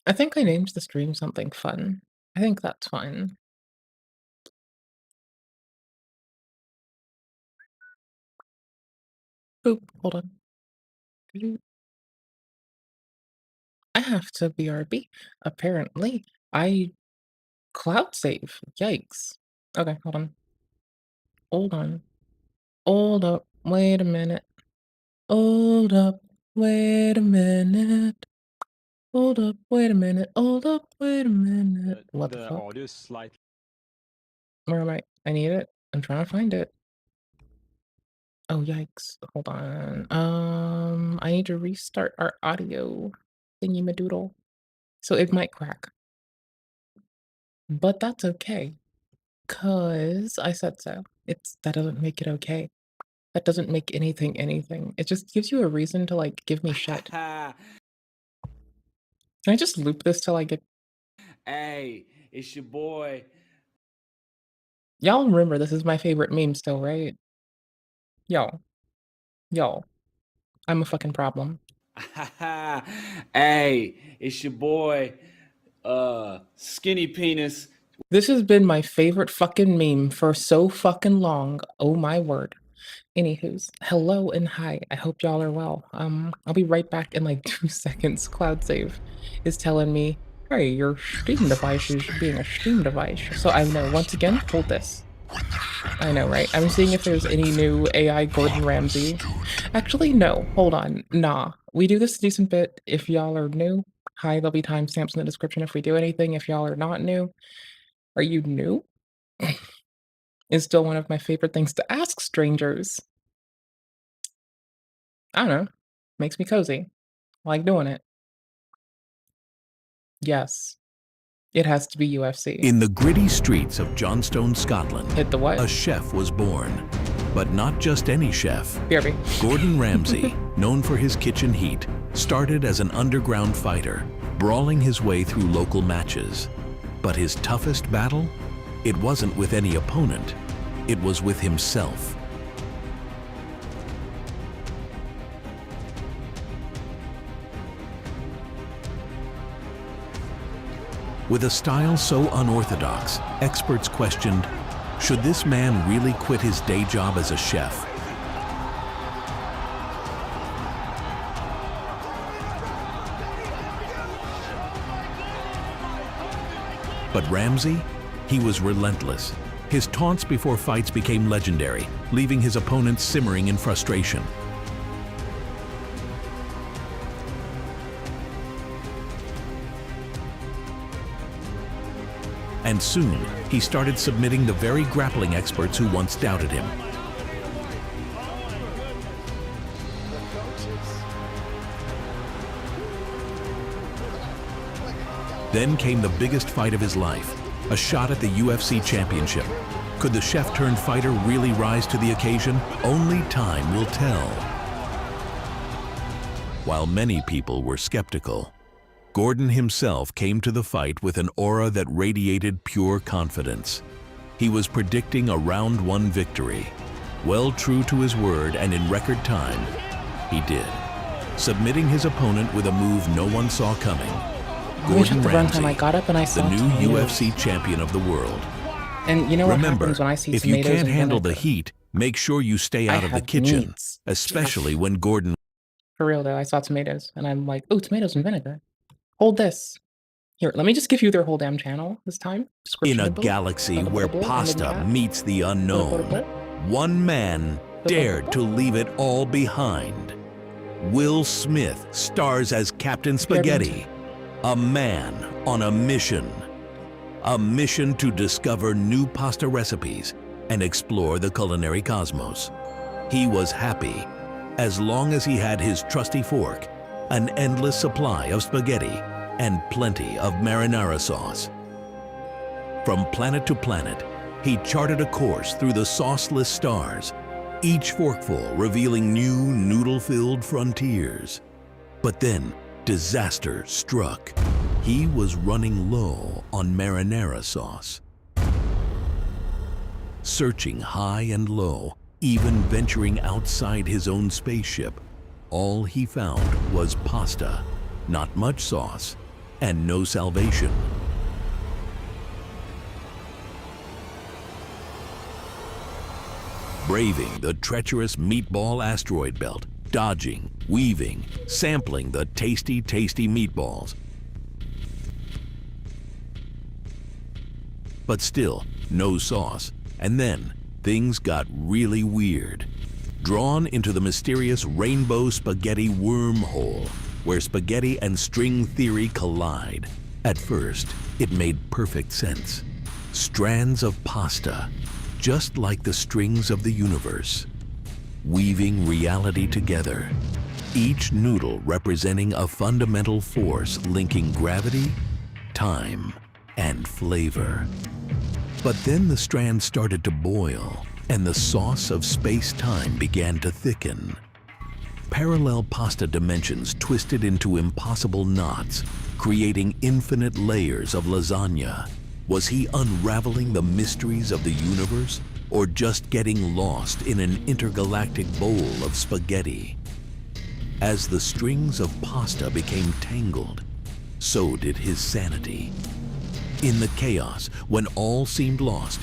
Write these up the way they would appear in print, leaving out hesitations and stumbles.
I think I named the stream something fun. I think that's fine. Boop, hold on. I have to BRB. Apparently, I cloud save. Yikes. Okay, hold on. Hold on. Hold up. Wait a minute. Hold up. Wait a minute. Hold up. Wait a minute. Hold up. Wait a minute. What the The fuck? audio is slightly. Where am I? I need it. I'm trying to find it. Oh, yikes. Hold on. I need to restart our audio thingy-madoodle. So it might crack. But that's okay. 'Cause I said so. That doesn't make it okay. That doesn't make anything anything. It just gives you a reason to, like, give me shit. Can I just loop this till I get Hey, it's your boy. Y'all remember this is my favorite meme still, right? Y'all. Y'all. I'm a fucking problem. Hey, it's your boy, Skinny Penis. This has been my favorite fucking meme for so fucking long. Oh my word. Anywho's, hello and hi. I hope y'all are well. I'll be right back in like 2 seconds. Cloud save is telling me, hey, your Steam device is being a Steam device. So I know, once again, hold this. I know, right? I'm seeing if there's any new AI Gordon Ramsay. Actually, no, hold on. Nah, we do this a decent bit. If y'all are new, hi, there'll be timestamps in the description if we do anything. If y'all are not new, are you new? Is still one of my favorite things to ask strangers. I don't know. Makes me cozy. I like doing it. Yes. It has to be UFC. In the gritty streets of Johnstone, Scotland, Hit the what? a chef was born. But not just any chef. BRB. Gordon Ramsay, known for his kitchen heat, started as an underground fighter, brawling his way through local matches. But his toughest battle? It wasn't with any opponent. It was with himself. With a style so unorthodox, experts questioned, should this man really quit his day job as a chef? But Ramsay, he was relentless. His taunts before fights became legendary, leaving his opponents simmering in frustration. And soon, he started submitting the very grappling experts who once doubted him. Then came the biggest fight of his life, a shot at the UFC championship. Could the chef-turned-fighter really rise to the occasion? Only time will tell. While many people were skeptical, Gordon himself came to the fight with an aura that radiated pure confidence. He was predicting a round one victory. Well true to his word and in record time, he did, submitting his opponent with a move no one saw coming. Gordon Ramsay, I got up and I saw the new tomatoes. UFC champion of the world. And you know what Remember, happens when I see if you tomatoes can't and handle the vinegar? heat, make sure you stay I out of the have kitchen, needs. especially when Gordon. For real though, I saw tomatoes and I'm like, oh, tomatoes and vinegar. Hold this. Here, let me just give you their whole damn channel this time. In Description a below. galaxy where And then pasta that. meets the unknown, one man dared to leave it all behind. Will Smith stars as Captain Spaghetti, a man on a mission. A mission to discover new pasta recipes and explore the culinary cosmos. He was happy as long as he had his trusty fork, an endless supply of spaghetti, and plenty of marinara sauce. From planet to planet, he charted a course through the sauceless stars, each forkful revealing new noodle-filled frontiers. But then, disaster struck. He was running low on marinara sauce. Searching high and low, even venturing outside his own spaceship, all he found was pasta, not much sauce, and no salvation. Braving the treacherous meatball asteroid belt, dodging, weaving, sampling the tasty, tasty meatballs. But still, no sauce. And then, things got really weird. Drawn into the mysterious rainbow spaghetti wormhole, where spaghetti and string theory collide. At first, it made perfect sense. Strands of pasta, just like the strings of the universe, weaving reality together. Each noodle representing a fundamental force linking gravity, time, and flavor. But then the strands started to boil, and the sauce of space-time began to thicken. Parallel pasta dimensions twisted into impossible knots, creating infinite layers of lasagna. Was he unraveling the mysteries of the universe, or just getting lost in an intergalactic bowl of spaghetti? As the strings of pasta became tangled, so did his sanity. In the chaos, when all seemed lost,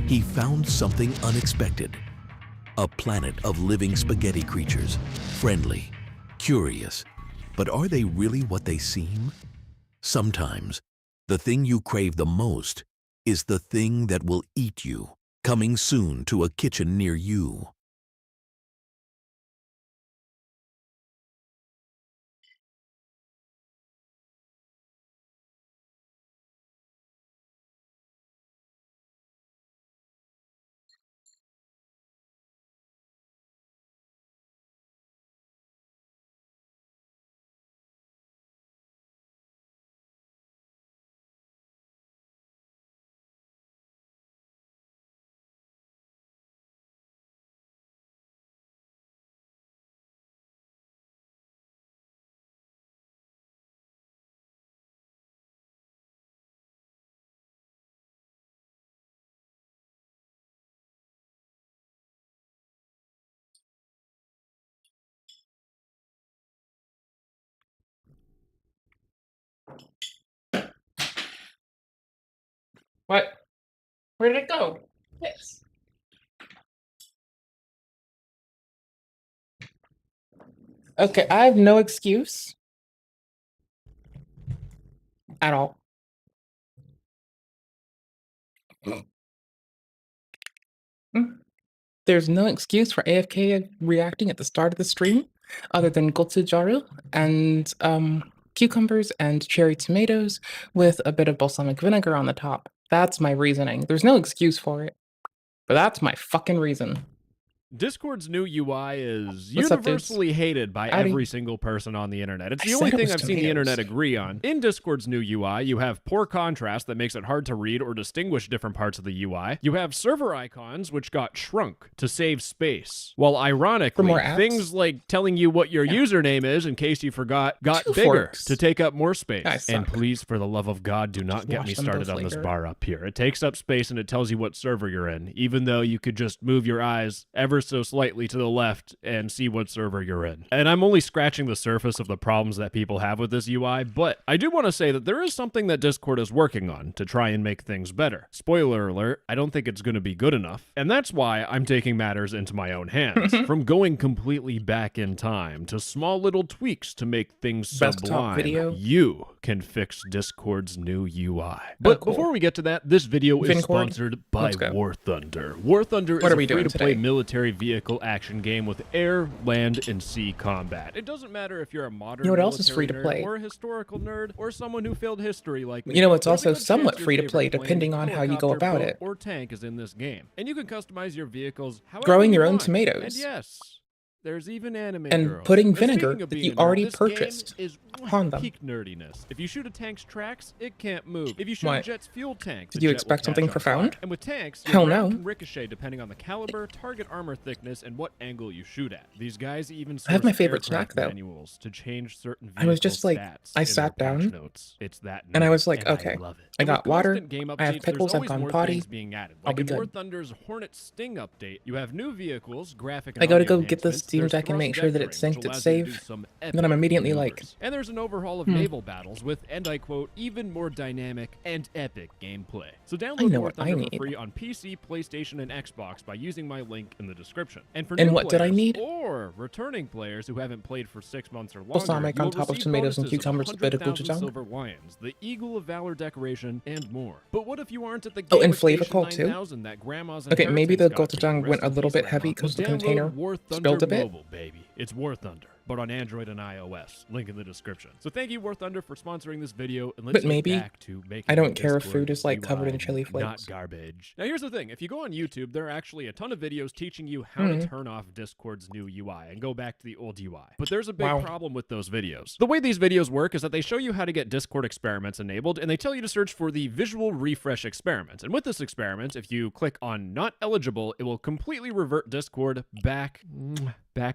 he found something unexpected. A planet of living spaghetti creatures, friendly, curious, but are they really what they seem? Sometimes, the thing you crave the most is the thing that will eat you, coming soon to a kitchen near you. What? Where did it go? Yes. Okay, I have no excuse at all. Mm. There's no excuse for AFK reacting at the start of the stream other than gochugaru and cucumbers and cherry tomatoes with a bit of balsamic vinegar on the top. That's my reasoning. There's no excuse for it, but that's my fucking reason. Discord's new UI is What's up, dudes? universally hated by Howdy. every single person on the internet. It's I the said only it thing was I've seen the tomatoes. internet agree on. In Discord's new UI, you have poor contrast that makes it hard to read or distinguish different parts of the UI. You have server icons, which got shrunk to save space. While ironically, more apps? things like telling you what your username is, in case you forgot, got Two bigger forks. to take up more space. Guys And suck. please, for the love of God, do not get Watch me them started both on this later. bar up here. It takes up space and it tells you what server you're in, even though you could just move your eyes ever so slightly to the left and see what server you're in. And I'm only scratching the surface of the problems that people have with this UI, but I do want to say that there is something that Discord is working on to try and make things better. Spoiler alert, I don't think it's going to be good enough. And that's why I'm taking matters into my own hands. From going completely back in time to small little tweaks to make things Best talk sublime, video. you can fix Discord's new UI. But cool. before we get to that, this video is Vincord? sponsored by Let's go. War Thunder. War Thunder What is are a we doing free-to-play today? military vehicle action game with air, land, and sea combat. It doesn't matter if you're a modern You know what else is military free to nerd play? or a historical nerd or someone who failed history like me. You know, it's There's a also good somewhat chance your free to play favorite plane, depending on how you go helicopter, about boat, it. or tank is in this game. And you can customize your vehicles however Growing you your own want. tomatoes. And yes, there's even anime And girls. putting And vinegar speaking of that being you a nerd, already this game purchased is on them. peak nerdiness. If you shoot a tank's tracks, it can't move. If you shoot What? a jet's fuel tank, Did the you jet will expect catch something on profound? fire. And with tanks, your Hell round no. can ricochet depending on the caliber, target armor thickness, and what angle you shoot at. These guys even I have my source favorite aircraft snack, though. manuals to change certain I was just vehicle like, stats I in sat their patch down, notes. It's that and I nerd, was like, and okay, love it. I And got with water, constant game I have updates, there's pickles, I've always gone more potty, things being added. I'll Like be in War good. Thunder's Hornet Sting update, you have new vehicles, graphic and I gotta audio go get this enhancements, seems I can make sure that it's synced, it's safe. Then I'm immediately like, and there's an overhaul of naval battles with, and I quote, even more dynamic and epic gameplay. So download know War what I Thunder need. for free on PC, PlayStation, and Xbox by using my link in the description. And for And new what did I players need? Or returning players who haven't played for 6 months or longer, Balsamic you on will top of receive tomatoes and bonuses of cucumbers with a bit of 100,000 gochujang. silver lions, the Eagle of Valor decoration, and more. But what if you aren't at the Oh, Game and of Station flavorful too? 9000 that grandma's Okay, maybe the inheritance got to you? gochujang went a Rest in little peace, bit Grandma. heavy because the Download container War Thunder spilled a bit. Mobile, baby. It's War Thunder, but on Android and iOS. Link in the description. So thank you, War Thunder, for sponsoring this video, and let's But maybe get back to making I don't care if Discord food is, like, covered in UI chili not flakes. garbage. Now here's the thing: if you go on YouTube, there are actually a ton of videos teaching you how to turn off Discord's new UI and go back to the old UI. But there's a big Wow. problem with those videos. The way these videos work is that they show you how to get Discord experiments enabled, and they tell you to search for the visual refresh experiment. And with this experiment, if you click on not eligible, it will completely revert Discord back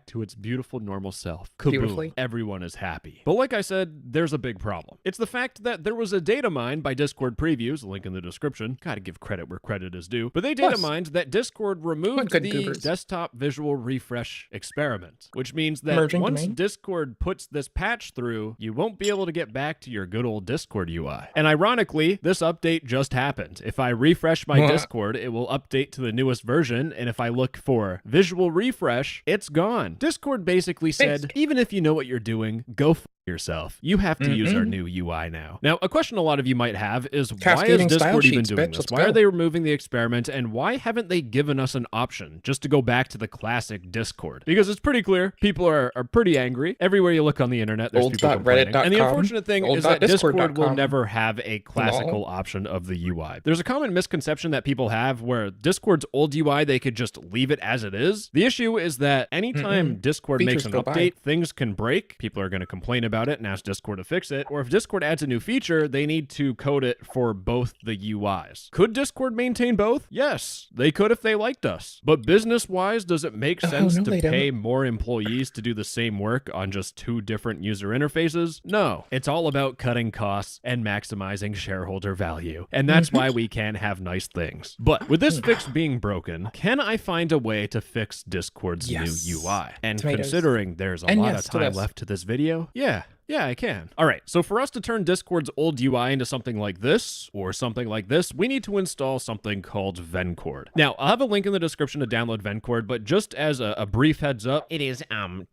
to its beautiful normal self. Kaboom. Beautifully. Everyone is happy. But like I said, there's a big problem. It's the fact that there was a data mine by Discord Previews, link in the description. Gotta give credit where credit is due. But they data Plus. mined that Discord removed good the goobers. desktop visual refresh experiment, which means that Merging once domain. Discord puts this patch through, you won't be able to get back to your good old Discord UI. And ironically, this update just happened. If I refresh my What? Discord, it will update to the newest version, and if I look for visual refresh, it's gone. Discord basically said, Thanks. even if you know what you're doing, go yourself. You have to use our new UI now. Now, a question a lot of you might have is, why is Cascading style Discord even sheets, doing bitch. this? Let's Why are go. they removing the experiment, and why haven't they given us an option just to go back to the classic Discord? Because it's pretty clear, people are pretty angry. Everywhere you look on the internet, there's people complaining. And the Old.reddit.com, unfortunate thing is that Discord will old.discord.com. never have a classical option of the UI. There's a common misconception that people have where Discord's old UI, they could just leave it as it is. The issue is that anytime Discord makes Features an go by. update, things can break. People are going to complain about it and ask Discord to fix it. Or if Discord adds a new feature, they need to code it for both the UIs. Could Discord maintain both? Yes, they could if they liked us. But business-wise, does it make sense no, to they don't. pay more employees to do the same work on just two different user interfaces? No. It's all about cutting costs and maximizing shareholder value. And that's why we can't have nice things. But with this fix being broken, can I find a way to fix Discord's Yes. new UI? And Tomatoes. considering there's a And lot yes of to time this. left to this video, yeah, I can. All right, so for us to turn Discord's old UI into something like this, or something like this, we need to install something called Vencord. Now, I'll have a link in the description to download Vencord, but just as a brief heads up, It is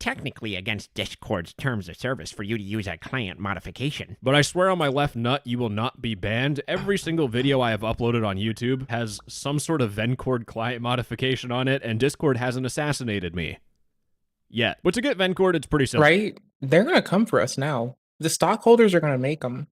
technically against Discord's terms of service for you to use a client modification. but I swear on my left nut, you will not be banned. Every single video I have uploaded on YouTube has some sort of Vencord client modification on it, and Discord hasn't assassinated me yet. But to get Vencord, it's pretty simple. Right? They're going to come for us now. The stockholders are going to make them.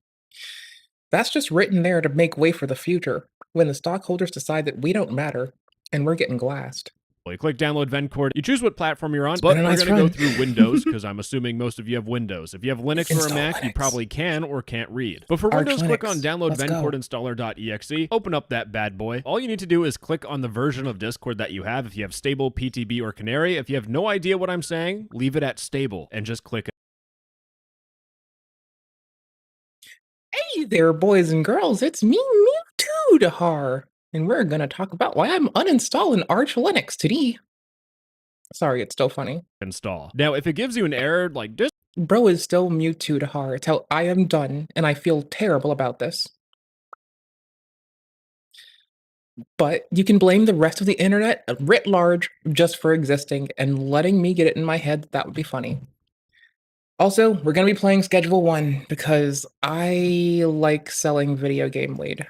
That's just written there to make way for the future when the stockholders decide that we don't matter and we're getting glassed. You click download Vencord, you choose what platform you're on, but been a we're nice going to go run. through Windows because I'm assuming most of you have Windows. If you have Linux or a Install Mac, you Linux. probably can or can't read. But for Arch Windows, click on Linux. download Let's Vencord go. installer.exe, open up that bad boy. All you need to do is click on the version of Discord that you have. If you have stable, PTB, or Canary, if you have no idea what I'm saying, leave it at stable and just click Hey there, boys and girls. It's me, Mewtwo Dahar. And we're going to talk about why I'm uninstalling Arch Linux today. Sorry, it's still funny. install. Now, if it gives you an error like Bro is still Mewtwo Dahar. It's how I am done, and I feel terrible about this. But you can blame the rest of the internet writ large just for existing and letting me get it in my head. That would be funny. Also, we're going to be playing Schedule 1 because I like selling video game weed.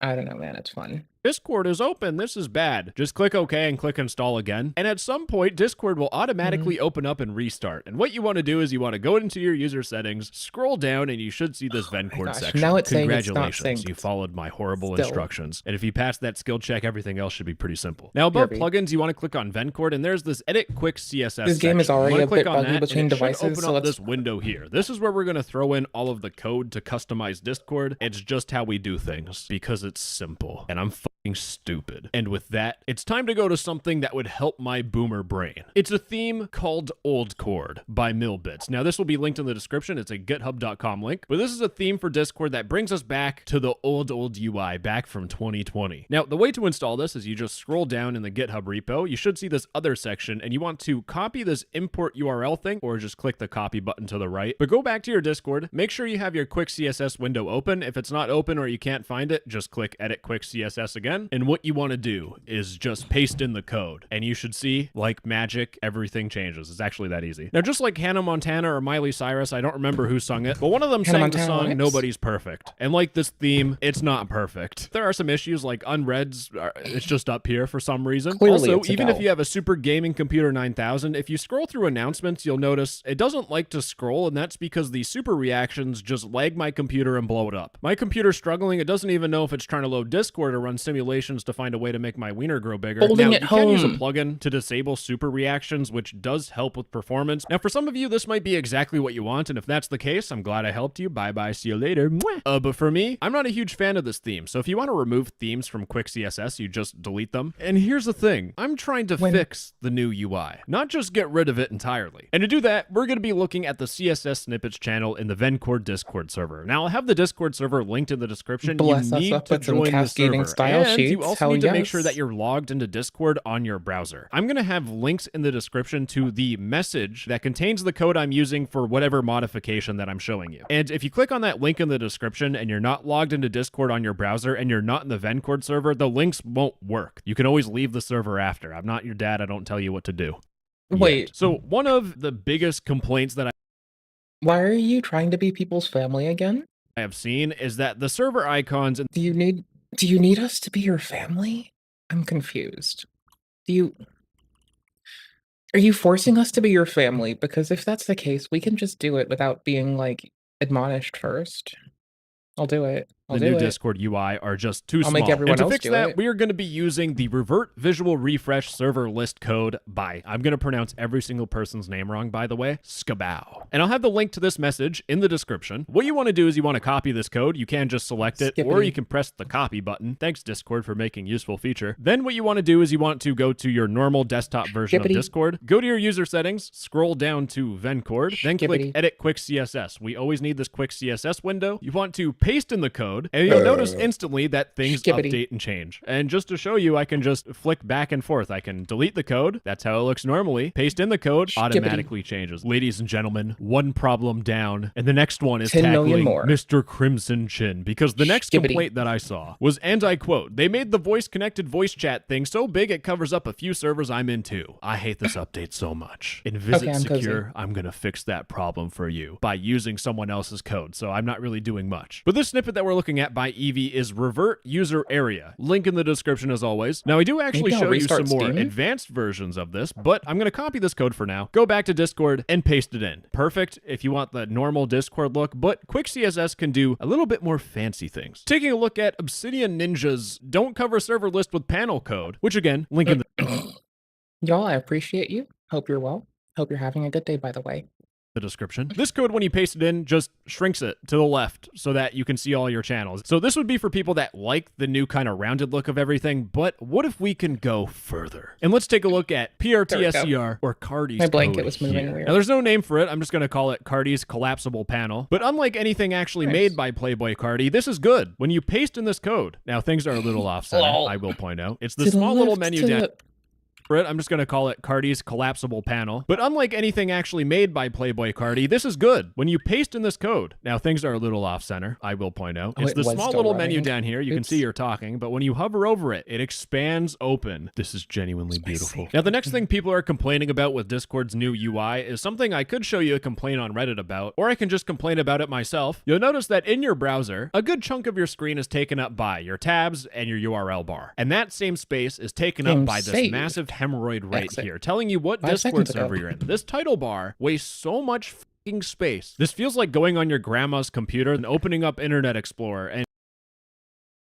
I don't know, man. It's fun. Discord is open, this is bad. Just click OK and click install again. And at some point, Discord will automatically open up and restart. And what you want to do is you want to go into your user settings, scroll down, and you should see this Vencord gosh, section. now it's saying it's not Congratulations, synced. you followed my horrible Still. instructions. And if you pass that skill check, everything else should be pretty simple. Now above BRB. plugins, you want to click on Vencord, and there's this edit quick CSS This game is section. You already wanna a click bit on buggy that, between and it should devices, open so up let's- this window here. This is where we're going to throw in all of the code to customize Discord. It's just how we do things because it's simple. And I'm stupid. And with that, it's time to go to something that would help my boomer brain. It's a theme called Old Chord by Millbits. Now, this will be linked in the description. It's a github.com link, but this is a theme for Discord that brings us back to the old UI back from 2020. Now, the way to install this is you just scroll down in the GitHub repo. You should see this other section, and you want to copy this import URL thing, or just click the copy button to the right. But go back to your Discord. Make sure you have your quick CSS window open. If it's not open or you can't find it, just click edit quick CSS again. And what you want to do is just paste in the code. And you should see, like magic, everything changes. It's actually that easy. Now, just like Hannah Montana or Miley Cyrus, I don't remember who sung it, but one of them sang the song Nobody's Perfect. And like this theme, it's not perfect. There are some issues like unreads, it's just up here for some reason. Clearly also, even if you have a Super Gaming Computer 9000, if you scroll through announcements, you'll notice it doesn't like to scroll, and that's because the super reactions just lag my computer and blow it up. My computer's struggling. It doesn't even know if it's trying to load Discord or run simulations to find a way to make my wiener grow bigger. Holding now, it you can use a home. plugin to disable super reactions, which does help with performance. Now, for some of you, this might be exactly what you want, and if that's the case, I'm glad I helped you. Bye-bye, see you later. But for me, I'm not a huge fan of this theme, so if you want to remove themes from Quick CSS, you just delete them. And here's the thing. I'm trying to fix the new UI, not just get rid of it entirely. And to do that, we're going to be looking at the CSS snippets channel in the Vencore Discord server. Now, I'll have the Discord server linked in the description. Bless you us need up to with some join the cascading server. style And you sheets. also Hell need to make sure yes. that you're logged into Discord on your browser. I'm going to have links in the description to the message that contains the code I'm using for whatever modification that I'm showing you. And if you click on that link in the description and you're not logged into Discord on your browser and you're not in the Vencord server, the links won't work. You can always leave the server after. I'm not your dad. I don't tell you what to do. Wait, So one of the biggest complaints that why are you trying to be people's family again? I have seen is that the server icons and Do you need us to be your family? I'm confused. Are you forcing us to be your family? Because if that's the case, we can just do it without being, like, admonished first. I'll do it. I'll the do new it. Discord UI are just too I'll small. make everyone and to else fix do that, it. we are going to be using the revert visual refresh server list code by, I'm going to pronounce every single person's name wrong, by the way, Skabao. And I'll have the link to this message in the description. What you want to do is you want to copy this code. You can just select it, or Skippity. you can press the copy button. Thanks, Discord, for making useful feature. Then what you want to do is you want to go to your normal desktop version Skippity. of Discord, go to your user settings, scroll down to Vencord, then click Skippity. Edit Quick CSS. We always need this Quick CSS window. You want to paste in the code, and you'll notice instantly that things Skippity. update and change. And just to show you, I can just flick back and forth. I can delete the code. That's how it looks normally. Paste in the code, automatically changes. Ladies and gentlemen, one problem down, and the next one is 10 million tackling more. Mr. Crimson Chin, because the next Skippity. complaint that I saw was, and I quote, they made the voice-connected voice chat thing so big it covers up a few servers I'm in too. I hate this update so much. In Visit I'm cozy. Secure, I'm gonna fix that problem for you by using someone else's code, so I'm not really doing much. But this snippet that we're looking at by Eevee is revert user area. Link in the description as always. Now, I do actually Maybe I'll show you some restart more Steam. advanced versions of this, but I'm gonna copy this code for now, go back to Discord, and paste it in. Perfect if you want the normal Discord look, but Quick CSS can do a little bit more fancy things. Taking a look at Obsidian Ninja's Don't Cover Server List with Panel code, which again, link in the Y'all, I appreciate you. Hope you're well. Hope you're having a good day, by the way. description. This code, when you paste it in, just shrinks it to the left so that you can see all your channels. So this would be for people that like the new kind of rounded look of everything, but what if we can go further? And let's take a look at PRTSCR or Cardi's My blanket code was moving here. weird. Now there's no name for it. I'm just going to call it Cardi's collapsible panel. But unlike anything actually Nice. made by Playboy Cardi, this is good. When you paste in this code, now things are a little off center, Lol. I will point out. It's the To small little left, menu to down. the- For it, I'm just going to call it Cardi's collapsible panel. But unlike anything actually made by Playboy Cardi, this is good. When you paste in this code, now things are a little off center, I will point out. Oh, It's it the was small still little running. menu down here. You can Oops. see you're talking, but when you hover over it, it expands open. This is genuinely beautiful. Spicy. Now, the next thing people are complaining about with Discord's new UI is something I could show you a complaint on Reddit about, or I can just complain about it myself. You'll notice that in your browser, a good chunk of your screen is taken up by your tabs and your URL bar. And that same space is taken up by this Save. massive hemorrhoid right Exit. here, telling you what 5 Discord seconds ago. server you're in. This title bar wastes so much fucking space. This feels like going on your grandma's computer and opening up Internet Explorer and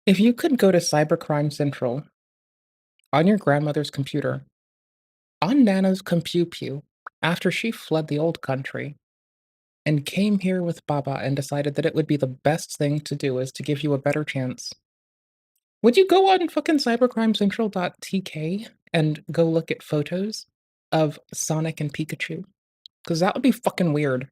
If you could go to Cybercrime Central on your grandmother's computer, on Nana's compu after she fled the old country and came here with Baba and decided that it would be the best thing to do is to give you a better chance, Would you go on fucking cybercrimecentral.tk and go look at photos of Sonic and Pikachu? Because that would be fucking weird.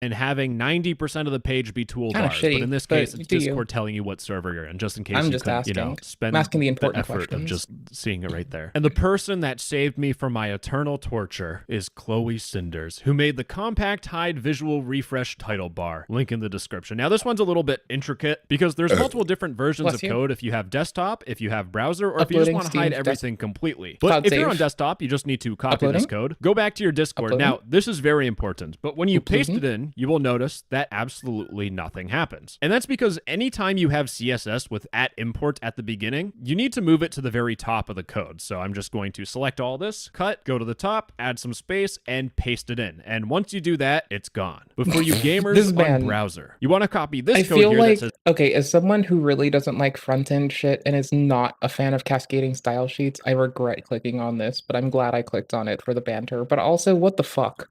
and having 90% of the page be toolbars. Kinda But shitty, in this but case, it's do you? Discord telling you what server you're in, just in case I'm you just couldn't, you know, asking. spend I'm asking the the important effort of questions. just seeing it right there. And the person that saved me from my eternal torture is Chloe Cinders, who made the compact hide visual refresh title bar. Link in the description. Now, this one's a little bit intricate because there's multiple different versions Bless of you. code if you have desktop, if you have browser, or if you just Uploading want to hide Steam's everything completely. Cloud But if you're on save. desktop, you just need to copy this Uploading. code, go back to your Discord. Uploading. Now, this is very important, but when you paste Uploading. it in, you will notice that absolutely nothing happens. And that's because anytime you have CSS with @import at the beginning, you need to move it to the very top of the code. So I'm just going to select all this, cut, go to the top, add some space, and paste it in. And once you do that, it's gone. But for you gamers This on man- browser, you want to copy this I code feel here like, that says okay, as someone who really doesn't like front end shit and is not a fan of cascading style sheets, I regret clicking on this, but I'm glad I clicked on it for the banter. But also, what the fuck?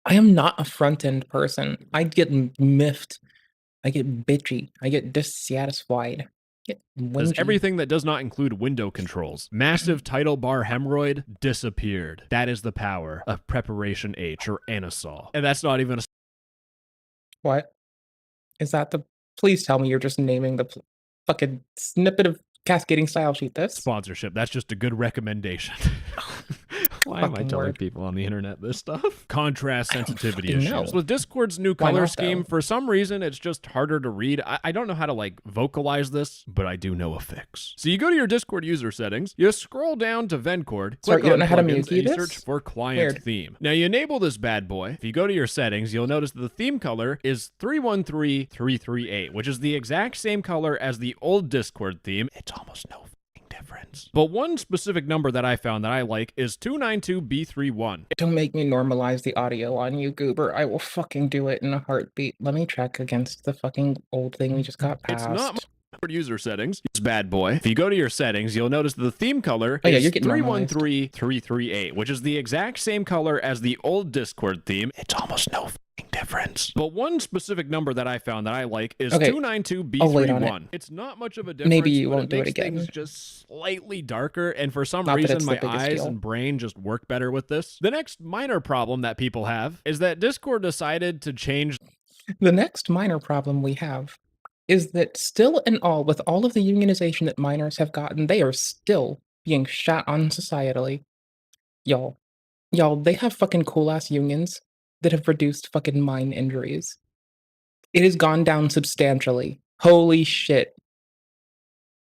I am not a front end person. I get miffed. I get bitchy. I get dissatisfied. I get Does whingy. everything that does not include window controls. Massive title bar hemorrhoid disappeared. That is the power of Preparation H or Anasol. And that's not even a What? Is that the. Please tell me you're just naming the fucking snippet of cascading style sheet this? sponsorship. That's just a good recommendation. Why am I Fucking telling word. people on the internet this stuff? Contrast sensitivity fucking issues. know. With Discord's new Why color not, scheme, though? for some reason, it's just harder to read. I don't know how to like vocalize this, but I do know a fix. So you go to your Discord user settings, you scroll down to Vencord, Sorry, click you don't on know how to plugins, Miyuki and you this? search for client Weird. theme. Now you enable this bad boy. If you go to your settings, you'll notice that the theme color is 313338, which is the exact same color as the old Discord theme. It's almost no difference. But one specific number that I found that I like is 292B31. Don't make me normalize the audio on you, Goober. I will fucking do it in a heartbeat. Let me check against the fucking old thing we just got It's past. not user settings. It's bad boy. If you go to your settings, you'll notice that the theme color Oh, yeah, is you're getting normalized. 313338, which is the exact same color as the old Discord theme. It's almost no difference. But one specific number that I found that I like is Okay, 292B31. I'll wait on it. It's not much of a difference. Maybe you but won't do it makes again. things just slightly darker, and for some Not that reason it's the my biggest eyes deal. and brain just work better with this. The next minor problem that people have is that Discord decided to change The next minor problem we have is that still and all, with all of the unionization that minors have gotten, they are still being shat on societally. Y'all, they have fucking cool ass unions that have reduced fucking mine injuries. It has gone down substantially. Holy shit.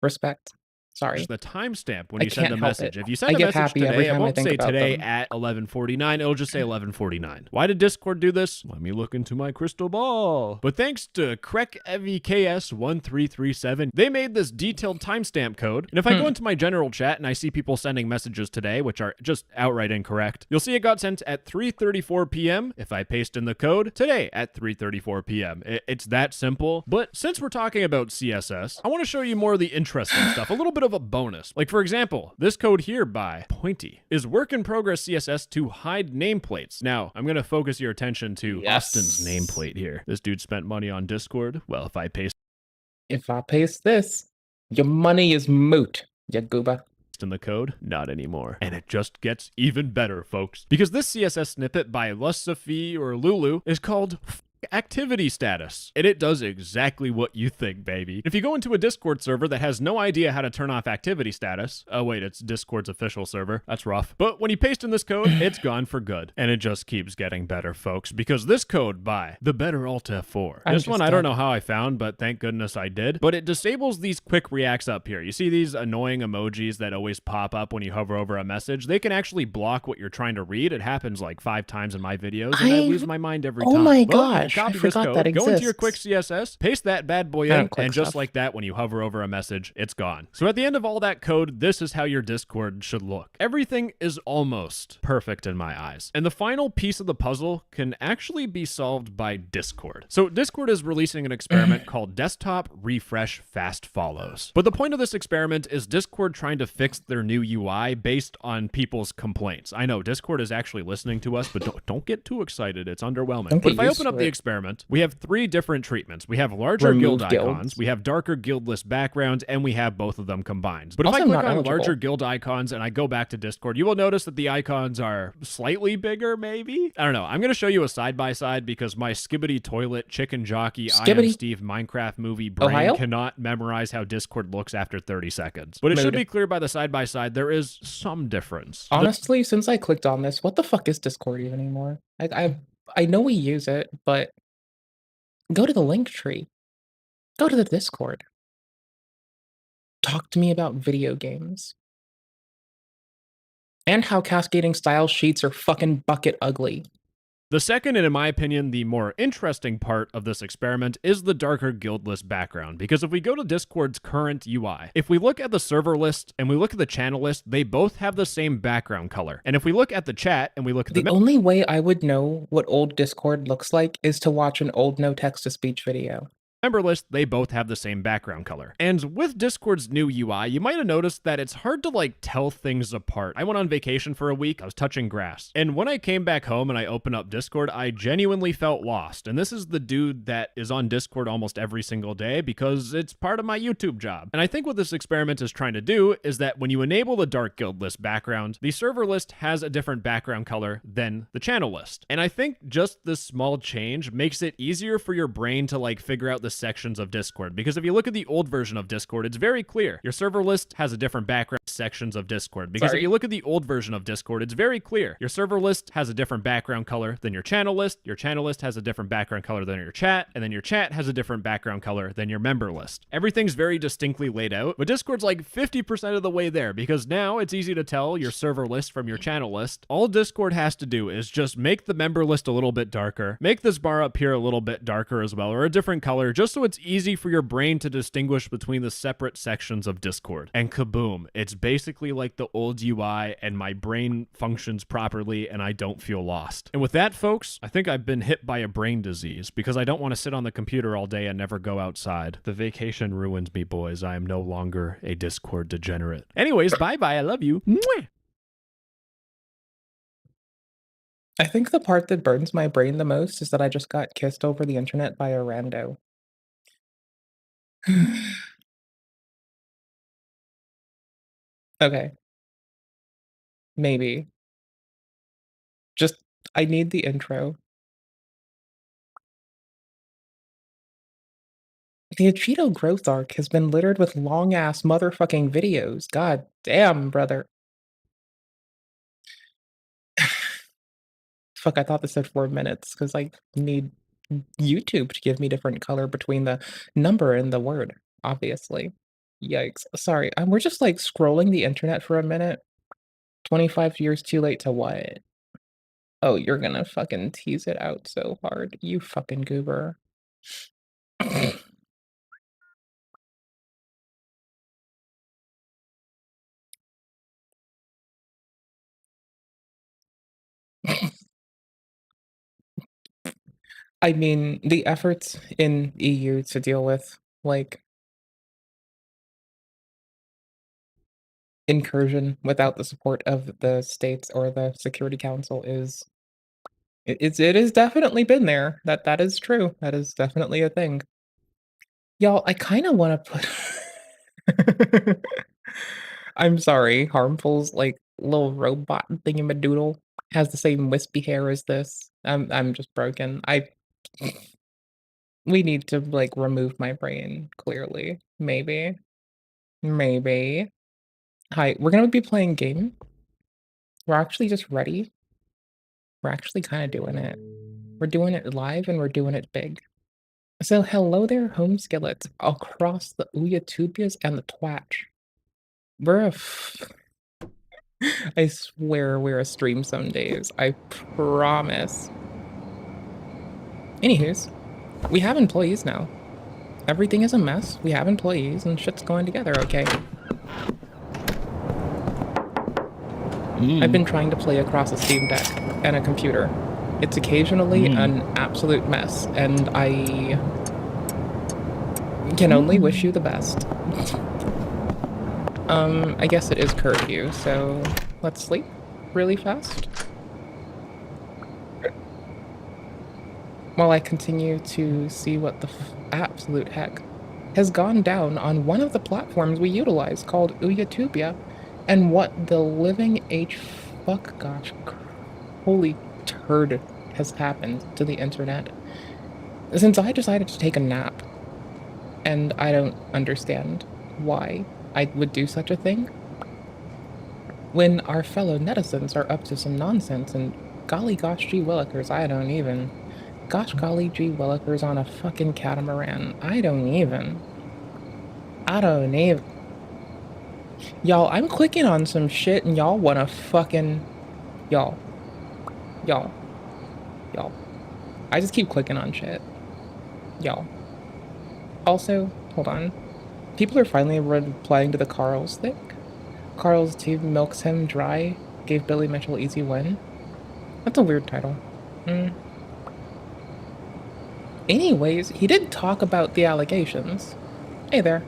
Respect. Sorry. the timestamp when I you send a can't help message. it. If you send I a get message happy today, every it time I won't think say about today them. at 11:49. It'll just say 11:49. Why did Discord do this? Let me look into my crystal ball. But thanks to CrekEVKS1337, they made this detailed timestamp code. And if I go into my general chat and I see people sending messages today, which are just outright incorrect, you'll see it got sent at 3:34 p.m. If I paste in the code, today at 3:34 p.m. It's that simple. But since we're talking about CSS, I want to show you more of the interesting stuff, a little bit of a bonus. Like, for example, this code here by Pointy is work in progress CSS to hide nameplates. Now, I'm going to focus your attention to Yes. Austin's nameplate here. This dude spent money on Discord. Well, if I paste If I paste this, your money is moot, ya gooba. in the code, not anymore. And it just gets even better, folks. Because this CSS snippet by Lusafi or Lulu is called activity status, and it does exactly what you think, baby. If you go into a Discord server that has no idea how to turn off activity status, oh wait, it's Discord's official server, that's rough, but when you paste in this code, it's gone for good, and it just keeps getting better, folks, because this code by the Better Alt F4, I'm this one just I don't dead. know how I found, but thank goodness I did, but it disables these quick reacts up here. You see these annoying emojis that always pop up when you hover over a message? They can actually block what you're trying to read. It happens like 5 times in my videos, and I I've- lose my mind every Oh time. my Well, you gosh, copy I this forgot code, that go into your exists. quick CSS, paste that bad boy I in, don't click and just stuff. like that, when you hover over a message, it's gone. So at the end of all that code, this is how your Discord should look. Everything is almost perfect in my eyes. And the final piece of the puzzle can actually be solved by Discord. So Discord is releasing an experiment called Desktop Refresh Fast Follows. But the point of this experiment is Discord trying to fix their new UI based on people's complaints. I know Discord is actually listening to us, but don't get too excited. It's underwhelming. Don't But get if I used open up to the it. experiment, experiment, we have 3 different treatments. We have larger Remove guild guilds. icons, we have darker guildless backgrounds, and we have both of them combined. But if Also I click not on eligible. larger guild icons and I go back to Discord, you will notice that the icons are slightly bigger, maybe? I don't know. I'm going to show you a side-by-side because my Skibbity Toilet, Chicken Jockey, I Am Skibbity. Steve Minecraft movie brain Ohio? cannot memorize how Discord looks after 30 seconds. But it should Mood. be clear by the side-by-side, there is some difference. Honestly, since I clicked on this, what the fuck is Discord even anymore? I know we use it, but go to the link tree. Go to the Discord. Talk to me about video games. And how cascading style sheets are fucking bucket ugly. The second, and in my opinion, the more interesting part of this experiment is the darker guildless background, because if we go to Discord's current UI, if we look at the server list and we look at the channel list, they both have the same background color. And if we look at the chat and we look at The only way I would know what old Discord looks like is to watch an old no text-to-speech video. member list, they both have the same background color. And with Discord's new UI, you might have noticed that it's hard to like tell things apart. I went on vacation for a week, I was touching grass. And when I came back home and I opened up Discord, I genuinely felt lost. And this is the dude that is on Discord almost every single day because it's part of my YouTube job. And I think what this experiment is trying to do is that when you enable the dark guild list background, the server list has a different background color than the channel list. And I think just this small change makes it easier for your brain to like figure out the sections of Discord, because if you look at the old version of Discord, it's very clear. Your server list has a different background sections of Discord, because if you look at the old version of Discord, it's very clear. Your server list has a different background color than your channel list list has a different background color than your chat, and then your chat has a different background color than your member list. Everything's very distinctly laid out, but Discord's like 50% of the way there, because now it's easy to tell your server list from your channel list. All Discord has to do is just make the member list a little bit darker, make this bar up here a little bit darker as well, or a different color, just so it's easy for your brain to distinguish between the separate sections of Discord. And kaboom, it's basically like the old UI, and my brain functions properly and I don't feel lost. And with that, folks, I think I've been hit by a brain disease because I don't want to sit on the computer all day and never go outside. The vacation ruined me, boys. I am no longer a Discord degenerate. Anyways, bye-bye. I love you. Mwah! I think the part that burns my brain the most is that I just got kissed over the internet by a rando. Okay. Maybe. Just, I need the intro. The Cheeto growth arc has been littered with long-ass motherfucking videos. God damn, brother. Fuck, I thought this said 4 minutes, because I need YouTube to give me different color between the number and the word, obviously. Yikes. Sorry, we're just, like, scrolling the internet for a minute. 25 years too late to what? Oh, you're gonna fucking tease it out so hard, you fucking goober. I mean, the efforts in EU to deal with, like incursion without the support of the states or the Security Council is it is definitely been there. That is true. That is definitely a thing. Y'all, I kinda wanna put I'm sorry, Harmful's, like, little robot thingamadoodle has the same wispy hair as this. I'm just broken. We need to, like, remove my brain, clearly. Maybe. Maybe. Hi, we're gonna be playing a game. We're actually just ready. We're actually kinda doing it. We're doing it live and we're doing it big. So hello there, home skillets across the Ouyatubias and the Twatch. We're I swear we're a stream some days. I promise. Anywho's, we have employees now. Everything is a mess. We have employees and shit's going together, okay? I've been trying to play across a Steam Deck and a computer. It's occasionally an absolute mess, and I can only wish you the best. I guess it is curfew, so let's sleep really fast. while I continue to see what the absolute heck has gone down on one of the platforms we utilize called Uyatubia, and what the living H fuck gosh, holy turd has happened to the internet since I decided to take a nap. And I don't understand why I would do such a thing when our fellow netizens are up to some nonsense, and golly gosh gee willikers, I don't even. Gosh golly gee willikers on a fucking catamaran. I don't even. Y'all, I'm clicking on some shit and y'all wanna fucking... Y'all. I just keep clicking on shit. Y'all. Also, hold on. People are finally replying to the Carl's thing. Carl's team milks him dry, gave Billy Mitchell easy win. That's a weird title. Anyways, he did talk about the allegations. Hey there.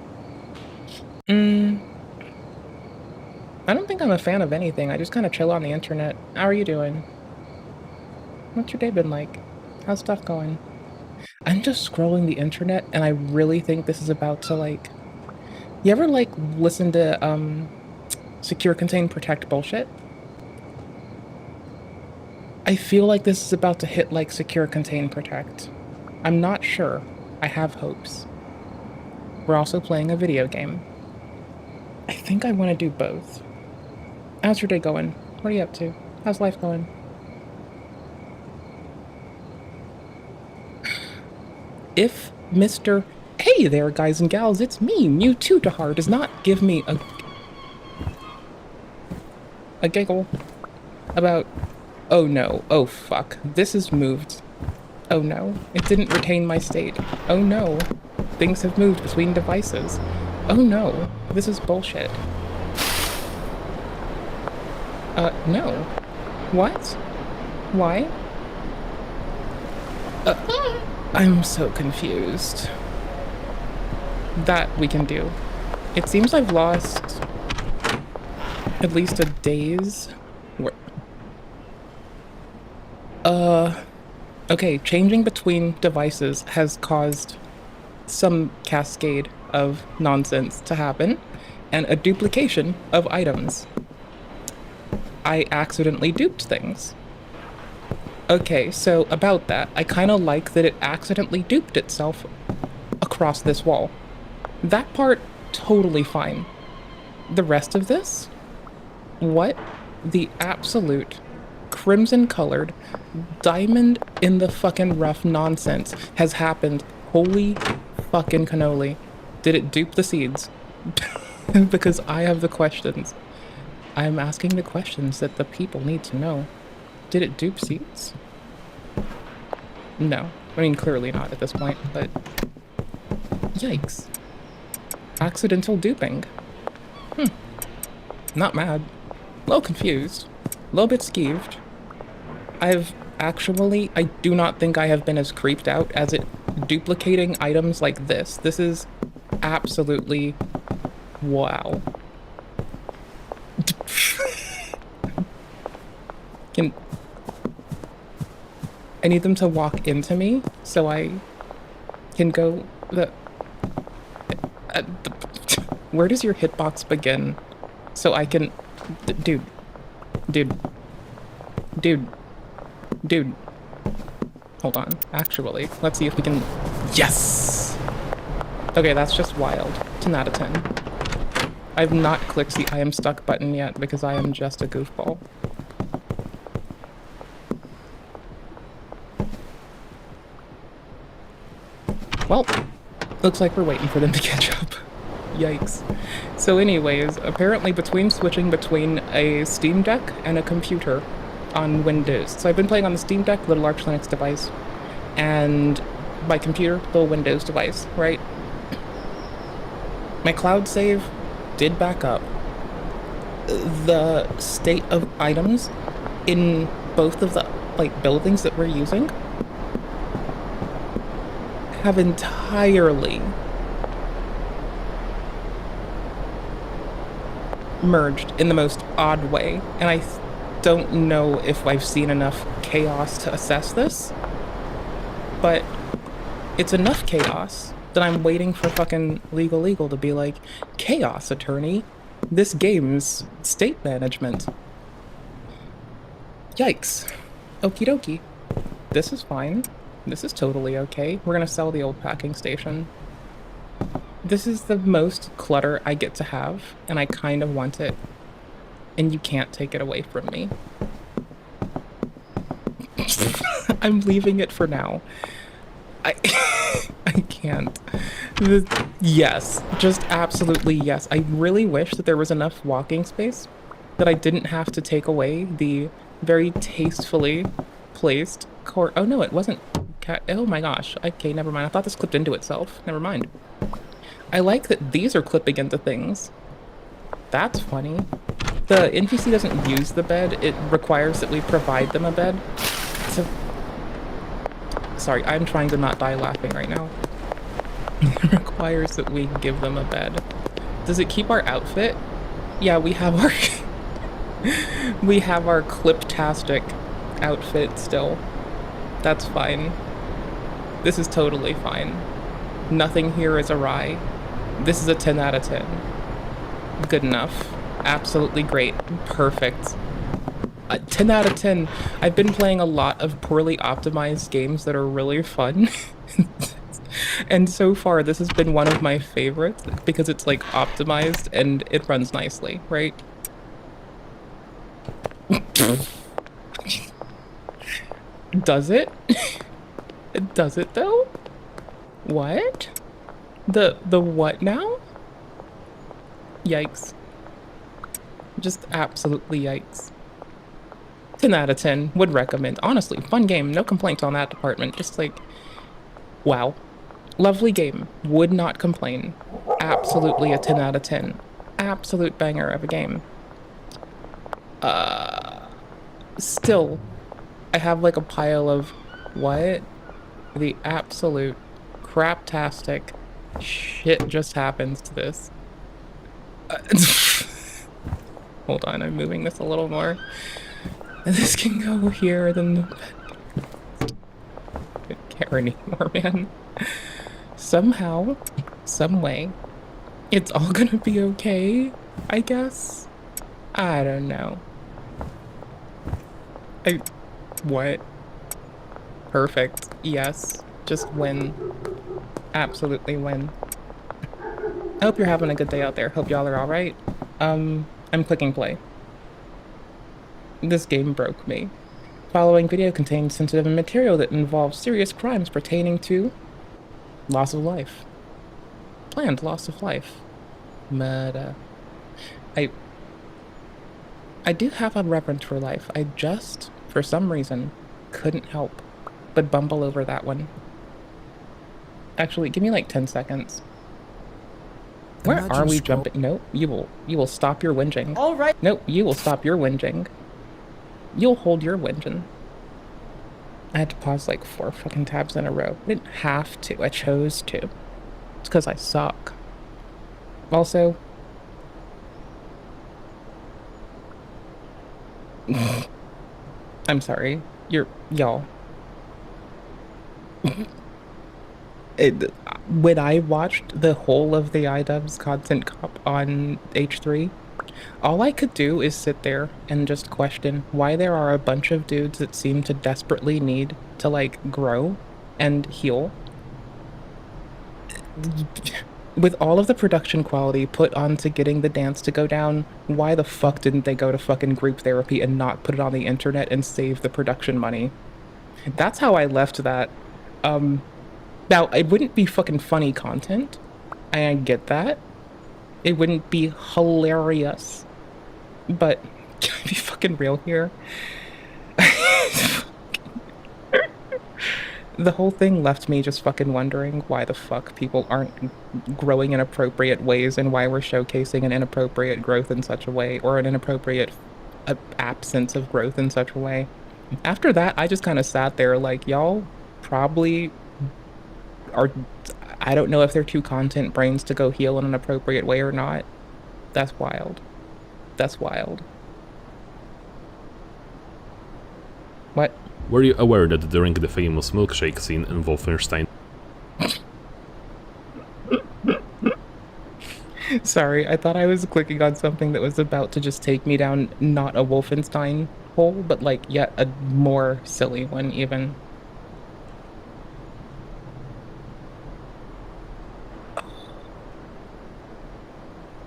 I don't think I'm a fan of anything. I just kind of chill on the internet. How are you doing? What's your day been like? How's stuff going? I'm just scrolling the internet, and I really think this is about to, like... You ever, like, listen to, Secure, Contain, Protect bullshit? I feel like this is about to hit, like, Secure, Contain, Protect. I'm not sure. I have hopes. We're also playing a video game. I think I want to do both. How's your day going? What are you up to? How's life going? If Mr. Hey there, guys and gals, it's me, Mewtwo Tahar, does not give me a giggle about, oh no, oh fuck, this is moved. Oh no, it didn't retain my state. Oh no, things have moved between devices. Oh no, this is bullshit. No. What? Why? I'm so confused. That we can do. It seems I've lost at least a day's work. Okay, changing between devices has caused some cascade of nonsense to happen, and a duplication of items. I accidentally duped things. Okay, so about that, I kind of like that it accidentally duped itself across this wall. That part, totally fine. The rest of this? What the absolute crimson-colored, diamond-in-the-fucking-rough nonsense has happened? Holy fucking cannoli. Did it dupe the seeds? Because I have the questions. I'm asking the questions that the people need to know. Did it dupe seeds? No. I mean, clearly not at this point, but... Yikes. Accidental duping. Not mad. A little confused. A little bit skeeved. I do not think I have been as creeped out as it duplicating items like this. This is absolutely... wow. I need them to walk into me so I can go where does your hitbox begin? So I can... Dude. Hold on. Actually, let's see if we can... Yes! Okay, that's just wild. 10 out of 10. I've not clicked the I am stuck button yet because I am just a goofball. Well, looks like we're waiting for them to catch up. Yikes. So anyways, apparently switching between a Steam Deck and a computer on Windows. So I've been playing on the Steam Deck, little Arch Linux device, and my computer, little Windows device, right? My cloud save did back up. The state of items in both of the buildings that we're using have entirely merged in the most odd way, and I don't know if I've seen enough chaos to assess this. but it's enough chaos that I'm waiting for fucking Legal Eagle to be like, chaos attorney, this game's state management. Yikes. Okie dokie. This is fine. This is totally okay. We're gonna sell the old packing station. This is the most clutter I get to have, and I kind of want it. And you can't take it away from me. I'm leaving it for now. I can't. Yes, just absolutely yes. I really wish that there was enough walking space that I didn't have to take away the very tastefully placed court. Oh no, it wasn't. Oh my gosh. Okay, never mind. I thought this clipped into itself. Never mind. I like that these are clipping into things. That's funny. The NPC doesn't use the bed. It requires that we provide them a bed. So, sorry, I'm trying to not die laughing right now. It requires that we give them a bed. Does it keep our outfit? Yeah, we have our we have our clip-tastic outfit still. That's fine. This is totally fine. Nothing here is awry. This is a 10 out of 10. Good enough. Absolutely great. Perfect. 10 out of 10. I've been playing a lot of poorly optimized games that are really fun. And so far, this has been one of my favorites because it's like optimized and it runs nicely, right? Does it? Does it though? What? The what now? Yikes. Just absolutely yikes. 10 out of 10. Would recommend. Honestly, fun game. No complaints on that department. Just like, wow. Lovely game. Would not complain. Absolutely a 10 out of 10. Absolute banger of a game. Still, I have like a pile of what? The absolute craptastic shit just happens to this. Hold on, I'm moving this a little more. This can go here, then I don't care anymore, man. Somehow, some way, it's all gonna be okay, I guess. I don't know. What? Perfect. Yes. Just win. Absolutely win. I hope you're having a good day out there. Hope y'all are alright. I'm clicking play. This game broke me. Following video contains sensitive material that involves serious crimes pertaining to loss of life. Planned loss of life. Murder. I do have a reverence for life. I just, for some reason, couldn't help but bumble over that one. Actually, give me like 10 seconds. Where are we jumping? No, you will stop your whinging. All right. No, you will stop your whinging. You'll hold your whinging. I had to pause like 4 fucking tabs in a row. I didn't have to. I chose to. It's because I suck. Also, I'm sorry. Y'all. When I watched the whole of the iDubbbz Content Cop on H3, all I could do is sit there and just question why there are a bunch of dudes that seem to desperately need to, like, grow and heal. With all of the production quality put onto getting the dance to go down, why the fuck didn't they go to fucking group therapy and not put it on the internet and save the production money? That's how I left that. Now, it wouldn't be fucking funny content. I get that. It wouldn't be hilarious. But, can I be fucking real here? The whole thing left me just fucking wondering why the fuck people aren't growing in appropriate ways and why we're showcasing an inappropriate growth in such a way, or an inappropriate absence of growth in such a way. After that, I just kind of sat there like, y'all probably are, I don't know if they're too content brains to go heal in an appropriate way or not. That's wild. That's wild. What? Were you aware that during the famous milkshake scene in Wolfenstein, Sorry, I thought I was clicking on something that was about to just take me down not a Wolfenstein hole, but like yet a more silly one even.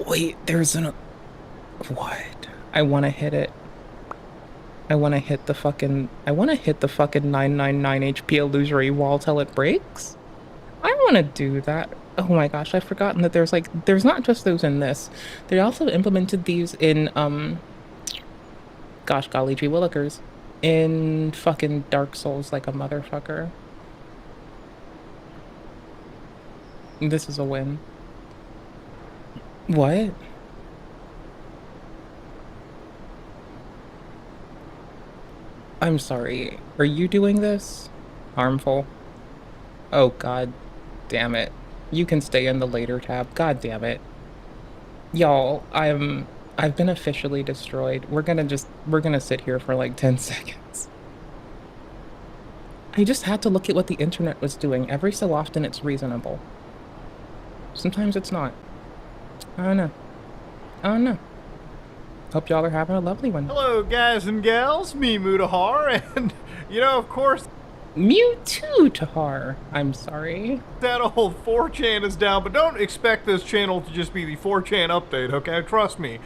Wait, there's an... What? I want to hit it. I want to hit the fucking 999 HP illusory wall till it breaks? I want to do that. Oh my gosh, I've forgotten that there's not just those in this. They also implemented these in, gosh golly gee willikers, in fucking Dark Souls like a motherfucker. This is a win. What? I'm sorry. Are you doing this? Harmful. Oh god damn it. You can stay in the later tab. God damn it. Y'all, I've been officially destroyed. We're gonna sit here for like 10 seconds. I just had to look at what the internet was doing. Every so often it's reasonable. Sometimes it's not. I don't know. I don't know. Hope y'all are having a lovely one. Hello, guys and gals. Me, Mutahar, and, you know, of course, Mewtwo Tahar. I'm sorry. that old 4chan is down, but don't expect this channel to just be the 4chan update, okay? Trust me.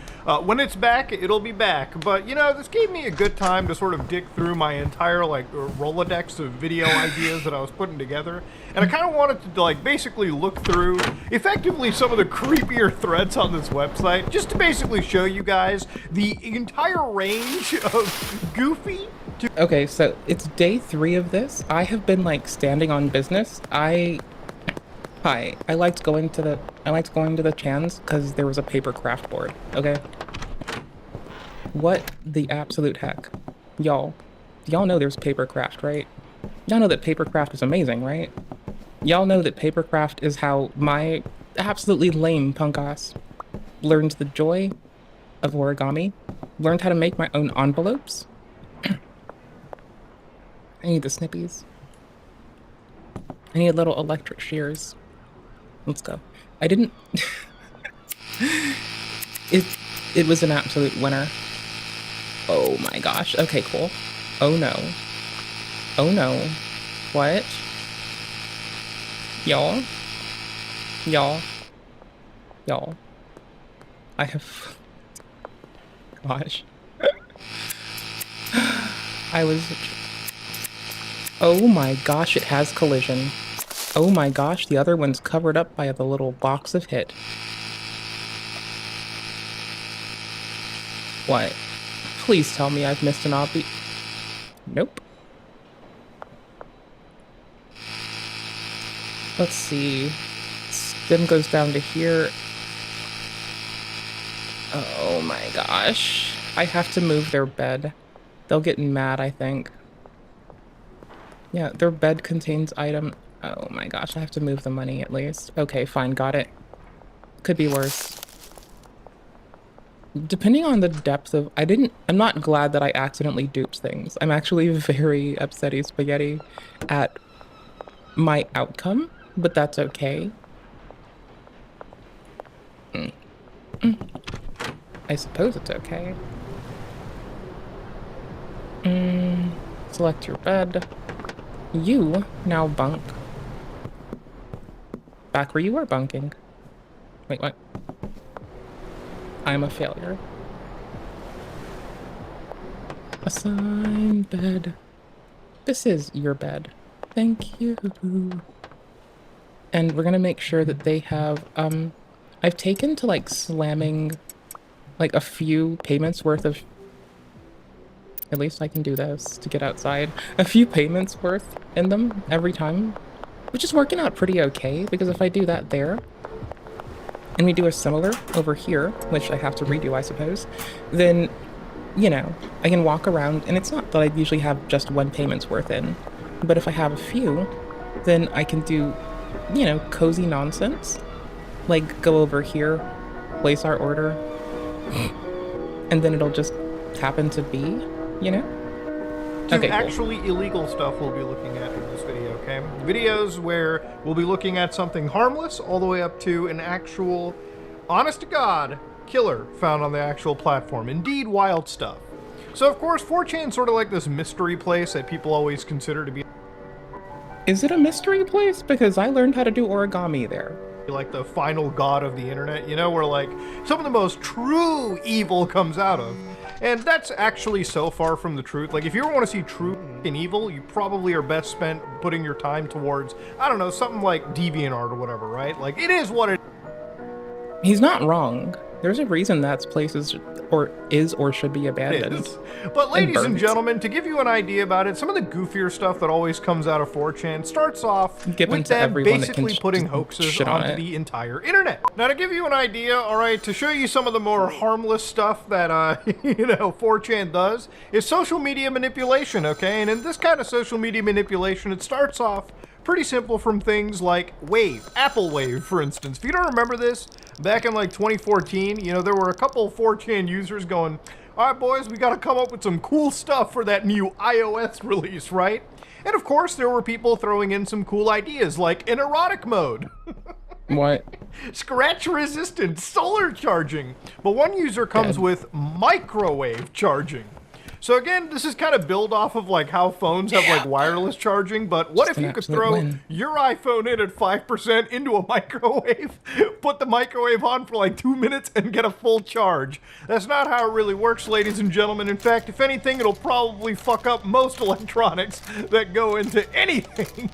When it's back, it'll be back. But, you know, this gave me a good time to sort of dig through my entire, like, Rolodex of video ideas that I was putting together. And I kind of wanted to, like, basically look through, effectively, some of the creepier threads on this website, just to basically show you guys the entire range of goofy to... Okay, so it's day 3 of this. I have been like standing on business. I liked going to the chans because there was a paper craft board. Okay. What the absolute heck, y'all know there's paper craft, right? Y'all know that paper craft is amazing, right? Y'all know that paper craft is how my absolutely lame punk ass learned the joy of origami, learned how to make my own envelopes. I need the snippies. I need little electric shears. Let's go. I didn't... It was an absolute winner. Oh my gosh. Okay, cool. Oh no. Oh no. What? Y'all? Y'all? Y'all? I have... Gosh. I was... Oh my gosh, it has collision. Oh my gosh, the other one's covered up by the little box of hit. What? Please tell me I've missed an obby. Nope. Let's see. Stim goes down to here. Oh my gosh. I have to move their bed. They'll get mad, I think. Yeah, their bed contains item. Oh my gosh, I have to move the money at least. Okay, fine, got it. Could be worse. Depending on the depth of... I'm not glad that I accidentally duped things. I'm actually very upsetty spaghetti at my outcome, but that's okay. I suppose it's okay. Select your bed. You now bunk back where you were bunking. Wait, what? I'm a failure. Assign bed. This is your bed. Thank you. And we're gonna make sure that they have, I've taken to like slamming like a few payments worth of, at least I can do this to get outside, a few payments worth in them every time, which is working out pretty okay, because if I do that there, and we do a similar over here, which I have to redo, I suppose, then, you know, I can walk around, and it's not that I usually have just one payment's worth in, but if I have a few, then I can do, you know, cozy nonsense, like go over here, place our order, and then it'll just happen to be, you know? to Okay, cool. actually illegal stuff we'll be looking at in this video, okay? Videos where we'll be looking at something harmless all the way up to an actual, honest-to-God, killer found on the actual platform. Indeed, wild stuff. So, of course, 4chan's sort of like this mystery place that people always consider to be Is it a mystery place? Because I learned how to do origami there. like the final god of the internet, you know, where like some of the most true evil comes out of. And that's actually so far from the truth. Like, if you ever want to see true and evil, you probably are best spent putting your time towards, I don't know, something like DeviantArt or whatever, right? Like, it is what it He's not wrong. There's a reason that's places or should be abandoned. is. But ladies and burnt. gentlemen, to give you an idea about it, some of the goofier stuff that always comes out of 4chan starts off Given with to them everyone that can basically putting just hoaxes shit on onto it. the entire internet. Now, to give you an idea, all right, to show you some of the more harmless stuff that, 4chan does, is social media manipulation, okay? And in this kind of social media manipulation, it starts off pretty simple from things like Wave, Apple Wave, for instance. If you don't remember this, back in like 2014, you know, there were a couple 4chan users going, all right, boys, we got to come up with some cool stuff for that new iOS release, right? And of course, there were people throwing in some cool ideas like an erotic mode. What? Scratch resistant solar charging. But one user comes with microwave charging. So again, this is kind of build off of like how phones have like wireless charging, but what Just if an you could absolute throw win. your iPhone in at 5% into a microwave, put the microwave on for like 2 minutes and get a full charge? That's not how it really works, ladies and gentlemen. In fact, if anything, it'll probably fuck up most electronics that go into anything.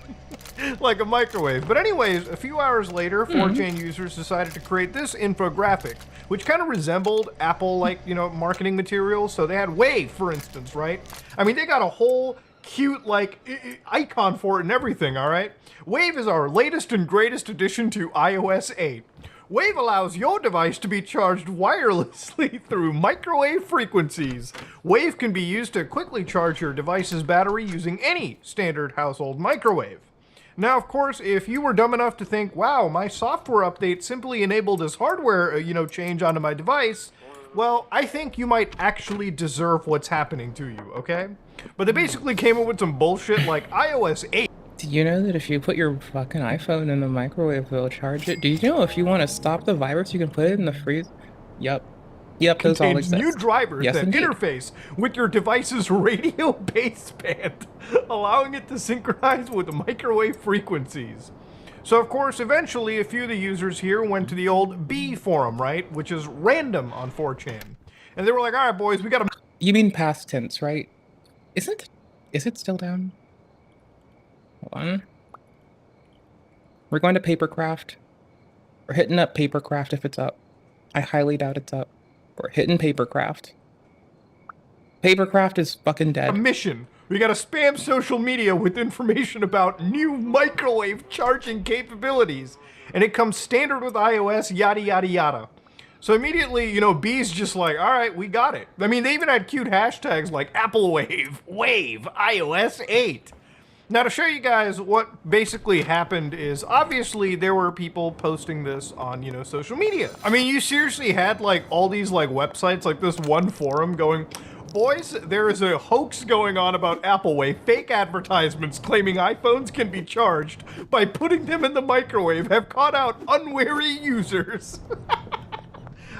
Like a microwave. But anyways, a few hours later, 4chan users decided to create this infographic, which kind of resembled Apple, like, you know, marketing materials. So they had Wave, for instance, right? I mean, they got a whole cute, like, icon for it and everything, all right? Wave is our latest and greatest addition to iOS 8. Wave allows your device to be charged wirelessly through microwave frequencies. Wave can be used to quickly charge your device's battery using any standard household microwave. Now, of course, if you were dumb enough to think, wow, my software update simply enabled this hardware, change onto my device, well, I think you might actually deserve what's happening to you, okay? But they basically came up with some bullshit like iOS 8. Do you know that if you put your fucking iPhone in the microwave, it'll charge it? Do you know if you want to stop the virus, you can put it in the freeze? Yep. Yep, those all Contains exist. new drivers Yes, that indeed. interface with your device's radio baseband, allowing it to synchronize with the microwave frequencies. So, of course, eventually a few of the users here went to the old B forum, right? Which is random on 4chan. And they were like, all right, boys, we got to... You mean past tense, right? Is it still down? Hold on. We're going to Papercraft. We're hitting up Papercraft if it's up. I highly doubt it's up. We're hitting Papercraft. Papercraft is fucking a dead. mission. We gotta spam social media with information about new microwave charging capabilities. And it comes standard with iOS, yada yada yada. So immediately, B's just like, all right, we got it. I mean, they even had cute hashtags like Apple Wave, Wave, iOS 8. Now, to show you guys what basically happened is, obviously, there were people posting this on, social media. I mean, you seriously had, like, all these, like, websites, like this one forum going, boys, there is a hoax going on about Apple Wave. Fake advertisements claiming iPhones can be charged by putting them in the microwave have caught out unwary users.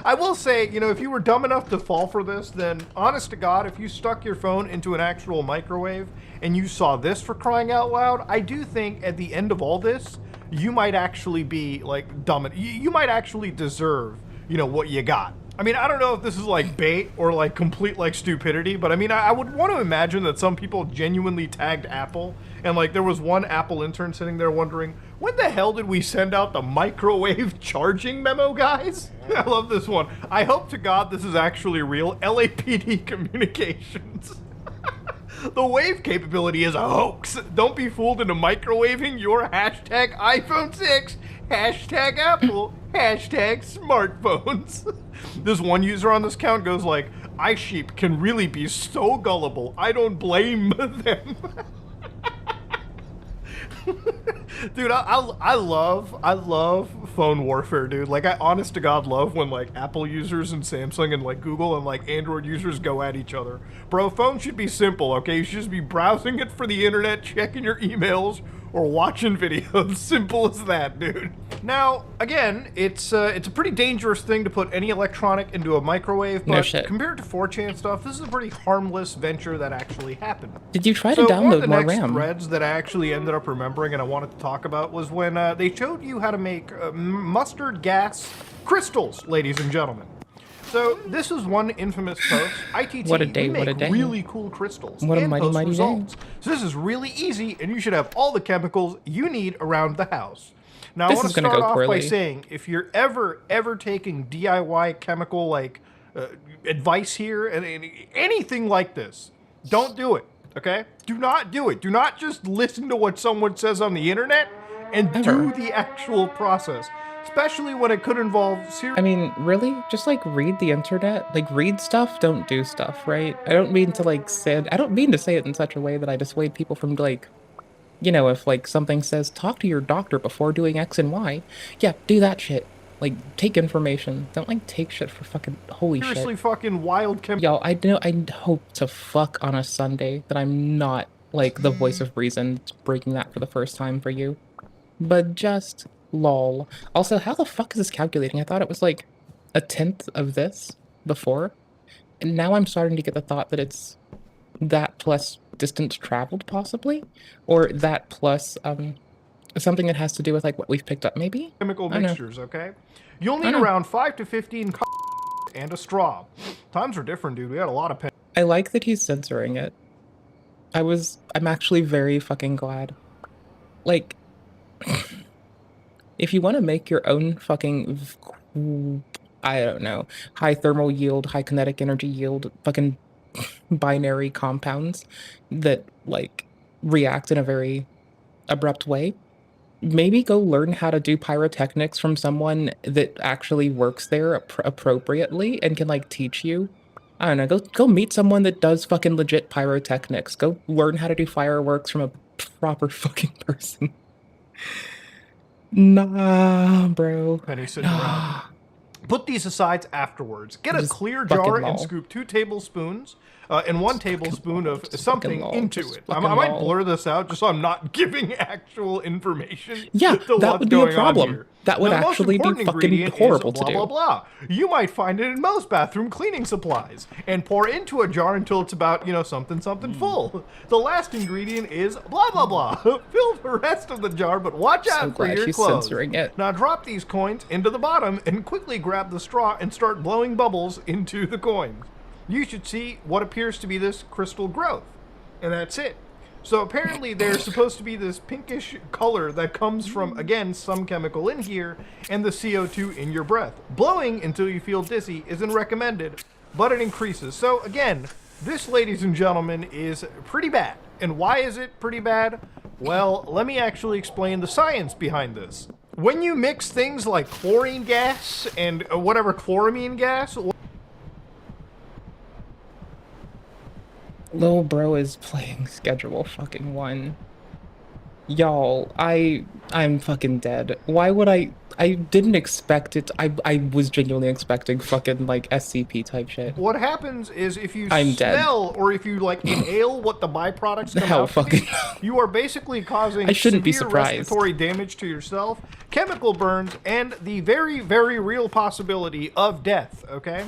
I will say, if you were dumb enough to fall for this, then honest to God, if you stuck your phone into an actual microwave and you saw this, for crying out loud, I do think at the end of all this, you might actually be like dumb. You might actually deserve, what you got. I mean, I don't know if this is like bait or like complete like stupidity, but I mean, I would want to imagine that some people genuinely tagged Apple, and like there was one Apple intern sitting there wondering, when the hell did we send out the microwave charging memo, guys? I love this one. I hope to God this is actually real. LAPD communications. The Wave capability is a hoax. Don't be fooled into microwaving your hashtag iPhone 6, hashtag Apple, hashtag smartphones. This one user on this account goes like, iSheep can really be so gullible. I don't blame them. Dude, I love phone warfare, dude. Like, I honest to God love when, like, Apple users and Samsung and, like, Google and, like, Android users go at each other. Bro, phone should be simple, okay? You should just be browsing it for the internet, checking your emails, or watching videos. Simple as that, dude. Now, again, it's a pretty dangerous thing to put any electronic into a microwave, No but shit. compared to 4chan stuff, this is a pretty harmless venture that actually happened. Did you try to So one of download the more next RAM? threads that I actually ended up remembering and I wanted to talk about was when they showed you how to make mustard gas crystals, ladies and gentlemen. So this is one infamous post. ITT, What a day, we make what a day. really cool crystals What a and mighty, post mighty day. results. So this is really easy, and you should have all the chemicals you need around the house. Now This I want is to gonna start go off by poorly. saying, if you're ever taking DIY chemical like advice here and anything like this, don't do it. Okay? Do not do it. Do not just listen to what someone says on the internet and do the actual process, especially when it could involve serious. I mean, really? Just like read the internet? Like read stuff, don't do stuff, right? I don't mean to I don't mean to say it in such a way that I dissuade people from like, you know, if like something says talk to your doctor before doing X and Y, yeah, do that shit. Like take information. Don't like take shit for fucking holy Seriously shit. fucking wild chemical. Yo, I hope to fuck on a Sunday that I'm not like the voice of reason breaking that for the first time for you. But just lol. Also, how the fuck is this calculating? I thought it was like a tenth of this before. And now I'm starting to get the thought that it's that plus distance traveled possibly, or that plus something that has to do with like what we've picked up maybe. Chemical I know. mixtures, okay? You'll I need know. around 5 to 15 and a straw. Times are different, dude. We had a lot of pen. I like that he's censoring it. I'm actually very fucking glad. Like, if you want to make your own fucking, I don't know, high thermal yield, high kinetic energy yield, fucking binary compounds that like react in a very abrupt way, maybe go learn how to do pyrotechnics from someone that actually works there appropriately and can like teach you. I don't know, go meet someone that does fucking legit pyrotechnics. Go learn how to do fireworks from a proper fucking person. Nah, bro. Penny sitting around. Put these aside afterwards. Get a Just clear fucking jar and lol. scoop 2 tablespoons and 1 tablespoon of something lol. into Just it. I fucking might lol. blur this out just so I'm not giving actual information. Yeah, to that what's would be a going on problem. here. That would Now, the most actually be important fucking ingredient is horrible to blah, do. Blah, blah. You might find it in most bathroom cleaning supplies and pour into a jar until it's about, something full. The last ingredient is blah, blah, blah. Fill the rest of the jar, but watch So out for glad your she's clothes. censoring it. Now drop these coins into the bottom and quickly grab the straw and start blowing bubbles into the coins. You should see what appears to be this crystal growth. And that's it. So apparently there's supposed to be this pinkish color that comes from, again, some chemical in here and the CO2 in your breath. Blowing until you feel dizzy isn't recommended, but it increases. So again, this, ladies and gentlemen, is pretty bad. And why is it pretty bad? Well, let me actually explain the science behind this. When you mix things like chlorine gas and whatever chloramine gas, Lil bro is playing Schedule fucking 1. Y'all, I'm fucking dead. Why would I didn't expect it. I was genuinely expecting fucking like SCP type shit. what happens is if you I'm dead. smell or if you like inhale what the byproducts come Hell out to be, fucking you are basically causing I shouldn't be severe surprised. respiratory damage to yourself, chemical burns, and the very, very real possibility of death, okay?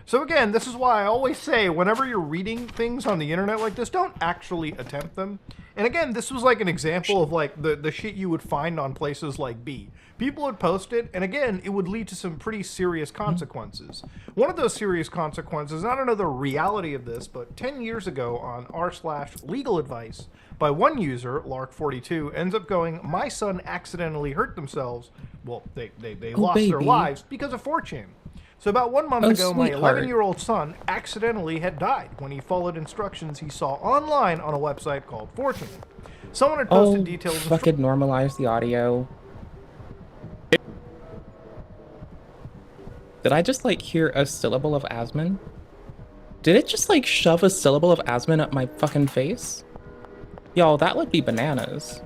So again, this is why I always say whenever you're reading things on the internet like this, don't actually attempt them. And again, this was like an example of like the shit you would find on places like B. People would post it, and again, it would lead to some pretty serious consequences. One of those serious consequences, and I don't know the reality of this, but 10 years ago on r/legal advice by one user, Lark42, ends up going, my son accidentally hurt themselves. Well, they lost their baby. lives because of 4chan. So about 1 month Oh, ago, my sweetheart. 11-year-old son accidentally had died when he followed instructions he saw online on a website called 4chan. Someone had posted Oh, details of fucking normalize the audio. Did I just like hear a syllable of Asmin? Did it just like shove a syllable of Asmin up my fucking face? Y'all, that would be bananas.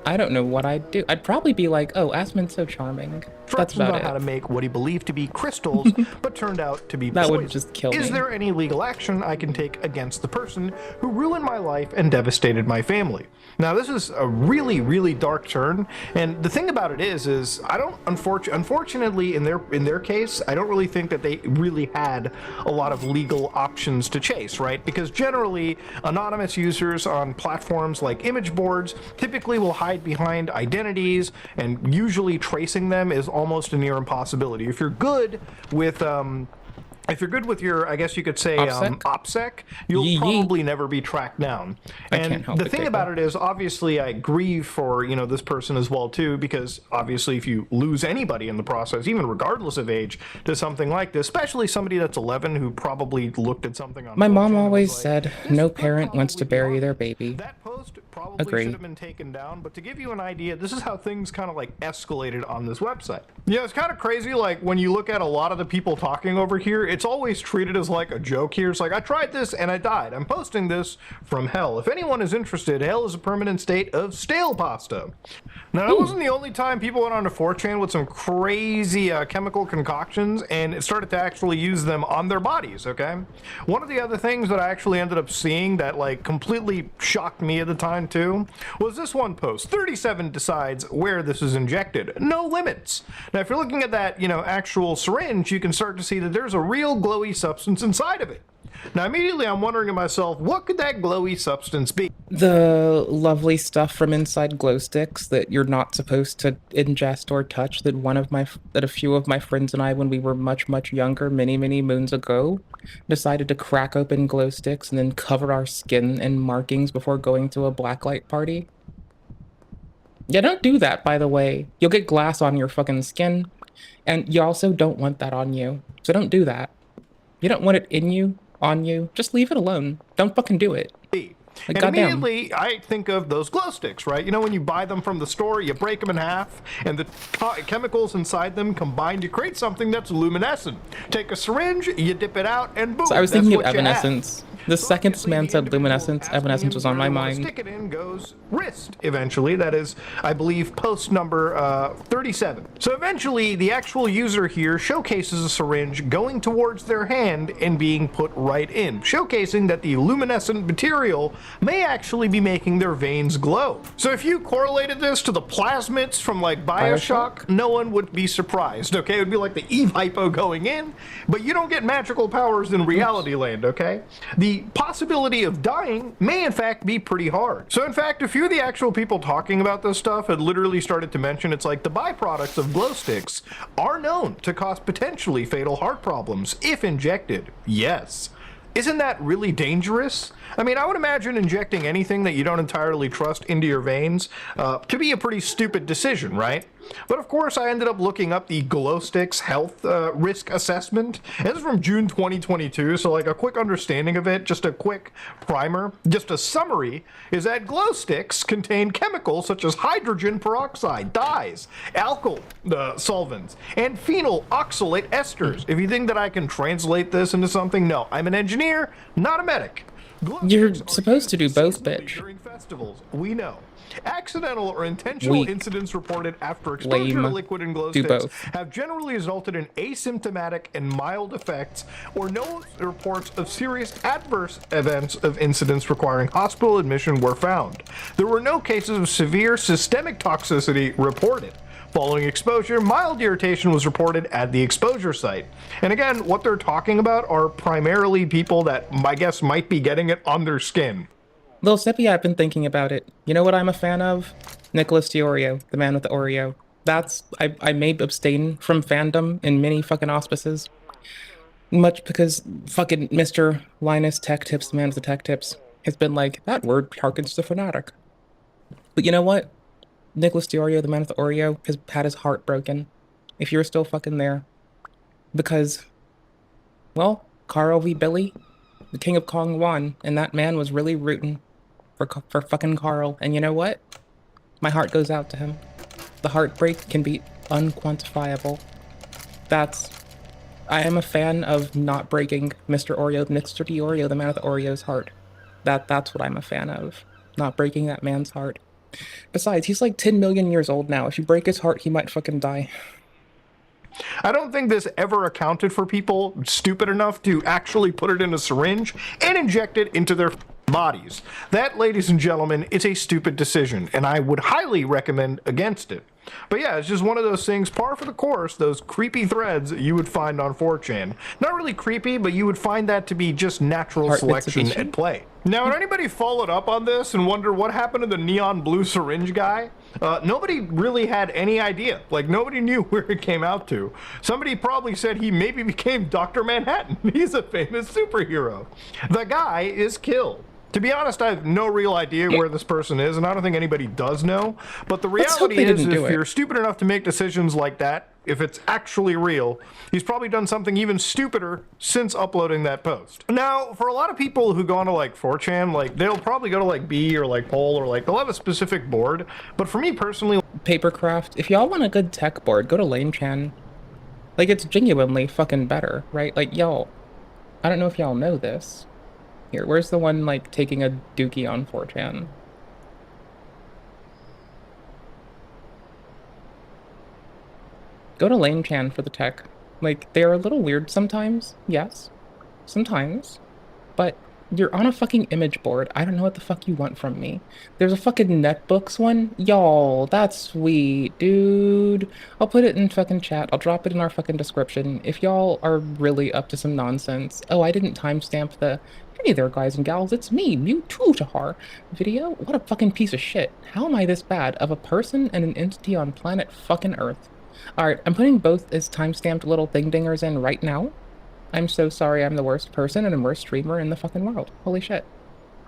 I don't know what I'd do. I'd probably be like, oh, Asmon's so charming. That's Instructions on about how to it. make what he believed to be crystals, but turned out to be That poison. would just kill Is me. there any legal action I can take against the person who ruined my life and devastated my family? Now, this is a really, really dark turn, and the thing about it is I don't, unfortunately, in their case, I don't really think that they really had a lot of legal options to chase, right? Because generally, anonymous users on platforms like image boards typically will hide behind identities, and usually tracing them is almost a near impossibility. If you're good with your, I guess you could say, OPSEC? OPSEC, you'll Yee yee. probably never be tracked down. I And can't help the it, thing Jacob. about it is, obviously, I grieve for, this person as well, too, because obviously if you lose anybody in the process, even regardless of age, to something like this, especially somebody that's 11 who probably looked at something on My 4chan mom and was always like, said, "This no could parent wants to probably be bury their harmful." baby. That post probably Agree. should have been taken down, but to give you an idea, this is how things kind of like escalated on this website. Yeah, it's kind of crazy, like when you look at a lot of the people talking over here, it's always treated as like a joke here. It's like, I tried this and I died. I'm posting this from hell. If anyone is interested, hell is a permanent state of stale pasta. Now, that wasn't the only time people went onto 4chan with some crazy chemical concoctions and it started to actually use them on their bodies, okay? One of the other things that I actually ended up seeing that like completely shocked me at the time too was this one post. 37 decides where this is injected. No limits. Now, if you're looking at that, actual syringe, you can start to see that there's a real glowy substance inside of it. Now, immediately I'm wondering to myself, what could that glowy substance be? The lovely stuff from inside glow sticks that you're not supposed to ingest or touch that a few of my friends and I, when we were much, much younger, many, many moons ago, decided to crack open glow sticks and then cover our skin in markings before going to a blacklight party. Yeah, don't do that, by the way. You'll get glass on your fucking skin, and you also don't want that on you. So don't do that. You don't want it in you, on you. Just leave it alone. Don't fucking do it. Like, And goddamn. immediately, I think of those glow sticks, right? When you buy them from the store, you break them in half, and the chemicals inside them combine to create something that's luminescent. Take a syringe, you dip it out, and boom, So I was that's thinking of what you have. Evanescence. The So second this obviously, man the said individual luminescence, asking Evanescence him was on where my they wanna mind. Stick it in goes wrist, eventually. That is, I believe, post number 37. So eventually, the actual user here showcases a syringe going towards their hand and being put right in, showcasing that the luminescent material may actually be making their veins glow. So if you correlated this to the plasmids from like Bioshock, no one would be surprised, okay? It would be like the Eve hypo going in, but you don't get magical powers in reality land, okay? The possibility of dying may in fact be pretty hard. So in fact, a few of the actual people talking about this stuff had literally started to mention it's like the byproducts of glow sticks are known to cause potentially fatal heart problems if injected. Yes. Isn't that really dangerous? I mean, I would imagine injecting anything that you don't entirely trust into your veins to be a pretty stupid decision, right? But of course, I ended up looking up the glow sticks health risk assessment. And this is from June 2022, so like a quick understanding of it, just a quick primer, just a summary, is that glow sticks contain chemicals such as hydrogen peroxide, dyes, alkyl solvents, and phenyl oxalate esters. If you think that I can translate this into something, no, I'm an engineer, not a medic. Glow You're sticks are supposed to do used both, seasonally bitch. During festivals, we know. Accidental or intentional Weak. incidents reported after exposure to Lame. liquid and glow Do sticks both. have generally resulted in asymptomatic and mild effects, or no reports of serious adverse events of incidents requiring hospital admission were found. There were no cases of severe systemic toxicity reported. Following exposure, mild irritation was reported at the exposure site. And again, what they're talking about are primarily people that I guess might be getting it on their skin. Lil Sippy, I've been thinking about it. You know what I'm a fan of? Nicholas DiOrio, the man with the Oreo. I may abstain from fandom in many fucking auspices. Much because fucking Mr. Linus Tech Tips, the man with the tech tips, has been like, that word harkens to fanatic. But you know what? Nicholas DiOrio, the man with the Oreo, has had his heart broken. If you're still fucking there. Because, well, Carl v. Billy, the King of Kong won, and that man was really rooting for fucking Carl. And you know what? My heart goes out to him. The heartbreak can be unquantifiable. I am a fan of not breaking Mr. DiOrio, the man with the Oreo's heart. That's what I'm a fan of. Not breaking that man's heart. Besides, he's like 10 million years old now. If you break his heart, he might fucking die. I don't think this ever accounted for people stupid enough to actually put it in a syringe and inject it into their bodies. That, ladies and gentlemen, is a stupid decision, and I would highly recommend against it. But yeah, it's just one of those things, par for the course, those creepy threads that you would find on 4chan. Not really creepy, but you would find that to be just natural Heart selection Mitsubishi? at play. Now, had anybody followed up on this and wonder what happened to the neon blue syringe guy? Nobody really had any idea. Like, nobody knew where it came out to. Somebody probably said he maybe became Dr. Manhattan. He's a famous superhero. The guy is killed. To be honest, I have no real idea where this person is, and I don't think anybody does know. But the Let's hope reality they is, didn't if do it. you're stupid enough to make decisions like that, if it's actually real, he's probably done something even stupider since uploading that post. Now, for a lot of people who go onto like 4chan, like they'll probably go to like B or like Pol or like they'll have a specific board. But for me personally, Papercraft. If y'all want a good tech board, go to LaneChan. Like, it's genuinely fucking better, right? Like, y'all, I don't know if y'all know this. Here, where's the one, like, taking a dookie on 4chan? Go to LaneChan for the tech. Like, they are a little weird sometimes, yes. Sometimes. But you're on a fucking image board. I don't know what the fuck you want from me. There's a fucking netbooks one. Y'all, that's sweet, dude. I'll put it in fucking chat. I'll drop it in our fucking description. If y'all are really up to some nonsense. Oh, I didn't timestamp the... Hey there, guys and gals, it's me, Mewtwo video. What a fucking piece of shit. How am I this bad of a person and an entity on planet fucking Earth? Alright, I'm putting both as timestamped little thing-dingers in right now. I'm so sorry I'm the worst person and the worst streamer in the fucking world. Holy shit.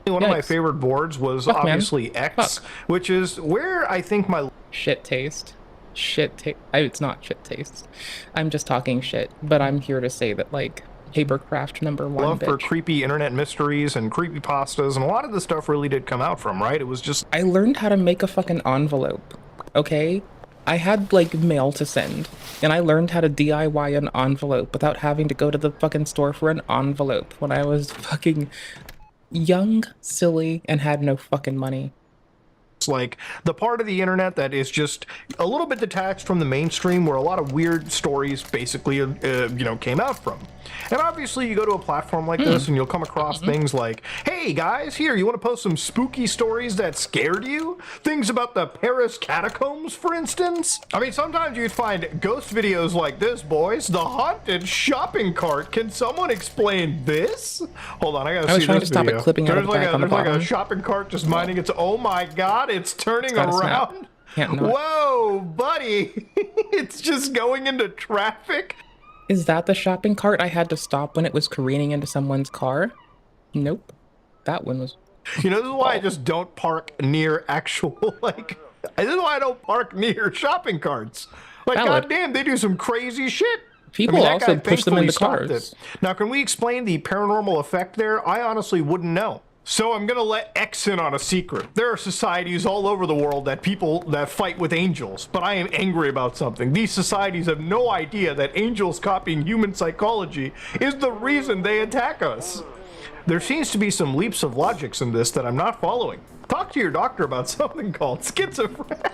one of my Yikes. favorite boards was Fuck, man. obviously X, Fuck. which is where I think my Shit taste. Shit taste. It's not shit taste. I'm just talking shit, but I'm here to say that, like, Papercraft #1, love for bitch. creepy internet mysteries and creepy pastas, and a lot of the stuff really did come out from, right? It was just I learned how to make a fucking envelope, okay? I had, like, mail to send, and I learned how to DIY an envelope without having to go to the fucking store for an envelope when I was fucking young, silly, and had no fucking money. like the part of the internet that is just a little bit detached from the mainstream, where a lot of weird stories basically came out from. And obviously you go to a platform like this and you'll come across things like, hey guys, here, you want to post some spooky stories that scared you? Things about the Paris catacombs, for instance? I mean, sometimes you'd find ghost videos like this, boys. The haunted shopping cart. Can someone explain this? Hold on, I gotta I was see trying this to stop it video. clipping out of the back on the There's like a bottom. shopping cart just minding its, oh my god, it's turning gotta snap. around. Can't not. Whoa, buddy. It's just going into traffic. Is that the shopping cart I had to stop when it was careening into someone's car? Nope. That one was... You know, this is why I just don't park near actual, like, this is why I don't park near shopping carts. Like, Valid. goddamn, they do some crazy shit. People that also guy push them thankfully into stopped cars. it. Now, can we explain the paranormal effect there? I honestly wouldn't know. So I'm gonna let X in on a secret. There are societies all over the world that people that fight with angels, but I am angry about something. These societies have no idea that angels copying human psychology is the reason they attack us. There seems to be some leaps of logics in this that I'm not following. Talk to your doctor about something called schizophrenia.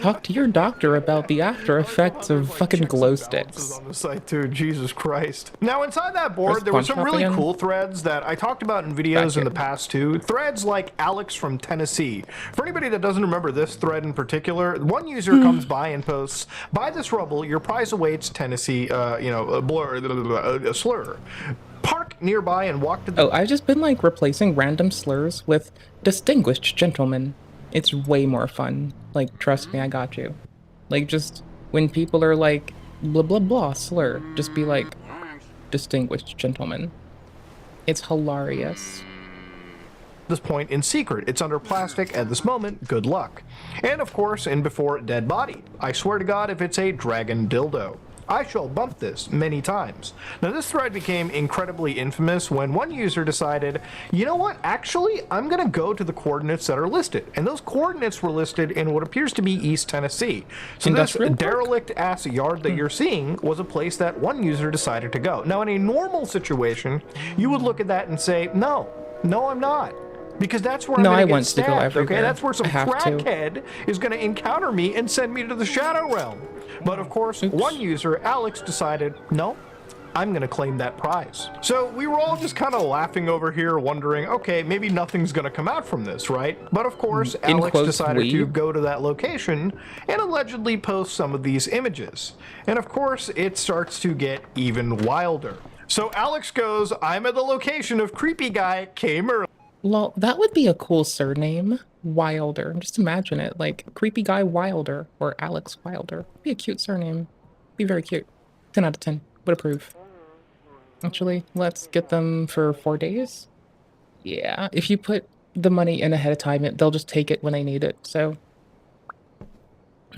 Talk to your doctor about the after effects of fucking glow sticks. On the site too, Jesus Christ. Now inside that board, Where's there were some Punch Up really again? cool threads that I talked about in videos Back in the here. past too. Threads like Alex from Tennessee. For anybody that doesn't remember this thread in particular, one user comes by and posts, "Buy this rubble, your prize awaits Tennessee, a slur. Park nearby and walk to the Oh, I've just been, like, replacing random slurs with distinguished gentlemen. It's way more fun. Like, trust me, I got you. Like, just when people are like, blah blah blah slur, just be like, distinguished gentlemen. It's hilarious. this point in secret. It's under plastic at this moment. Good luck. And of course, in Before Dead Body. I swear to God, if it's a dragon dildo. I shall bump this many times. Now this thread became incredibly infamous when one user decided, you know what, actually, I'm gonna go to the coordinates that are listed. And those coordinates were listed in what appears to be East Tennessee. So Industrial this Park? derelict ass yard that you're seeing was a place that one user decided to go. Now in a normal situation, you would look at that and say, no, I'm not. Because that's where I'm No, going I to get want to go stabbed, okay? everywhere. That's where some I have to. crackhead is going to encounter me and send me to the Shadow Realm. But of course, Oops. one user, Alex, decided, no, I'm going to claim that prize. So we were all just kind of laughing over here, wondering, okay, maybe nothing's going to come out from this, right? But of course, In Alex quotes, decided we? to go to that location and allegedly post some of these images. And of course, it starts to get even wilder. So Alex goes, I'm at the location of creepy guy came early. Lol, that would be a cool surname. Wilder. Just imagine it. Like, creepy guy Wilder or Alex Wilder. Be a cute surname. Be very cute. 10 out of 10. Would approve. Actually, let's get them for 4 days. Yeah, if you put the money in ahead of time, they'll just take it when they need it. So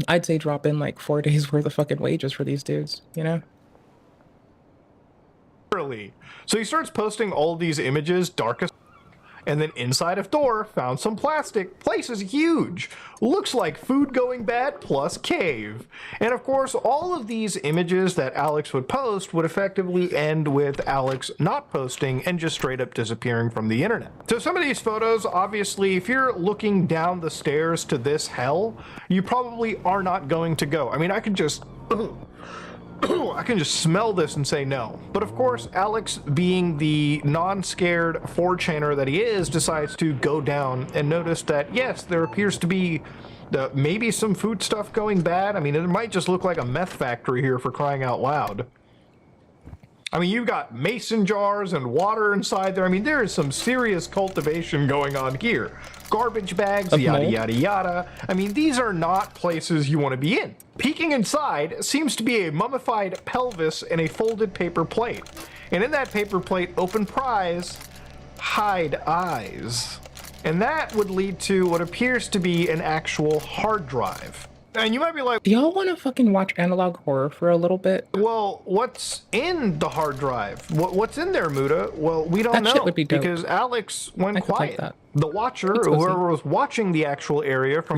I'd say drop in like 4 days worth of fucking wages for these dudes, you know? So he starts posting all these images, darkest, and then inside of door, found some plastic. Place is huge. Looks like food going bad plus cave. And of course, all of these images that Alex would post would effectively end with Alex not posting and just straight up disappearing from the internet. So some of these photos, obviously, if you're looking down the stairs to this hell, you probably are not going to go. I mean, I could just... I can just smell this and say no. But of course, Alex, being the non-scared 4chaner that he is, decides to go down and notice that, yes, there appears to be maybe some food stuff going bad. I mean, it might just look like a meth factory here, for crying out loud. I mean, you've got mason jars and water inside there. I mean, there is some serious cultivation going on here. Garbage bags, Of yada, mold? yada, yada. I mean, these are not places you want to be in. Peeking inside seems to be a mummified pelvis and a folded paper plate. And in that paper plate, open prize, hide eyes. And that would lead to what appears to be an actual hard drive. And you might be like, Do y'all want to fucking watch analog horror for a little bit? well, what's in the hard drive? What's in there, Muda? Well, we don't That know shit would be dope. because Alex went I could like quiet. that. The watcher, It's cozy. whoever was watching the actual area from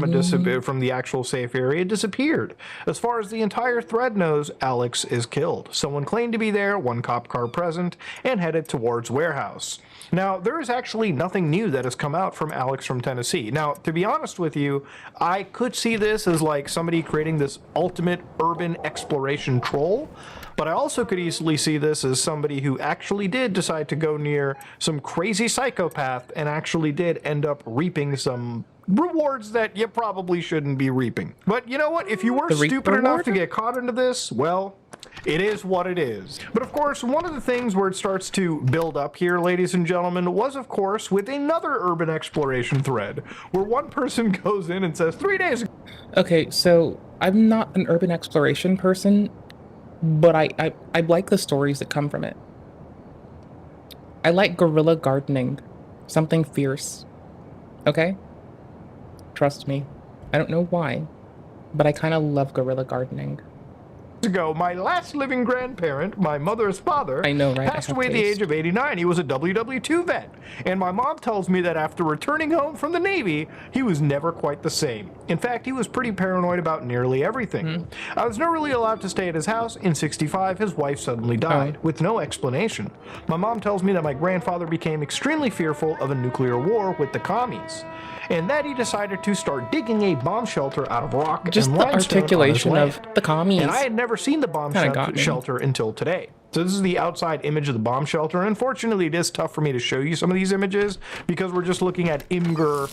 from the actual safe area, disappeared. As far as the entire thread knows, Alex is killed. Someone claimed to be there, one cop car present, and headed towards warehouse. Now, there is actually nothing new that has come out from Alex from Tennessee. Now, to be honest with you, I could see this as like somebody creating this ultimate urban exploration troll, but I also could easily see this as somebody who actually did decide to go near some crazy psychopath and actually did end up reaping some rewards that you probably shouldn't be reaping. But you know what? If you were The reap stupid enough reward? to get caught into this, well, it is what it is. But of course, one of the things where it starts to build up here, ladies and gentlemen, was of course with another urban exploration thread, where one person goes in and says, 3 days ago, Okay, so I'm not an urban exploration person, but I like the stories that come from it. I like guerrilla gardening. Something fierce. Okay? Trust me. I don't know why, but I kind of love guerrilla gardening. my last living grandparent, my mother's father, I know, right? I passed have away at the taste. age of 89. He was a WW2 vet. And my mom tells me that after returning home from the Navy, he was never quite the same. In fact, he was pretty paranoid about nearly everything. I was never really allowed to stay at his house. In 65, his wife suddenly died, with no explanation. My mom tells me that my grandfather became extremely fearful of a nuclear war with the commies, and that he decided to start digging a bomb shelter out of rock Just and the limestone on his articulation of land. the commies. And I had never seen the bomb Kinda got me. shelter until today. So this is the outside image of the bomb shelter. Unfortunately, it is tough for me to show you some of these images because we're just looking at Imgur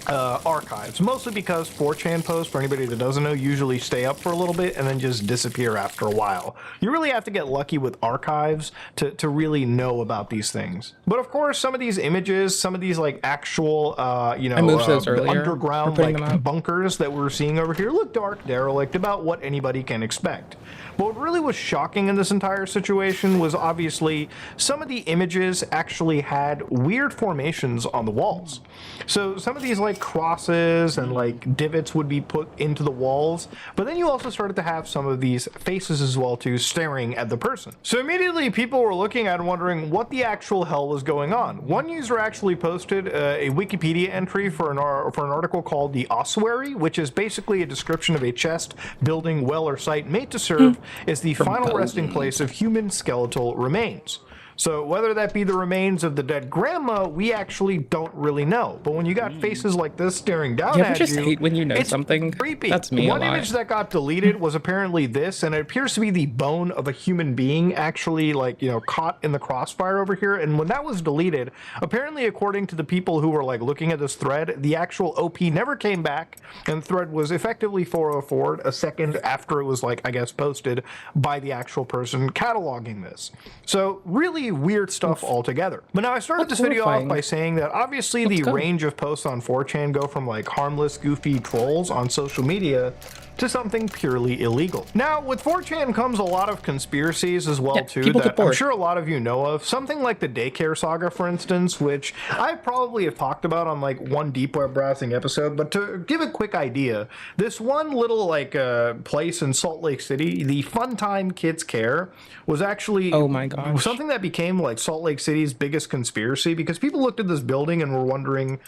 archives. Mostly because 4chan posts, for anybody that doesn't know, usually stay up for a little bit and then just disappear after a while. You really have to get lucky with archives to really know about these things. But of course, some of these images, some of these like actual, I moved those earlier. underground We're putting like them out. bunkers that we're seeing over here look dark, derelict, about what anybody can expect. But what really was shocking in this entire situation was obviously some of the images actually had weird formations on the walls. So some of these like crosses and like divots would be put into the walls, but then you also started to have some of these faces as well too, staring at the person. So immediately people were looking at and wondering what the actual hell was going on. One user actually posted a Wikipedia entry for an article called The Ossuary, which is basically a description of a chest, building, well, or site made to serve as the final resting place of human skeletal remains. So whether that be the remains of the dead grandma, we actually don't really know. But when you got faces like this staring down You ever at just you, hate when you know it's something? creepy. That's me a One lot. image that got deleted was apparently this, and it appears to be the bone of a human being actually, like, you know, caught in the crossfire over here. And when that was deleted, apparently according to the people who were like looking at this thread, the actual OP never came back, and the thread was effectively 404 a second after it was, like, I guess, posted by the actual person cataloging this. So really weird stuff altogether. But now I started That's this video off horrifying. by saying that obviously the go. range of posts on 4chan go from like harmless, goofy trolls on social media to something purely illegal. Now, with 4chan comes a lot of conspiracies as well, Yeah, too, people that get bored. I'm sure a lot of you know of. Something like the daycare saga, for instance, which I probably have talked about on like one deep web browsing episode, but to give a quick idea, this one little like place in Salt Lake City, the Fun Time Kids Care, was actually Oh my gosh. something that became like Salt Lake City's biggest conspiracy, because people looked at this building and were wondering,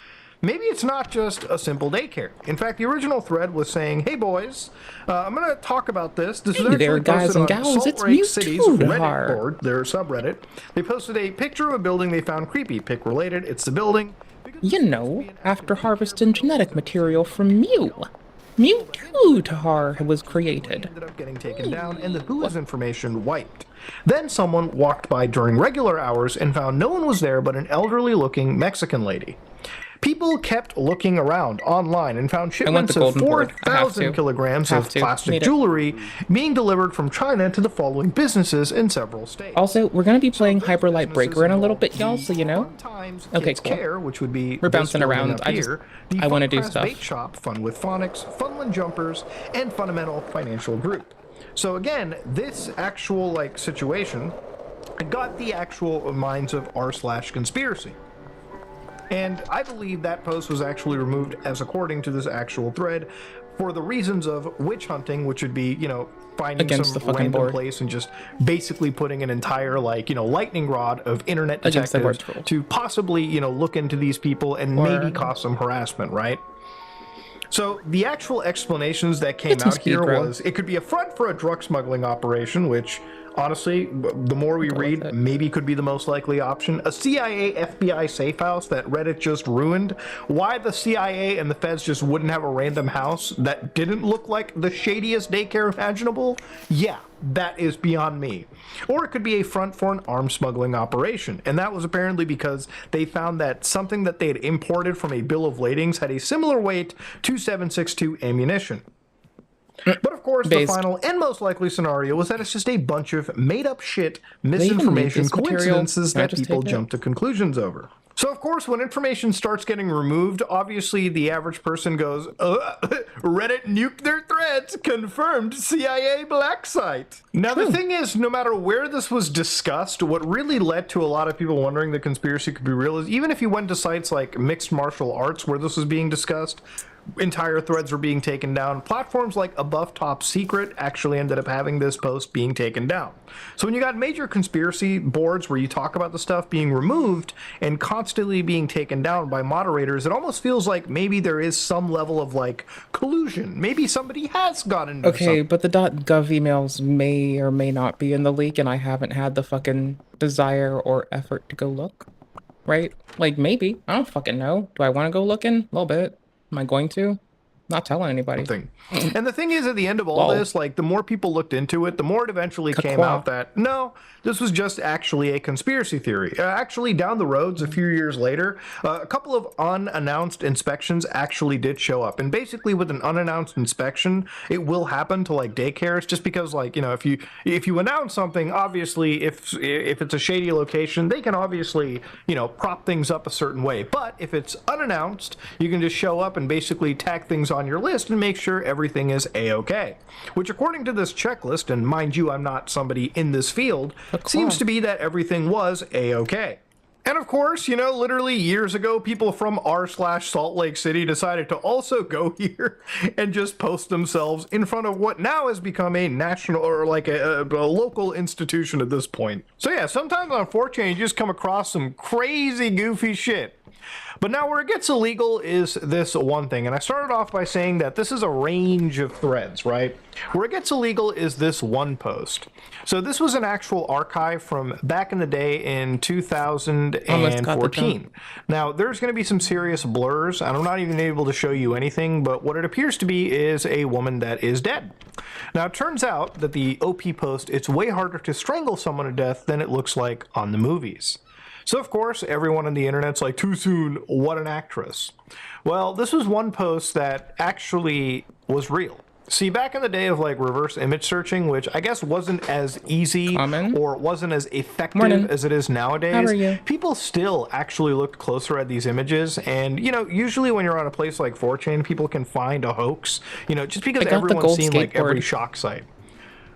maybe it's not just a simple daycare. In fact, the original thread was saying, hey boys, I'm going to talk about this. This is Hey there, actually guys posted and on gals, Salt it's Lake City's Mewtwo Reddit Har. board, their subreddit. They posted a picture of a building they found creepy. Pick related, it's the building. You know, after harvesting genetic material from Mewtwo Tahar was created. Ended up getting taken down and the Who's information wiped. Then someone walked by during regular hours and found no one was there but an elderly looking Mexican lady. People kept looking around online and found the shipments of golden board. I have 4,000 to. kilograms Have of to. plastic Need it. jewelry being delivered from China to the following businesses in several states. Also, we're gonna be playing Those Hyper Light businesses Breaker in a little involve bit, y'all, the so you know. Fun Times Okay, Kids cool. Care, which would be We're this bouncing building around. up I just- here, the I wanna do Funcraft stuff. Bait Shop, Fun with Phonics, Funland Jumpers, and Fundamental Financial Group. So again, this actual like situation got the actual minds of r/conspiracy. And I believe that post was actually removed as according to this actual thread for the reasons of witch hunting, which would be, you know, finding Against some the fucking random board. place and just basically putting an entire, like, you know, lightning rod of internet Against the board detectives troll. to possibly, you know, look into these people and Or- maybe cause some harassment, right? So the actual explanations that came Get some out here speed, bro. was it could be a front for a drug smuggling operation, which honestly, the more we Go with read, it. maybe could be the most likely option. A CIA FBI safe house that Reddit just ruined. Why the CIA and the feds just wouldn't have a random house that didn't look like the shadiest daycare imaginable? Yeah, that is beyond me. Or it could be a front for an arms smuggling operation, and that was apparently because they found that something that they had imported from a bill of ladings had a similar weight to 7.62 ammunition. But of course, Based. the final and most likely scenario was that it's just a bunch of made-up shit, even need misinformation, this material? coincidences Can I that just people take it? jump to conclusions over. So of course, when information starts getting removed, obviously the average person goes, Reddit nuked their threads, confirmed CIA black site. Now the thing is, no matter where this was discussed, what really led to a lot of people wondering the conspiracy could be real is even if you went to sites like Mixed Martial Arts where this was being discussed, entire threads were being taken down. Platforms like Above Top Secret actually ended up having this post being taken down. So when you got major conspiracy boards where you talk about the stuff being removed and constantly being taken down by moderators, it almost feels like maybe there is some level of like collusion. Maybe somebody has gotten into Okay, something. but the .gov emails may or may not be in the leak, and I haven't had the fucking desire or effort to go look. Right? Like, maybe. I don't fucking know. Do I want to go looking? A little bit. Am I going to? Not telling anybody. Thing. And the thing is, at the end of all Whoa. this, like, the more people looked into it, the more it eventually came Kakwa. out that, no, this was just actually a conspiracy theory. Actually, down the roads, a few years later, a couple of unannounced inspections actually did show up. And basically, with an unannounced inspection, it will happen to, like, daycares, just because, like, you know, if you announce something, obviously, if it's a shady location, they can obviously, you know, prop things up a certain way. But if it's unannounced, you can just show up and basically tag things on your list and make sure everything is a-okay. Which, according to this checklist, and mind you, I'm not somebody in this field, seems to be that everything was a-okay. And of course, you know, literally years ago, people from r/Salt Lake City decided to also go here and just post themselves in front of what now has become a national or like a local institution at this point. So yeah, sometimes on 4chan you just come across some crazy goofy shit. But now where it gets illegal is this one thing, and I started off by saying that this is a range of threads, right? Where it gets illegal is this one post. So this was an actual archive from back in the day in 2014. Now there's going to be some serious blurs, and I'm not even able to show you anything, but what it appears to be is a woman that is dead. Now it turns out that the OP post, it's way harder to strangle someone to death than it looks like on the movies. So of course, everyone on the internet's like, too soon, what an actress. Well, this was one post that actually was real. See, back in the day of like reverse image searching, which I guess wasn't as easy or wasn't as effective as it is nowadays, How are you? people still actually looked closer at these images. And, you know, usually when you're on a place like 4chan, people can find a hoaks, you know, just because everyone's seen like every shock site.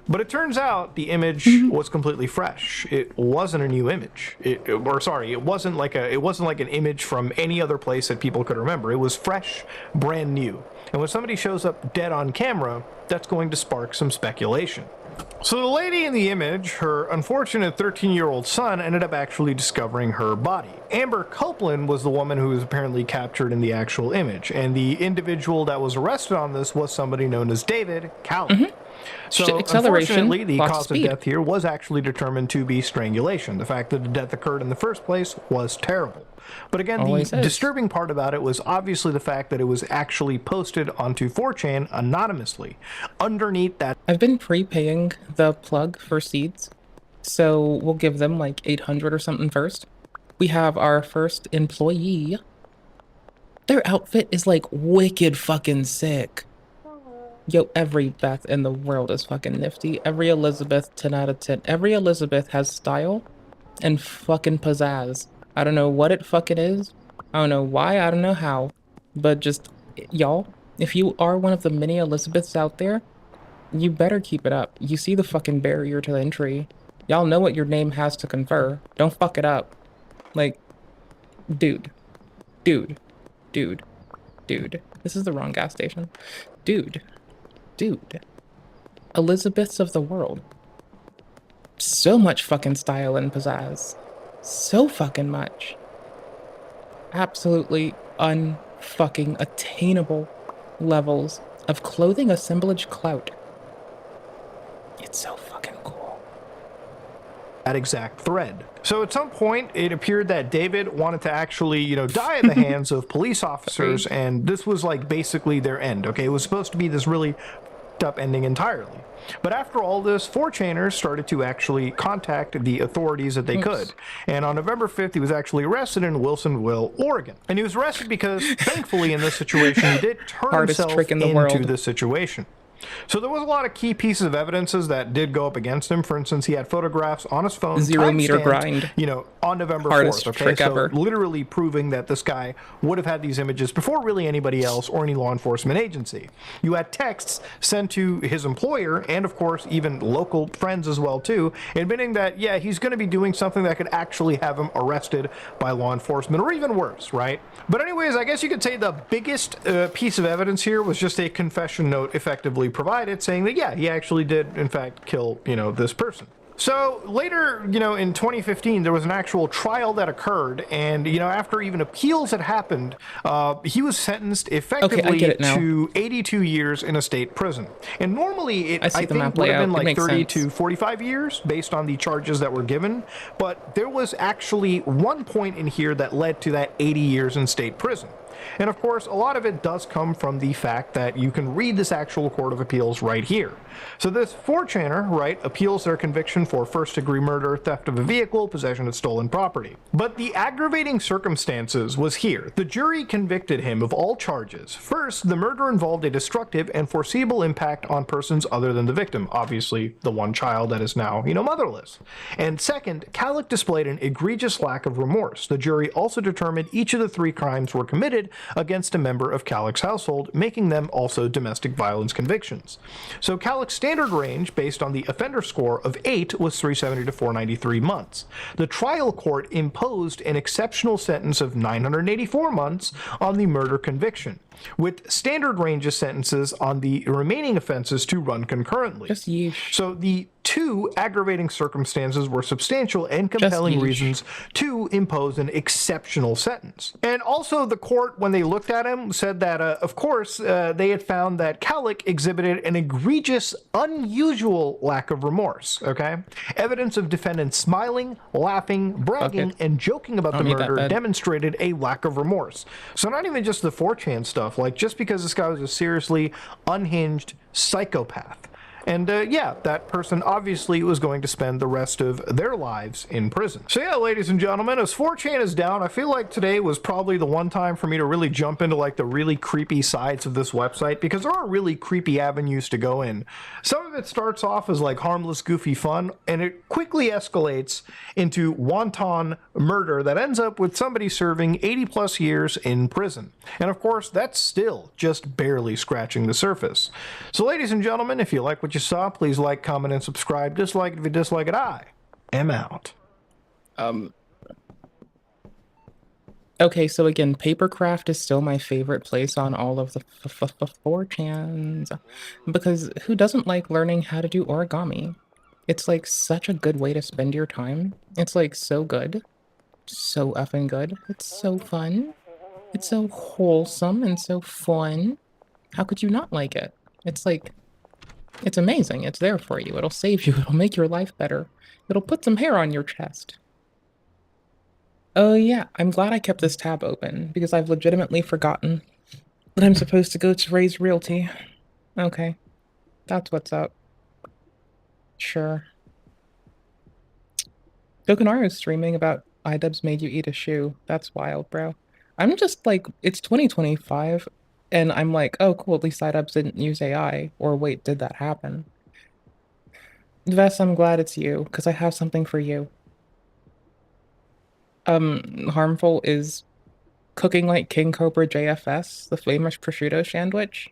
But it turns out the image was completely fresh. It wasn't a new image. It wasn't like an image from any other place that people could remember. It was fresh, brand new. And when somebody shows up dead on camera, that's going to spark some speculation. So the lady in the image, her unfortunate 13-year-old son, ended up actually discovering her body. Amber Copeland was the woman who was apparently captured in the actual image, and the individual that was arrested on this was somebody known as David Cowley. So unfortunately, the cause of death here was actually determined to be strangulation. The fact that the death occurred in the first place was terrible. But again, the disturbing part about it was obviously the fact that it was actually posted onto 4chan anonymously. Underneath that, I've been prepaying the plug for seeds, so we'll give them like 800 or something first. We have our first employee. Their outfit is like wicked fucking sick. Yo, every Beth in the world is fucking nifty. Every Elizabeth, 10 out of 10. Every Elizabeth has style and fucking pizzazz. I don't know what it fucking is. I don't know why. I don't know how. But just, y'all, if you are one of the many Elizabeths out there, you better keep it up. You see the fucking barrier to the entry. Y'all know what your name has to confer. Don't fuck it up. Like, dude. This is the wrong gas station. Dude. Elizabeths of the world. So much fucking style and pizzazz. So fucking much. Absolutely unfucking attainable levels of clothing assemblage clout. It's so fucking cool. That exact thread. So at some point, it appeared that David wanted to actually, you know, die at the hands of police officers, and this was like basically their end, okay? It was supposed to be this really up ending entirely. But after all this, 4chaners started to actually contact the authorities that they could. And on November 5th, he was actually arrested in Wilsonville, Oregon. And he was arrested because, thankfully, in this situation, he did turn himself into this situation. So there was a lot of key pieces of evidences that did go up against him. For instance, he had photographs on his phone, 0 meter grind, you know, on November hardest 4th. Okay, trick so ever. literally proving that this guy would have had these images before really anybody else or any law enforcement agency. You had texts sent to his employer and, of course, even local friends as well too, admitting that yeah, he's going to be doing something that could actually have him arrested by law enforcement, or even worse, right? But anyways, I guess you could say the biggest piece of evidence here was just a confession note effectively provided saying that yeah, he actually did in fact kill, you know, this person. So later, you know, in 2015, there was an actual trial that occurred, and, you know, after even appeals had happened, he was sentenced effectively to 82 years in a state prison. And normally, I think would have been like 30 to 45 years based on the charges that were given, but there was actually one point in here that led to that 80 years in state prison. And of course, a lot of it does come from the fact that you can read this actual Court of Appeals right here. So this 4chaner, right, appeals their conviction for first-degree murder, theft of a vehicle, possession of stolen property. But the aggravating circumstances was here. The jury convicted him of all charges. First, the murder involved a destructive and foreseeable impact on persons other than the victim, obviously the one child that is now, you know, motherless. And second, Calic displayed an egregious lack of remorse. The jury also determined each of the 3 crimes were committed against a member of Calic's household, making them also domestic violence convictions. So Calic's standard range, based on the offender score of 8, was 370 to 493 months. The trial court imposed an exceptional sentence of 984 months on the murder conviction. with standard range of sentences on the remaining offenses to run concurrently. Just yeesh. So the two aggravating circumstances were substantial and compelling yeesh. reasons to impose an exceptional sentence. And also the court, when they looked at him, said that, of course, they had found that Calic exhibited an egregious, unusual lack of remorse, okay? Evidence of defendants smiling, laughing, bragging, and joking about the need that murder bed. demonstrated a lack of remorse. So not even just the 4chan stuff, like just because this guy was a seriously unhinged psychopath. And yeah, that person obviously was going to spend the rest of their lives in prison. So yeah, ladies and gentlemen, as 4chan is down, I feel like today was probably the one time for me to really jump into like the really creepy sides of this website, because there are really creepy avenues to go in. Some of it starts off as like harmless, goofy fun, and it quickly escalates into wanton murder that ends up with somebody serving 80 plus years in prison. And of course, that's still just barely scratching the surface. So ladies and gentlemen, if you like what you saw, please like, comment, and subscribe. Dislike it if you dislike it. I am out. Okay, so again, Papercraft is still my favorite place on all of the 4chans, because who doesn't like learning how to do origami? It's like such a good way to spend your time. It's like so good. So effing good. It's so fun. It's so wholesome and so fun. How could you not like it? It's like, it's amazing. It's there for you. It'll save you. It'll make your life better. It'll put some hair on your chest. Oh yeah, I'm glad I kept this tab open, because I've legitimately forgotten that I'm supposed to go to Ray's Realty. Okay, that's what's up. Sure. Gokunaru's streaming about iDubbbz made you eat a shoe. That's wild, bro. I'm just like, it's 2025, and I'm like, oh cool, at least iDubbbz didn't use AI. Or wait, did that happen? Vess, I'm glad it's you, because I have something for you. Harmful is cooking like King Cobra JFS, the famous prosciutto sandwich.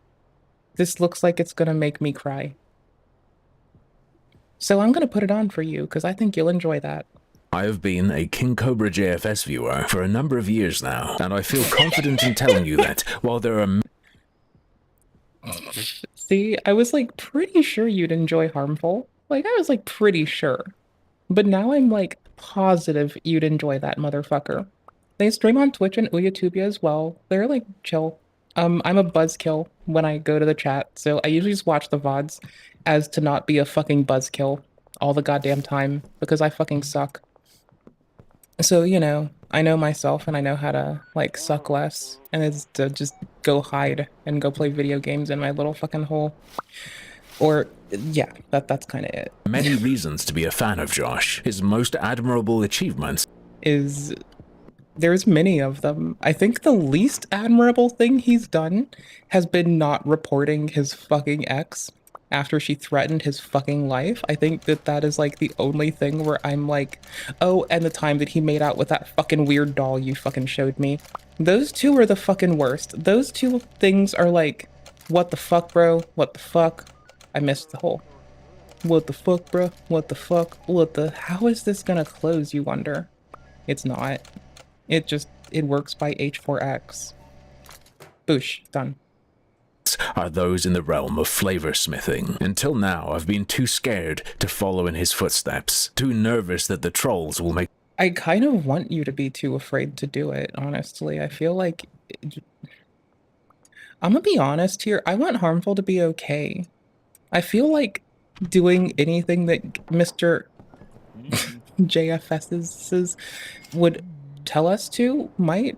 This looks like it's gonna make me cry. So I'm gonna put it on for you, because I think you'll enjoy that. I have been a King Cobra JFS viewer for a number of years now, and I feel confident in telling you that while there are... See, I was like pretty sure you'd enjoy Harmful. Like, I was like pretty sure. But now I'm like positive you'd enjoy that motherfucker. They stream on Twitch and Uyatubia as well. They're like chill. I'm a buzzkill when I go to the chat, so I usually just watch the VODs as to not be a fucking buzzkill all the goddamn time, because I fucking suck. So, you know, I know myself and I know how to like suck less, and it's to just go hide and go play video games in my little fucking hole. Or, yeah, that's kind of it. Many reasons to be a fan of Josh. His most admirable achievements There's many of them. I think the least admirable thing he's done has been not reporting his fucking ex after she threatened his fucking life. I think that is like the only thing where I'm like, oh, and the time that he made out with that fucking weird doll you fucking showed me. Those two are the fucking worst. Those two things are like, what the fuck, bro? What the fuck? I missed the whole, what the fuck, bro? What the fuck? How is this gonna close, you wonder? It's not. It works by H4X. Boosh, done. are those in the realm of flavor smithing. Until now, I've been too scared to follow in his footsteps, too nervous that the trolls will make... I kind of want you to be too afraid to do it, honestly. I feel like... I'm gonna be honest here, I want Harmful to be okay. I feel like doing anything that Mr. JFS's would tell us to might...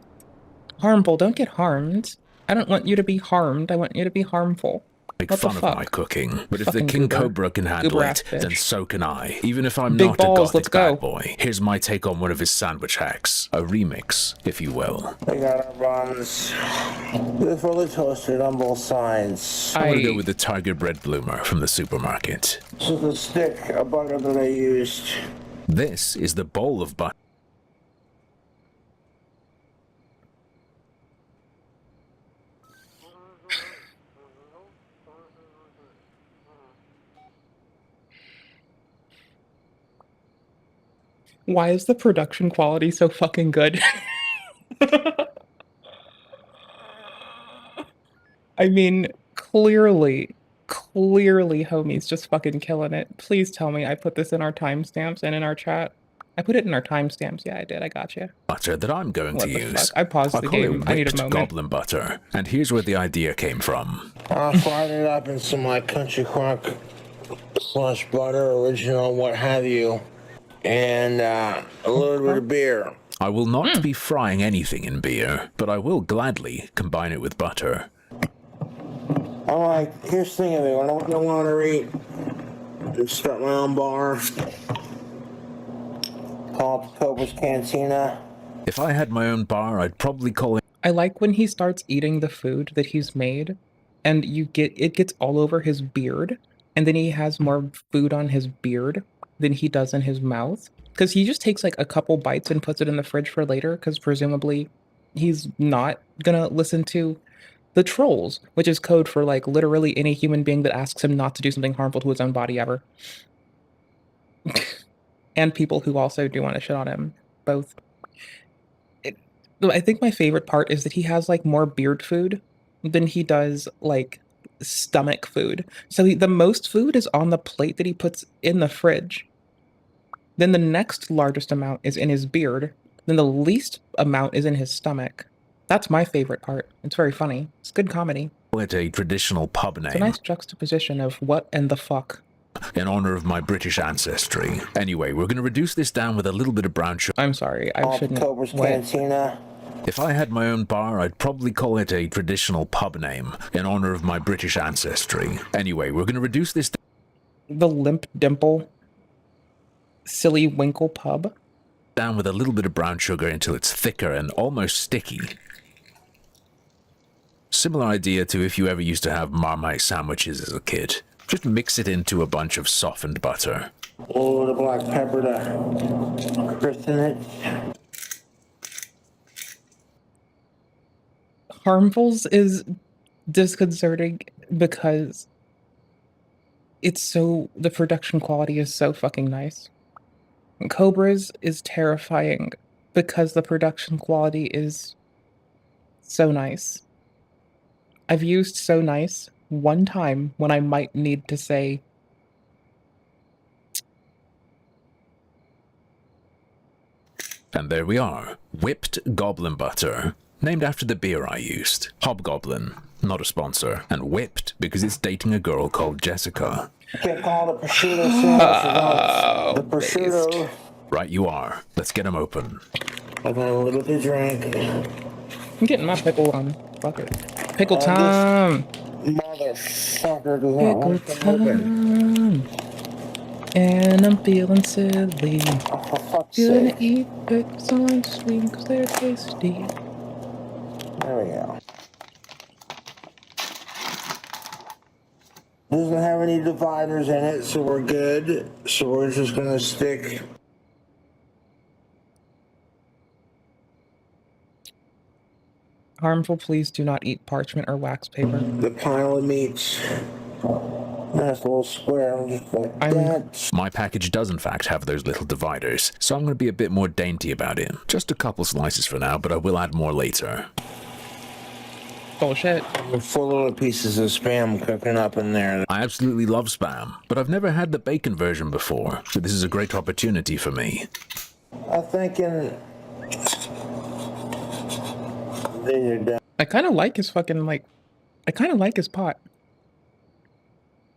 Harmful, don't get harmed. I don't want you to be harmed, I want you to be harmful. Make What the fun of fuck? my cooking, but if Fucking the King goober. Cobra can handle Goober-ass it, then bitch. so can I. Even if I'm Big not balls, a let's gothic go. bad boy. Here's my take on one of his sandwich hacks. A remix, if you will. We got our buns. They're fully toasted on both sides. I'm gonna go with the Tiger Bread Bloomer from the supermarket. This is the stick of butter that I used. This is the bowl of butter. Why is the production quality so fucking good? I mean, clearly, homie's just fucking killing it. Please tell me I put this in our timestamps and in our chat. I put it in our timestamps. Yeah, I did. I got you. Butter that I'm going What to the use. fuck? I paused the call game. it I need a whipped moment. goblin butter, and here's where the idea came from. I fried it up in some like country crock slush butter, original, what have you, and a little bit of beer. I will not be frying anything in beer, but I will gladly combine it with butter. I'm like, here's the thing of it, when I want to eat, just start my own bar. Call it Cobra's Cantina. If I had my own bar, I'd probably call it I like when he starts eating the food that he's made, and it gets all over his beard, and then he has more food on his beard than he does in his mouth. Because he just takes like a couple bites and puts it in the fridge for later, because presumably he's not gonna listen to the trolls, which is code for like literally any human being that asks him not to do something harmful to his own body ever. And people who also do want to shit on him, both. I think my favorite part is that he has like more beard food than he does like stomach food. So the most food is on the plate that he puts in the fridge. Then the next largest amount is in his beard. Then the least amount is in his stomach. That's my favorite part. It's very funny. It's good comedy. it a traditional pub It's a name nice juxtaposition of what and the fuck. in honor of my British ancestry. Anyway, we're going to reduce this down with a little bit of brown sugar. I'm sorry, I Call it shouldn't. Cobra's What? Cantina. If I had my own bar, I'd probably call it a traditional pub name in honor of my British ancestry. Anyway, we're going to reduce this The Limp Dimple Silly Winkle Pub. down with a little bit of brown sugar until it's thicker and almost sticky. Similar idea to if you ever used to have Marmite sandwiches as a kid. Just mix it into a bunch of softened butter. A little bit of black pepper to christen it. Harmfuls is disconcerting because the production quality is so fucking nice. Cobra's is terrifying because the production quality is so nice. I've used so nice one time when I might need to say, And there we are. Whipped goblin butter. Named after the beer I used. Hobgoblin. Not a sponsor. And whipped because it's dating a girl called Jessica. Can't call it a prosciutto sandwich. The prosciutto. Right you are. Let's get 'em open. I got a little bit of drink. I'm getting my pickle on. Fuck it. Pickle time! Motherfucker does not Pickle want to open. time! And I'm feeling silly. Oh, for fuck's Gonna sake. eat pickles on swing because they're tasty. There we go. Doesn't have any dividers in it, so we're good. So we're just gonna stick. Harmful, please do not eat parchment or wax paper. The pile of meats. Nice little square. I'm just like I'm- that. My package does in fact have those little dividers, so I'm going to be a bit more dainty about it. Just a couple slices for now, but I will add more later. Bullshit. 4 little pieces of Spam cooking up in there. I absolutely love Spam, but I've never had the bacon version before, so this is a great opportunity for me. I'm thinking. Then you're done. I kind of like his fucking, I kind of like his pot.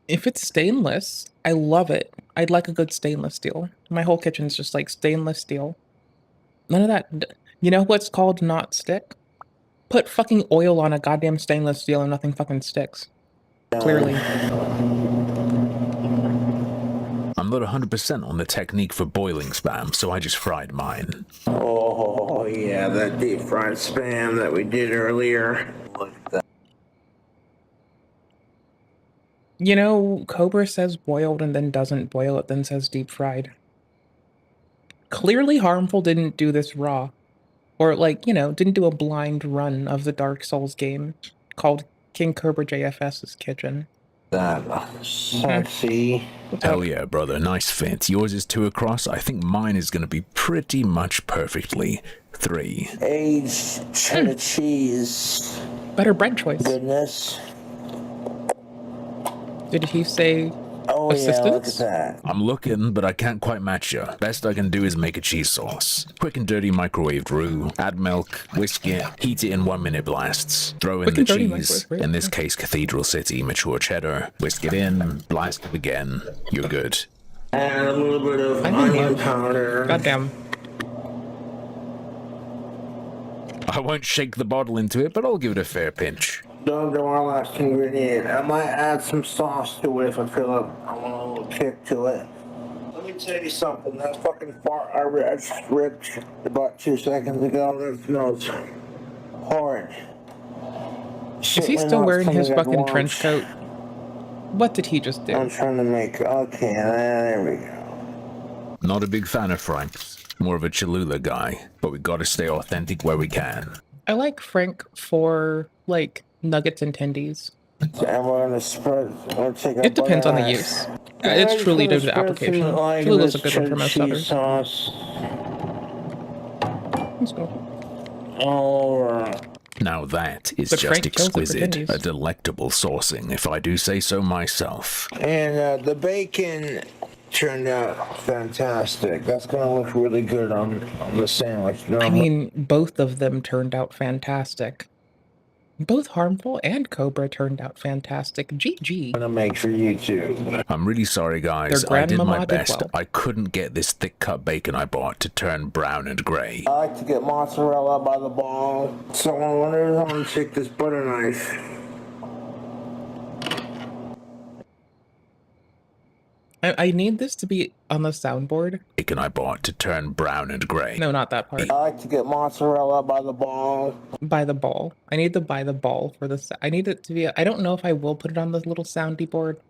If it's stainless, I love it. I'd like a good stainless steel. My whole kitchen's just like stainless steel. None of that. You know what's called not stick? Put fucking oil on a goddamn stainless steel and nothing fucking sticks. Clearly. I'm not 100% on the technique for boiling Spam, so I just fried mine. Oh, yeah, that deep fried Spam that we did earlier. Look at that. You know, Cobra says boiled and then doesn't boil it, then says deep fried. Clearly Harmful didn't do this raw. Or, didn't do a blind run of the Dark Souls game called King Cobra JFS's Kitchen. That sexy. What's up? Hell yeah, brother, nice fit. Yours is 2 across, I think mine is going to be pretty much perfectly 3. Aged cheddar cheese. Better bread choice. Goodness. Did he say Oh yeah, look at assistance? that. I'm looking, but I can't quite match you. Best I can do is make a cheese sauce. Quick and dirty microwaved roux. Add milk, whisk it, heat it in 1 minute blasts. Throw in Quick the and dirty cheese. microwave roux, In this yeah. case, Cathedral City mature cheddar. Whisk it in, blast it again. You're good. Add a little bit of I don't onion know. powder. Goddamn. I won't shake the bottle into it, but I'll give it a fair pinch. Don't do our last ingredient. I might add some sauce to it if I feel like I want a little kick to it. Let me tell you something. That fucking fart I just ripped about 2 seconds ago, that smells horrid. Is he still wearing his fucking trench coat? What did he just I'm do? trying to make, okay, there we go. Not a big fan of Frank's. More of a Cholula guy, but we gotta stay authentic where we can. I like Frank for, like, nuggets and tendies. So I'm gonna spread, take a It depends on the butter use. knife. It's truly due to the Spread some, application. like, Cholula's a this good one for most cheddar others. cheese sauce Let's go. all over. Now that is But just Frank kills it for exquisite. tendies. A delectable saucing, if I do say so myself. And the bacon turned out fantastic. That's gonna look really good on the sandwich. I mean, both of them turned out fantastic. Both Harmful and Cobra turned out fantastic. GG. I'm gonna make for YouTube. I'm really sorry, guys. Their I did my grandmama did best. well. I couldn't get this thick cut bacon I bought to turn brown and gray. I like to get mozzarella by the ball. So I'm gonna take this butter knife. I need this to be on the soundboard. Bacon I bought to turn brown and gray. No, not that part. I like to get mozzarella by the ball. By the ball. I need the by the ball for this. I need it to be. I don't know if I will put it on the little soundy board,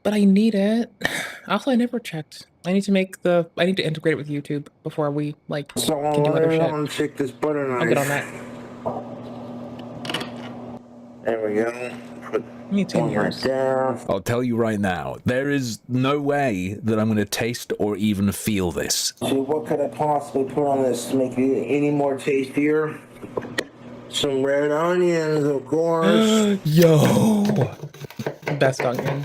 but I need it. Also, I never checked. I need to make the. I need to integrate it with YouTube before we like So can do other I'm shit. gonna take this butter knife. I'll get on that. There we go. Put Me too. one right there. I'll tell you right now, there is no way that I'm going to taste or even feel this. See, what could I possibly put on this to make it any more tastier? Some red onions, of course. Yo. Best onion.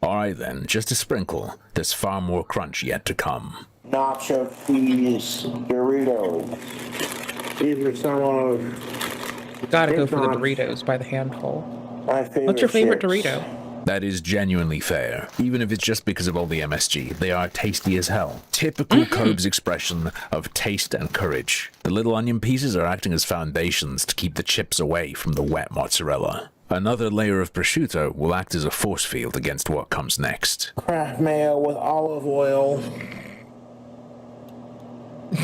Alright then, just a sprinkle. There's far more crunch yet to come. Nacho cheese Doritos. These are some of Gotta go It's for the not- Doritos by the handful. my favorite. What's your favorite chips. Dorito? That is genuinely fair, even if it's just because of all the MSG. They are tasty as hell. Typical Cobb's expression of taste and courage. The little onion pieces are acting as foundations to keep the chips away from the wet mozzarella. Another layer of prosciutto will act as a force field against what comes next. Kraft mayo with olive oil.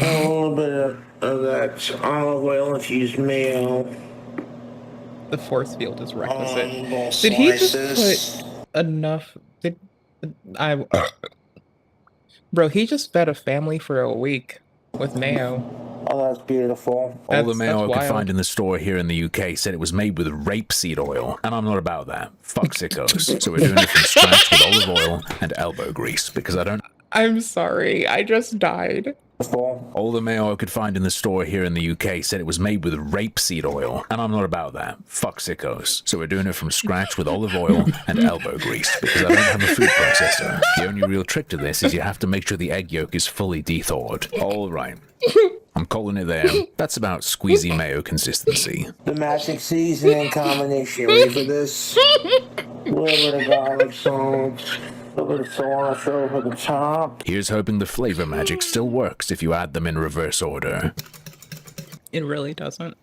A little bit of that olive oil infused mayo. The force field is requisite. Little Did he slices. just put enough? Did I? Bro, he just fed a family for a week with mayo. Oh, that's beautiful. All the That's- mayo I that's could wild. find in the store here in the UK said it was made with rapeseed oil, and I'm not about that. Fuck sickos. So we're doing it from scratch with olive oil and elbow grease, because I don't... I'm sorry, I just died. Beautiful. All the mayo I could find in the store here in the UK said it was made with rapeseed oil, and I'm not about that. Fuck sickos. So we're doing it from scratch with olive oil and elbow grease, because I don't have a food processor. The only real trick to this is you have to make sure the egg yolk is fully thawed. All right. I'm calling it there. That's about squeezy mayo consistency. The magic seasoning combination. Ready for this? A little bit of garlic salt. A little bit of cilantro over the top. Here's hoping the flavor magic still works if you add them in reverse order. It really doesn't.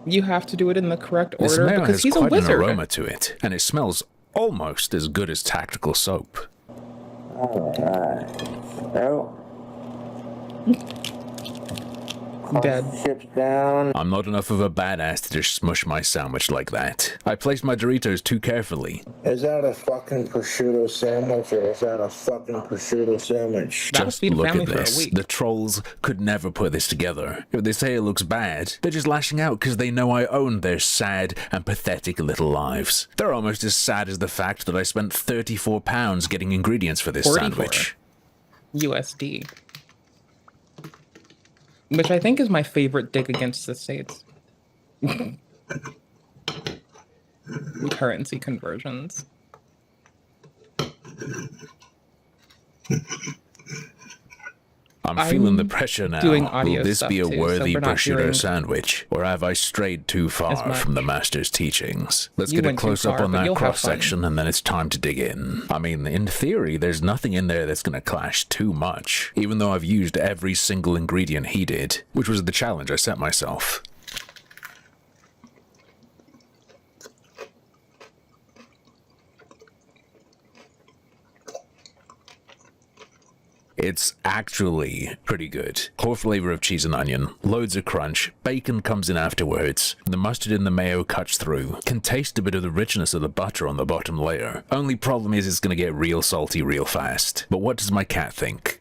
You have to do it in the correct This order mayo because has he's a quite an wizard. aroma to it, and it smells almost as good as tactical soap. Oh. Dead. Chips down. I'm not enough of a badass to just smush my sandwich like that. I placed my Doritos too carefully. Is that a fucking prosciutto sandwich or is that a fucking prosciutto sandwich? That'll Just feed a look family at for a this. week. The trolls could never put this together. If they say it looks bad, they're just lashing out because they know I own their sad and pathetic little lives. They're almost as sad as the fact that I spent £34 getting ingredients for this 44. sandwich. USD. Which I think is my favorite dig against the States. currency conversions. I'm feeling the I'm pressure now. doing audio Will this stuff be a too, so worthy we're not prosciutto hearing sandwich, or have I strayed too far much. from the master's teachings? Let's You get a went too close up far, on but that you'll have cross fun. section, and then it's time to dig in. I mean, in theory, there's nothing in there that's gonna clash too much, even though I've used every single ingredient he did, which was the challenge I set myself. It's actually pretty good. Core flavor of cheese and onion, loads of crunch, bacon comes in afterwards, the mustard and the mayo cuts through, can taste a bit of the richness of the butter on the bottom layer. Only problem is it's gonna get real salty real fast. But what does my cat think?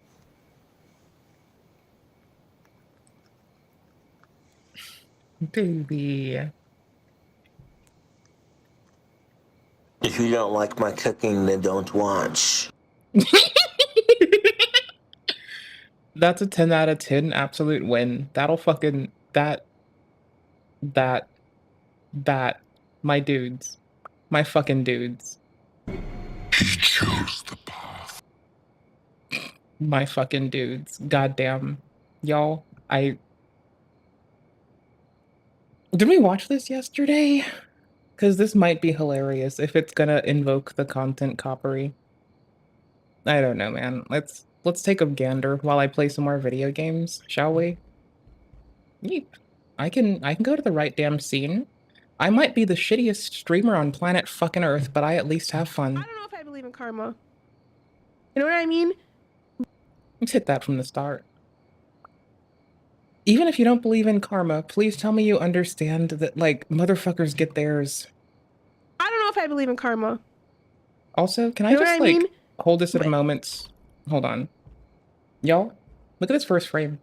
Baby. If you don't like my cooking, then don't watch. That's a 10 out of 10 absolute win. That'll fucking that my dudes. My fucking dudes. He chose the path. My fucking dudes. Goddamn. Y'all, did we watch this yesterday? Cause this might be hilarious if it's gonna invoke the content coppery. I don't know, man. Let's take a gander while I play some more video games, shall we? Yeep. I can go to the right damn scene. I might be the shittiest streamer on planet fucking Earth, but I at least have I fun. don't know if I believe in karma. You know what I mean? Let's hit that from the start. Even if you don't believe in karma, please tell me you understand that, like, motherfuckers get theirs. I don't know if I believe in karma. Also, can I You know just, what I like, mean? hold this at a But- moment? Hold on. Y'all, look at this first frame.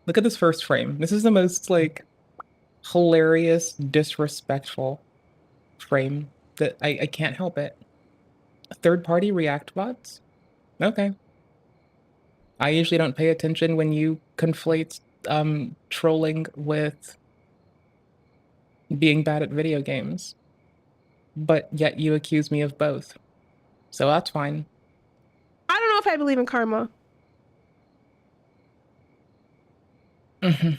Look at this first frame. This is the most, like, hilarious, disrespectful frame that I can't help it. Third-party React bots? Okay. I usually don't pay attention when you conflate trolling with being bad at video games. But yet you accuse me of both. So that's fine. I don't know if I believe in karma. Mhm.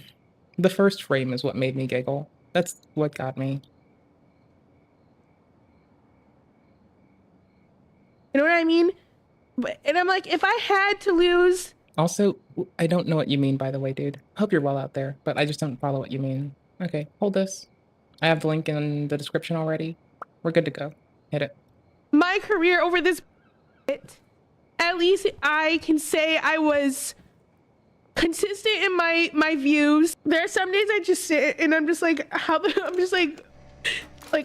The first frame is what made me giggle. That's what got me. You know what I mean? And I'm like, if I had to lose, Also, I don't know what you mean, by the way, dude. Hope you're well out there, but I just don't follow what you mean. Okay, hold this. I have the link in the description already. We're good to go. Hit it. my career over this, at least I can say I was consistent in my views. There are some days I just sit and I'm just like, I'm just like,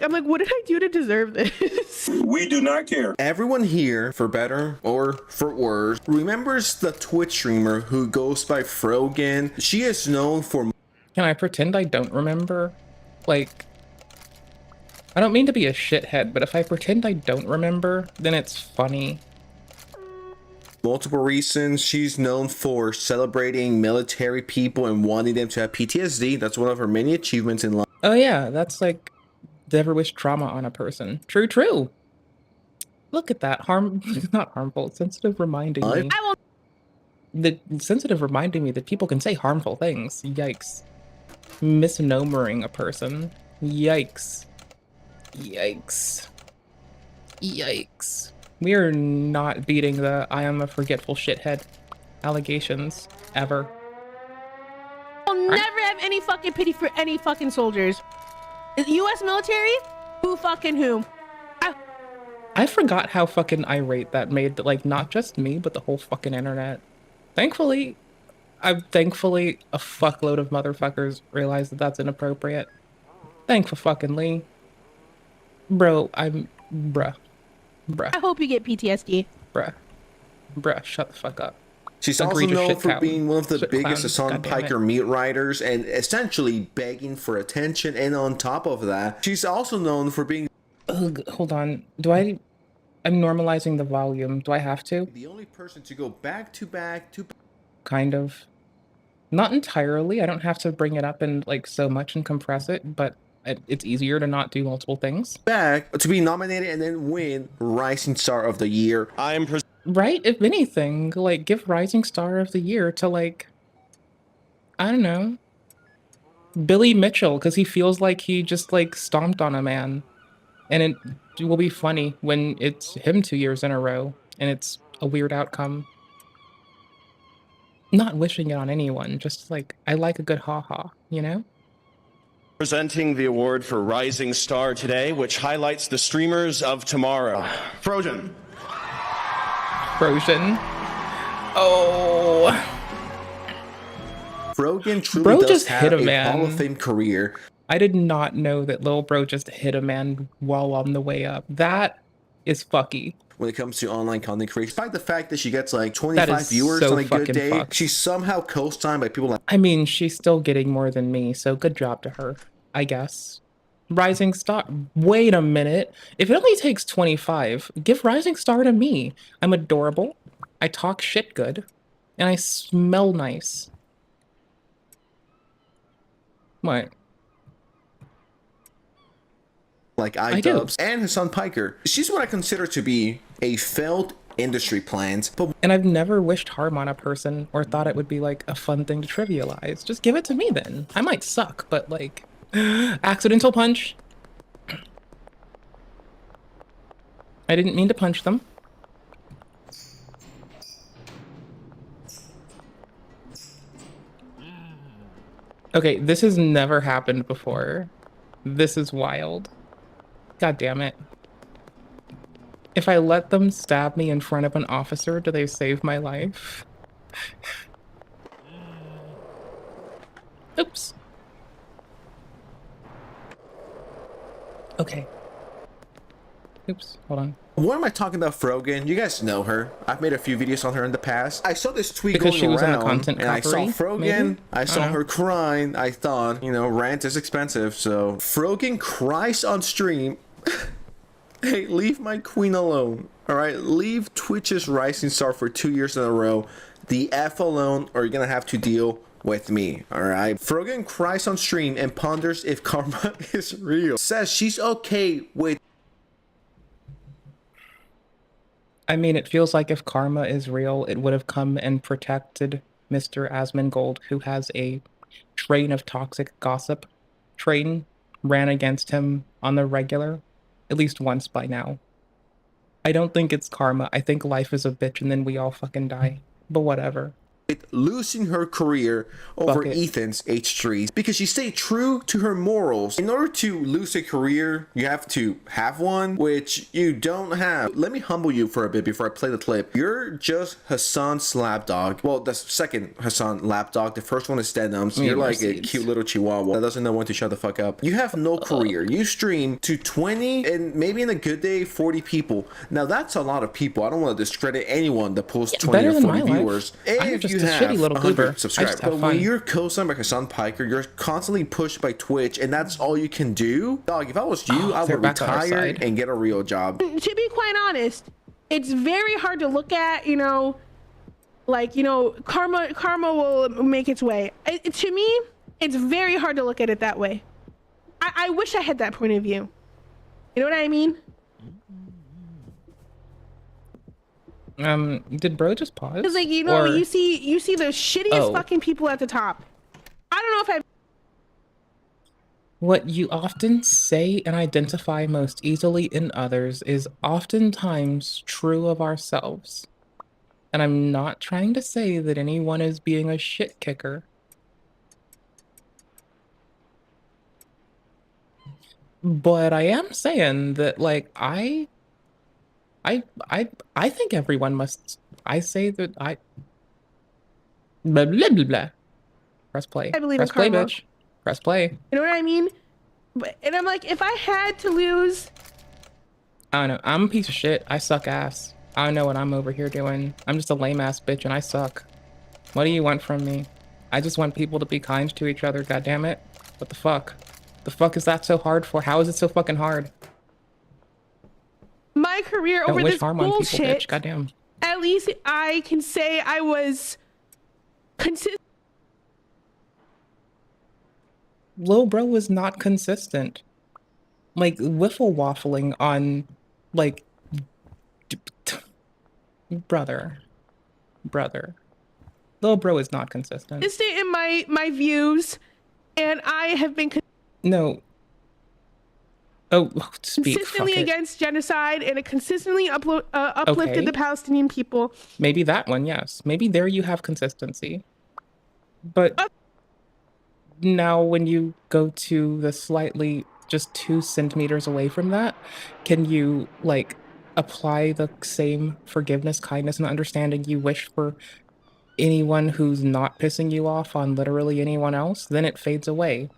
I'm like, what did I do to deserve this? We do not care. Everyone here, for better or for worse, remembers the Twitch streamer who goes by Frogan. She is known for... Can I pretend I don't remember? Like, I don't mean to be a shithead, but if I pretend I don't remember, then it's funny. multiple reasons. She's known for celebrating military people and wanting them to have PTSD. That's one of her many achievements in life. Oh yeah, that's like never wish trauma on a person. True, true. Look at that. Not harmful, sensitive reminding me. I will. The sensitive reminding me that people can say harmful things. Yikes. Misnomering a person. Yikes. Yikes. Yikes. We are not beating the I am a forgetful shithead allegations ever. I'll never have any fucking pity for any fucking soldiers. U.S. military? Who fucking who? I forgot how fucking irate that made, like, not just me, but the whole fucking internet. Thankfully a fuckload of motherfuckers realized that that's inappropriate. Thankful fucking Lee. Bro, bruh. I hope you get PTSD. Bruh, shut the fuck up. She's also Egregious known shit for clown. being one of the Shit biggest clown, Hassan goddamn it. Piker meat riders and essentially begging for attention. And on top of that, she's also known for being... Ugh, hold on. I'm normalizing the volume. Do I have to? the only person to go back to back to... Kind of. Not entirely. I don't have to bring it up and, like, so much and compress it, but it's easier to not do multiple things. Back to be nominated and then win Rising Star of the Year. Right? If anything, like, give Rising Star of the Year to, like, I don't know, Billy Mitchell, because he feels like he just, like, stomped on a man. And it will be funny when it's him 2 years in a row and it's a weird outcome. Not wishing it on anyone, just like, I like a good ha-ha, you know? Presenting the award for Rising Star today, which highlights the streamers of tomorrow. Frozen. Oh. Frogan truly Bro does just have hit a a man. Hall of Fame career. I did not know that Lil Bro just hit a man while on the way up. That is fucky. When it comes to online content creation, despite the fact that she gets like That 25 is viewers so on a good fucking day, fucked. she's somehow co-signed by people like I mean, she's still getting more than me, so good job to her, I guess. Rising Star. Wait a minute. If it only takes 25, give Rising Star to me. I'm adorable. I talk shit good. And I smell nice. What? I do. iDubbbz and Hassan Piker. She's what I consider to be a failed industry plant, but And I've never wished harm on a person or thought it would be like a fun thing to trivialize. Just give it to me then. I might suck, but like, accidental punch. I didn't mean to punch them. Okay, this has never happened before. This is wild. God damn it. If I let them stab me in front of an officer, do they save my life? Oops. Okay. Oops, hold on. what am I talking about, Frogan? You guys know her. I've made a few videos on her in the past. I saw this tweet Because going she was in around, the content and I saw coppery, Frogan. maybe? I saw don't know. her crying. I thought, you know, rant is expensive, so Frogan cries on stream. Hey, leave my queen alone. All right, leave Twitch's Rising Star for 2 years in a row. The F alone, or you're gonna have to deal with me. All right. Frogan cries on stream and ponders if karma is real. Says she's okay with. I mean, it feels like if karma is real, it would have come and protected Mr. Asmongold, who has a train of toxic gossip. Train ran against him on the regular, at least once by now. I don't think it's karma. I think life is a bitch and then we all fucking die. But whatever. Losing her career over Fuck it. Ethan's H3s because she stayed true to her morals. In order to lose a career, you have to have one, which you don't have. Let me humble you for a bit before I play the clip. You're just Hassan's lapdog. Well, the second Hassan lapdog. The first one is Denham's. Me You're and like a Mercedes. cute little chihuahua that doesn't know when to shut the fuck up. You have no career. You stream to 20 and maybe in a good day 40 people. Now that's a lot of people. I don't want to discredit anyone that posts 20 better or than 40 my life. viewers. I'm If just you a have shitty little 100 goober. I subscribers, just have but when fun. you're co-signed by Hassan Piker, you're constantly pushed by Twitch, and that's all you can do. Dog, if I was you, I they're would back on our retire side. and get a real job. To be quite honest, it's very hard to look at, you know, like, you know, karma will make its way. To me, it's very hard to look at it that way. I wish I had that point of view. You know what I mean? Did bro just pause? It's like, you know, Or- you see the shittiest Oh. fucking people at the top. I don't know if I've What you often say and identify most easily in others is oftentimes true of ourselves. And I'm not trying to say that anyone is being a shit kicker. But I am saying that, like, I think everyone must. I say that blah blah blah blah. Press play. I believe in Press play, karma. bitch. Press play. You know what I mean? And I'm like, if I had to lose, I don't know. I'm a piece of shit. I suck ass. I don't know what I'm over here doing. I'm just a lame ass bitch and I suck. What do you want from me? I just want people to be kind to each other, goddammit. What the fuck? The fuck is that so hard for? How is it so fucking hard? my career Don't over wish this harm on people, bullshit, bitch. Goddamn. at least I can say I was consistent. Lil Bro is not consistent. Like, wiffle waffling on, like, brother. Lil Bro is not consistent. Consistent in my views, and I have been No. Oh, speak. consistently Fuck it. against genocide, and it consistently uplifted Okay. the Palestinian people. Maybe that one, yes. Maybe there you have consistency. But now when you go to the slightly just 2 centimeters away from that, can you, like, apply the same forgiveness, kindness, and understanding you wish for anyone who's not pissing you off on literally anyone else? Then it fades away.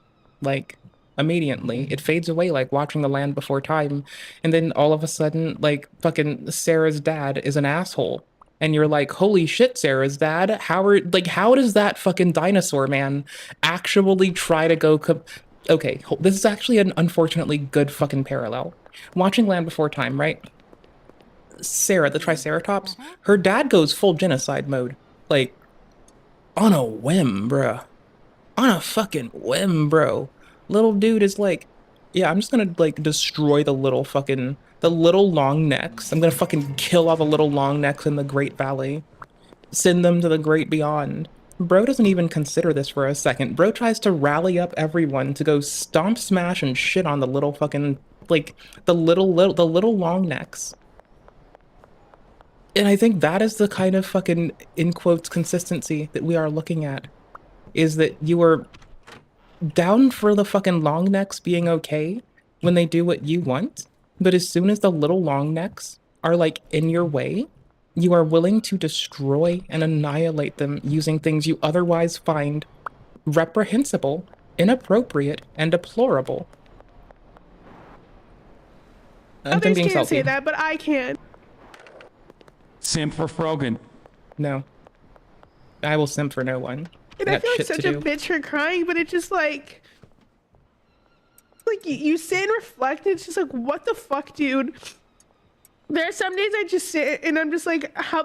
Like, immediately. It fades away like watching The Land Before Time. And then all of a sudden, like, fucking Sarah's dad is an asshole. And you're like, holy shit, Sarah's dad. How does that fucking dinosaur man actually try to go... Okay, this is actually an unfortunately good fucking parallel. Watching Land Before Time, right? Sarah, the Triceratops, her dad goes full genocide mode. Like, on a whim, bruh. On a fucking whim, bro. Little dude is like, yeah, I'm just gonna, like, destroy the little long necks. I'm gonna fucking kill all the little long necks in the Great Valley. Send them to the great beyond. Bro doesn't even consider this for a second. Bro tries to rally up everyone to go stomp, smash, and shit on the little fucking, like, the little long necks. And I think that is the kind of fucking, in quotes, consistency that we are looking at. Is that you are down for the fucking long necks being okay when they do what you want, but as soon as the little long necks are, like, in your way, you are willing to destroy and annihilate them using things you otherwise find reprehensible, inappropriate, and deplorable. Others can't say that, but I can. Simp for Frogan. No. I will simp for no one. And I feel like such a bitch for crying, but it's just like you sit and reflect, and it's just like, what the fuck, dude? There are some days I just sit and I'm just like, I'm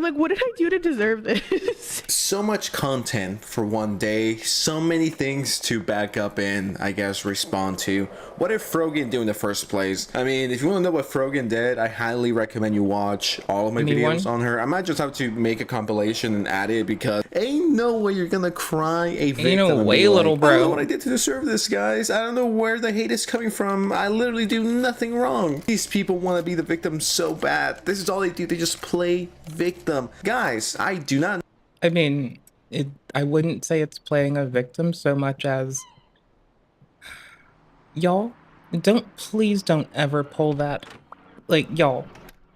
like, what did I do to deserve this? So much content for one day, so many things to back up and, I guess, respond to. What did Frogan do in the first place? I mean, if you want to know what Frogan did, I highly recommend you watch all of my videos on her. I might just have to make a compilation and add it, because ain't no way you're gonna cry a victim. Ain't no way, little bro. I don't know what I did to deserve this, guys. I don't know where the hate is coming from. I literally do nothing wrong. These people want to be the victim so bad. This is all they do. They just play victim. Guys, I do not... I mean, I wouldn't say it's playing a victim so much as... Y'all, please don't ever pull that. Like, y'all,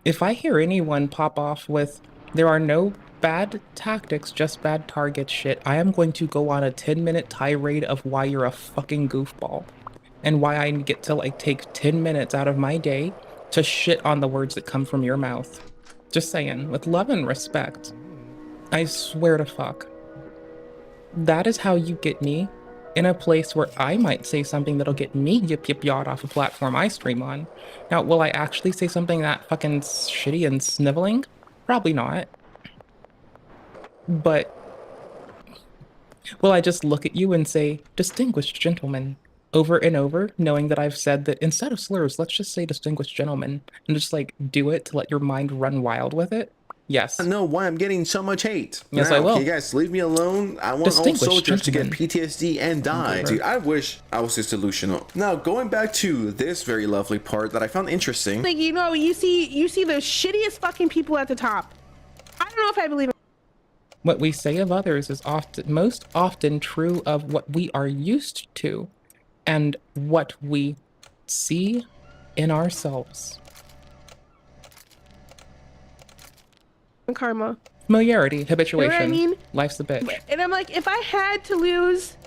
if I hear anyone pop off with, there are no bad tactics, just bad targets shit, I am going to go on a 10-minute tirade of why you're a fucking goofball. And why I get to, like, take 10 minutes out of my day to shit on the words that come from your mouth. Just saying, with love and respect. I swear to fuck. That is how you get me in a place where I might say something that'll get me yip-yip-yawed off a platform I stream on. Now, will I actually say something that fucking shitty and sniveling? Probably not. But will I just look at you and say, distinguished gentleman, over and over, knowing that I've said that instead of slurs, let's just say distinguished gentleman, and just, like, do it to let your mind run wild with it? Yes. I know why I'm getting so much hate. Yes, I will. Okay, guys, leave me alone. I want all soldiers to get PTSD and die. Dude, I wish I was this delusional. Now, going back to this very lovely part that I found interesting. Like, you know, you see the shittiest fucking people at the top. I don't know if I believe it. What we say of others is most often true of what we are used to and what we see in ourselves. Karma. Familiarity, habituation. You know what I mean? Life's a bitch. And I'm like, if I had to lose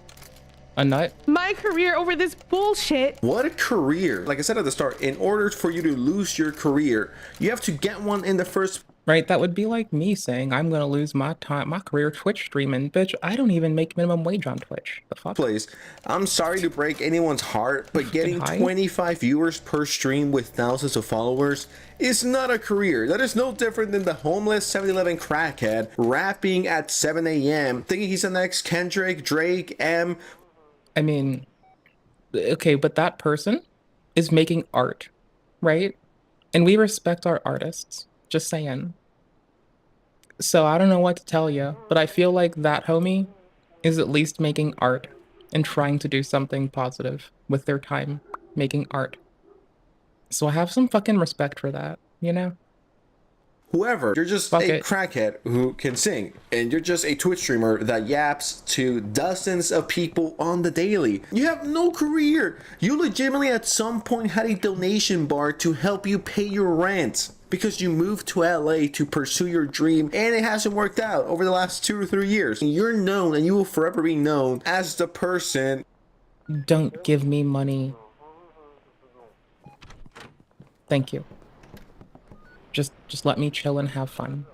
a nut, my career over this bullshit. What a career. Like I said at the start, in order for you to lose your career, you have to get one in the first right? That would be like me saying I'm gonna lose my career Twitch streaming. Bitch, I don't even make minimum wage on Twitch. The fuck? Please, I'm sorry to break anyone's heart, but getting high? 25 viewers per stream with thousands of followers is not a career. That is no different than the homeless 7-Eleven crackhead rapping at 7 a.m. thinking he's the next Kendrick, Drake, M. I mean, okay, but that person is making art, right? And we respect our artists. Just saying. So I don't know what to tell you, but I feel like that homie is at least making art and trying to do something positive with their time making art. So I have some fucking respect for that, you know? Whoever, you're just Fuck a it. crackhead who can sing, and you're just a Twitch streamer that yaps to dozens of people on the daily. You have no career. You legitimately at some point had a donation bar to help you pay your rent because you moved to LA to pursue your dream and it hasn't worked out over the last 2 or 3 years. You're known and you will forever be known as the person. Don't give me money. Thank you. Just let me chill and have fun.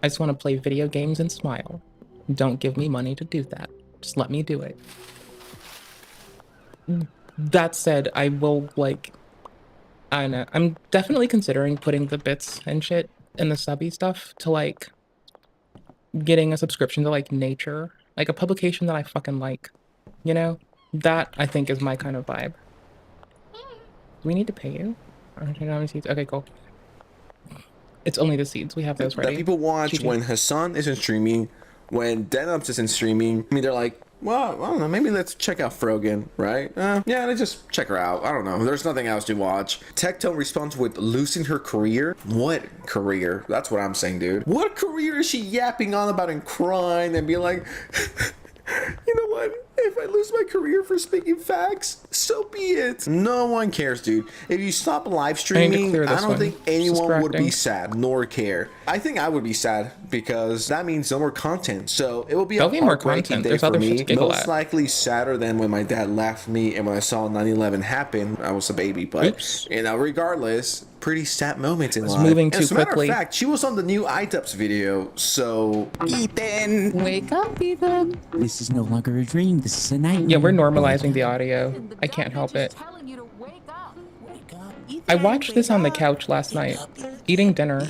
I just want to play video games and smile. Don't give me money to do that. Just let me do it. That said, I will, like, I don't know. I'm definitely considering putting the bits and shit and the subby stuff to, like, getting a subscription to, like, Nature. Like, a publication that I fucking like. You know? That, I think, is my kind of vibe. Do we need to pay you? Okay, cool. It's only the seeds. We have those ready. That people watch GG. when Hassan isn't streaming, when Denims isn't streaming. I mean, they're like, well, I don't know, maybe let's check out Frogan, right? Yeah, let's just check her out. I don't know. There's nothing else to watch. Tectone responds with losing her career. What career? That's what I'm saying, dude. What career is she yapping on about and crying and being like, you know what? If I lose my career for speaking facts, so be it. No one cares, dude. If you stop live streaming, I don't think anyone would be sad nor care. I think I would be sad because that means no more content. So it will be a heartbreaking day for me. Most likely sadder than when my dad left me and when I saw 9/11 happen. I was a baby, but you know, regardless, pretty sad moments in life. Moving too as a matter quickly. of fact, she was on the new iDubbbz video. So Ethan, wake up, Ethan. This is no longer a dream. This is a nightmare. Yeah, we're normalizing the audio. I can't help it. I watched this on the couch last night, eating dinner.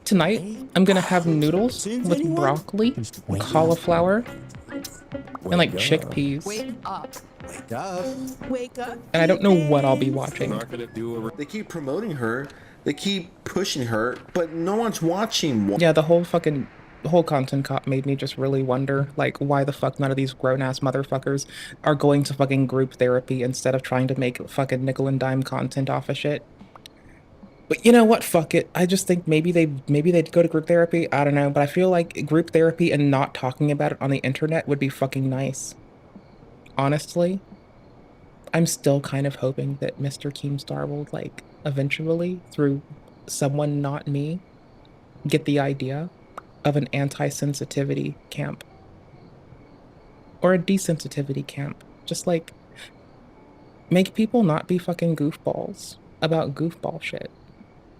Tonight, I'm gonna have noodles with broccoli, cauliflower, and like chickpeas. Wake up. Wake up. Wake up. And I don't know what I'll be watching. They keep promoting her, they keep pushing her, but no one's watching. Yeah, the whole content cop made me just really wonder, like, why the fuck none of these grown-ass motherfuckers are going to fucking group therapy instead of trying to make fucking nickel and dime content off of shit. But you know what? Fuck it. I just think maybe they'd go to group therapy. I don't know, but I feel like group therapy and not talking about it on the internet would be fucking nice. Honestly, I'm still kind of hoping that Mr. Keemstar will, like, eventually, through someone not me, get the idea of an anti-sensitivity camp. Or a desensitivity camp. Just, like, make people not be fucking goofballs about goofball shit.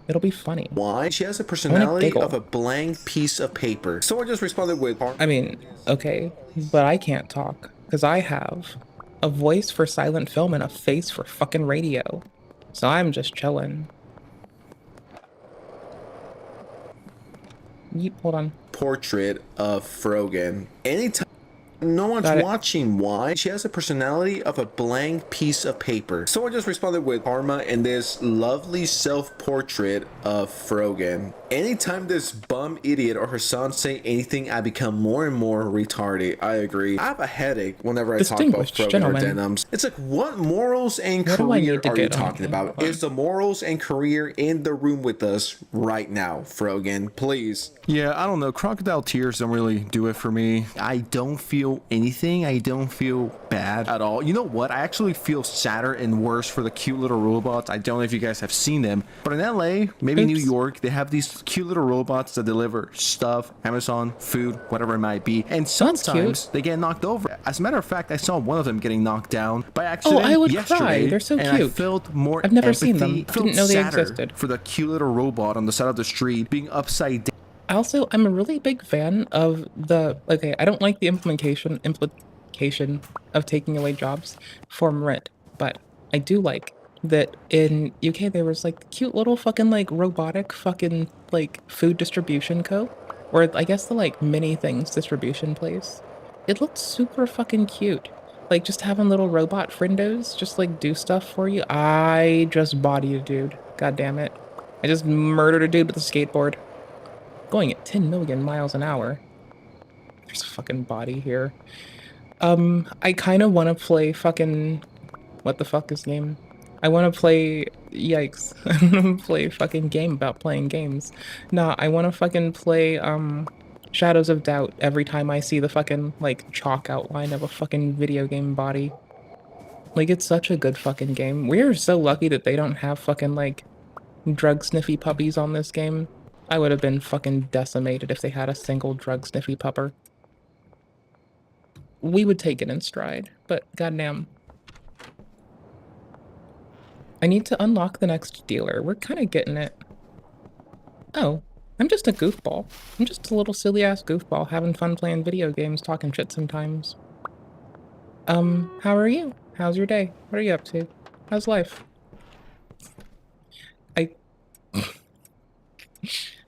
It'll be funny. Why? She has a personality of a blank piece of paper. Someone just responded with... I mean, okay, but I can't talk, because I have a voice for silent film and a face for fucking radio. So I'm just chilling. Hold on. Portrait of Frogan. Anytime no one's watching, why? She has a personality of a blank piece of paper. Someone just responded with karma in this lovely self-portrait of Frogan. Anytime this bum idiot or her son say anything, I become more and more retarded. I agree. I have a headache whenever I talk about Frogan or Denims. It's like, what morals and career are you talking about? Is the morals and career in the room with us right now, Frogan? Please. Yeah, I don't know. Crocodile tears don't really do it for me. I don't feel feel anything. I don't feel bad at all. You know what? I actually feel sadder and worse for the cute little robots. I don't know if you guys have seen them, but in LA, maybe New York, they have these cute little robots that deliver stuff, Amazon, food, whatever it might be. And sometimes they get knocked over. As a matter of fact, I saw one of them getting knocked down by accident I would yesterday. cry. They're so and cute. I felt more I've never empathy, seen them. felt Didn't know they sadder existed. for the cute little robot on the side of the street being upside down. Also, I'm a really big fan of the, okay, I don't like the implication of taking away jobs from rent, but I do like that in UK there was like cute little fucking like robotic fucking like food distribution co, or I guess the like mini things distribution place. It looked super fucking cute. Like just having little robot friendos just like do stuff for you. I just bodied a dude. God damn it. I just murdered a dude with a skateboard. Going at 10 million miles an hour. There's a fucking body here. I kind of want to play fucking... What the fuck is name? I want to play... Yikes. I want to play a fucking game about playing games. Nah, I want to fucking play, Shadows of Doubt every time I see the fucking, like, chalk outline of a fucking video game body. Like, it's such a good fucking game. We're so lucky that they don't have fucking, like, drug sniffy puppies on this game. I would have been fucking decimated if they had a single drug sniffy pupper. We would take it in stride, but goddamn. I need to unlock the next dealer. We're kind of getting it. Oh, I'm just a goofball. I'm just a little silly ass goofball having fun playing video games, talking shit sometimes. How are you? How's your day? What are you up to? How's life?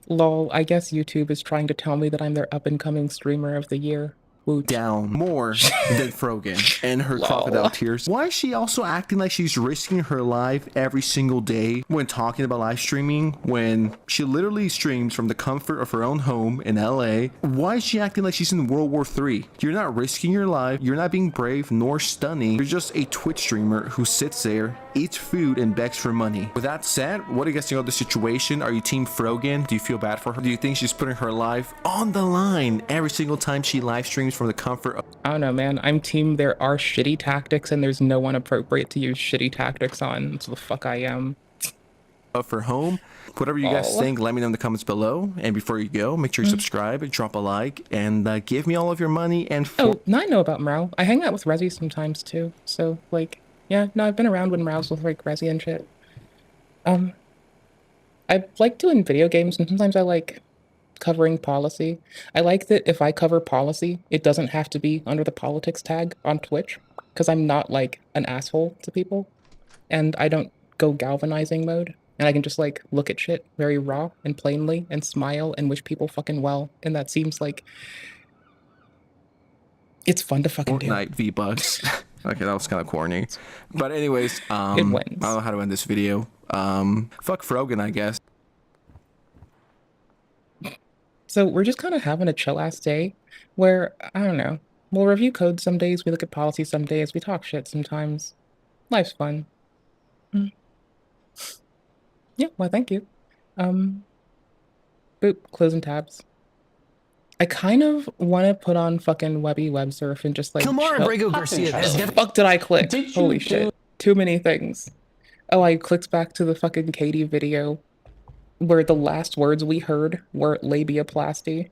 Lol, I guess YouTube is trying to tell me that I'm their up-and-coming streamer of the year. Woot. Down more than Frogan and her crocodile tears. Why is she also acting like she's risking her life every single day when talking about live streaming when she literally streams from the comfort of her own home in LA? Why is she acting like she's in World War III? You're not risking your life, you're not being brave nor stunning, you're just a Twitch streamer who sits there, eats food, and begs for money. With that said, what do you guys think of the situation? Are you team Frogan? Do you feel bad for her? Do you think she's putting her life on the line every single time she live streams from the comfort of... I don't know, man. I'm team there are shitty tactics and there's no one appropriate to use shitty tactics on. That's the fuck I am. Of her home. Whatever you guys think, let me know in the comments below. And before you go, make sure you subscribe, drop a like, and give me all of your money and... Oh, now I know about Mrau. I hang out with Resi sometimes too. So, like, yeah, no, I've been around when Mrau's with, like, Resi and shit. I like doing video games, and sometimes I like covering policy. I like that if I cover policy, it doesn't have to be under the politics tag on Twitch, because I'm not, like, an asshole to people, and I don't go galvanizing mode, and I can just, like, look at shit very raw and plainly and smile and wish people fucking well, and that seems like it's fun to fucking do. Fortnite V-Bucks. Okay, that was kind of corny. But anyways, I don't know how to end this video. Fuck Frogan, I guess. So we're just kind of having a chill-ass day where, I don't know, we'll review code some days, we look at policy some days, we talk shit sometimes. Life's fun. Yeah, well, thank you. Boop, closing tabs. I kind of want to put on fucking Webby Web Surf and just like Kilmar chill. Abrego Garcia. The fuck did I click? Holy shit. Too many things. Oh, I clicked back to the fucking Katie video where the last words we heard were labiaplasty.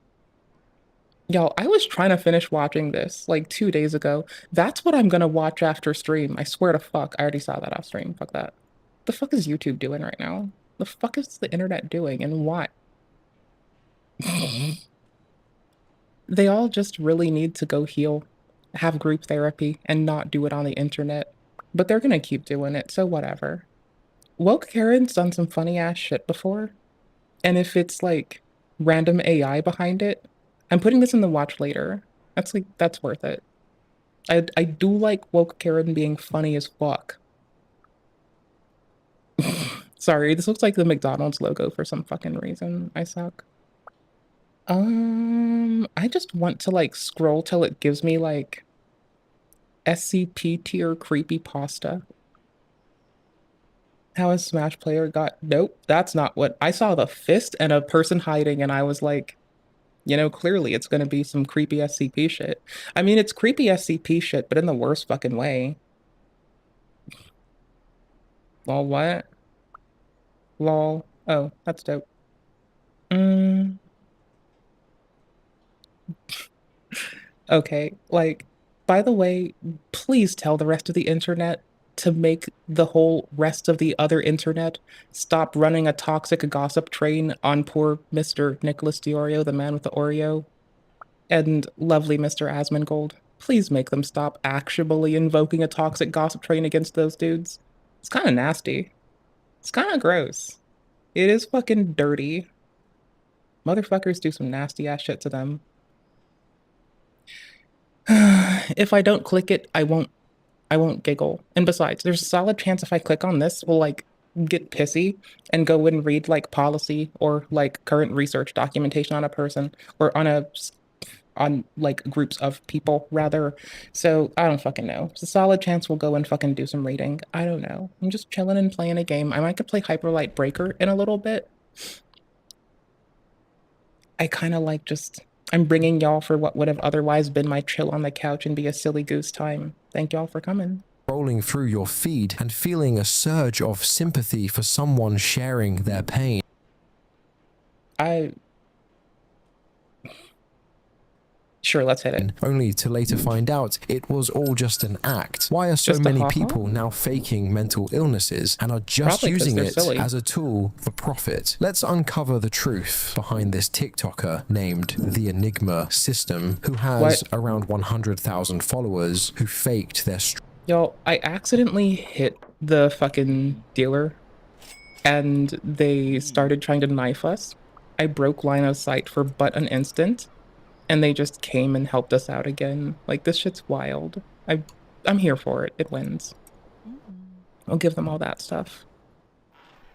Y'all, I was trying to finish watching this like 2 days ago. That's what I'm gonna watch after stream. I swear to fuck. I already saw that off stream. Fuck that. The fuck is YouTube doing right now? The fuck is the internet doing and why? They all just really need to go heal, have group therapy, and not do it on the internet. But they're gonna keep doing it, so whatever. Woke Karen's done some funny ass shit before, and if it's like random AI behind it, I'm putting this in the watch later. That's worth it. I do like Woke Karen being funny as fuck. Sorry, this looks like the McDonald's logo for some fucking reason. I suck. I just want to like scroll till it gives me like SCP tier creepy pasta. How a Smash player got... Nope, that's not what... I saw the fist and a person hiding and I was like, You know, clearly it's gonna be some creepy SCP shit. I mean, it's creepy SCP shit, but in the worst fucking way. Lol, what? Lol. Oh, that's dope. Okay, like, by the way, please tell the rest of the internet to make the whole rest of the other internet stop running a toxic gossip train on poor Mr. Nicholas Diorio, the man with the Oreo, and lovely Mr. Asmongold. Please make them stop actually invoking a toxic gossip train against those dudes. It's kind of nasty. It's kind of gross. It is fucking dirty. Motherfuckers do some nasty ass shit to them. If I don't click it, I won't giggle. And besides, there's a solid chance if I click on this, we'll like get pissy and go and read like policy or like current research documentation on a person or on like groups of people rather. So I don't fucking know. It's a solid chance we'll go and fucking do some reading. I don't know. I'm just chilling and playing a game. I might could play Hyperlight Breaker in a little bit. I kind of like I'm bringing y'all for what would have otherwise been my chill on the couch and be a silly goose time. Thank y'all for coming. Rolling through your feed and feeling a surge of sympathy for someone sharing their pain. Sure, let's hit it. Only to later find out it was all just an act. Why are so many people now faking mental illnesses and are just using it as a tool for profit? Let's uncover the truth behind this TikToker named The Enigma System, who has around 100,000 followers who faked their Yo, I accidentally hit the fucking dealer and they started trying to knife us. I broke line of sight for but an instant. And they just came and helped us out again. Like, this shit's wild. I'm here for it. It wins. I'll give them all that stuff.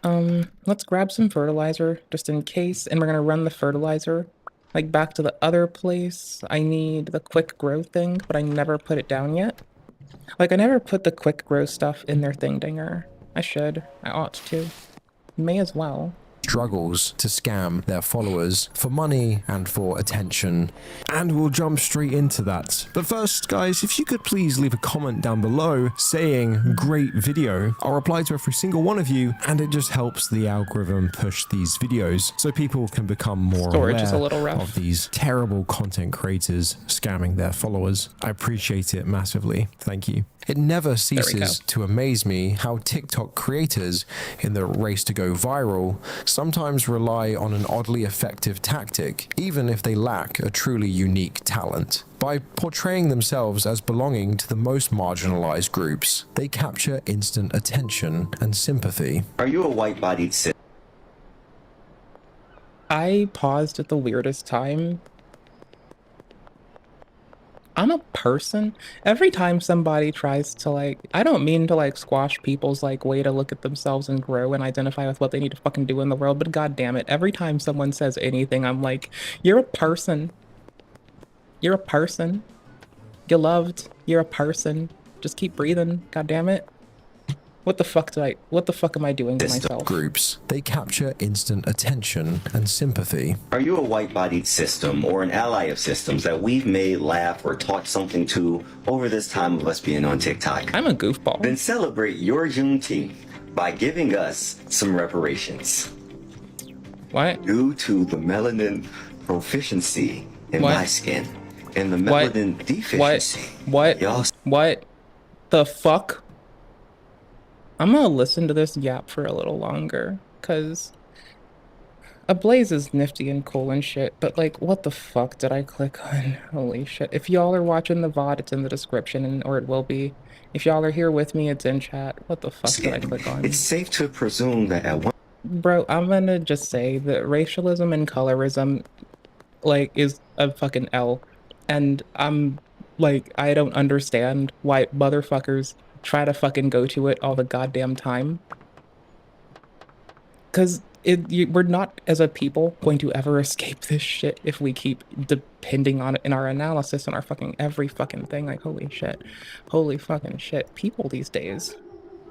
Let's grab some fertilizer just in case, and we're gonna run the fertilizer like back to the other place. I need the quick grow thing, but I never put it down yet. Like, I never put the quick grow stuff in their thing dinger. I should. I ought to. May as well. Struggles to scam their followers for money and for attention. And we'll jump straight into that. But first, guys, if you could please leave a comment down below saying great video. I'll reply to every single one of you, and it just helps the algorithm push these videos so people can become more aware of these terrible content creators scamming their followers. I appreciate it massively. Thank you. It never ceases to amaze me how TikTok creators in the race to go viral sometimes rely on an oddly effective tactic, even if they lack a truly unique talent. By portraying themselves as belonging to the most marginalized groups, they capture instant attention and sympathy. Are you a white-bodied cis? I paused at the weirdest time. I'm a person. Every time somebody tries to like, I don't mean to like squash people's like way to look at themselves and grow and identify with what they need to fucking do in the world, but god damn it, every time someone says anything, I'm like, you're a person. You're a person. You're loved. You're a person. Just keep breathing. God damn it. What the fuck am I doing to myself? Groups, they capture instant attention and sympathy. Are you a white-bodied system or an ally of systems that we've made laugh or taught something to over this time of us being on TikTok? I'm a goofball. Then celebrate your Juneteenth by giving us some reparations. What? Due to the melanin proficiency in my skin and the melanin deficiency. What the fuck? I'm gonna listen to this yap for a little longer, cause Ablaze is nifty and cool and shit, but like, what the fuck did I click on? Holy shit. If y'all are watching the VOD, it's in the description, or it will be. If y'all are here with me, it's in chat. What the fuck did I click on? It's safe to presume that at one... Bro, I'm gonna just say that racialism and colorism, like, is a fucking L. And I'm, like, I don't understand why motherfuckers try to fucking go to it all the goddamn time. Because we're not, as a people, going to ever escape this shit if we keep depending on it in our analysis and our fucking every fucking thing. Like, holy shit. Holy fucking shit. People these days.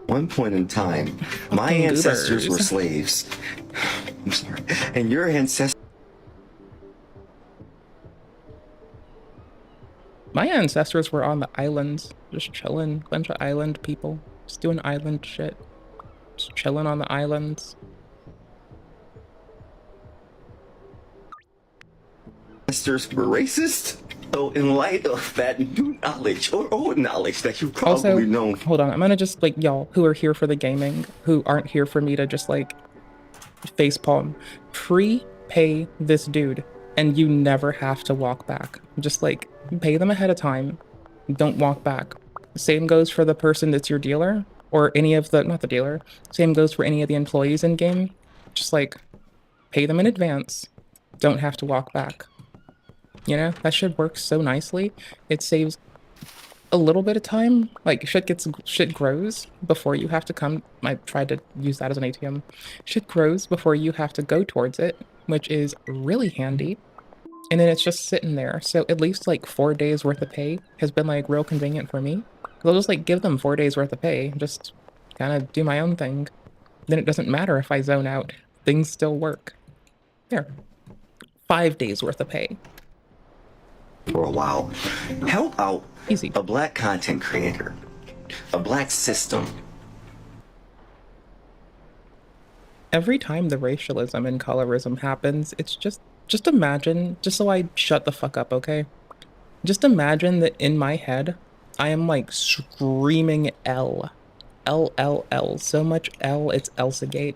One point in time, my ancestors were slaves. I'm sorry. And your ancestors... My ancestors were on the islands, just chilling, bunch of island people, just doing island shit, just chilling on the islands. Ancestors were racist? So in light of that new knowledge, or old knowledge that you've probably Also, known. hold on, I'm gonna just, like, y'all who are here for the gaming, who aren't here for me to just, like, facepalm, prepay this dude, and you never have to walk back. Just, like, pay them ahead of time. Don't walk back. Same goes for the person that's your dealer, or any of the, not the dealer, same goes for any of the employees in game. Just, like, pay them in advance. Don't have to walk back. You know, that shit works so nicely. It saves a little bit of time. Like, shit grows before you have to come. I tried to use that as an ATM. Shit grows before you have to go towards it, which is really handy. And then it's just sitting there. So at least like 4 days worth of pay has been like real convenient for me. I'll just like give them 4 days worth of pay, just kind of do my own thing. Then it doesn't matter if I zone out. Things still work. Here, 5 days worth of pay. For a while. Help out Easy. a black content creator, a black system. Every time the racialism and colorism happens, it's just imagine, just so I shut the fuck up, okay? Just imagine that in my head, I am like screaming L. L, L, L. So much L, it's Elsagate.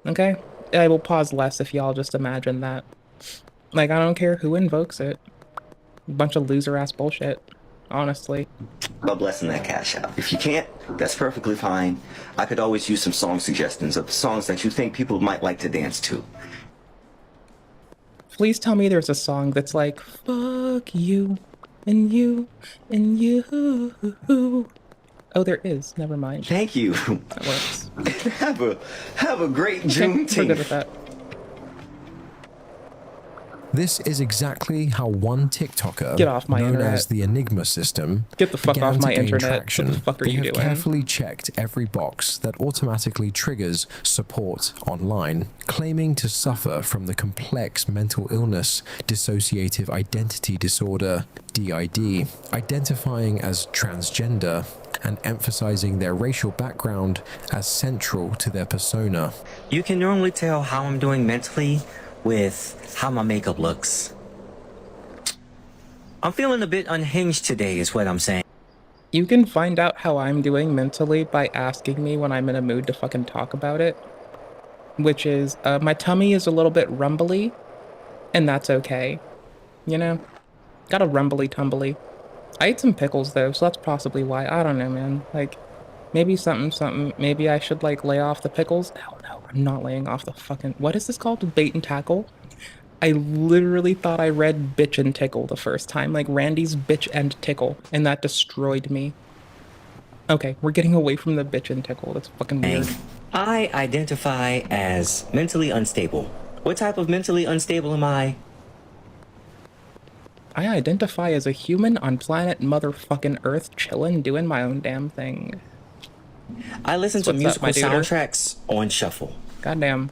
Okay? I will pause less if y'all just imagine that. Like, I don't care who invokes it. Bunch of loser-ass bullshit, honestly. God blessing that cash out. If you can't, that's perfectly fine. I could always use some song suggestions of songs that you think people might like to dance to. Please tell me there's a song that's like, fuck you, and you, and you. Oh, there is. Never mind. Thank you. That works. have a great Okay, we're Juneteenth. good with that. This is exactly how one TikToker, Get off my known internet. as the Enigma System, Get the fuck began off to my gain internet. traction. What the fuck are They you have doing? carefully checked every box that automatically triggers support online, claiming to suffer from the complex mental illness dissociative identity disorder, DID, identifying as transgender, and emphasizing their racial background as central to their persona. You can normally tell how I'm doing mentally with how my makeup looks. I'm feeling a bit unhinged today is what I'm saying. You can find out how I'm doing mentally by asking me when I'm in a mood to fucking talk about it. Which is, my tummy is a little bit rumbly, and that's okay. You know? Got a rumbly tumbly. I ate some pickles though, so that's possibly why. I don't know, man. Like, maybe something. Maybe I should, like, lay off the pickles? Hell no, I'm not laying off the fucking... What is this called? Bait and tackle? I literally thought I read bitch and tickle the first time, like Randy's bitch and tickle, and that destroyed me. Okay, we're getting away from the bitch and tickle. That's fucking weird. I identify as mentally unstable. What type of mentally unstable am I? I identify as a human on planet motherfucking Earth, chillin', doing my own damn thing. I listen to What's up, musical my duder? soundtracks on shuffle. Goddamn.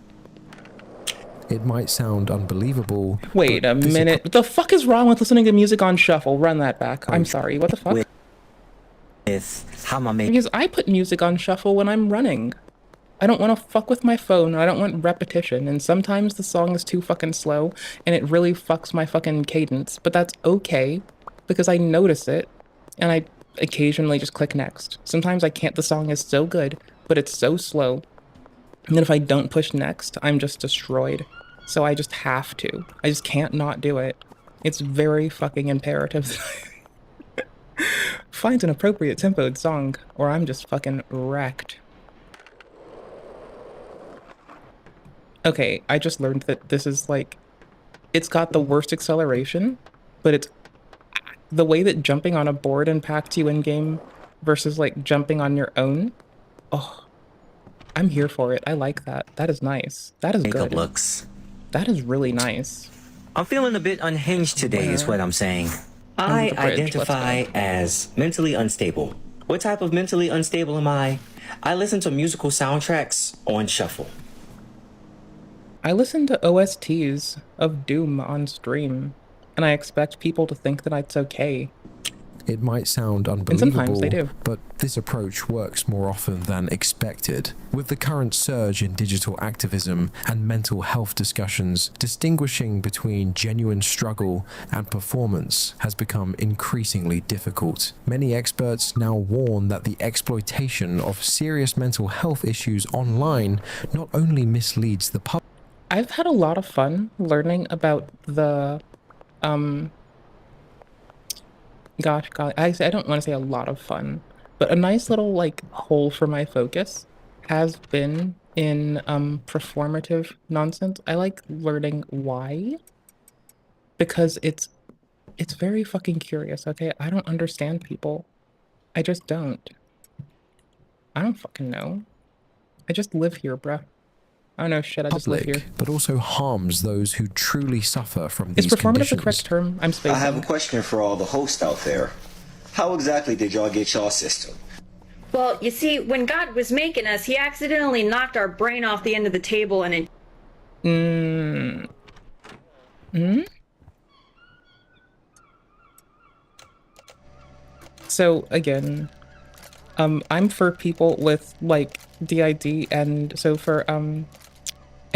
It might sound unbelievable. Wait a minute. What the fuck is wrong with listening to music on shuffle? Run that back. I'm sorry. What the fuck? With how my makeup. Because I put music on shuffle when I'm running. I don't want to fuck with my phone. I don't want repetition. And sometimes the song is too fucking slow and it really fucks my fucking cadence. But that's okay because I notice it and I occasionally just click next. Sometimes I can't. The song is so good, but it's so slow. And then if I don't push next, I'm just destroyed. So I just have to. I just can't not do it. It's very fucking imperative. Find an appropriate tempoed song, or I'm just fucking wrecked. Okay, I just learned that this is like... It's got the worst acceleration, but it's... The way that jumping on a board impacts you in-game versus like jumping on your own. Oh, I'm here for it. I like that. That is nice. That is Makeup good. looks. That is really nice. I'm feeling a bit unhinged today is what I'm saying. I Under the bridge, let's identify as mentally unstable. What type of mentally unstable am I? I listen to musical soundtracks on shuffle. I listen to OSTs of Doom on stream, and I expect people to think that it's okay. It might sound And unbelievable, sometimes they do. but this approach works more often than expected. With the current surge in digital activism and mental health discussions, distinguishing between genuine struggle and performance has become increasingly difficult. Many experts now warn that the exploitation of serious mental health issues online not only misleads the public. I've had a lot of fun learning about the gosh, golly, I don't want to say a lot of fun, but a nice little like hole for my focus has been in performative nonsense. I like learning why, because it's very fucking curious, okay? I don't understand people. I just don't. I don't fucking know. I just live here, bruh. I don't know shit, I just live here. But also harms those who truly suffer from these Is performative conditions. the correct term? I'm spacing. I have a question for all the hosts out there. How exactly did y'all get y'all system? Well, you see, when God was making us, he accidentally knocked our brain off the end of the table and it... So again, I'm for people with like DID, and so for an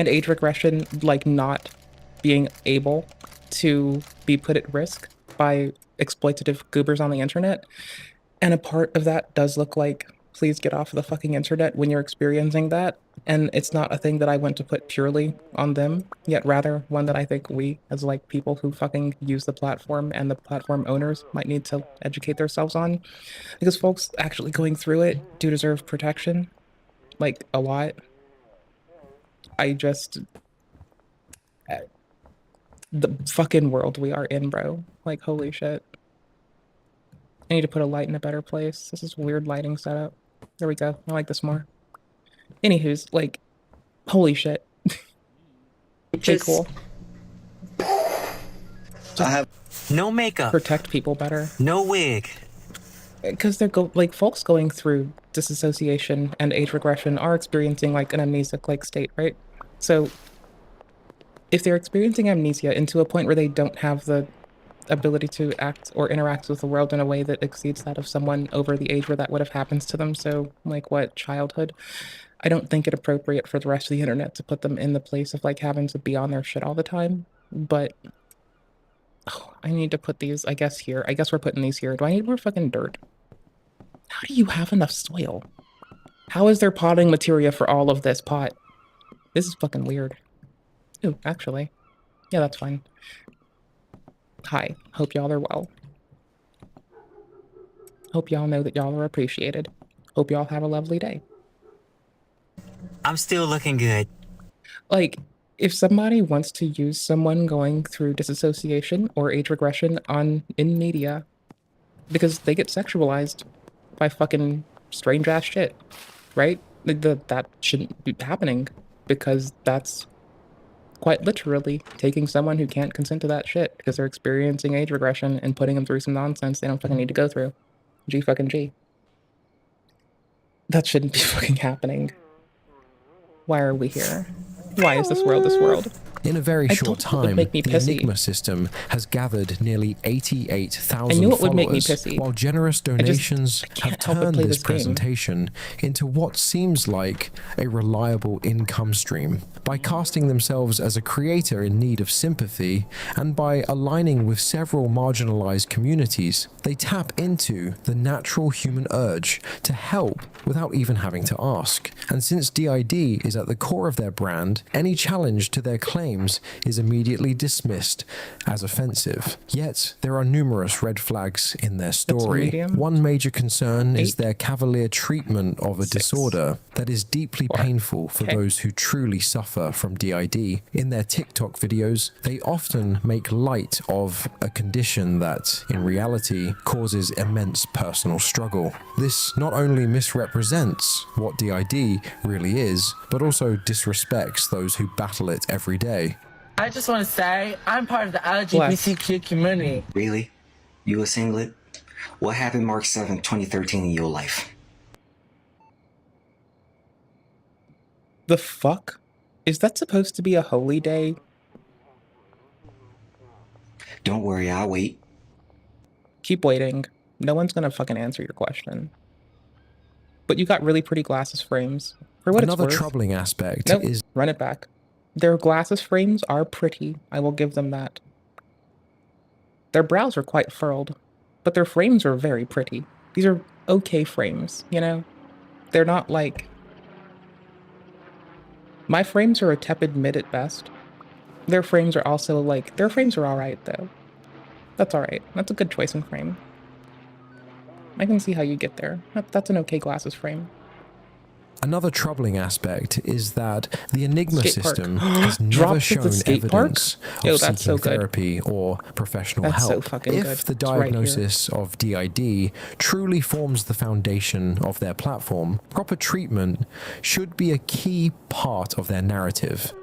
age regression, like not being able to be put at risk by exploitative goobers on the internet. And a part of that does look like, please get off the fucking internet when you're experiencing that. And it's not a thing that I want to put purely on them, yet rather one that I think we, as like people who fucking use the platform and the platform owners, might need to educate themselves on. Because folks actually going through it do deserve protection. Like, a lot. I just... the fucking world we are in, bro. Like, holy shit. I need to put a light in a better place. This is weird lighting setup. There we go. I like this more. Anywho's, like, holy shit. Okay, cool. I have no makeup. Protect people better. No wig. Because they're like folks going through disassociation and age regression are experiencing like an amnesic like state, right? So if they're experiencing amnesia into a point where they don't have the ability to act or interact with the world in a way that exceeds that of someone over the age where that would have happened to them, so like what, childhood, I don't think it appropriate for the rest of the internet to put them in the place of like having to be on their shit all the time. But I need to put these, I guess, here. I guess we're putting these here. Do I need more fucking dirt? How do you have enough soil? How is there potting materia for all of this pot? This is fucking weird. Ooh, actually. Yeah, that's fine. Hi. Hope y'all are well. Hope y'all know that y'all are appreciated. Hope y'all have a lovely day. I'm still looking good. Like, if somebody wants to use someone going through disassociation or age regression in media, because they get sexualized by fucking strange ass shit, right? That shouldn't be happening, because that's quite literally taking someone who can't consent to that shit because they're experiencing age regression and putting them through some nonsense they don't fucking need to go through. G fucking G. That shouldn't be fucking happening. Why are we here? Why is this world this world? In a very short time, make me the pissy. Enigma system has gathered nearly 88,000 I knew it would make me followers, pissy. while generous donations have can't help but turned play this this game. presentation into what seems like a reliable income stream. By casting themselves as a creator in need of sympathy, and by aligning with several marginalized communities, they tap into the natural human urge to help without even having to ask. And since DID is at the core of their brand, any challenge to their claims is immediately dismissed as offensive. Yet, there are numerous red flags in their story. medium. One major concern is their cavalier treatment of a disorder that is deeply painful for those who truly suffer from DID. In their TikTok videos, they often make light of a condition that, in reality, causes immense personal struggle. This not only misrepresents what DID really is, but also disrespects those who battle it every day. I just want to say, I'm part of the LGBTQ community. Really? You a singlet? What happened March 7th, 2013 in your life? The fuck? Is that supposed to be a holy day? Don't worry, I'll wait. Keep waiting. No one's gonna fucking answer your question. But you got really pretty glasses frames. For what Another it's worth. troubling aspect Nope, is run it back. Their glasses frames are pretty. I will give them that. Their brows are quite furled, but their frames are very pretty. These are okay frames, you know? They're not like... My frames are a tepid mid at best. Their frames are also like... Their frames are alright, though. That's alright. That's a good choice in frame. I can see how you get there. That's an okay glasses frame. Another troubling aspect is that the Enigma Skate park. system has never Drops at the shown skate park? evidence Yo, of that's so seeking good. therapy or professional That's so help. fucking If good. the It's right here. diagnosis of DID truly forms the foundation of their platform, proper treatment should be a key part of their narrative.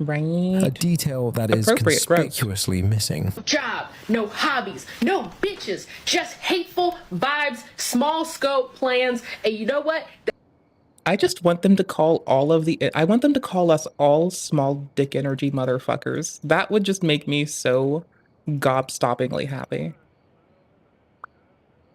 Right. A detail that is Appropriate growth. conspicuously missing. Job, no hobbies, no bitches, just hateful vibes, small scope plans, and you know what? I just want them to call I want them to call us all small dick energy motherfuckers. That would just make me so gobstoppingly happy.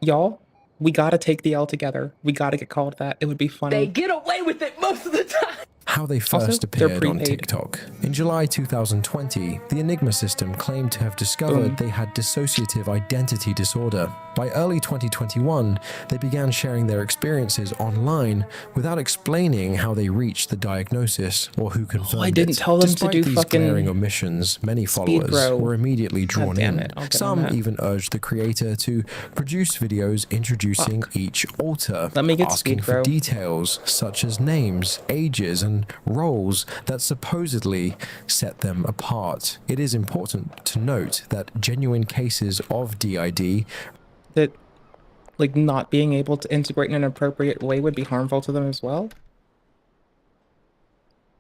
Y'all, we gotta take the L together. We gotta get called that. It would be funny. They get away with it most of the time. How they Also, first they're appeared on prepaid. TikTok. In July 2020, the Enigma system claimed to have discovered they had dissociative identity disorder. By early 2021, they began sharing their experiences online without explaining how they reached the diagnosis or who confirmed I didn't it. tell them to Despite do these fucking glaring omissions, many followers bro. were immediately drawn damn in. it, I'll get on Some that. even urged the creator to produce videos introducing each alter, Let me get asking speed for bro. details such as names, ages, and roles that supposedly set them apart. It is important to note that genuine cases of DID That, like, not being able to integrate in an appropriate way would be harmful to them as well.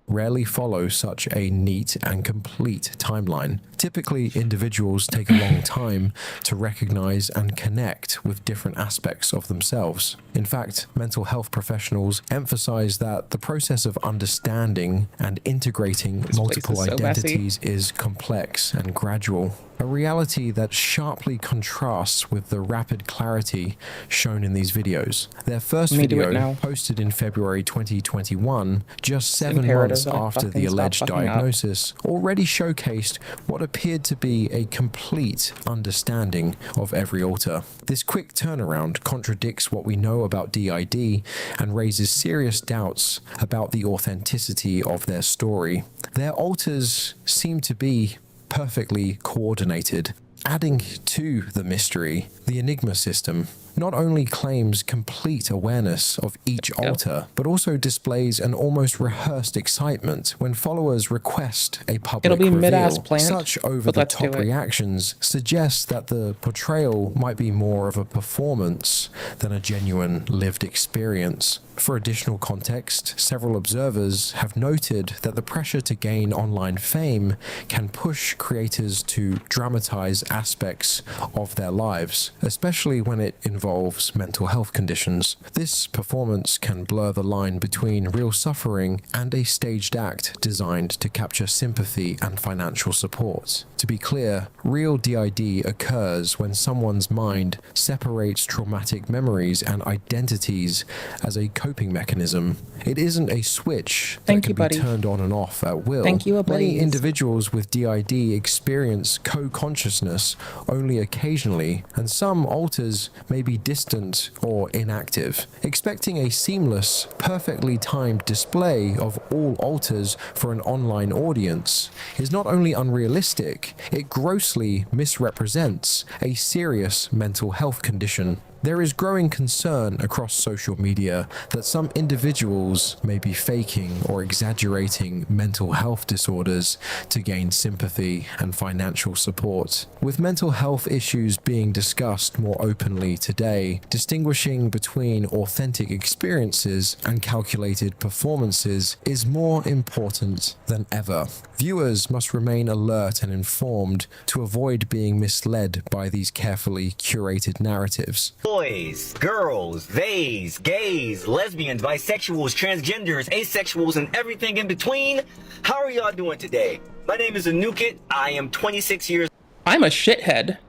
rarely follow such a neat and complete timeline. Typically, individuals take a long time to recognize and connect with different aspects of themselves. In fact, mental health professionals emphasize that the process of understanding and integrating multiple is so messy. identities is complex and gradual. A reality that sharply contrasts with the rapid clarity shown in these videos. Their first Let me do it video, now. posted in February 2021, just 7 imperative months that I after the fucking stop alleged fucking up. diagnosis, already showcased what appeared to be a complete understanding of every alter. This quick turnaround contradicts what we know about DID and raises serious doubts about the authenticity of their story. Their alters seem to be perfectly coordinated. Adding to the mystery, the Enigma system not only claims complete awareness of each alter, but also displays an almost rehearsed excitement when followers request a public It'll be reveal. mid-ass planned, Such but let's do over-the-top it. reactions suggest that the portrayal might be more of a performance than a genuine lived experience. For additional context, several observers have noted that the pressure to gain online fame can push creators to dramatize aspects of their lives, especially when it involves mental health conditions. This performance can blur the line between real suffering and a staged act designed to capture sympathy and financial support. To be clear, real DID occurs when someone's mind separates traumatic memories and identities as a coping mechanism. It isn't a switch that can be turned on and off at will. Thank you, Many Ablaze. individuals with DID experience co-consciousness only occasionally, and some alters may be distant or inactive. Expecting a seamless, perfectly timed display of all alters for an online audience is not only unrealistic, it grossly misrepresents a serious mental health condition. There is growing concern across social media that some individuals may be faking or exaggerating mental health disorders to gain sympathy and financial support. With mental health issues being discussed more openly today, distinguishing between authentic experiences and calculated performances is more important than ever. Viewers must remain alert and informed to avoid being misled by these carefully curated narratives. Boys, girls, theys, gays, lesbians, bisexuals, transgenders, asexuals, and everything in between. How are y'all doing today? My name is Anukit. I am 26 years. I'm a shithead.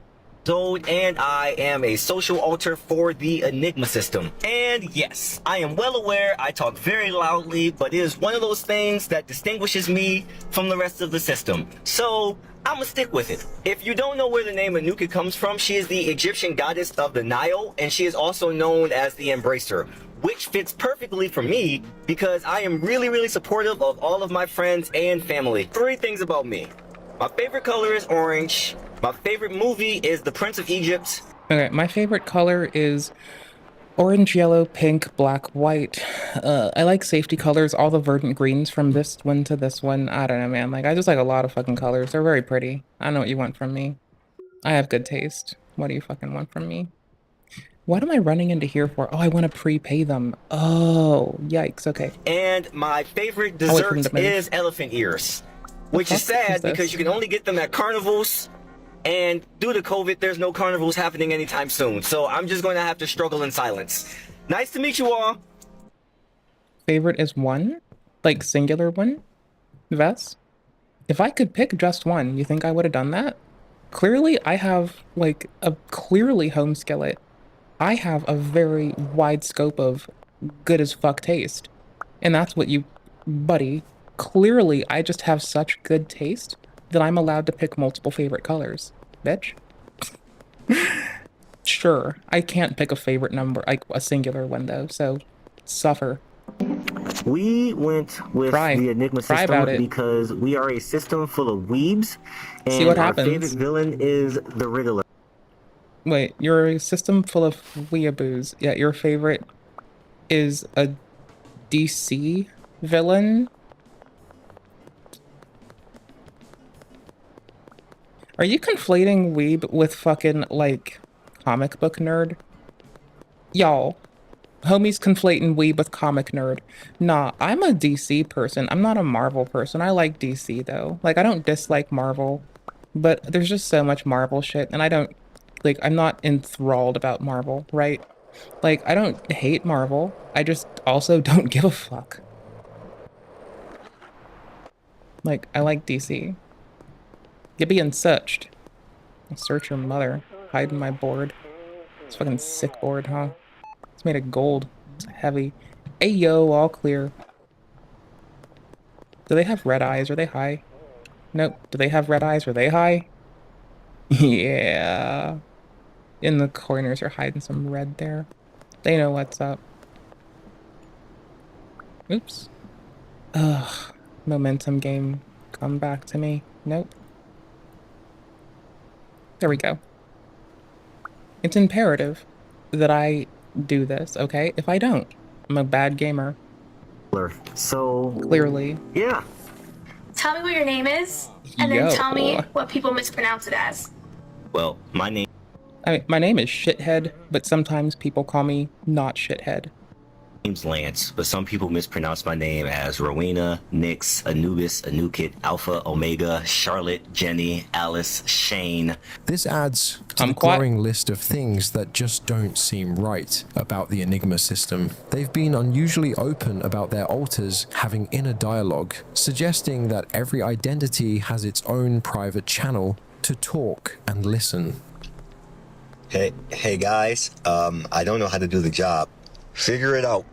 And I am a social alter for the Enigma system. And yes, I am well aware I talk very loudly, but it is one of those things that distinguishes me from the rest of the system. So I'ma stick with it. If you don't know where the name Anuka comes from, she is the Egyptian goddess of the Nile, and she is also known as the Embracer, which fits perfectly for me because I am really supportive of all of my friends and family. 3 things about me. My favorite color is orange. My favorite movie is The Prince of Egypt. Okay, my favorite color is orange, yellow, pink, black, white. I like safety colors, all the verdant greens from this one to this one. I don't know, man. Like, I just like a lot of fucking colors. They're very pretty. I don't know what you want from me. I have good taste. What do you fucking want from me? What am I running into here for? Oh, I want to prepay them. Oh, yikes. Okay. And my favorite dessert is elephant ears, which is sad because you can only get them at carnivals. And due to COVID, there's no carnivals happening anytime soon. So I'm just going to have to struggle in silence. Nice to meet you all. Favorite is one? Like singular one? Vess? If I could pick just one, you think I would have done that? Clearly, I have like a clearly home skillet. I have a very wide scope of good as fuck taste. And that's what you, buddy, clearly I just have such good taste that I'm allowed to pick multiple favorite colors. Bitch. Sure, I can't pick a favorite number, like a singular one though, so suffer. We went with the Enigma system because we are a system full of weebs, and see what our happens. favorite villain is the Riddler. Wait, you're a system full of weeaboos, yet your favorite is a DC villain? Are you conflating weeb with fucking, like, comic book nerd? Y'all, homies conflating weeb with comic nerd. Nah, I'm a DC person. I'm not a Marvel person. I like DC, though. Like, I don't dislike Marvel, but there's just so much Marvel shit, and I don't, like, I'm not enthralled about Marvel, right? Like, I don't hate Marvel. I just also don't give a fuck. Like, I like DC. You're being searched. I'll search your mother. Hide in my board. It's fucking sick board, huh? It's made of gold. It's heavy. Hey yo, all clear. Do they have red eyes? Are they high? Nope. Do they have red eyes? Are they high? Yeah. In the corners are hiding some red there. They know what's up. Oops. Ugh. Momentum game. Come back to me. Nope. There we go. It's imperative that I do this, okay? If I don't, I'm a bad gamer. So... Clearly. Yeah. Tell me what your name is, and then tell me what people mispronounce it as. Well, my name... my name is Shithead, but sometimes people call me not Shithead. Name's Lance, but some people mispronounce my name as Rowena, Nyx, Anubis, Anukit, Alpha, Omega, Charlotte, Jenny, Alice, Shane. This adds to the growing list of things that just don't seem right about the Enigma system. They've been unusually open about their alters having inner dialogue, suggesting that every identity has its own private channel to talk and listen. Hey guys, I don't know how to do the job. Figure it out.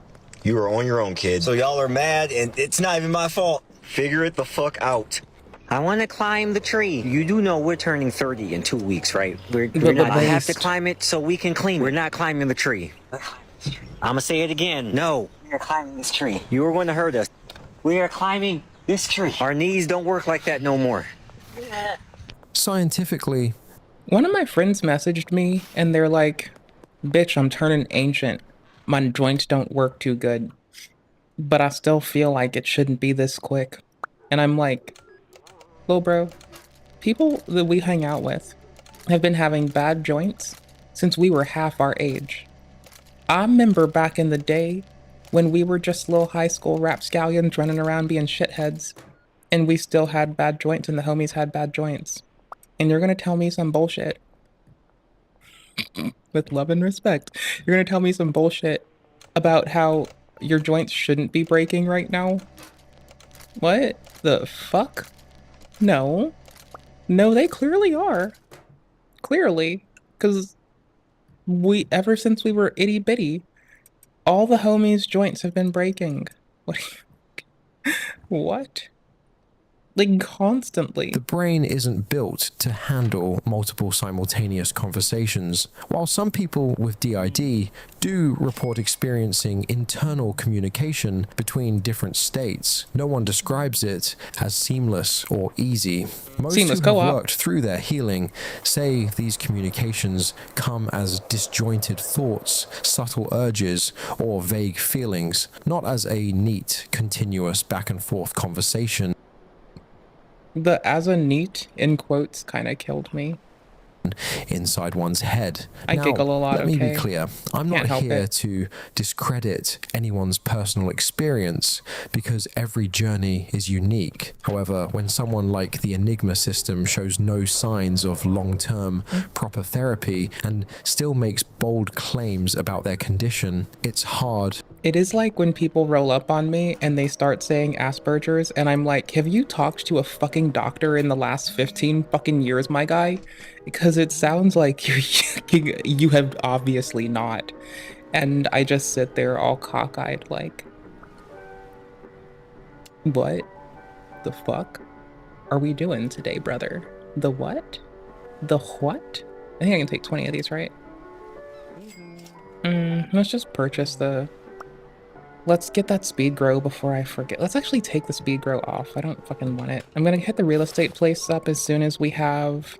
You are on your own, kid. So y'all are mad, and it's not even my fault. Figure it the fuck out. I want to climb the tree. You do know we're turning 30 in 2 weeks, right? We're not. I have to climb it so we can clean. We're not climbing the tree. I'ma say it again. No. We are climbing this tree. You are going to hurt us. We are climbing this tree. Our knees don't work like that no more. Scientifically, one of my friends messaged me and they're like, bitch, I'm turning ancient. My joints don't work too good, but I still feel like it shouldn't be this quick. And I'm like, lil bro, people that we hang out with have been having bad joints since we were half our age. I remember back in the day when we were just little high school rapscallions running around being shitheads, and we still had bad joints and the homies had bad joints. And you're gonna tell me some bullshit. With love and respect, you're gonna tell me some bullshit about how your joints shouldn't be breaking right now? What the fuck? No, they clearly are. Clearly. Because ever since we were itty bitty, all the homies' joints have been breaking. What? Like, constantly. The brain isn't built to handle multiple simultaneous conversations. While some people with DID do report experiencing internal communication between different states, no one describes it as seamless or easy. Most Seamless who have co-op. worked through their healing say these communications come as disjointed thoughts, subtle urges, or vague feelings, not as a neat, continuous back and forth conversation. The "as a neat" in quotes kind of killed me. Inside one's head. I giggle a lot, Let me okay? be clear. I'm Can't not help here it. to discredit anyone's personal experience because every journey is unique. However, when someone like the Enigma system shows no signs of long-term proper therapy and still makes bold claims about their condition, it's hard. It is like when people roll up on me and they start saying Asperger's, and I'm like, have you talked to a fucking doctor in the last 15 fucking years, my guy? Because it sounds like you have obviously not. And I just sit there all cockeyed like, what the fuck are we doing today, brother? The what? The what? I think I can take 20 of these, right? Let's just purchase the... Let's get that speed grow before I forget. Let's actually take the speed grow off. I don't fucking want it. I'm gonna hit the real estate place up as soon as we have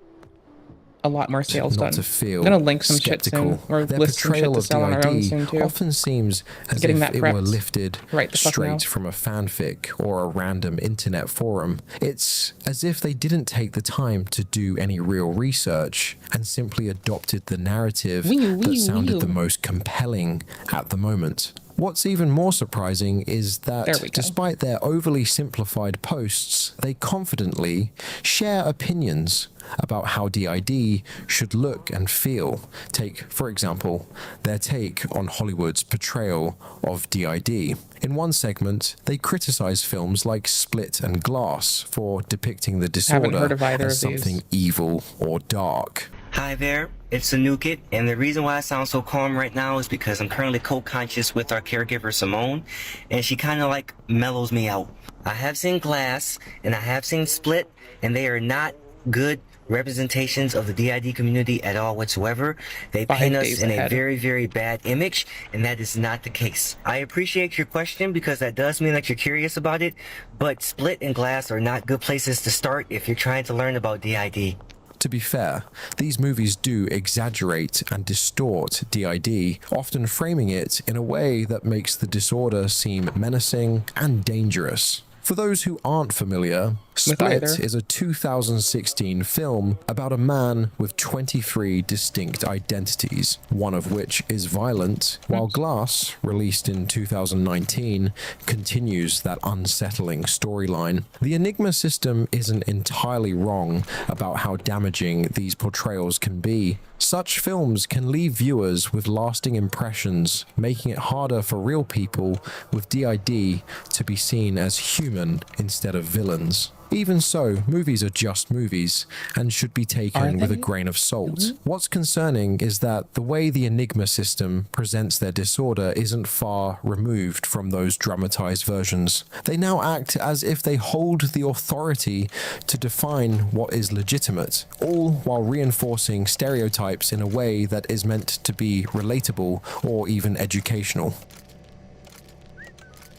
a lot more sales Not done. to feel I'm gonna link some skeptical. shit soon, or Their list some shit portrayal to of sell on our own DID soon too. often seems as Getting if that it were prepped lifted right the fuck now. straight from a fanfic or a random internet forum. It's as if they didn't take the time to do any real research and simply adopted the narrative that sounded the most compelling at the moment. What's even more surprising is that despite their overly simplified posts, they confidently share opinions about how DID should look and feel. Take, for example, their take on Hollywood's portrayal of DID. In one segment, they criticize films like Split and Glass for depicting the Haven't heard disorder of either as of these. something evil or dark. Hi there, it's Sanukit, and the reason why I sound so calm right now is because I'm currently co-conscious with our caregiver Simone, and she kind of like mellows me out. I have seen Glass, and I have seen Split, and they are not good representations of the DID community at all whatsoever. They paint us in a very, very bad image, and that is not the case. I appreciate your question because that does mean that you're curious about it, but Split and Glass are not good places to start if you're trying to learn about DID. To be fair, these movies do exaggerate and distort DID, often framing it in a way that makes the disorder seem menacing and dangerous. For those who aren't familiar, Split is a 2016 film about a man with 23 distinct identities, one of which is violent, while Glass, released in 2019, continues that unsettling storyline. The Enigma system isn't entirely wrong about how damaging these portrayals can be. Such films can leave viewers with lasting impressions, making it harder for real people with DID to be seen as human instead of villains. Even so, movies are just movies and should be taken with a grain of salt. What's concerning is that the way the Enigma system presents their disorder isn't far removed from those dramatized versions. They now act as if they hold the authority to define what is legitimate, all while reinforcing stereotypes in a way that is meant to be relatable or even educational.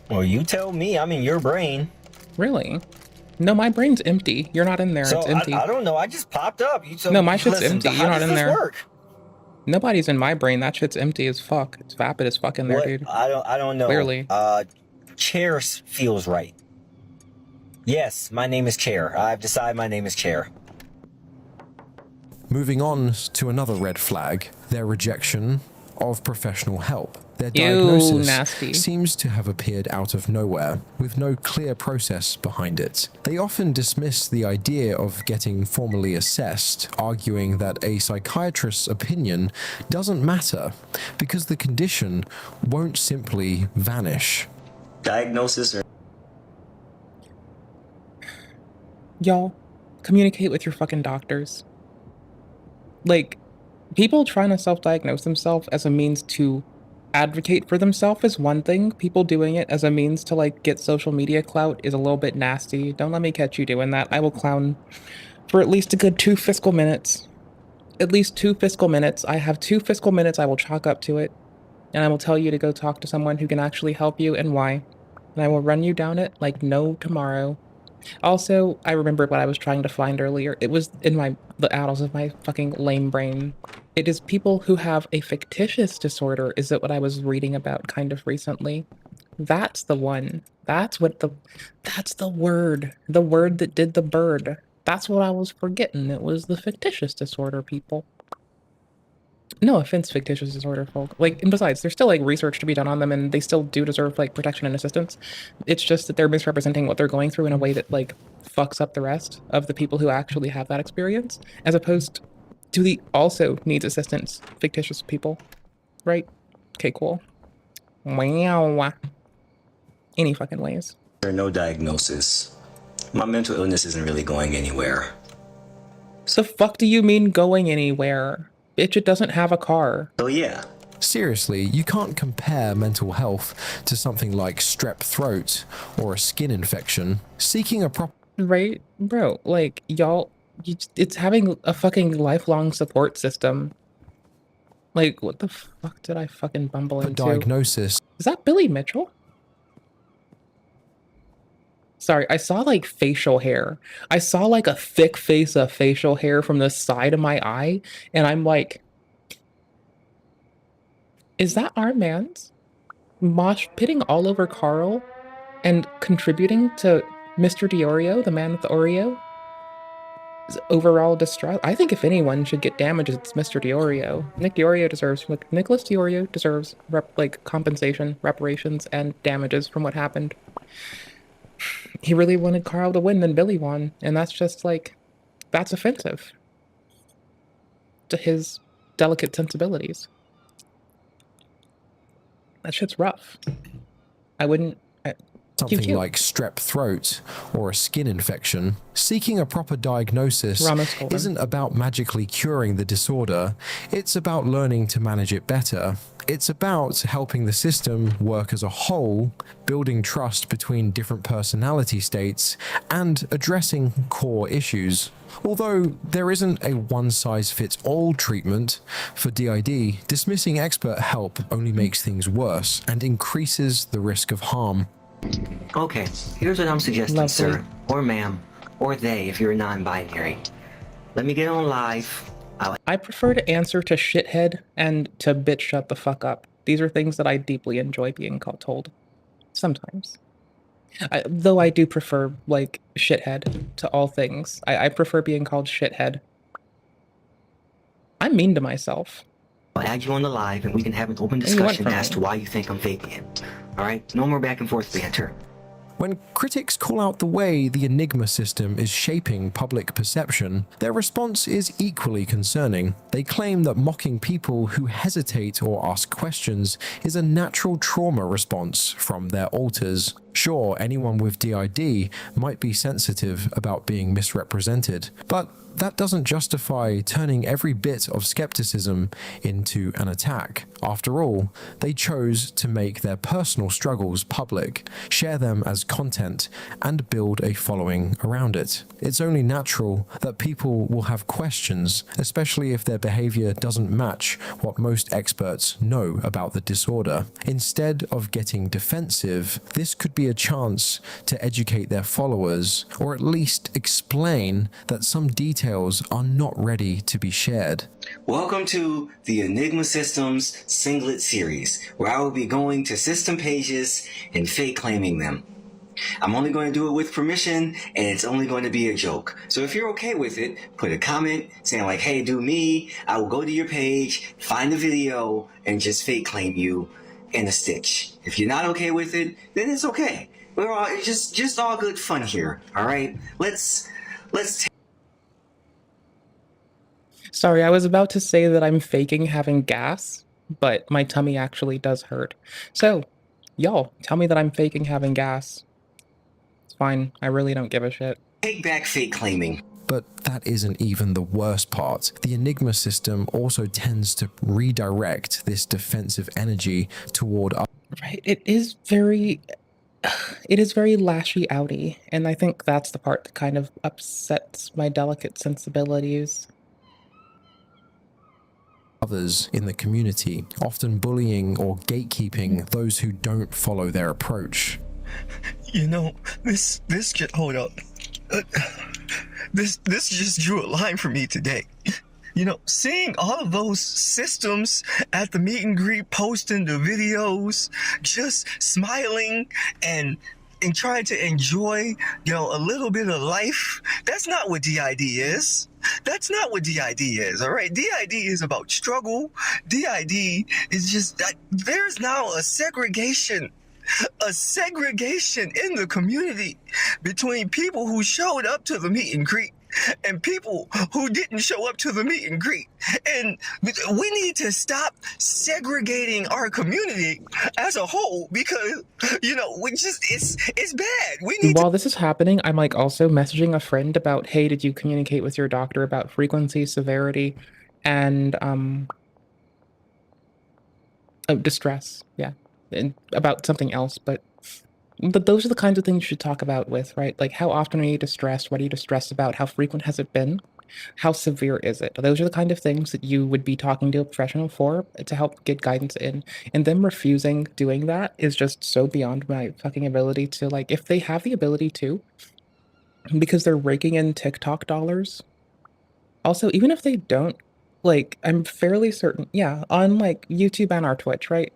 Well, you tell me, I'm in your brain. Really? No, my brain's empty. You're not in there. So it's empty. I don't know. I just popped up. You told No, me. my shit's Listen, empty. so You're how not does in this there. work? Nobody's in my brain. That shit's empty as fuck. It's vapid as fuck in there, What? dude. I don't know. Clearly. Chair feels right. Yes, my name is Chair. I've decided my name is Chair. Moving on to another red flag, their rejection of professional help. Their Ew, diagnosis nasty. seems to have appeared out of nowhere, with no clear process behind it. They often dismiss the idea of getting formally assessed, arguing that a psychiatrist's opinion doesn't matter because the condition won't simply vanish. Diagnosis or Y'all, communicate with your fucking doctors. Like, People trying to self-diagnose themselves as a means to advocate for themselves is one thing. People doing it as a means to like get social media clout is a little bit nasty. Don't let me catch you doing that. I will clown for at least a good 2 fiscal minutes. At least 2 fiscal minutes. I have 2 fiscal minutes I will chalk up to it. And I will tell you to go talk to someone who can actually help you and why. And I will run you down it like no tomorrow. Also, I remembered what I was trying to find earlier. It was in the annals of my fucking lame brain. It is people who have a fictitious disorder, is it what I was reading about kind of recently? That's the one. That's the word. The word that did the bird. That's what I was forgetting. It was the fictitious disorder, people. No offense, fictitious disorder folk. Like, and besides, there's still like research to be done on them, and they still do deserve like protection and assistance. It's just that they're misrepresenting what they're going through in a way that like fucks up the rest of the people who actually have that experience, as opposed to the also needs assistance fictitious people, right? Okay, cool. Wow. Any fucking ways. There are no diagnosis. My mental illness isn't really going anywhere. So fuck do you mean going anywhere? Bitch, it doesn't have a car. So yeah. Seriously, you can't compare mental health to something like strep throat or a skin infection. Seeking a proper... Right? Bro, like, y'all, it's having a fucking lifelong support system. Like, what the fuck did I fucking bumble into? Diagnosis. Is that Billy Mitchell? Sorry, I saw like facial hair. I saw like a thick face of facial hair from the side of my eye, and I'm like, is that our man's mosh pitting all over Carl and contributing to Mr. Diorio, the man with the Oreo? Overall distress. I think if anyone should get damages, it's Mr. Diorio. Nicholas Diorio deserves compensation, reparations, and damages from what happened. He really wanted Carl to win, then Billy won, and that's just like, that's offensive to his delicate sensibilities. That shit's rough. I wouldn't... Something like strep throat or a skin infection. Seeking a proper diagnosis isn't about magically curing the disorder. It's about learning to manage it better. It's about helping the system work as a whole, building trust between different personality states, and addressing core issues. Although there isn't a one-size-fits-all treatment for DID, dismissing expert help only makes things worse and increases the risk of harm. Okay, here's what I'm suggesting, sir, or ma'am, or they if you're non-binary. Let me get on live. I prefer to answer to shithead and to bitch shut the fuck up. These are things that I deeply enjoy being told. Sometimes. Though I do prefer, like, shithead to all things. I prefer being called shithead. I'm mean to myself. I'll add you on the live and we can have an open discussion as to why you think I'm faking it. Alright? No more back and forth banter. When critics call out the way the Enigma system is shaping public perception, their response is equally concerning. They claim that mocking people who hesitate or ask questions is a natural trauma response from their alters. Sure, anyone with DID might be sensitive about being misrepresented, but that doesn't justify turning every bit of skepticism into an attack. After all, they chose to make their personal struggles public, share them as content, and build a following around it. It's only natural that people will have questions, especially if their behavior doesn't match what most experts know about the disorder. Instead of getting defensive, this could be a chance to educate their followers, or at least explain that some details are not ready to be shared. Welcome to the Enigma Systems Singlet Series, where I will be going to system pages and fake claiming them. I'm only going to do it with permission, and it's only going to be a joke. So if you're okay with it, put a comment saying like, hey, do me. I will go to your page, find the video, and just fake claim you in a stitch. If you're not okay with it, then it's okay. We're all it's just all good fun here. All right, let's. Sorry, I was about to say that I'm faking having gas, but my tummy actually does hurt. So, y'all, tell me that I'm faking having gas. It's fine. I really don't give a shit. Take back fake claiming. But that isn't even the worst part. The Enigma system also tends to redirect this defensive energy toward others. Right. It is very lashy outy, and I think that's the part that kind of upsets my delicate sensibilities. Others in the community, often bullying or gatekeeping those who don't follow their approach. You know, this hold up. This just drew a line for me today. You know, seeing all of those systems at the meet and greet, posting the videos, just smiling and trying to enjoy, you know, a little bit of life. That's not what DID is. That's not what DID is, all right? DID is about struggle. DID is just that there's now a segregation in the community between people who showed up to the meet and greet and people who didn't show up to the meet and greet. And we need to stop segregating our community as a whole because, you know, it's bad. We need While this is happening, I'm like also messaging a friend about, hey, did you communicate with your doctor about frequency, severity, and distress? Yeah, and about something else, but those are the kinds of things you should talk about with, right? Like, how often are you distressed? What are you distressed about? How frequent has it been? How severe is it? Those are the kind of things that you would be talking to a professional for to help get guidance in. And them refusing doing that is just so beyond my fucking ability to, like, if they have the ability to, because they're raking in TikTok dollars. Also, even if they don't, like, I'm fairly certain, yeah, on like YouTube and our Twitch, right?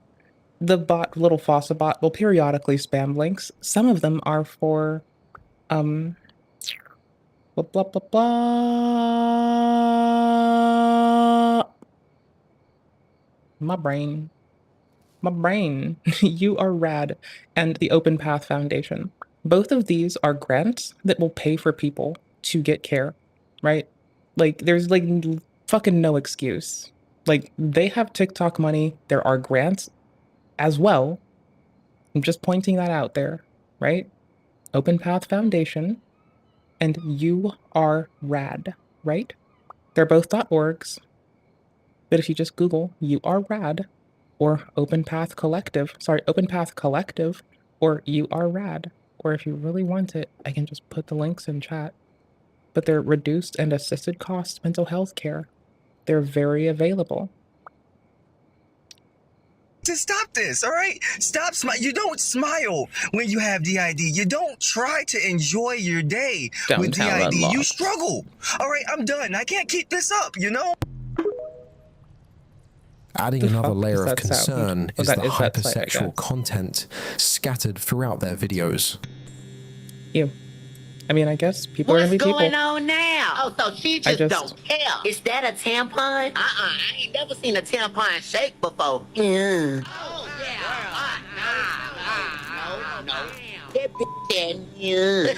The bot, little Fossa bot, will periodically spam links. Some of them are for, blah, blah, blah, blah. My brain. You Are Rad, and the Open Path Foundation. Both of these are grants that will pay for people to get care, right? Like, there's like fucking no excuse. Like, they have TikTok money. There are grants as well. I'm just pointing that out there, right? Open Path Foundation and You Are Rad, right? They're both .orgs, but if you just Google You Are Rad or Open Path Collective, or You Are Rad, or if you really want it, I can just put the links in chat. But they're reduced and assisted cost mental health care. They're very available. to stop this, all right? Stop smiling. You don't smile when you have DID. You don't try to enjoy your day with DID. You struggle. All right, I'm done. I can't keep this up, you know? Adding another layer of concern is the hypersexual content scattered throughout their videos. I mean, I guess people are gonna be people. What's going on now? Oh, so she just don't care. Is that a tampon? I ain't never seen a tampon shake before. Yeah. Oh, yeah. No. That bitch said, yeah.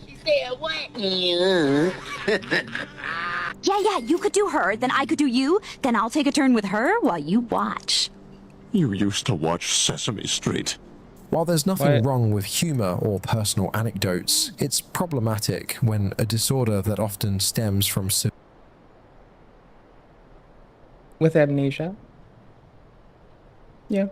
She said what? Yeah. Yeah, you could do her, then I could do you, then I'll take a turn with her while you watch. You used to watch Sesame Street. While there's nothing wrong with humor or personal anecdotes, it's problematic when a disorder that often stems from with amnesia. Yeah.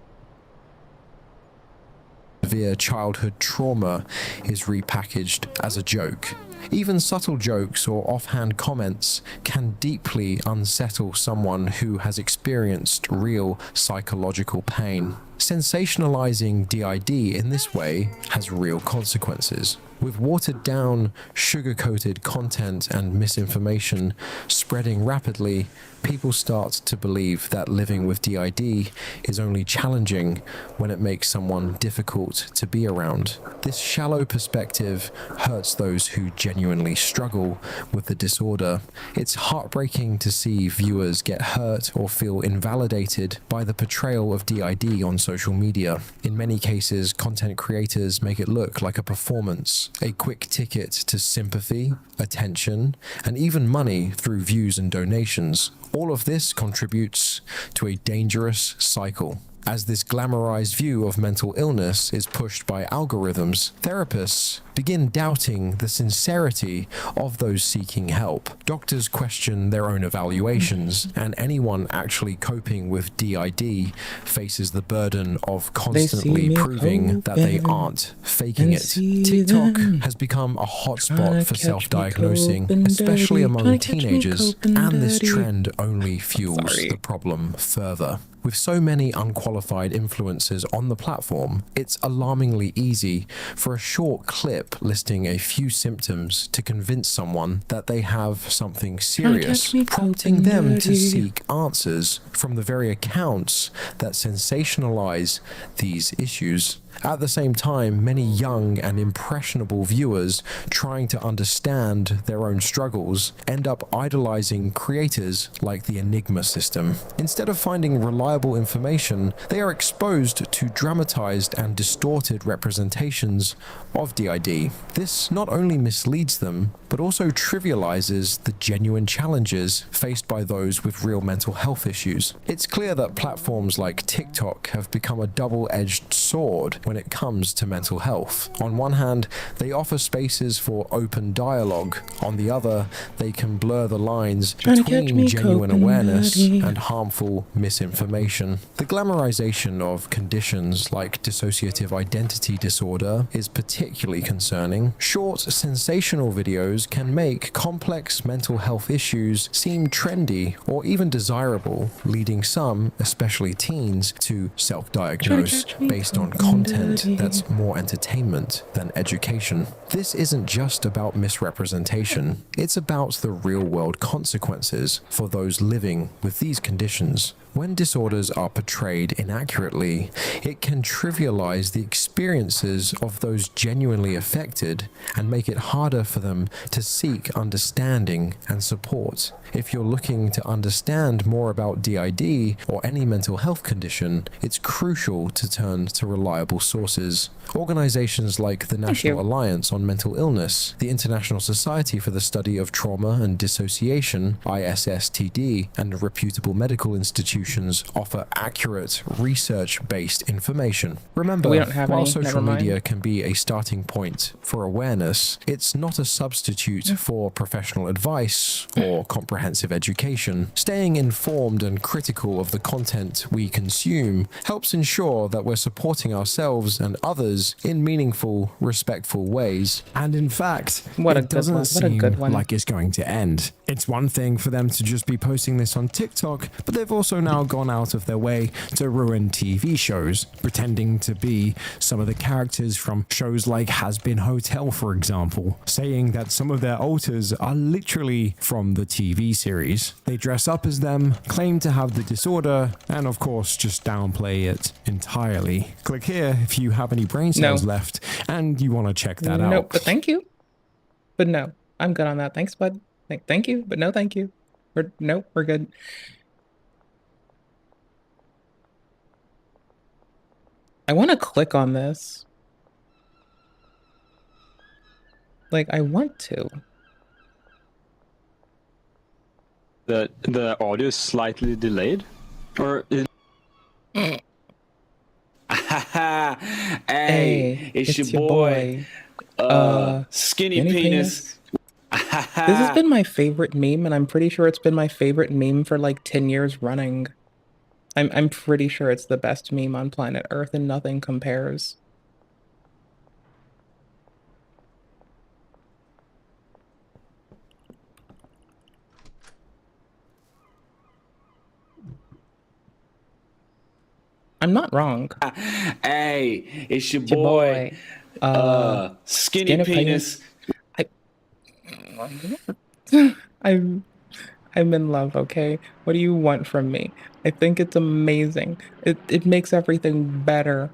Severe childhood trauma is repackaged as a joke. Even subtle jokes or offhand comments can deeply unsettle someone who has experienced real psychological pain. Sensationalizing DID in this way has real consequences. With watered down, sugar-coated content and misinformation spreading rapidly, people start to believe that living with DID is only challenging when it makes someone difficult to be around. This shallow perspective hurts those who genuinely struggle with the disorder. It's heartbreaking to see viewers get hurt or feel invalidated by the portrayal of DID on social media. In many cases, content creators make it look like a performance, a quick ticket to sympathy, attention, and even money through views and donations. All of this contributes to a dangerous cycle. As this glamorized view of mental illness is pushed by algorithms, therapists begin doubting the sincerity of those seeking help. Doctors question their own evaluations, and anyone actually coping with DID faces the burden of constantly proving that they aren't faking it. TikTok has become a hotspot for self-diagnosing, especially among teenagers, and this trend only fuels the problem further. With so many unqualified influencers on the platform, it's alarmingly easy for a short clip listing a few symptoms to convince someone that they have something serious, prompting them to seek answers from the very accounts that sensationalize these issues. At the same time, many young and impressionable viewers trying to understand their own struggles end up idolizing creators like the Enigma system. Instead of finding reliable information, they are exposed to dramatized and distorted representations of DID. This not only misleads them, but also trivializes the genuine challenges faced by those with real mental health issues. It's clear that platforms like TikTok have become a double-edged sword when it comes to mental health. On one hand, they offer spaces for open dialogue. On the other, they can blur the lines between genuine awareness and harmful misinformation. The glamorization of conditions like dissociative identity disorder is particularly concerning. Short, sensational videos can make complex mental health issues seem trendy or even desirable, leading some, especially teens, to self-diagnose based on content that's more entertainment than education. This isn't just about misrepresentation, it's about the real-world consequences for those living with these conditions. When disorders are portrayed inaccurately, it can trivialize the experiences of those genuinely affected and make it harder for them to seek understanding and support. If you're looking to understand more about DID or any mental health condition, it's crucial to turn to reliable sources. Organizations like the National Alliance on Mental Illness, the International Society for the Study of Trauma and Dissociation, ISSTD, and reputable medical institutions offer accurate, research-based information. Remember, while social media can be a starting point for awareness, it's not a substitute for professional advice or comprehensive education. Staying informed and critical of the content we consume helps ensure that we're supporting ourselves and others in meaningful, respectful ways. And in fact, it doesn't seem like it's going to end. It's one thing for them to just be posting this on TikTok, but they've also now gone out of their way to ruin TV shows, pretending to be some of the characters from shows like Has Been Hotel, for example, saying that some of their alters are literally from the TV series. They dress up as them, claim to have the disorder, and of course just downplay it entirely. Click here if you have any brain cells left and you want to check that out. Nope, but thank you. But no, I'm good on that. Thanks, bud. Thank you, but no thank you. We're good. I want to click on this. Like, I want to. The audio is slightly delayed? Or is... Hey, it's your boy. Skinny penis. This has been my favorite meme, and I'm pretty sure it's been my favorite meme for like 10 years running. I'm pretty sure it's the best meme on planet Earth, and nothing compares. I'm not wrong. Hey, it's your boy. Skinny penis. I'm in love, okay? What do you want from me? I think it's amazing. It makes everything better.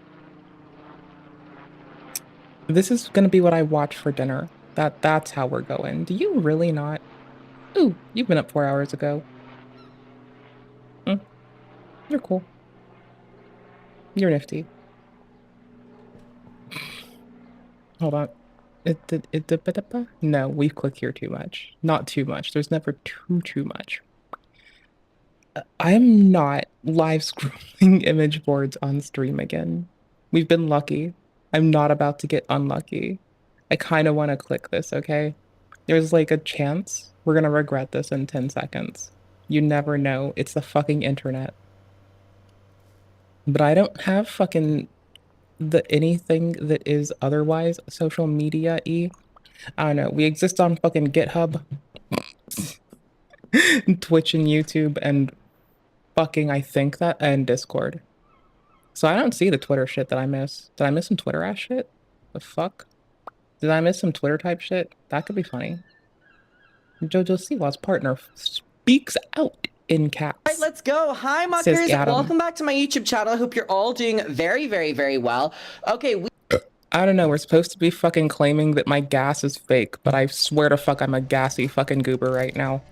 This is gonna be what I watch for dinner. That's how we're going. Do you really not? Ooh, you've been up 4 hours ago. You're cool. You're nifty. Hold on. No, we click here too much. Not too much. There's never too much. I'm not live scrolling image boards on stream again. We've been lucky. I'm not about to get unlucky. I kind of want to click this, okay? There's like a chance we're gonna regret this in 10 seconds. You never know. It's the fucking internet. But I don't have fucking anything that is otherwise social media-y. I don't know. We exist on fucking GitHub, Twitch and YouTube, and fucking and Discord. So I don't see the Twitter shit that I miss. Did I miss some Twitter ass shit? The fuck? Did I miss some Twitter type shit? That could be funny. Jojo Siwa's partner speaks out in caps. All right, let's go. Hi, muckers. Welcome back to my YouTube channel. I hope you're all doing very, very, very well. Okay, I don't know. We're supposed to be fucking claiming that my gas is fake, but I swear to fuck I'm a gassy fucking goober right now.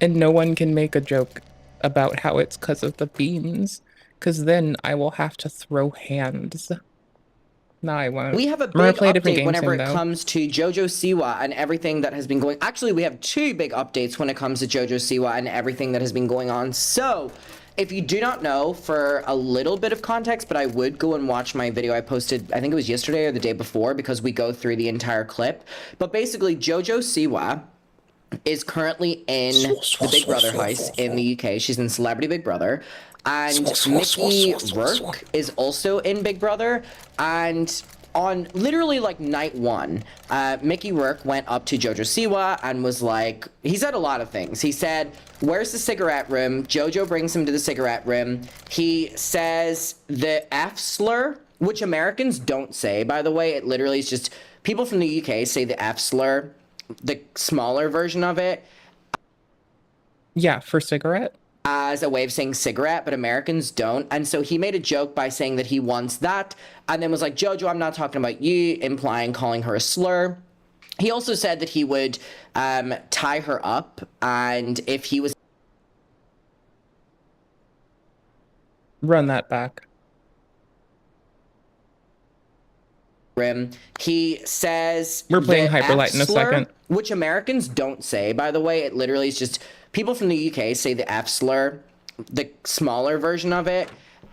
And no one can make a joke about how it's because of the beans, because then I will have to throw hands. No, I won't. We have a big update whenever it comes to Jojo Siwa and everything that has been going. Actually, we have two big updates when it comes to Jojo Siwa and everything that has been going on. So, if you do not know, for a little bit of context, but I would go and watch my video I posted, I think it was yesterday or the day before, because we go through the entire clip. But basically, Jojo Siwa is currently in the Big Brother house in the UK. She's in Celebrity Big Brother. And Mickey Rourke is also in Big Brother. And on literally like night one, Mickey Rourke went up to Jojo Siwa and was like, he said a lot of things. He said, where's the cigarette room? Jojo brings him to the cigarette room. He says the F slur, which Americans don't say, by the way. It literally is just, people from the UK say the F slur, the smaller version of it. Yeah, for cigarette? As a way of saying cigarette, but Americans don't. And so he made a joke by saying that he wants that, and then was like, Jojo, I'm not talking about you, implying calling her a slur. He also said that he would tie her up, and if he was... Run that back. He says... We're playing Hyperlight in a second. Which Americans don't say, by the way. It literally is just... People from the UK say the F slur, the smaller version of it,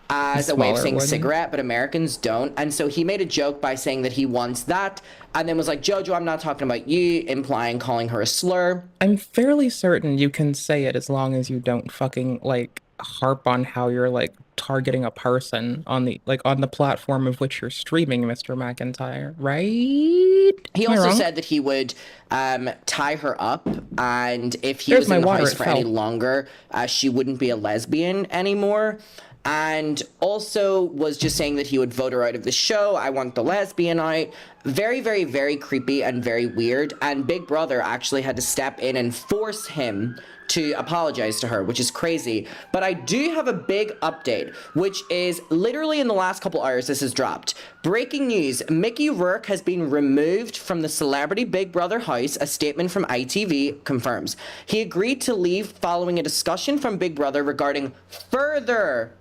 as a way of saying cigarette, but Americans don't. And so he made a joke by saying that he wants that, and then was like, Jojo, I'm not talking about you, implying calling her a slur. I'm fairly certain you can say it as long as you don't fucking, like, harp on how you're, like, targeting a person on the, like, on the platform of which you're streaming, Mr. McIntyre, right? He also said that he would tie her up, and if he was in the house for any longer, she wouldn't be a lesbian anymore. And also was just saying that he would vote her out of the show. I want the lesbian out. Very, very, very creepy and very weird. And Big Brother actually had to step in and force him to apologize to her, which is crazy. But I do have a big update, which is literally in the last couple hours this has dropped. Breaking news, Mickey Rourke has been removed from the Celebrity Big Brother house, a statement from ITV confirms. He agreed to leave following a discussion from Big Brother regarding further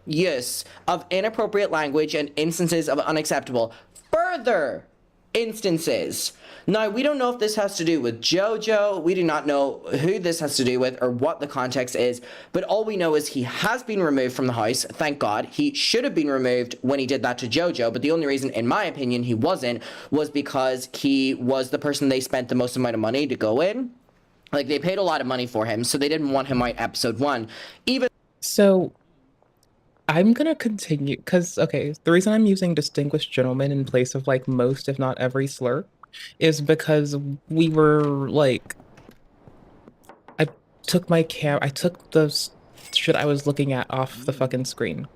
use of inappropriate language and instances of unacceptable instances. Now, we don't know if this has to do with Jojo. We do not know who this has to do with or what the context is, but all we know is he has been removed from the house. Thank God. He should have been removed when he did that to Jojo, but the only reason, in my opinion, he wasn't was because he was the person they spent the most amount of money to go in. Like, they paid a lot of money for him, so they didn't want him out episode 1. So, I'm gonna continue, because, okay, the reason I'm using distinguished gentleman in place of, like, most, if not every slur, is because we were, like, I took the shit I was looking at off the fucking screen.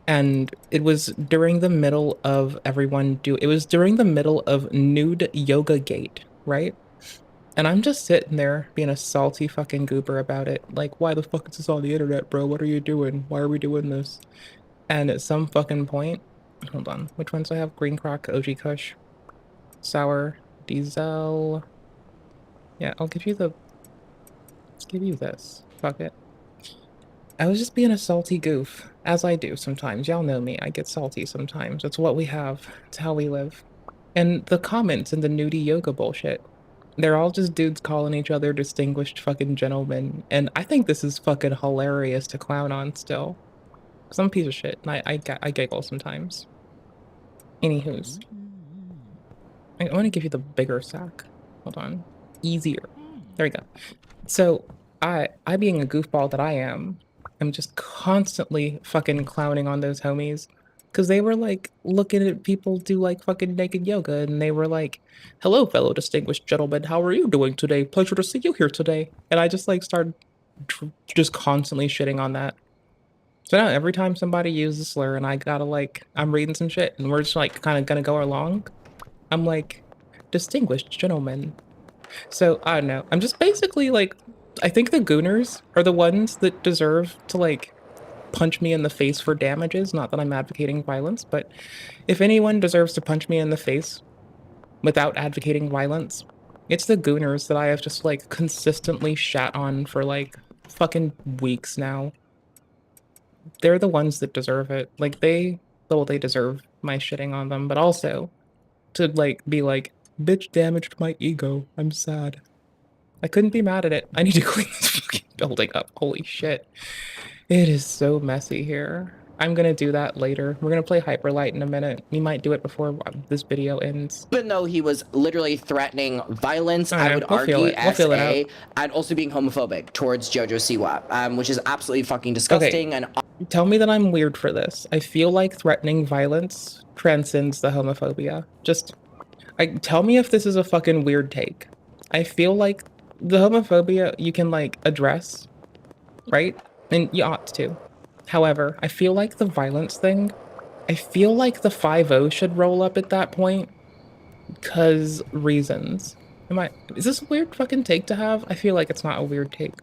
And it was during the middle of it was during the middle of Nude Yoga Gate, right? And I'm just sitting there being a salty fucking goober about it. Like, why the fuck is this on the internet, bro? What are you doing? Why are we doing this? And at some fucking point, hold on, which ones do I have? Green Croc, OG Kush, Sour, Diesel. Yeah, let's give you this. Fuck it. I was just being a salty goof, as I do sometimes. Y'all know me, I get salty sometimes. It's what we have. It's how we live. And the comments and the nudie yoga bullshit They're all just dudes calling each other distinguished fucking gentlemen, and I think this is fucking hilarious to clown on still. Some piece of shit, and I giggle sometimes. Anywho's. I want to give you the bigger sack. Hold on. Easier. There we go. So, I being a goofball that I am just constantly fucking clowning on those homies. Because they were like looking at people do like fucking naked yoga, and they were like, "Hello, fellow distinguished gentlemen, how are you doing today? Pleasure to see you here today." And I just like started just constantly shitting on that. So now every time somebody uses a slur and I gotta like, I'm reading some shit and we're just like kind of gonna go along, I'm like, distinguished gentlemen. So I don't know. I'm just basically like, I think the gooners are the ones that deserve to like punch me in the face for damages. Not that I'm advocating violence, but if anyone deserves to punch me in the face without advocating violence, it's the gooners that I have just like consistently shat on for like fucking weeks now. They're the ones that deserve it. Like they deserve my shitting on them, but also to like be like, bitch damaged my ego. I'm sad. I couldn't be mad at it. I need to clean this fucking building up. Holy shit. It is so messy here. I'm gonna do that later. We're gonna play Hyperlight in a minute. We might do it before this video ends. Even though he was literally threatening violence, I would argue SA, and also being homophobic towards JoJo Siwa, which is absolutely fucking disgusting. Okay. And tell me that I'm weird for this. I feel like threatening violence transcends the homophobia. Just, tell me if this is a fucking weird take. I feel like the homophobia you can like address, right? And you ought to. However, I feel like the violence thing, I feel like the 5-0 should roll up at that point. Because reasons. Is this a weird fucking take to have? I feel like it's not a weird take.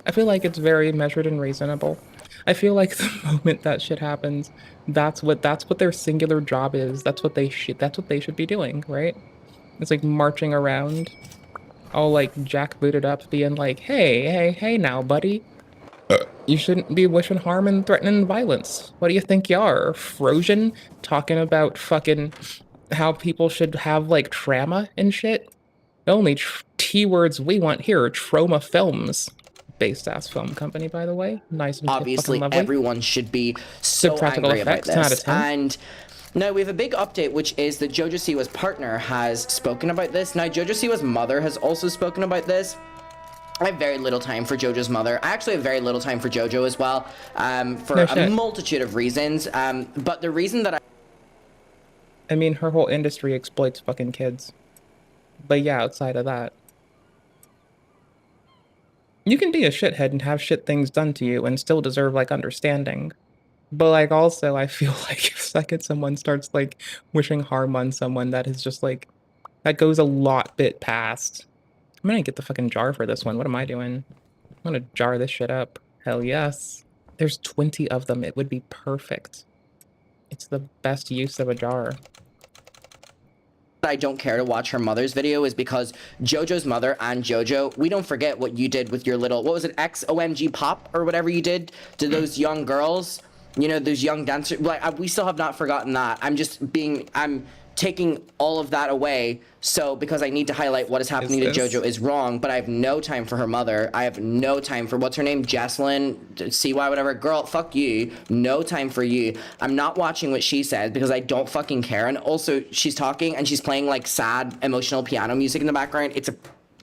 I feel like it's very measured and reasonable. I feel like the moment that shit happens, that's what their singular job is. That's what they should be doing, right? It's like marching around, all like jackbooted up, being like, hey now, buddy. You shouldn't be wishing harm and threatening violence. What do you think you are, Frozen? Talking about fucking how people should have like trauma and shit? The only T-words we want here are Trauma Films. Based ass film company, by the way. Nice and obviously everyone should be so angry about this. And now we have a big update, which is that JoJo Siwa's partner has spoken about this. Now JoJo Siwa's mother has also spoken about this. I have very little time for JoJo's mother. I actually have very little time for JoJo as well, for a multitude of reasons. But the reason that I mean, her whole industry exploits fucking kids. But yeah, outside of that, you can be a shithead and have shit things done to you and still deserve like understanding. But like also, I feel like if second someone starts like wishing harm on someone, that is just like, that goes a lot bit past. I'm gonna get the fucking jar for this one. What am I doing? I'm gonna jar this shit up. Hell yes. There's 20 of them. It would be perfect. It's the best use of a jar. I don't care to watch her mother's video is because JoJo's mother and JoJo, we don't forget what you did with your little, what was it, XOMG pop or whatever you did to those young girls, you know, those young dancers. Like, we still have not forgotten that. I'm taking all of that away, so because I need to highlight what is happening to JoJo is wrong, but I have no time for her mother. I have no time for, what's her name, Jesslyn, CY, whatever. Girl, fuck you. No time for you. I'm not watching what she says because I don't fucking care. And also, she's talking and she's playing like sad, emotional piano music in the background. It's a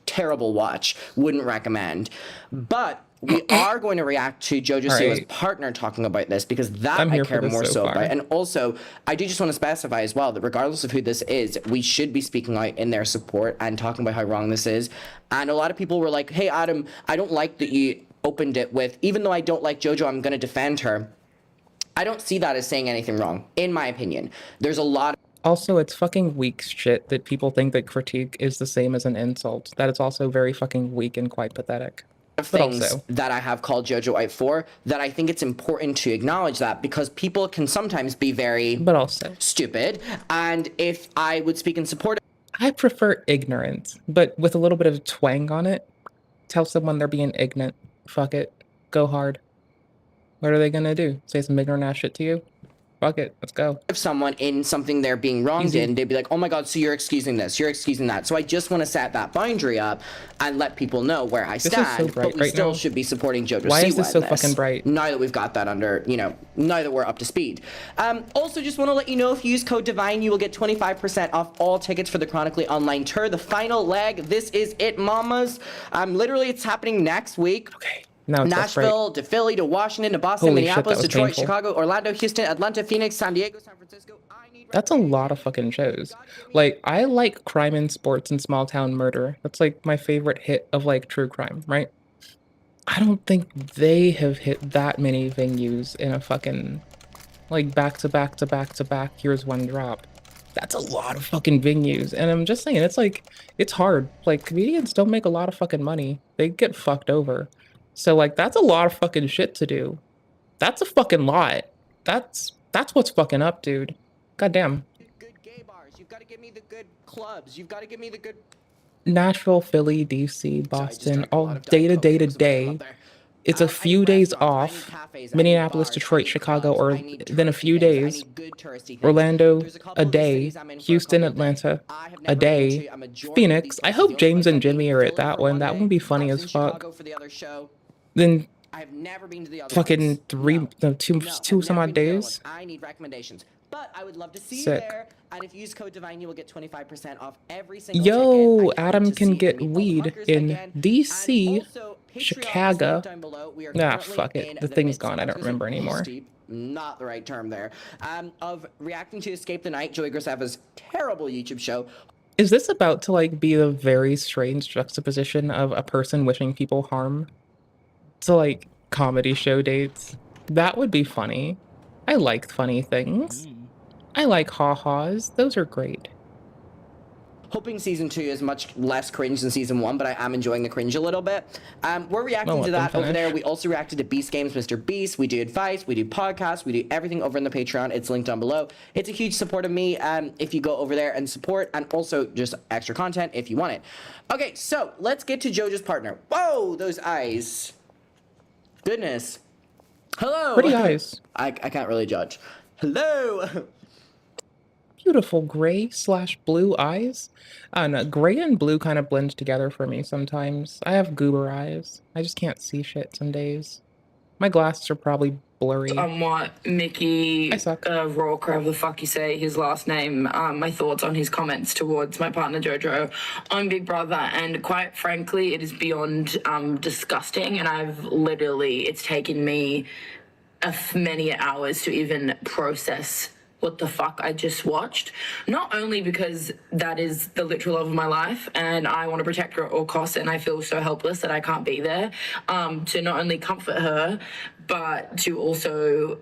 terrible watch. Wouldn't recommend. But we are going to react to JoJo Siwa's partner talking about this because that I care more so about. And also, I do just want to specify as well that regardless of who this is, we should be speaking out in their support and talking about how wrong this is. And a lot of people were like, hey, Adam, I don't like that you opened it with, even though I don't like JoJo, I'm going to defend her. I don't see that as saying anything wrong, in my opinion. There's a lot of also, it's fucking weak shit that people think that critique is the same as an insult. That is also very fucking weak and quite pathetic. Things that I have called JoJo out for, that I think it's important to acknowledge that because people can sometimes be very stupid, and if I would speak in support, I prefer ignorant, but with a little bit of twang on it. Tell someone they're being ignorant. Fuck it. Go hard. What are they gonna do? Say some ignorant ass shit to you? Fuck it, let's go. If someone in something they're being wronged in, they'd be like, oh my god, so you're excusing this, you're excusing that. So I just want to set that boundary up and let people know where I stand, so bright but we right still now. should be supporting JoJo Siwa. Why is this so in fucking bright? Now that we've got that under, you know, now that we're up to speed. Also, just want to let you know, if you use code DIVINE, you will get 25% off all tickets for the Chronically Online Tour, the final leg. This is it, mamas. Literally, it's happening next week. Okay. Now it's Nashville to Philly to Washington to Boston, Holy shit, Minneapolis, that was Detroit, painful. Chicago, Orlando, Houston, Atlanta, Phoenix, San Diego, San Francisco. That's a lot of fucking shows. Like, I like crime and sports and small town murder. That's like my favorite hit of like true crime, right? I don't think they have hit that many venues in a fucking like back to back to back to back. Here's one drop. That's a lot of fucking venues. And I'm just saying, it's like, it's hard. Like, comedians don't make a lot of fucking money. They get fucked over. So like, that's a lot of fucking shit to do. That's a fucking lot. That's what's fucking up, dude. Goddamn. Good gay bars. You've got to give me the good clubs. You've got to give me the good. Nashville, Philly, DC, Boston, all day to day to day. It's a few days off. Minneapolis, Detroit, Chicago, or then a few days. Orlando, a day. Houston, Atlanta, a day. Phoenix. I hope James and Jimmy are at that one. That one would be funny as fuck. Then fucking two some odd days. I need recommendations. But I would love to see Sick. you there. And if you use code DIVINE, you will get 25% off every single Yo, ticket. Adam can get weed in DC, Chicago. Nah, fuck it. The thing's gone. I don't remember anymore. Not the right term there. Of reacting to Escape the Night, Joey Graceffa's terrible YouTube show. Is this about to like be a very strange juxtaposition of a person wishing people harm to like comedy show dates? That would be funny. I like funny things. I like ha-has. Those are great. Hoping season 2 is much less cringe than season 1, but I am enjoying the cringe a little bit. We're reacting to that over there. We also reacted to Beast Games, Mr. Beast. We do advice, we do podcasts, we do everything over in the Patreon. It's linked down below. It's a huge support of me if you go over there and support, and also just extra content if you want it. Okay, so let's get to JoJo's partner. Whoa, those eyes. Goodness. Hello. Pretty eyes. I can't really judge. Hello. Beautiful gray/blue eyes. No, gray and blue kind of blend together for me sometimes. I have goober eyes. I just can't see shit some days. My glasses are probably blurry. What Mickey Rourke, however the fuck you say his last name, my thoughts on his comments towards my partner Jojo on Big Brother, and quite frankly, it is beyond disgusting, and it's taken me many hours to even process what the fuck I just watched. Not only because that is the literal love of my life and I want to protect her at all costs, and I feel so helpless that I can't be there to not only comfort her, but to also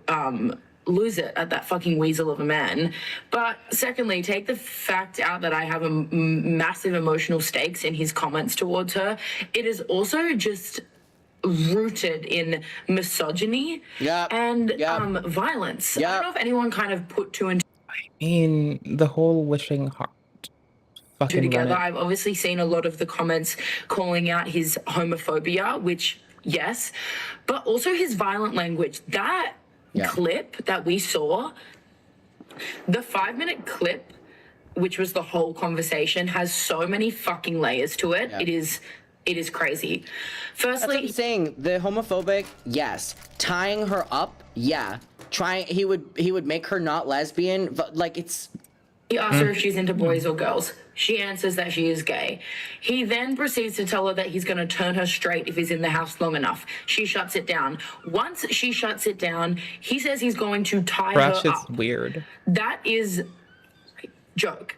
lose it at that fucking weasel of a man. But secondly, take the fact out that I have a massive emotional stakes in his comments towards her. It is also just rooted in misogyny and violence. I don't know if anyone kind of put two and In the whole wishing heart. two together. I've obviously seen a lot of the comments calling out his homophobia, which yes, but also his violent language. That clip that we saw, the 5-minute clip, which was the whole conversation, has so many fucking layers to it. It is crazy. Firstly, that's what I'm saying. The homophobic, yes. Tying her up, yeah. He would make her not lesbian, but like it's. He asks her if she's into boys or girls. She answers that she is gay. He then proceeds to tell her that he's going to turn her straight if he's in the house long enough. She shuts it down. Once she shuts it down, he says he's going to tie her up. Shit's weird. That is joke.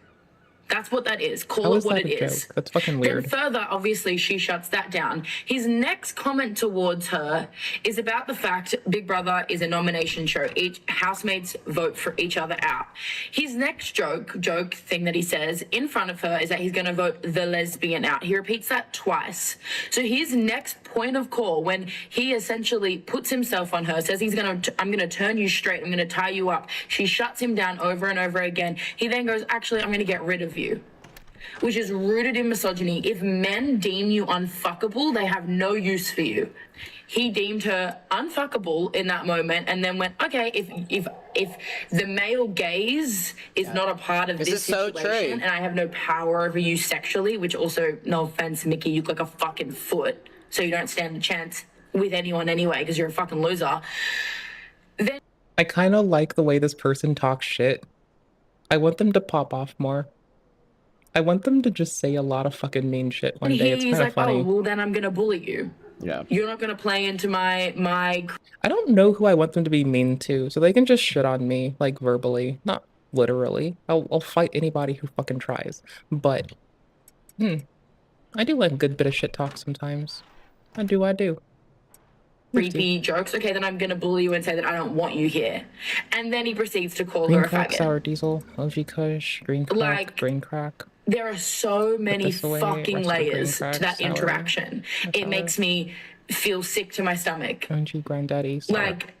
That's what that is. Call How it is what that it a is. joke? That's fucking weird. Then further, obviously, she shuts that down. His next comment towards her is about the fact Big Brother is a nomination show. Each housemates vote for each other out. His next joke thing that he says in front of her is that he's going to vote the lesbian out. He repeats that twice. So his next point of call, when he essentially puts himself on her, says I'm going to turn you straight. I'm going to tie you up. She shuts him down over and over again. He then goes, actually, I'm going to get rid of you. which is rooted in misogyny. If men deem you unfuckable, they have no use for you. He deemed her unfuckable in that moment and then went, okay, if the male gaze is not a part of this situation and I have no power over you sexually, which also, no offense, Mickey, you look like a fucking foot, so you don't stand a chance with anyone anyway because you're a fucking loser. Then I kind of like the way this person talks shit. I want them to pop off more. I want them to just say a lot of fucking mean shit one day. It's kind of like, funny. oh, well, then I'm gonna bully you. Yeah. You're not gonna play into my. I don't know who I want them to be mean to, so they can just shit on me, like verbally, not literally. I'll fight anybody who fucking tries. But, I do like a good bit of shit talk sometimes. I do. Creepy jokes. Okay, then I'm gonna bully you and say that I don't want you here. And then he proceeds to call Green her a crack, faggot. sour diesel, OG Kush, green crack, Like, green crack. There are so many this away, fucking rest of layers green to crack, that sour, interaction. It makes me feel sick to my stomach. OG granddaddy, sour. Like,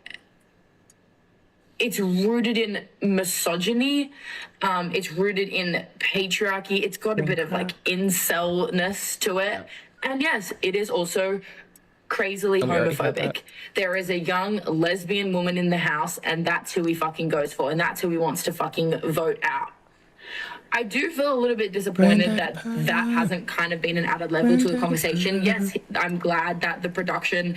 it's rooted in misogyny. It's rooted in patriarchy. It's got a bit of like incel-ness to it. And yes, it is also crazily homophobic. There is a young lesbian woman in the house, and that's who he fucking goes for, and that's who he wants to fucking vote out. I do feel a little bit disappointed that that hasn't kind of been an added level to the conversation. Yes, I'm glad that the production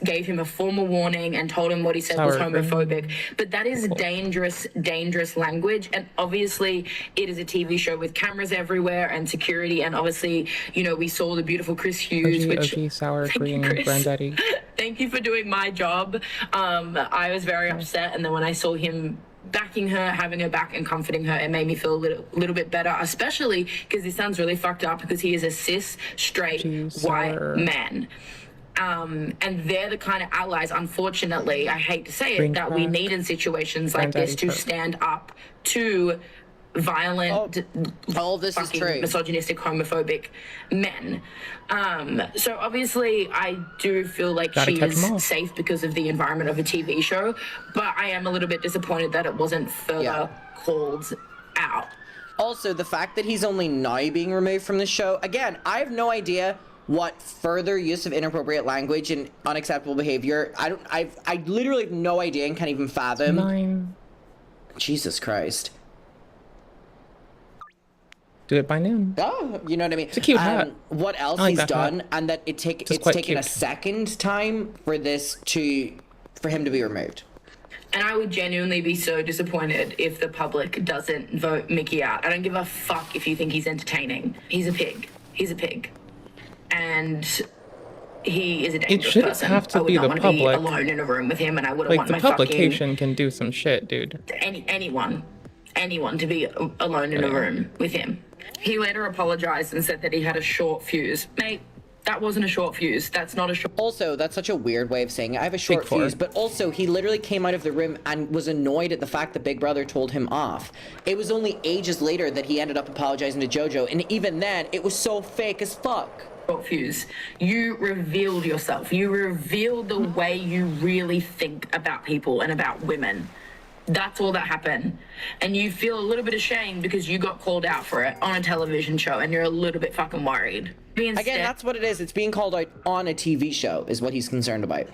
gave him a formal warning and told him what he said was homophobic. But that is dangerous, dangerous language. And obviously, it is a TV show with cameras everywhere and security. And obviously, you know, we saw the beautiful Chris Hughes, OG sour cream granddaddy. Thank you for doing my job. I was very upset, and then when I saw him backing her, having her back and comforting her, it made me feel a little bit better, especially because this sounds really fucked up because he is a cis, straight, white man. And they're the kind of allies, unfortunately, I hate to say it, that we need in situations like this to stand up to violent, all this is true, misogynistic, homophobic men. So obviously I do feel like she is safe because of the environment of a TV show, but I am a little bit disappointed that it wasn't further called out. Also, the fact that he's only now being removed from the show, again, I have no idea what further use of inappropriate language and unacceptable behavior. I literally have no idea and can't even fathom. Jesus Christ. Do it by noon. Oh, you know what I mean? It's a cute hat. What else like he's that done, hat. and that it's taken cute. a second time for him to be removed. And I would genuinely be so disappointed if the public doesn't vote Mickey out. I don't give a fuck if you think he's entertaining. He's a pig. He's a pig. And he is a dangerous person. It shouldn't have to be the public. I would not want to be alone in a room with him, and I wouldn't want my the publication can do some shit, dude. Anyone to be alone in a room with him. He later apologized and said that he had a short fuse. Mate, that wasn't a short fuse. That's not a short... Also, that's such a weird way of saying it. I have a short fuse, but also he literally came out of the room and was annoyed at the fact that Big Brother told him off. It was only ages later that he ended up apologizing to JoJo, and even then, it was so fake as fuck. Short fuse. You revealed yourself. You revealed the way you really think about people and about women. That's all that happened. And you feel a little bit ashamed because you got called out for it on a television show and you're a little bit fucking worried. Again, that's what it is. It's being called out on a TV show is what he's concerned about.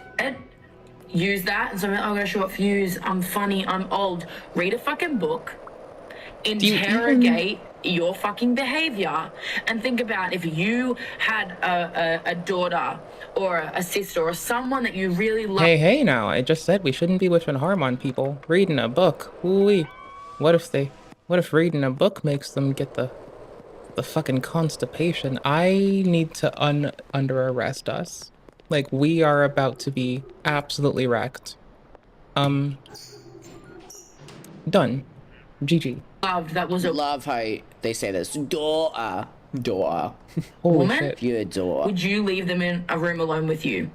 Use that and say, oh, I got a short fuse, I'm funny, I'm old. Read a fucking book. Interrogate your fucking behavior and think about if you had a daughter or a sister or someone that you really love. Hey now, I just said we shouldn't be wishing harm on people. Reading a book, ooh-wee. What if reading a book makes them get the fucking constipation? I need to under arrest us. Like, we are about to be absolutely wrecked. Done. GG. That was a love how they say this. Daughter. Woman? Your daughter. Would you leave them in a room alone with you?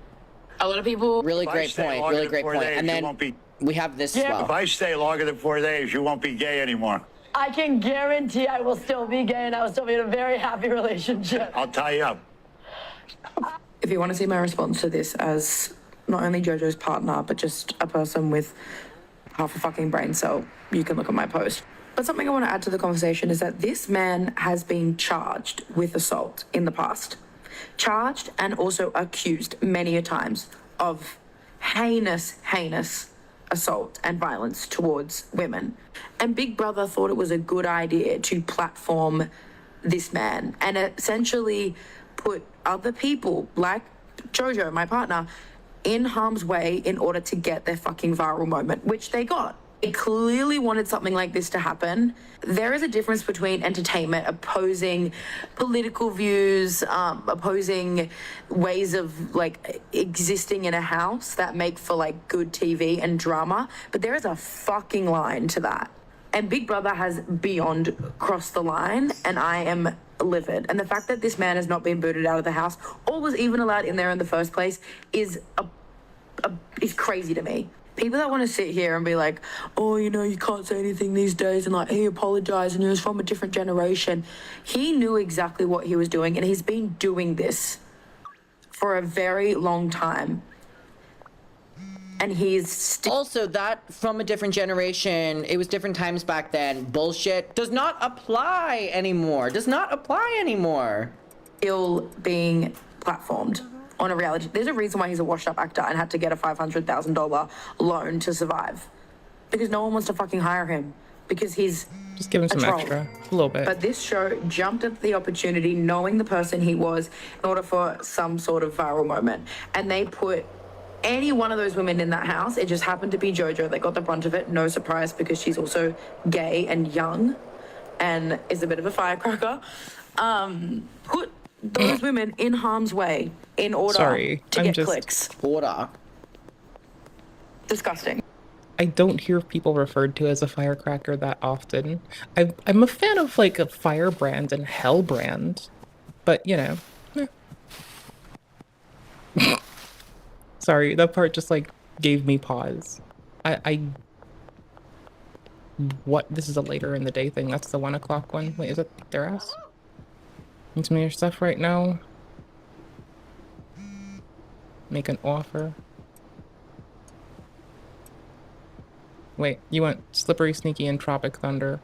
A lot of people. Really great point. Really great point. And then we have this as well. If I stay longer than 4 days, you won't be gay anymore. I can guarantee I will still be gay and I will still be in a very happy relationship. I'll tie you up. If you want to see my response to this as not only JoJo's partner, but just a person with half a fucking brain cell, you can look at my post. But something I want to add to the conversation is that this man has been charged with assault in the past. Charged and also accused many a times of heinous assault and violence towards women. And Big Brother thought it was a good idea to platform this man and essentially put other people like Jojo, my partner, in harm's way in order to get their fucking viral moment, which they got. They clearly wanted something like this to happen. There is a difference between entertainment opposing political views, opposing ways of like existing in a house that make for like good TV and drama, but there is a fucking line to that. And Big Brother has beyond crossed the line, and I am livid. And the fact that this man has not been booted out of the house or was even allowed in there in the first place is crazy to me. People that want to sit here and be like, oh, you know, you can't say anything these days, and like, he apologized and he was from a different generation. He knew exactly what he was doing, and he's been doing this for a very long time. And he's also that from a different generation. It was different times back then. Bullshit does not apply anymore. Still being platformed on a reality. There's a reason why he's a washed-up actor and had to get a $500,000 loan to survive, because no one wants to fucking hire him because he's just give him some troll. extra, a little bit. But this show jumped at the opportunity, knowing the person he was, in order for some sort of viral moment, and they put any one of those women in that house. It just happened to be Jojo. They got the brunt of it. No surprise, because she's also gay and young and is a bit of a firecracker. Put those women in harm's way in order to get clicks. Order. Disgusting. I don't hear people referred to as a firecracker that often. I'm a fan of like a Firebrand and Hellbrand, but you know. Sorry, that part just like gave me pause. What? This is a later in the day thing. That's the 1 o'clock one. Wait, is it their ass? Need some of your stuff right now. Make an offer. Wait, you want Slippery, Sneaky, and Tropic Thunder?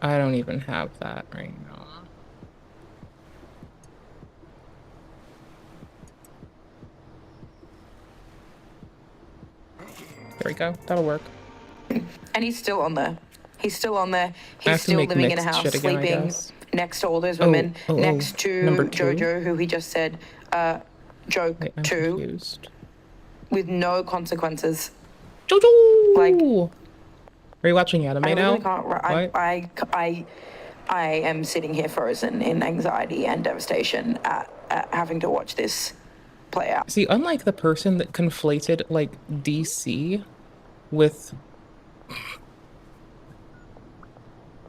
I don't even have that right now. There we go. That'll work. And he's still on there. He's still living in a house, sleeping next to all those women, next to Jojo, who he just said joke to, with no consequences. Jojo! Like, are you watching anime now? I am sitting here frozen in anxiety and devastation at having to watch this play out. See, unlike the person that conflated like DC with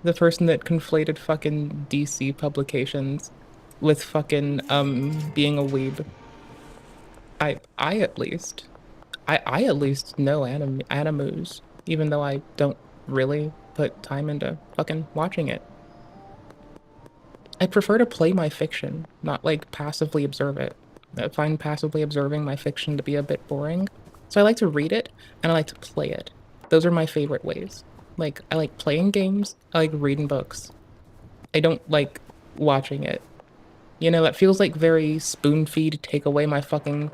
the person that conflated fucking DC publications with fucking being a weeb. I at least know animus, even though I don't really put time into fucking watching it. I prefer to play my fiction, not like passively observe it. I find passively observing my fiction to be a bit boring. So I like to read it and I like to play it. Those are my favorite ways. Like, I like playing games, I like reading books. I don't like watching it. You know, that feels like very spoon-feed, take away my fucking,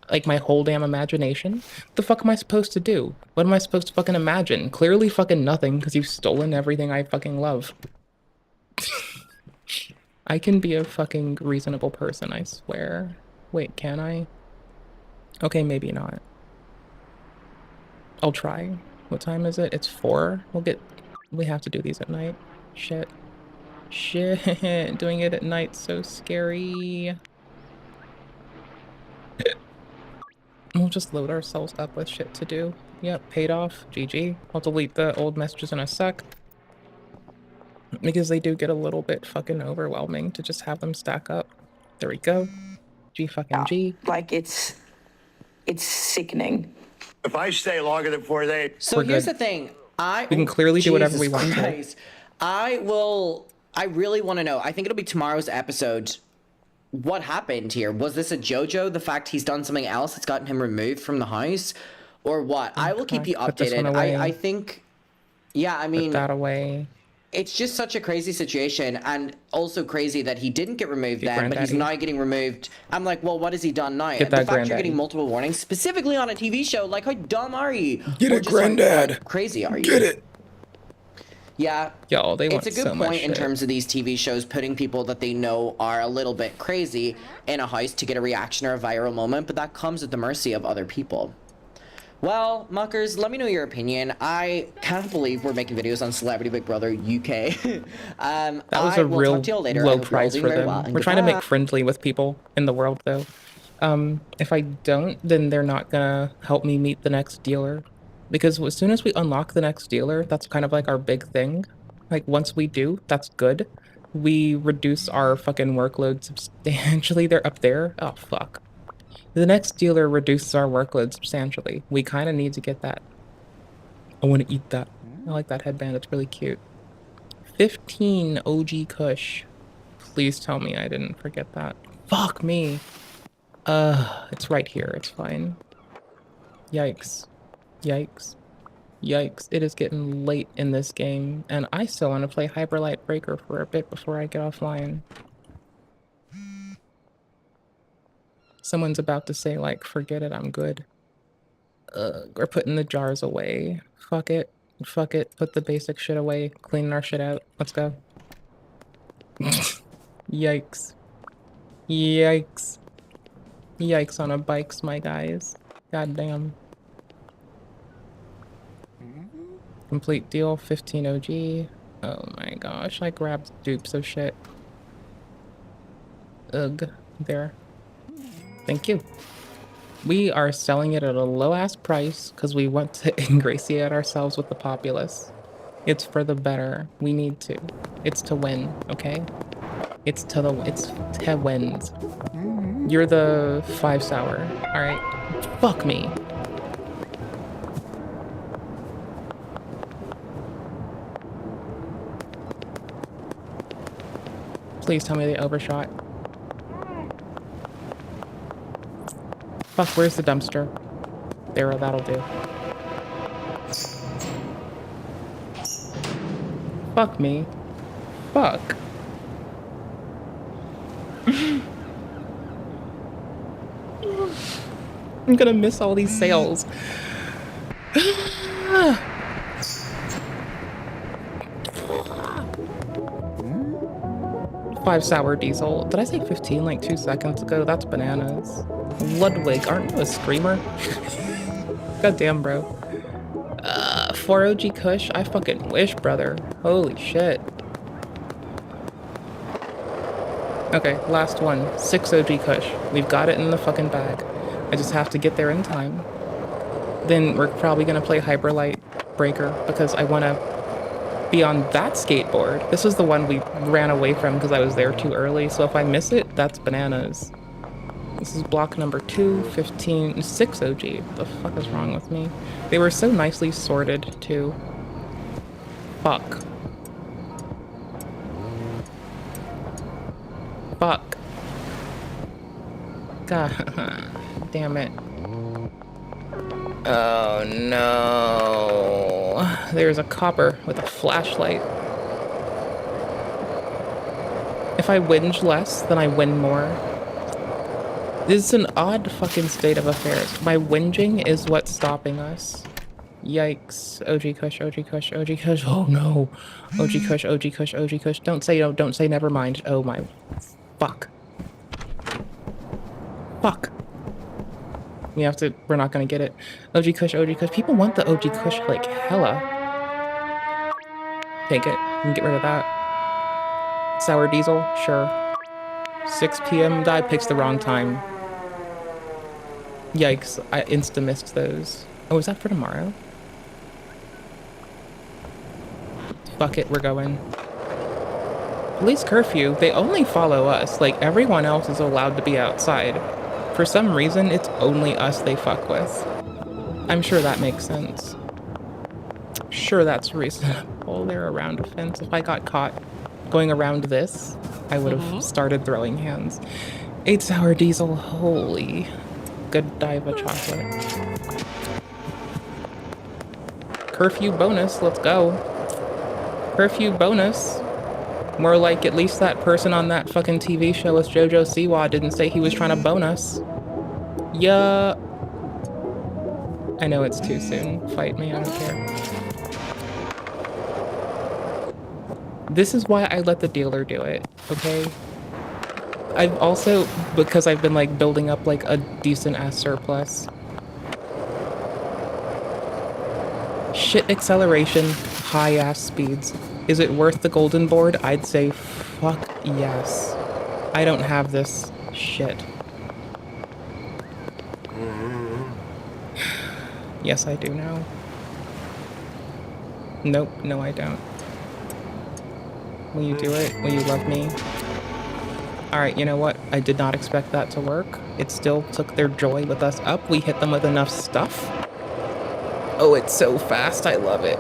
like my whole damn imagination. What the fuck am I supposed to do? What am I supposed to fucking imagine? Clearly fucking nothing, because you've stolen everything I fucking love. I can be a fucking reasonable person, I swear. Wait, can I? Okay, maybe not. I'll try. What time is it? It's 4. We have to do these at night. Shit. Doing it at night, so scary. We'll just load ourselves up with shit to do. Yep, paid off. GG. I'll delete the old messages in a sec. Because they do get a little bit fucking overwhelming to just have them stack up. There we go. G fucking G. Like, it's sickening. If I stay longer than 4 days... So here's the thing. We can clearly do whatever we want to. I really want to know. I think it'll be tomorrow's episode. What happened here? Was this a JoJo? The fact he's done something else that's gotten him removed from the house? Or what? I will keep you updated. I think... Yeah, I mean, put that away. It's just such a crazy situation, and also crazy that he didn't get removed then, but he's now getting removed. I'm like, well, what has he done now? Get the that fact you're getting multiple warnings, specifically on a TV show, like, how dumb are you? Get it, granddad. How crazy are you? Get it. Yeah, yo, they want it's a good point in terms of these TV shows putting people that they know are a little bit crazy in a house to get a reaction or a viral moment, but that comes at the mercy of other people. Well, muckers, let me know your opinion. I can't believe we're making videos on Celebrity Big Brother UK. That was a real low price for them. We're trying to make friendly with people in the world, though. If I don't, then they're not gonna help me meet the next dealer. Because as soon as we unlock the next dealer, that's kind of like our big thing. Like, once we do, that's good. We reduce our fucking workload substantially. They're up there. Oh, fuck. The next dealer reduces our workload substantially. We kind of need to get that. I want to eat that. I like that headband. It's really cute. 15 OG Kush. Please tell me I didn't forget that. Fuck me. It's right here. It's fine. Yikes. Yikes. Yikes. It is getting late in this game, and I still want to play Hyperlight Breaker for a bit before I get offline. Someone's about to say, like, forget it, I'm good. We're putting the jars away. Fuck it. Fuck it. Put the basic shit away. Cleaning our shit out. Let's go. Yikes. Yikes. Yikes on a bikes, my guys. Goddamn. Complete deal, 15 OG. Oh my gosh, I grabbed dupes of shit. Ugh. There. Thank you. We are selling it at a low-ass price because we want to ingratiate ourselves with the populace. It's for the better. We need to. It's to win, okay? It's to wins. You're the 5 sour, alright? Fuck me. Please tell me they overshot. Fuck, where's the dumpster? There, that'll do. Fuck me. Fuck. I'm gonna miss all these sales. 5 sour diesel. Did I say 15 like 2 seconds ago? That's bananas. Ludwig, aren't you a screamer? Goddamn, bro. 4 OG Kush? I fucking wish, brother. Holy shit. Okay, last one. 6 OG Kush. We've got it in the fucking bag. I just have to get there in time. Then we're probably gonna play Hyperlight Breaker because I wanna be on that skateboard. This was the one we ran away from because I was there too early, so if I miss it, that's bananas. This is block number 2, 15, 6 OG. What the fuck is wrong with me? They were so nicely sorted, too. Fuck. Fuck. God damn it. Oh no. There's a copper with a flashlight. If I whinge less, then I win more. This is an odd fucking state of affairs. My whinging is what's stopping us. Yikes. OG Kush, OG Kush, OG Kush. Oh no. OG Kush, OG Kush, OG Kush. Don't say no, don't say never mind. Oh my. Fuck. Fuck. We're not gonna get it. OG Kush, OG Kush. People want the OG Kush like hella. Take it and get rid of that. Sour diesel, sure. 6 PM, die picks the wrong time. Yikes, I insta-missed those. Oh, is that for tomorrow? Fuck it, we're going. Police curfew, they only follow us. Like, everyone else is allowed to be outside. For some reason, it's only us they fuck with. I'm sure that makes sense. Sure, that's reasonable. They're around a fence. If I got caught going around this, I would have started throwing hands. 8 sour diesel, holy. Good dive of chocolate. curfew bonus. Let's go. Curfew bonus. More like at least that person on that fucking TV show with JoJo Siwa didn't say he was trying to bone us. Yeah. I know it's too soon. Fight me, I don't care. This is why I let the dealer do it, okay? I've also, because I've been like building up like a decent ass surplus. Shit acceleration, high ass speeds. Is it worth the golden board? I'd say fuck yes. I don't have this shit. Yes, I do now. Nope, no I don't. Will you do it? Will you love me? Alright, you know what? I did not expect that to work. It still took their joy with us up. We hit them with enough stuff. Oh, it's so fast. I love it.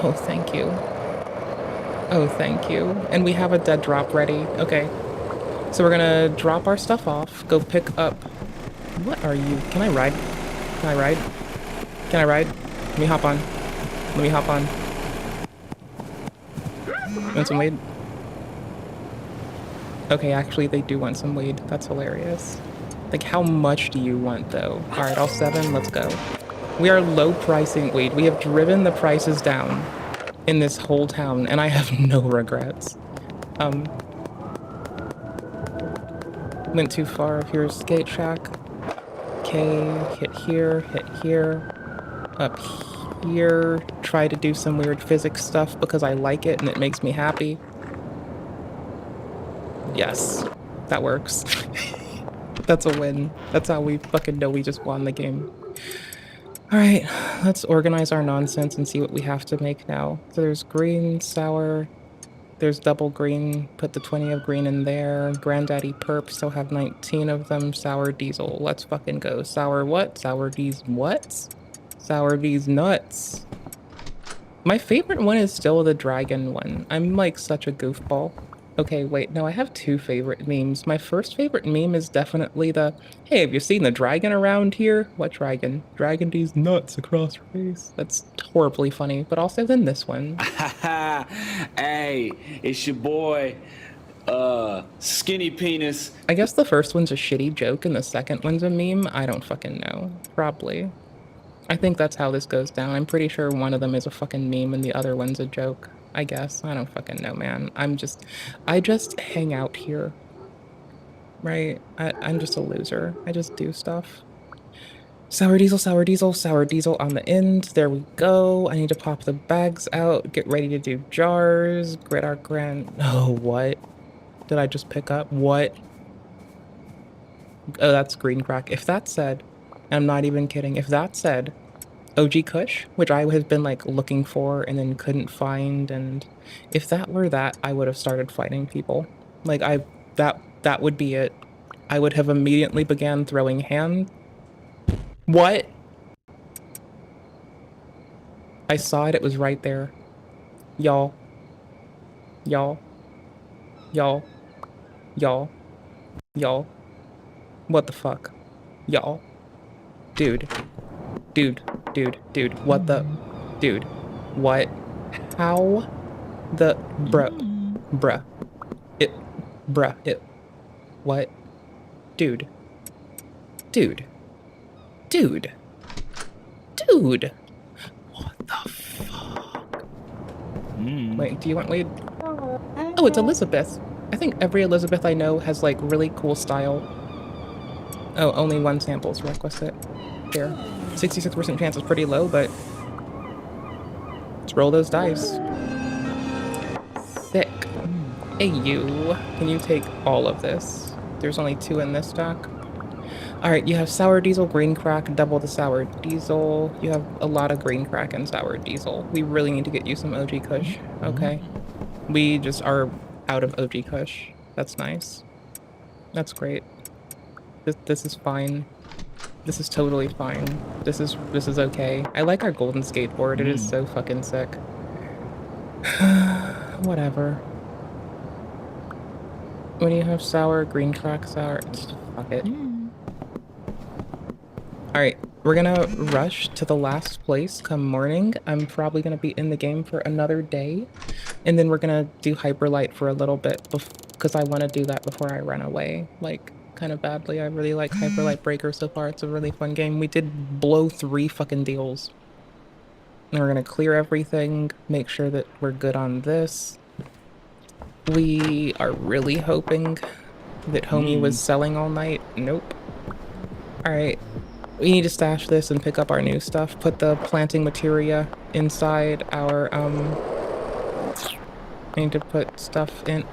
Oh, thank you. Oh, thank you. And we have a dead drop ready. Okay. So we're gonna drop our stuff off, go pick up... What are you? Can I ride? Can I ride? Can I ride? Let me hop on. Let me hop on. Want some weed? Okay, actually, they do want some weed. That's hilarious. Like, how much do you want, though? Alright, all 7. Let's go. We are low pricing weed. We have driven the prices down in this whole town, and I have no regrets. Went too far. Here's Skate Shack. Okay, hit here, up here. Try to do some weird physics stuff because I like it and it makes me happy. Yes, that works. That's a win. That's how we fucking know we just won the game. Alright, let's organize our nonsense and see what we have to make now. So there's green, sour, there's double green, put the 20 of green in there. Granddaddy Perp, still have 19 of them. Sour diesel, let's fucking go. Sour what? Sour D's what? Sour D's nuts. My favorite one is still the dragon one. I'm like such a goofball. Okay, wait, no, I have 2 favorite memes. My first favorite meme is definitely the, hey, have you seen the dragon around here? What dragon? Dragon D's nuts across your face. That's horribly funny, but also then this one. Hey, it's your boy, Skinny Penis. I guess the first one's a shitty joke and the second one's a meme. I don't fucking know. Probably. I think that's how this goes down. I'm pretty sure one of them is a fucking meme and the other one's a joke. I guess. I don't fucking know, man. I just hang out here. Right? I'm just a loser. I just do stuff. Sour diesel, sour diesel, sour diesel on the end. There we go. I need to pop the bags out. Get ready to do jars. Grit our grand... Oh, what? Did I just pick up? What? Oh, that's green crack. If that said... I'm not even kidding. If that said... OG Kush, which I have been like looking for and then couldn't find, and if that were that, I would have started fighting people. Like that would be it. I would have immediately began throwing hand. What? I saw it, it was right there. Y'all. Y'all. Y'all. Y'all. Y'all. What the fuck? Y'all. Dude. Dude, what the, dude, what, how, the, bruh, what, dude, what the fuck, wait, do you want weed? Oh, it's Elizabeth. I think every Elizabeth I know has like really cool style. Oh, only 1 sample is requisite. Here. 66% chance is pretty low, but let's roll those dice. Sick. Hey, you. Can you take all of this? There's only 2 in this stack. Alright, you have sour diesel, green crack, double the sour diesel. You have a lot of green crack and sour diesel. We really need to get you some OG Kush. Okay. We just are out of OG Kush. That's nice. That's great. This is fine. This is totally fine. This is okay. I like our golden skateboard. It is so fucking sick. Whatever. When you have sour, green crack, sour, fuck it. Alright, We're gonna rush to the last place come morning. I'm probably gonna be in the game for another day. And then we're gonna do Hyperlight for a little bit because I want to do that before I run away. Like, kind of badly. I really like Hyperlight Breaker so far. It's a really fun game. We did blow 3 fucking deals. And we're gonna clear everything, make sure that we're good on this. We are really hoping that Homie was selling all night. Nope. Alright. We need to stash this and pick up our new stuff. Put the planting materia inside our, I need to put stuff in.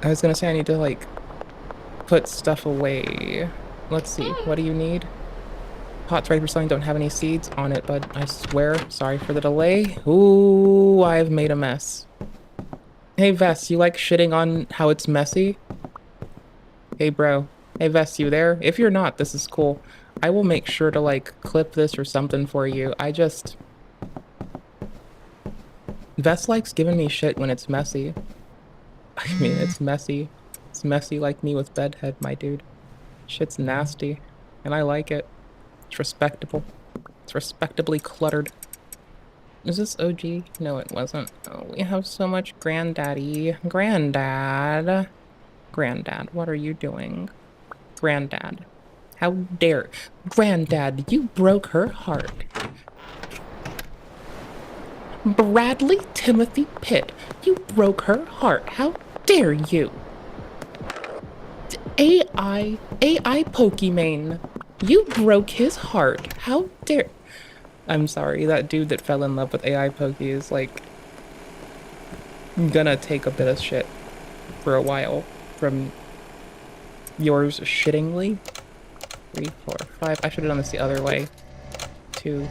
I was gonna say I need to, like, put stuff away. Let's see. What do you need? Pots ready for selling, don't have any seeds on it, but I swear. Sorry for the delay. Ooh, I've made a mess. Hey, Vess, you like shitting on how it's messy? Hey, bro. Hey, Vess, you there? If you're not, this is cool. I will make sure to, like, clip this or something for you. Vess likes giving me shit when it's messy. I mean, it's messy. It's messy like me with bedhead, my dude. Shit's nasty. And I like it. It's respectable. It's respectably cluttered. Is this OG? No, it wasn't. Oh, we have so much granddaddy. Granddad. Granddad, what are you doing? Granddad. How dare... Granddad, you broke her heart. Bradley Timothy Pitt, you broke her heart. How dare you? AI Pokimane, you broke his heart. How dare... I'm sorry, that dude that fell in love with AI Pokey is, like, gonna take a bit of shit for a while from yours shittingly. 3, 4, 5. I should have done this the other way. 2,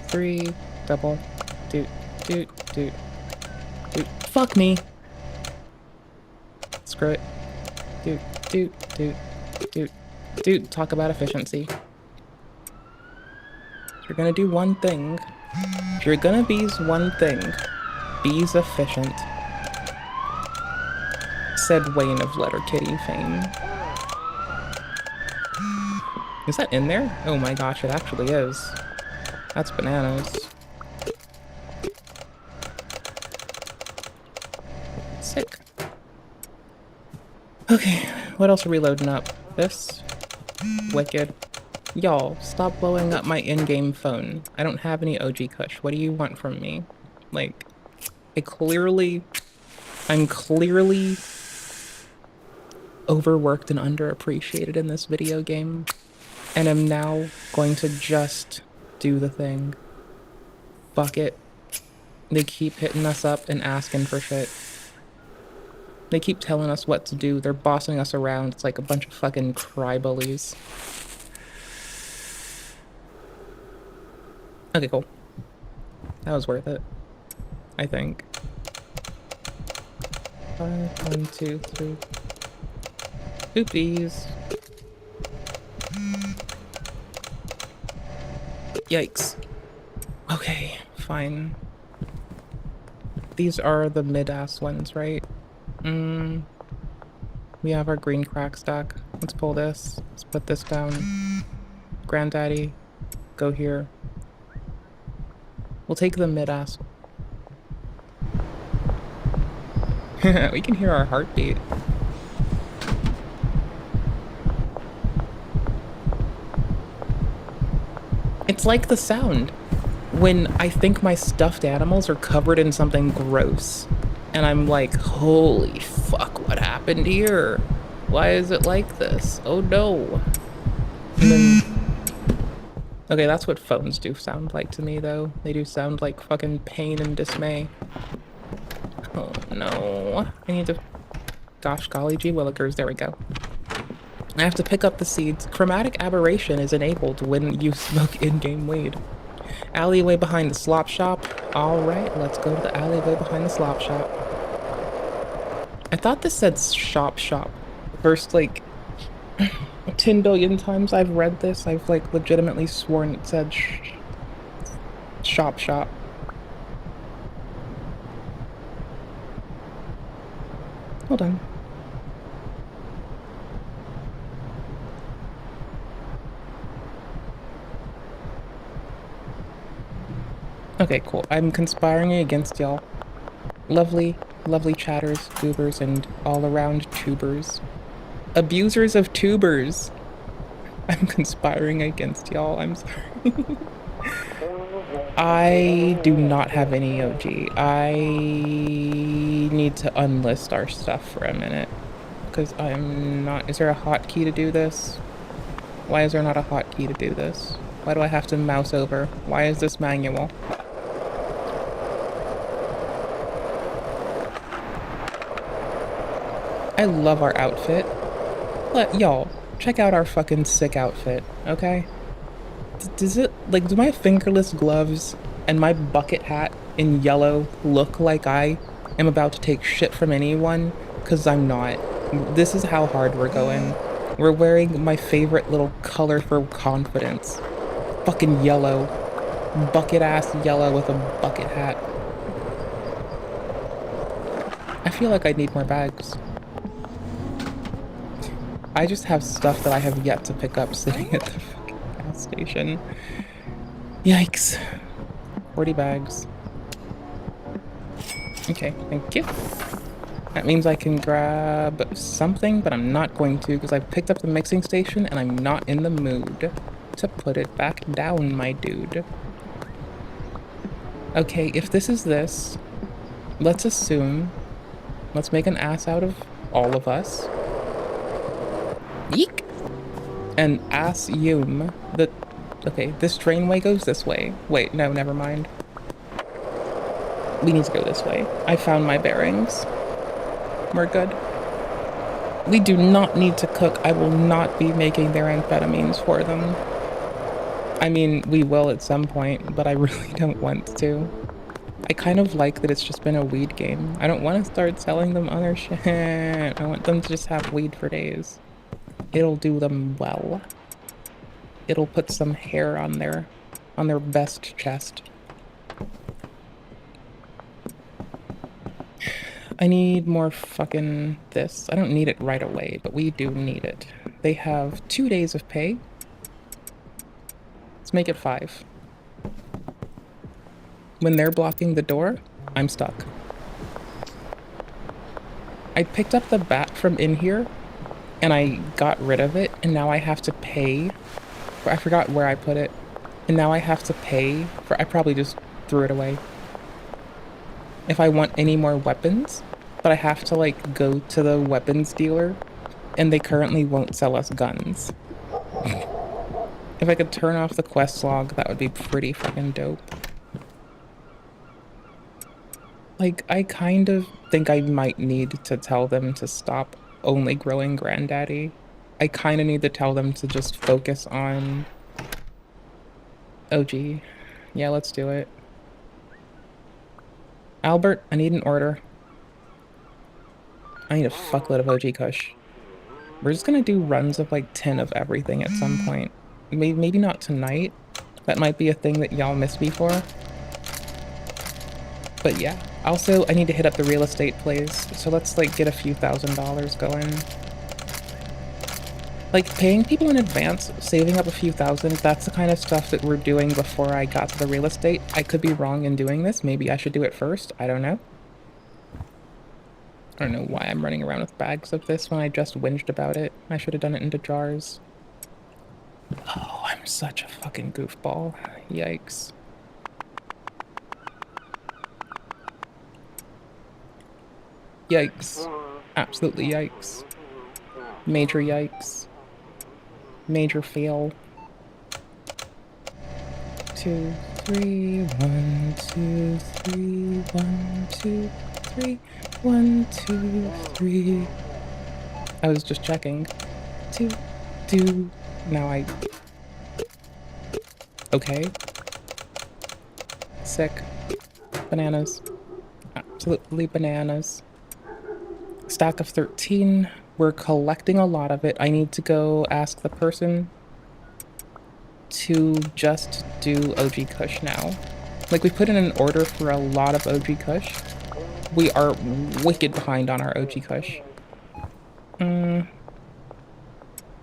3, double. Doot. Fuck me. Screw it. Doot. Talk about efficiency. If you're gonna do one thing, if you're gonna bees one thing, bees efficient. Said Wayne of Letterkenny fame. Is that in there? Oh my gosh, it actually is. That's bananas. Sick. Okay, what else are we loading up? This? Wicked. Y'all, stop blowing up my in-game phone. I don't have any OG Kush. What do you want from me? Like, I'm clearly overworked and underappreciated in this video game. And I'm now going to just do the thing. Fuck it. They keep hitting us up and asking for shit. They keep telling us what to do. They're bossing us around. It's like a bunch of fucking crybullies. Okay, cool. That was worth it. I think. 5, 1, 2, 3. Oopies. Yikes. Okay, fine. These are the mid-ass ones, right? We have our green crack stack. Let's pull this. Let's put this down. Granddaddy, go here. We'll take the mid-ass. We can hear our heartbeat. It's like the sound when I think my stuffed animals are covered in something gross. And I'm like, holy fuck, what happened here? Why is it like this? Oh no. And then... Okay, that's what phones do sound like to me, though. They do sound like fucking pain and dismay. Oh no. I need to... Gosh golly gee willikers, there we go. I have to pick up the seeds. Chromatic aberration is enabled when you smoke in-game weed. Alleyway behind the slop shop. Alright, let's go to the alleyway behind the slop shop. I thought this said shop. First, like, 10 billion times I've read this, I've, like, legitimately sworn it said shop. Hold on. Okay, cool. I'm conspiring against y'all. Lovely, lovely chatters, goobers, and all-around tubers. Abusers of tubers. I'm conspiring against y'all. I'm sorry. I do not have any OG. I need to unlist our stuff for a minute. Because I'm not... Is there a hotkey to do this? Why is there not a hotkey to do this? Why do I have to mouse over? Why is this manual? I love our outfit. Y'all, check out our fucking sick outfit, okay? Does it, like, do my fingerless gloves and my bucket hat in yellow look like I am about to take shit from anyone? Because I'm not. This is how hard we're going. We're wearing my favorite little color for confidence. Fucking yellow. Bucket ass yellow with a bucket hat. I feel like I need more bags. I just have stuff that I have yet to pick up sitting at the fucking gas station. Yikes. 40 bags. Okay, thank you. That means I can grab something, but I'm not going to because I picked up the mixing station and I'm not in the mood to put it back down, my dude. Okay, if this is this, let's assume, let's make an ass out of all of us. Eek! And assume that, okay, this trainway goes this way. Wait, no, never mind. We need to go this way. I found my bearings. We're good. We do not need to cook. I will not be making their amphetamines for them. I mean, we will at some point, but I really don't want to. I kind of like that it's just been a weed game. I don't want to start selling them other shit. I want them to just have weed for days. It'll do them well. It'll put some hair on their best chest. I need more fucking this. I don't need it right away, but we do need it. They have 2 days of pay. Let's make it 5. When they're blocking the door, I'm stuck. I picked up the bat from in here and I got rid of it, and now I have to pay. I forgot where I put it. And now I have to pay for... I probably just threw it away. If I want any more weapons, but I have to, like, go to the weapons dealer, and they currently won't sell us guns. If I could turn off the quest log, that would be pretty fucking dope. Like, I kind of think I might need to tell them to stop only growing Granddaddy. I kind of need to tell them to just focus on OG. Yeah, let's do it. Albert, I need an order. I need a fuckload of OG Kush. We're just gonna do runs of like 10 of everything at some point. Maybe not tonight. That might be a thing that y'all miss me for. But yeah. Also, I need to hit up the real estate plays. So let's like get a few $1,000s going. Like, paying people in advance, saving up a few thousand, that's the kind of stuff that we're doing before I got to the real estate. I could be wrong in doing this. Maybe I should do it first. I don't know. I don't know why I'm running around with bags of this when I just whinged about it. I should have done it into jars. Oh, I'm such a fucking goofball. Yikes. Yikes. Absolutely yikes. Major yikes. Major fail. 2, 3, 1, 2, 3, 1, 2, 3, 1, 2, 3. I was just checking. 2, 2. Now I... Okay. Sick. Bananas. Absolutely bananas. Stack of 13. We're collecting a lot of it. I need to go ask the person to just do OG Kush now. Like, we put in an order for a lot of OG Kush. We are wicked behind on our OG Kush.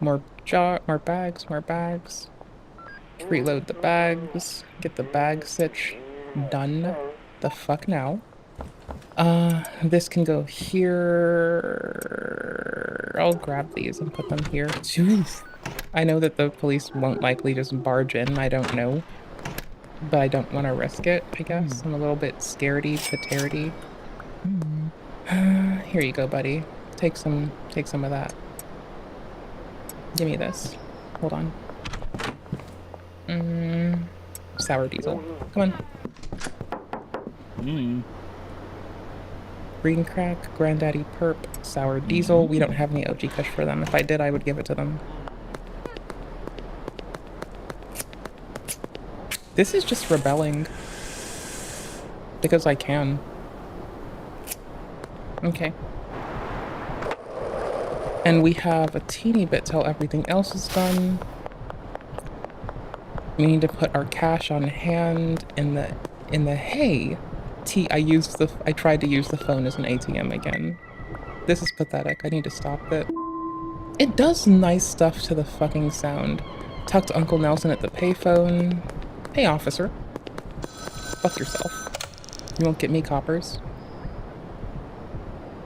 More bags. Reload the bags. Get the bag sitch. Done the fuck now. This can go here. I'll grab these and put them here. I know that the police won't likely just barge in. I don't know. But I don't want to risk it, I guess. I'm a little bit scaredy-pataredy. Here you go, buddy. Take some of that. Give me this. Hold on. Sour diesel. Come on. Green crack, granddaddy perp, sour diesel. We don't have any OG Kush for them. If I did, I would give it to them. This is just rebelling. Because I can. Okay. And we have a teeny bit till everything else is done. We need to put our cash on hand in the hay. I tried to use the phone as an ATM again. This is pathetic. I need to stop it. It does nice stuff to the fucking sound. Tucked Uncle Nelson at the payphone. Hey, officer. Fuck yourself. You won't get me coppers.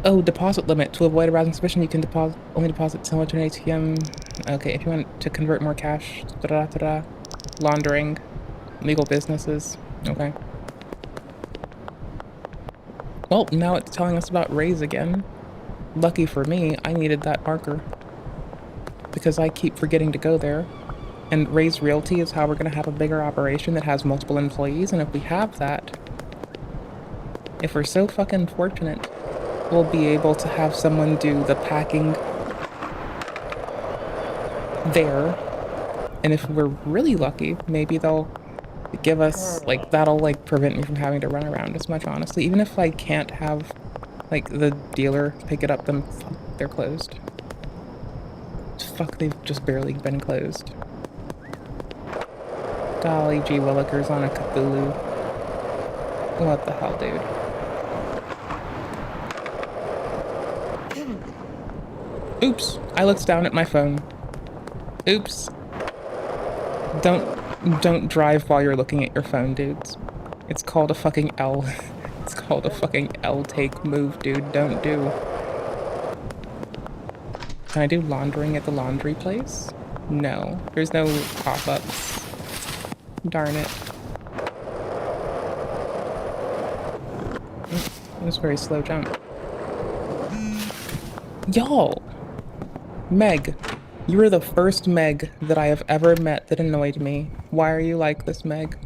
Oh, deposit limit. To avoid arousing suspicion, you can only deposit so much in an ATM. Okay, if you want to convert more cash. Laundering. Legal businesses. Okay. Well, now it's telling us about Raise again. Lucky for me, I needed that marker. Because I keep forgetting to go there. And Raise Realty is how we're going to have a bigger operation that has multiple employees. And if we have that, if we're so fucking fortunate, we'll be able to have someone do the packing there. And if we're really lucky, maybe they'll give us, like, that'll, like, prevent me from having to run around as much, honestly. Even if I can't have, like, the dealer pick it up, then fuck, they're closed. Fuck, they've just barely been closed. Golly gee willikers on a Cthulhu. What the hell, dude? Oops, I looked down at my phone. Oops. Don't drive while you're looking at your phone, dudes. It's called a fucking L. It's called a fucking L take move, dude. Don't do. Can I do laundering at the laundry place? No. There's no pop-ups. Darn it. It was a very slow jump. Y'all! Meg. You were the first Meg that I have ever met that annoyed me. Why are you like this, Meg?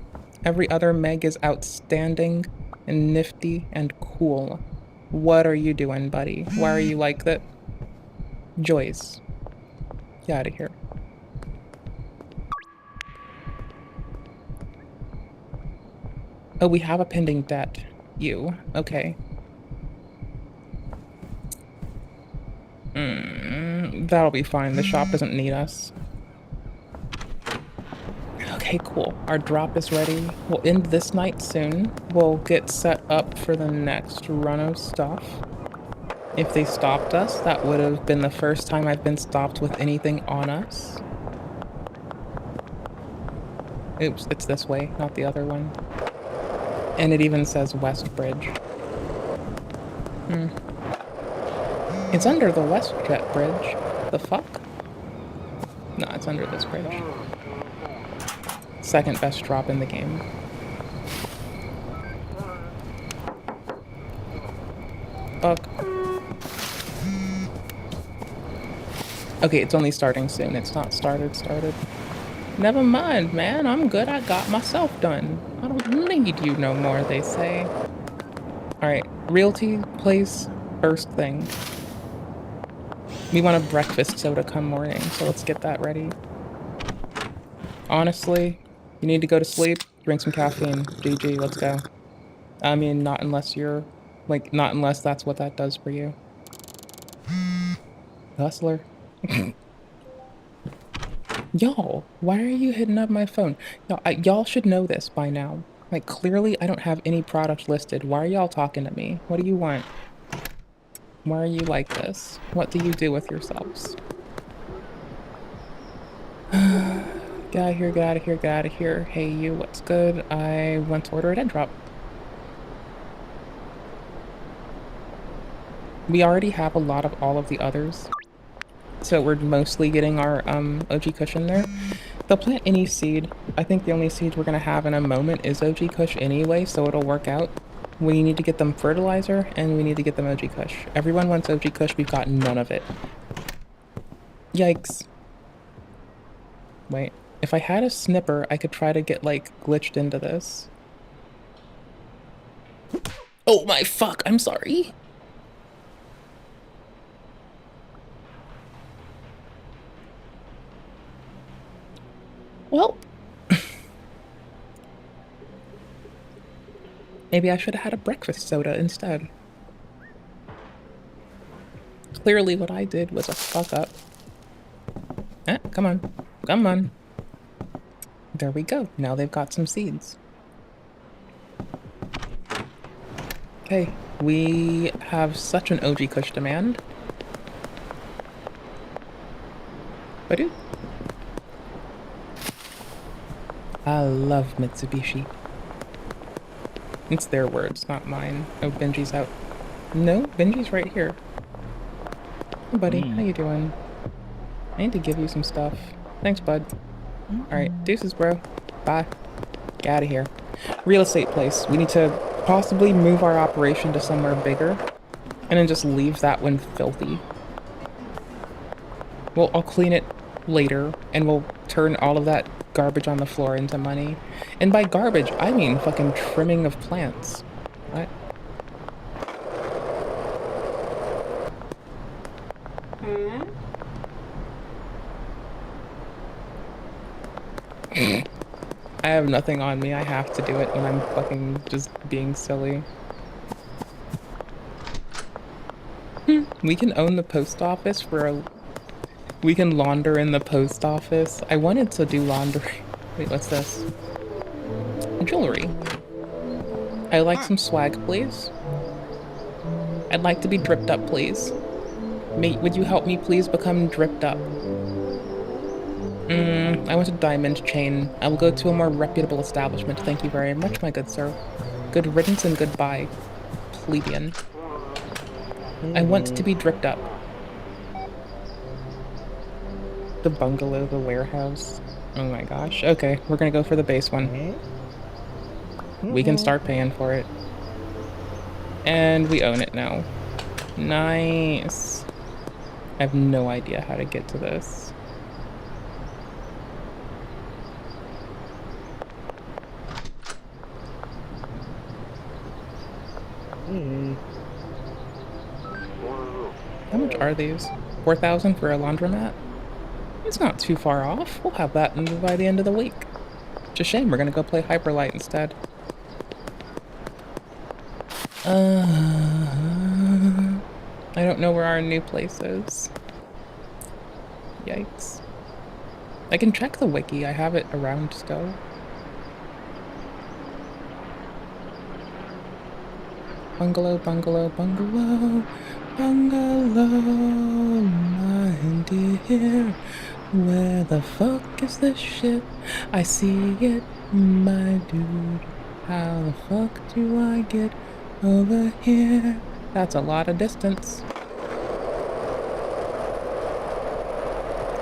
Every other Meg is outstanding and nifty and cool. What are you doing, buddy? Why are you like that? Joyce. Get out of here. Oh, we have a pending debt. You. Okay. That'll be fine. The shop doesn't need us. Okay, cool. Our drop is ready. We'll end this night soon. We'll get set up for the next run of stuff. If they stopped us, that would have been the first time I've been stopped with anything on us. Oops, it's this way, not the other one. And it even says West Bridge. It's under the WestJet Bridge. The fuck? No, it's under this bridge. Second best drop in the game. Fuck. Okay, it's only starting soon. It's not started. Never mind, man. I'm good. I got myself done. I don't need you no more, they say. Alright, Realty place, first thing. We want a breakfast soda come morning, so let's get that ready. Honestly, you need to go to sleep, drink some caffeine. GG, let's go. I mean, not unless you're, like, not unless that's what that does for you. Hustler. Y'all, why are you hitting up my phone? Y'all should know this by now. Like, clearly I don't have any product listed. Why are y'all talking to me? What do you want? Why are you like this? What do you do with yourselves? Get out of here, get out of here, get out of here. Hey, you, what's good? I want to order a dead drop. We already have a lot of all of the others. So we're mostly getting our OG Kush in there. They'll plant any seed. I think the only seeds we're going to have in a moment is OG Kush anyway, so it'll work out. We need to get them fertilizer, and we need to get them OG Kush. Everyone wants OG Kush, we've got none of it. Yikes. Wait, if I had a snipper, I could try to get, like, glitched into this. Oh my fuck, I'm sorry. Well, maybe I should have had a breakfast soda instead. Clearly what I did was a fuck up. Come on. Come on. There we go. Now they've got some seeds. Okay, we have such an OG Kush demand. Badoo. I love Mitsubishi. It's their words, not mine. Oh, Benji's out. No, Benji's right here. Hey, buddy, how you doing? I need to give you some stuff. Thanks, bud. Alright, deuces, bro. Bye. Get out of here. Real estate place. We need to possibly move our operation to somewhere bigger, and then just leave that one filthy. Well, I'll clean it later, and we'll turn all of that garbage on the floor into money. And by garbage, I mean fucking trimming of plants. What? I have nothing on me. I have to do it when I'm fucking just being silly. We can own the post office for a... We can launder in the post office. I wanted to do laundry. Wait, what's this? Jewelry. I'd like some swag, please. I'd like to be dripped up, please. Mate, would you help me please become dripped up? I want a diamond chain. I will go to a more reputable establishment. Thank you very much, my good sir. Good riddance and goodbye, plebeian. I want to be dripped up. The bungalow, the warehouse. Oh my gosh. Okay, we're gonna go for the base one. We can start paying for it. And we own it now. Nice. I have no idea how to get to this. How much are these? 4,000 for a laundromat? It's not too far off. We'll have that by the end of the week. It's a shame we're gonna go play Hyperlight instead. I don't know where our new place is. Yikes. I can check the wiki. I have it around still. Bungalow, bungalow, bungalow, bungalow, my dear. Where the fuck is this shit? I see it, my dude. How the fuck do I get over here? That's a lot of distance.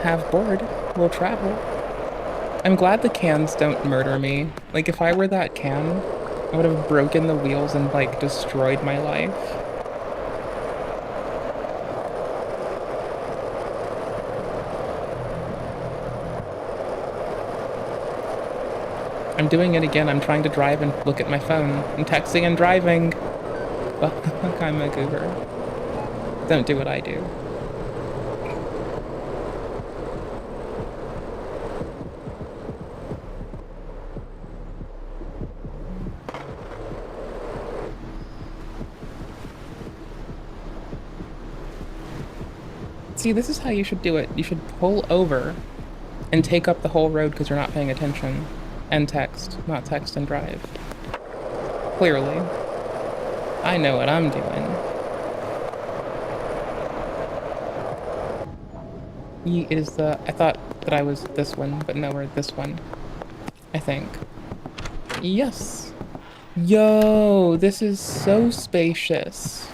Have bored. We'll travel. I'm glad the cans don't murder me. Like, if I were that can, I would have broken the wheels and, like, destroyed my life. I'm doing it again. I'm trying to drive and look at my phone. I'm texting and driving. Fuck, I'm a goober. Don't do what I do. See, this is how you should do it. You should pull over and take up the whole road because you're not paying attention. And text, not text and drive. Clearly. I know what I'm doing. It is the... I thought that I was this one, but no, we're this one. I think. Yes. Yo, this is so spacious.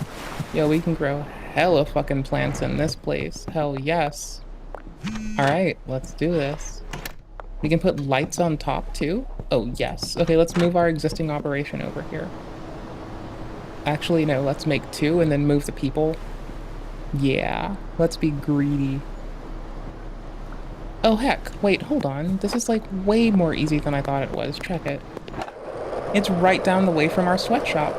Yo, we can grow hella fucking plants in this place. Hell yes. Alright, let's do this. We can put lights on top too? Oh, yes. Okay, let's move our existing operation over here. Actually, no, let's make 2 and then move the people. Yeah, let's be greedy. Oh, heck. Wait, hold on. This is like way more easy than I thought it was. Check it. It's right down the way from our sweatshop.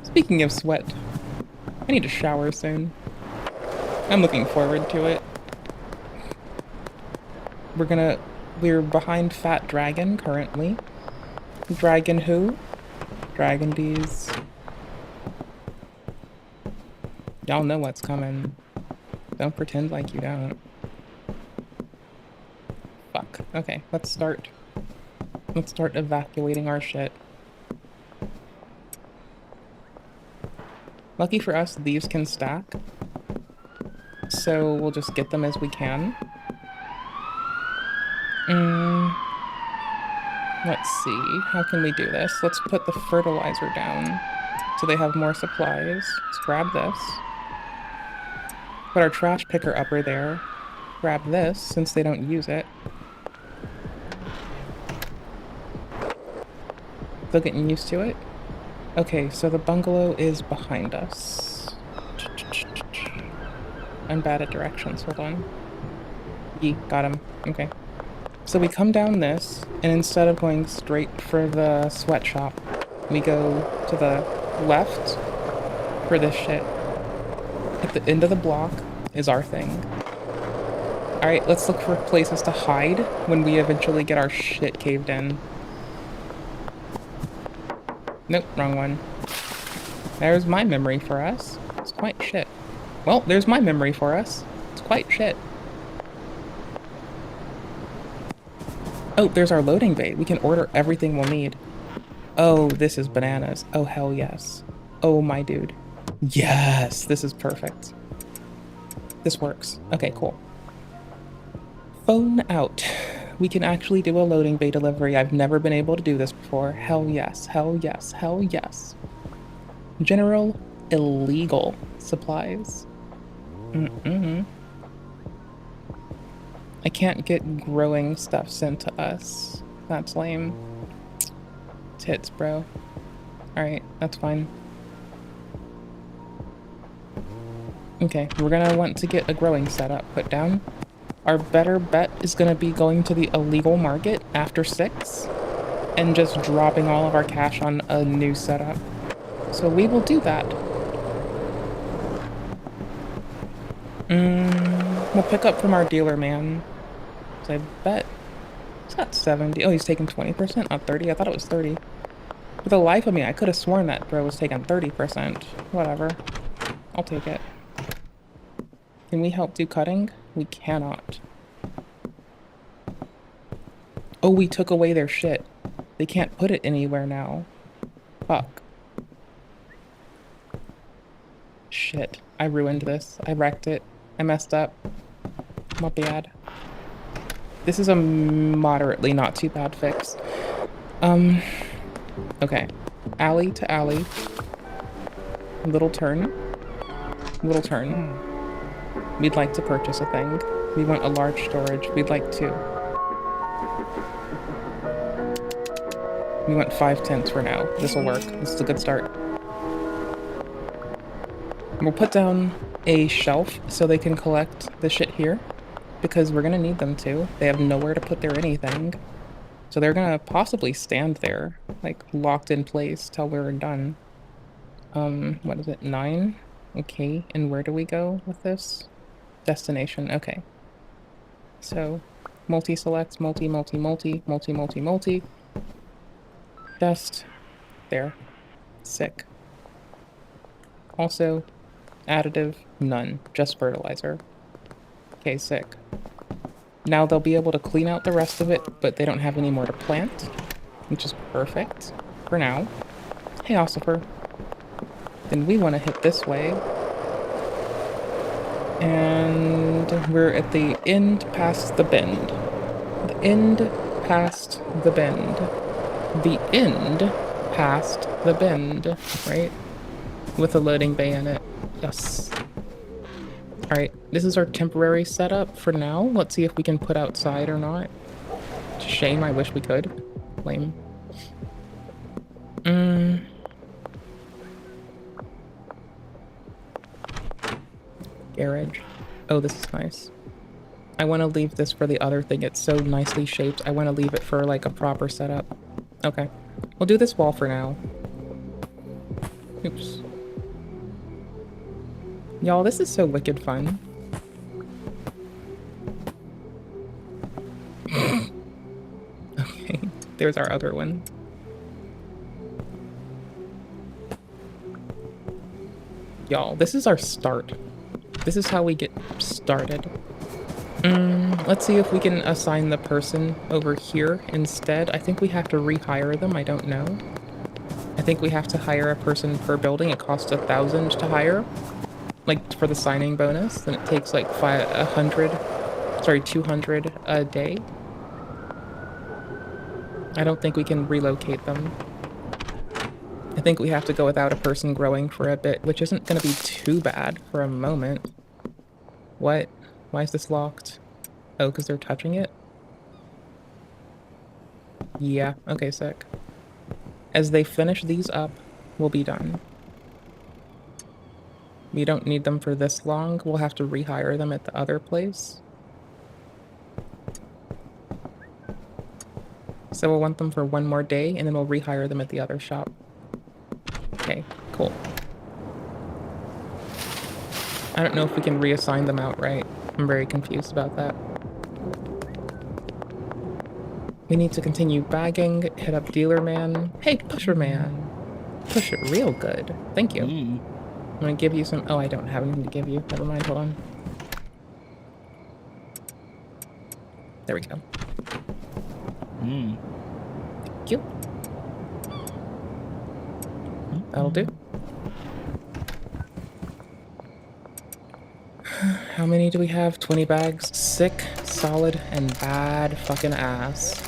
Speaking of sweat, I need to shower soon. I'm looking forward to it. We're behind Fat Dragon currently. Dragon who? Dragon bees. Y'all know what's coming. Don't pretend like you don't. Fuck. Okay, let's start evacuating our shit. Lucky for us, these can stack. So we'll just get them as we can. Let's see, how can we do this? Let's put the fertilizer down so they have more supplies. Let's grab this. Put our trash picker upper there. Grab this since they don't use it. Still getting used to it? Okay, so the bungalow is behind us. I'm bad at directions, hold on. Got him. Okay. So we come down this, and instead of going straight for the sweatshop, we go to the left for this shit. At the end of the block is our thing. Alright, let's look for places to hide when we eventually get our shit caved in. Nope, wrong one. There's my memory for us. It's quite shit. Well, there's my memory for us. It's quite shit. Oh, there's our loading bay. We can order everything we'll need. Oh, this is bananas. Oh, hell yes. Oh, my dude. Yes, this is perfect. This works. Okay, cool. Phone out. We can actually do a loading bay delivery. I've never been able to do this before. Hell yes, hell yes, hell yes. General illegal supplies. I can't get growing stuff sent to us. That's lame. Tits, bro. Alright, that's fine. Okay, we're gonna want to get a growing setup put down. Our better bet is gonna be going to the illegal market after 6 and just dropping all of our cash on a new setup. So we will do that. We'll pick up from our dealer man. So I bet it's got 70. Oh, he's taking 20%, not 30. I thought it was 30. For the life of me, I could have sworn that bro was taking 30%. Whatever. I'll take it. Can we help do cutting? We cannot. Oh, we took away their shit. They can't put it anywhere now. Fuck. Shit. I ruined this. I wrecked it. I messed up. My bad. This is a moderately not too bad fix. Okay. Alley to alley. Little turn. Little turn. We'd like to purchase a thing. We want a large storage. We'd like 2. We want 5 tents for now. This'll work. This is a good start. We'll put down a shelf so they can collect the shit here, because we're gonna need them to. They have nowhere to put their anything. So they're gonna possibly stand there, like locked in place till we're done. What is it, 9? Okay, and where do we go with this? Destination, okay. So, multi-selects, multi. Just there. Sick. Also, additive, none. Just fertilizer. Okay, sick. Now they'll be able to clean out the rest of it, but they don't have any more to plant, which is perfect for now. Hey, Ossifer. Then we want to hit this way. And we're at the end past the bend. The end past the bend. The end past the bend, right? With a loading bay in it. Yes. Alright, this is our temporary setup for now. Let's see if we can put outside or not. Shame, I wish we could. Lame. Garage. Oh, this is nice. I want to leave this for the other thing. It's so nicely shaped. I want to leave it for like a proper setup. Okay. We'll do this wall for now. Oops. Y'all, this is so wicked fun. Okay, there's our other one. Y'all, this is our start. This is how we get started. Let's see if we can assign the person over here instead. I think we have to rehire them. I don't know. I think we have to hire a person per building. It costs 1,000 to hire, like for the signing bonus. Then it takes like 200 a day. I don't think we can relocate them. I think we have to go without a person growing for a bit, which isn't going to be too bad for a moment. What? Why is this locked? Oh, because they're touching it? Yeah, okay, sick. As they finish these up, we'll be done. We don't need them for this long. We'll have to rehire them at the other place. So we'll want them for one more day, and then we'll rehire them at the other shop. Okay, cool. I don't know if we can reassign them outright. I'm very confused about that. We need to continue bagging, hit up Dealer Man. Hey, Pusher Man. Push it real good. Thank you. I'm gonna give you some... Oh, I don't have anything to give you. Never mind, hold on. There we go. Thank you. That'll do. How many do we have? 20 bags. Sick, solid, and bad fucking ass.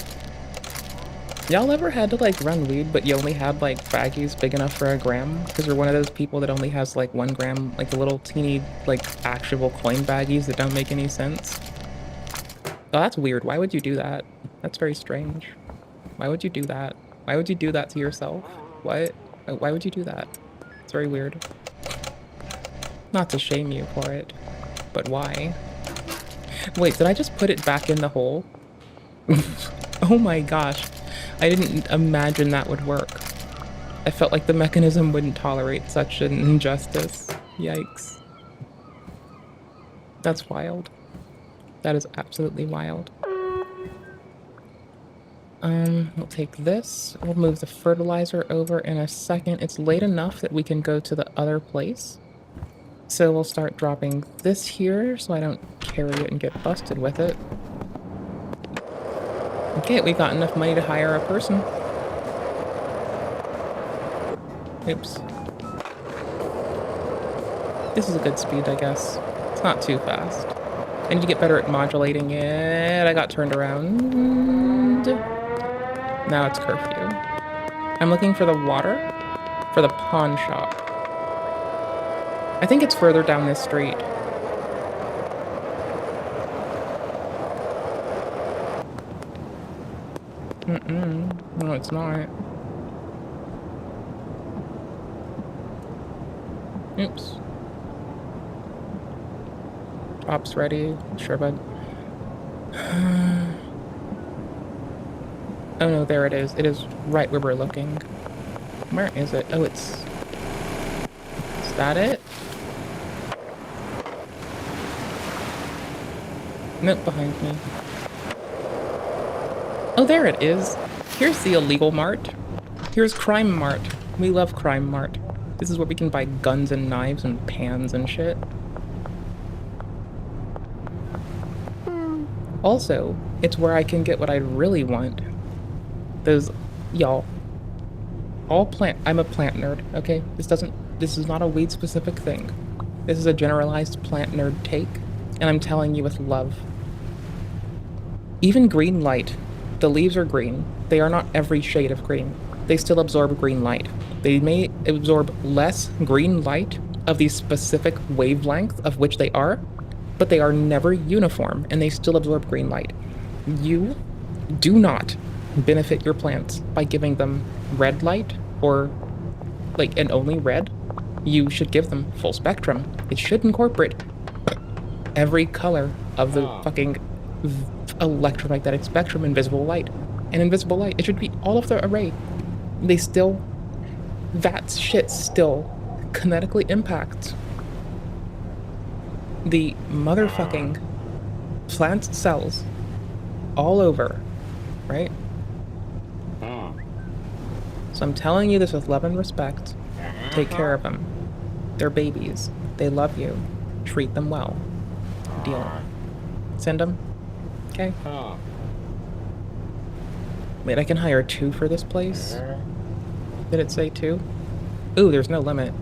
Y'all ever had to like run weed, but you only had like baggies big enough for a gram? Because you're one of those people that only has like 1 gram, like the little teeny, like actual coin baggies that don't make any sense. Oh, that's weird. Why would you do that? That's very strange. Why would you do that? Why would you do that to yourself? What? Why would you do that? It's very weird. Not to shame you for it, but why? Wait, did I just put it back in the hole? Oh my gosh. I didn't imagine that would work. I felt like the mechanism wouldn't tolerate such an injustice. Yikes. That's wild. That is absolutely wild. We'll take this. We'll move the fertilizer over in a second. It's late enough that we can go to the other place. So we'll start dropping this here so I don't carry it and get busted with it. Okay, we got enough money to hire a person. Oops. This is a good speed, I guess. It's not too fast. I need to get better at modulating it. I got turned around. Now it's curfew. I'm looking for the water for the pawn shop. I think it's further down this street. No, it's not. Oops. Ops ready. Sure, bud. Oh no, there it is. It is right where we're looking. Where is it? Oh, it's... Is that it? Nope, behind me. Oh, there it is. Here's the illegal mart. Here's Crime Mart. We love Crime Mart. This is where we can buy guns and knives and pans and shit. Also, it's where I can get what I really want. Those, y'all. I'm a plant nerd, okay? This is not a weed specific thing. This is a generalized plant nerd take, and I'm telling you with love. Even green light, the leaves are green. They are not every shade of green. They still absorb green light. They may absorb less green light of the specific wavelength of which they are, but they are never uniform, and they still absorb green light. You do not benefit your plants by giving them red light or like and only red. You should give them full spectrum. It should incorporate every color of the fucking electromagnetic spectrum, invisible light. And invisible light, it should be all of the array. They still, that shit still kinetically impacts the motherfucking plant cells all over, right? So I'm telling you this with love and respect. Take care of them. They're babies. They love you. Treat them well. Deal. Send them. Okay? Wait, I can hire 2 for this place? Did it say 2? Ooh, there's no limit.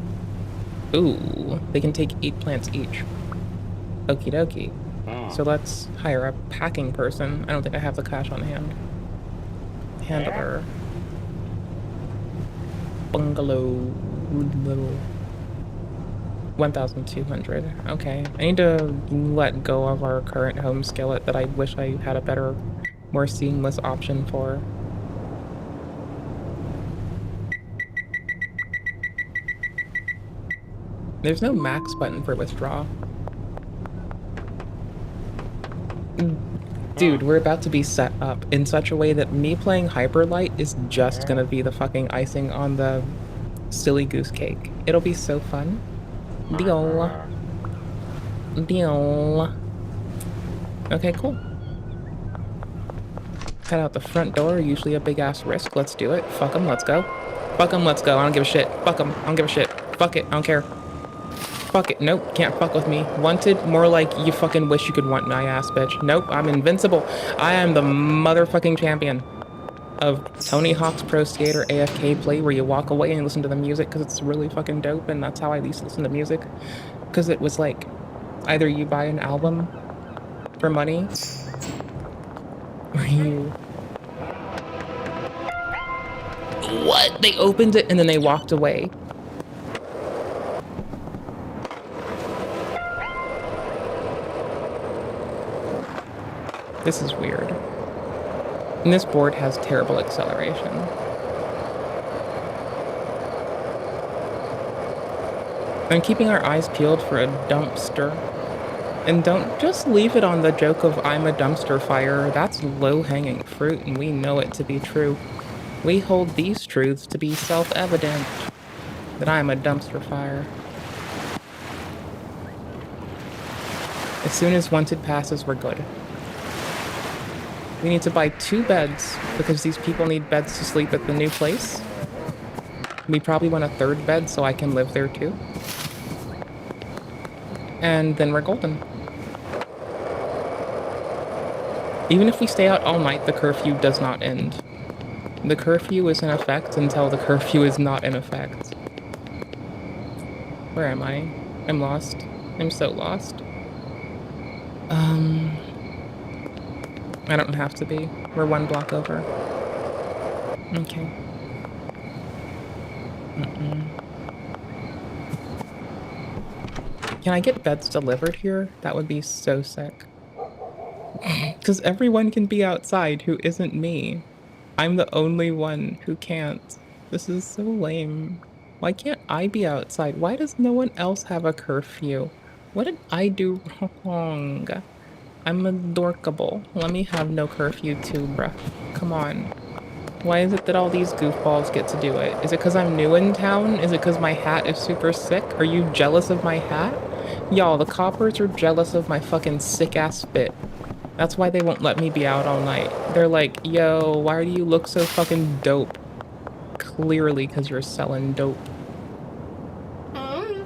Ooh, they can take 8 plants each. Okie dokie. So let's hire a packing person. I don't think I have the cash on hand. Handler. Bungalow. Little. 1,200. Okay. I need to let go of our current home skillet that I wish I had a better, more seamless option for. There's no max button for withdraw. Dude, we're about to be set up in such a way that me playing Hyperlight is just gonna be the fucking icing on the silly goose cake. It'll be so fun. Deal. Deal. Okay, cool. Head out the front door, usually a big ass risk. Let's do it. Fuck them, let's go. Fuck them, let's go. I don't give a shit. Fuck them, I don't give a shit. Fuck it, I don't care. Fuck it, nope, can't fuck with me. Wanted, more like you fucking wish you could want my ass, bitch. Nope, I'm invincible. I am the motherfucking champion of Tony Hawk's Pro Skater AFK play, where you walk away and listen to the music because it's really fucking dope, and that's how I used to listen to music. Because it was like, either you buy an album for money, or you... What? They opened it and then they walked away. This is weird. And this board has terrible acceleration. I'm keeping our eyes peeled for a dumpster. And don't just leave it on the joke of I'm a dumpster fire. That's low-hanging fruit, and we know it to be true. We hold these truths to be self-evident. That I'm a dumpster fire. As soon as wanted passes, we're good. We need to buy 2 beds, because these people need beds to sleep at the new place. We probably want a 3rd bed so I can live there too. And then we're golden. Even if we stay out all night, the curfew does not end. The curfew is in effect until the curfew is not in effect. Where am I? I'm lost. I'm so lost. I don't have to be. We're 1 block over. Okay. Can I get beds delivered here? That would be so sick. Because everyone can be outside who isn't me. I'm the only one who can't. This is so lame. Why can't I be outside? Why does no one else have a curfew? What did I do wrong? I'm adorkable. Let me have no curfew too, bruh. Come on. Why is it that all these goofballs get to do it? Is it because I'm new in town? Is it because my hat is super sick? Are you jealous of my hat? Y'all, the coppers are jealous of my fucking sick-ass fit. That's why they won't let me be out all night. They're like, yo, why do you look so fucking dope? Clearly because you're selling dope. Oh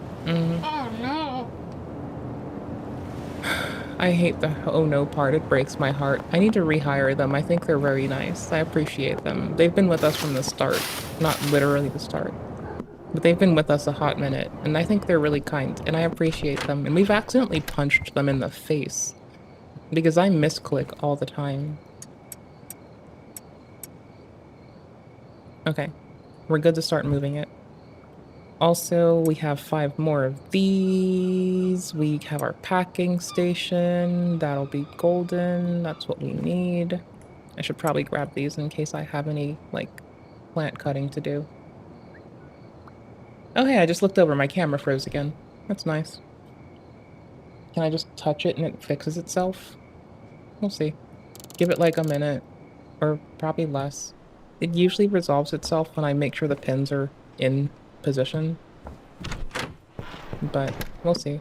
no. I hate the oh no part. It breaks my heart. I need to rehire them. I think they're very nice. I appreciate them. They've been with us from the start. Not literally the start. But they've been with us a hot minute, and I think they're really kind, and I appreciate them. And we've accidentally punched them in the face, because I misclick all the time. Okay, we're good to start moving it. Also, we have 5 more of these. We have our packing station. That'll be golden. That's what we need. I should probably grab these in case I have any, like, plant cutting to do. Oh, hey, I just looked over. My camera froze again. That's nice. Can I just touch it and it fixes itself? We'll see. Give it like a minute, or probably less. It usually resolves itself when I make sure the pins are in position. But we'll see.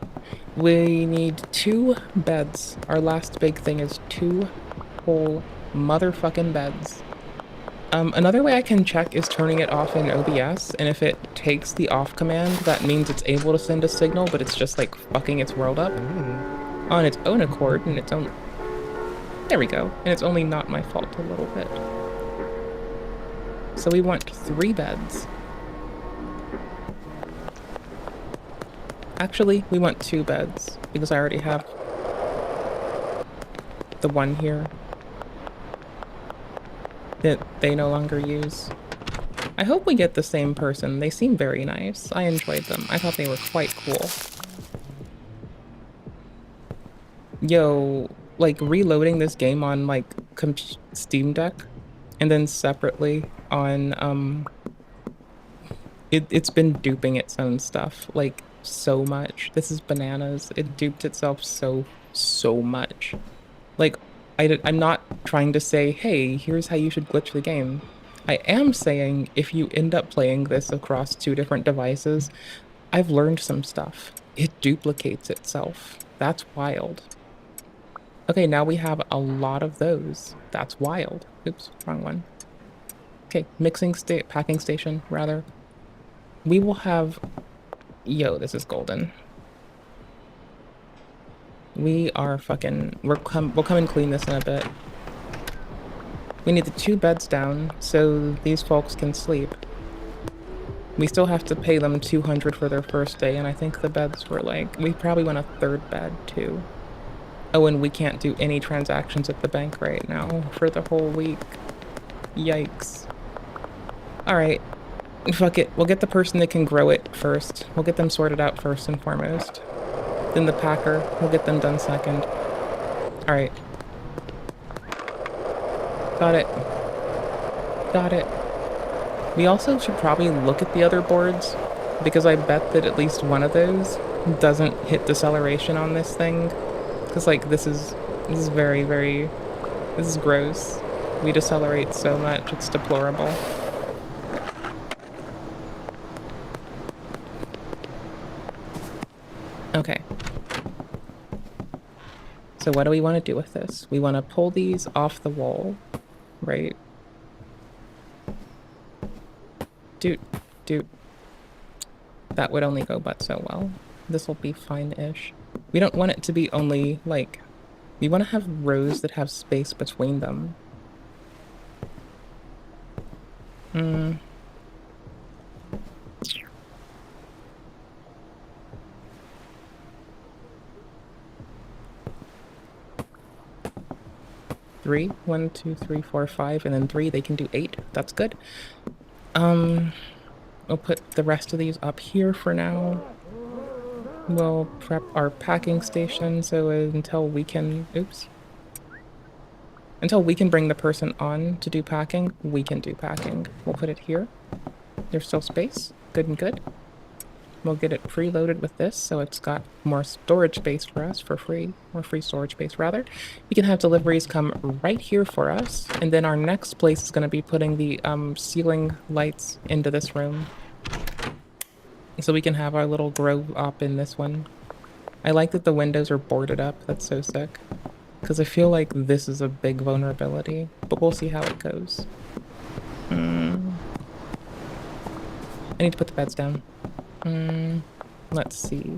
We need 2 beds. Our last big thing is 2 whole motherfucking beds. Another way I can check is turning it off in OBS, and if it takes the off command, that means it's able to send a signal, but it's just like fucking its world up on its own accord, and its own... There we go. And it's only not my fault a little bit. So we want 3 beds. Actually, we want 2 beds, because I already have the one here that they no longer use. I hope we get the same person. They seem very nice. I enjoyed them. I thought they were quite cool. Yo, like reloading this game on like Steam Deck and then separately on it's been duping its own stuff like so much. This is bananas. It duped itself so much. Like I'm not trying to say, hey, here's how you should glitch the game. I am saying if you end up playing this across 2 different devices, I've learned some stuff. It duplicates itself. That's wild. Okay, now we have a lot of those. That's wild. Oops, wrong one. Okay, packing station, rather. We will have... Yo, this is golden. We are fucking... We'll come and clean this in a bit. We need the 2 beds down so these folks can sleep. We still have to pay them $200 for their first day, and I think the beds were like... We probably want a 3rd bed, too. Oh, and we can't do any transactions at the bank right now for the whole week. Yikes. Alright. Fuck it. We'll get the person that can grow it first. We'll get them sorted out first and foremost. Then the packer. We'll get them done second. Alright. Got it. Got it. We also should probably look at the other boards, because I bet that at least one of those doesn't hit deceleration on this thing. Because, like, this is very, very... This is gross. We decelerate so much, it's deplorable. Okay. So what do we want to do with this? We want to pull these off the wall, right? Dude. That would only go but so well. This will be fine-ish. We don't want it to be only, like... We want to have rows that have space between them. Three? 1, 2, 3, 4, 5, and then 3. They can do 8. That's good. We'll put the rest of these up here for now. We'll prep our packing station so until we can... Oops. Until we can bring the person on to do packing, we can do packing. We'll put it here. There's still space. Good and good. We'll get it preloaded with this, so it's got more storage space for us for free. More free storage space, rather. We can have deliveries come right here for us, and then our next place is going to be putting the ceiling lights into this room. So we can have our little grow op in this one. I like that the windows are boarded up. That's so sick. Because I feel like this is a big vulnerability. But we'll see how it goes. I need to put the beds down. Let's see.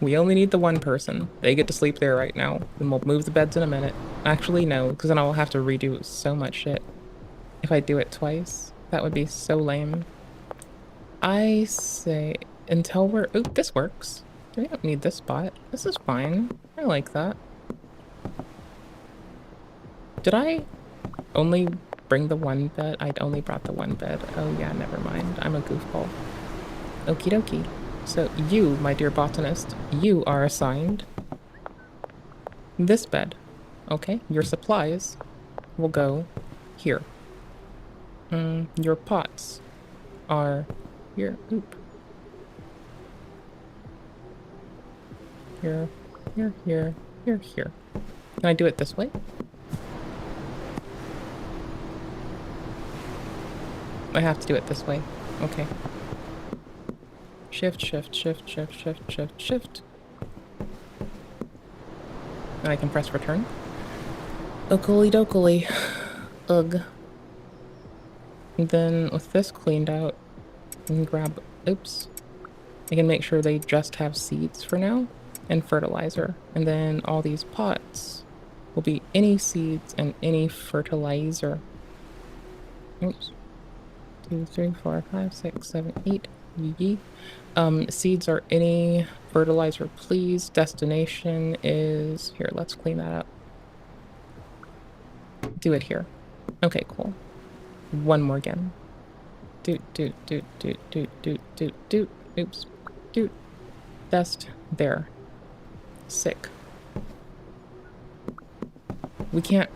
We only need the one person. They get to sleep there right now. Then we'll move the beds in a minute. Actually, no. Because then I'll have to redo so much shit. If I do it twice. That would be so lame. I say until we're... Oh, this works. We don't need this spot. This is fine. I like that. Did I only bring the one bed? I only brought the one bed. Oh yeah, never mind. I'm a goofball. Okie dokie. So you, my dear botanist, you are assigned this bed. Okay, your supplies will go here. Your pots are here. Oop. Here, here, here, here, here. Can I do it this way? I have to do it this way. Okay. Shift, shift, shift, shift, shift, shift, shift. And I can press return. Oakley dokley. Ugh. And then with this cleaned out, I can grab, oops. I can make sure they just have seeds for now and fertilizer. And then all these pots will be any seeds and any fertilizer. Oops. 2, 3, 4, 5, 6, 7, 8. Yee. Seeds are any fertilizer, please. Destination is here. Let's clean that up. Do it here. Okay, cool. One more again. Doot, doot, doot, doot, doot, doot, doot, doot. Oops. Doot. Dest. There. Sick. We can't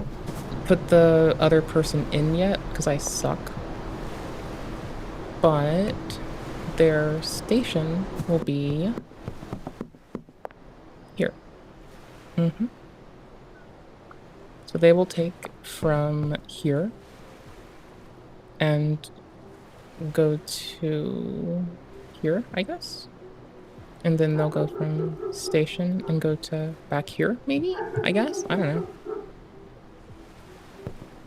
put the other person in yet because I suck. But their station will be here. So they will take from here and go to here, I guess. And then they'll go from station and go to back here, maybe? I guess? I don't know.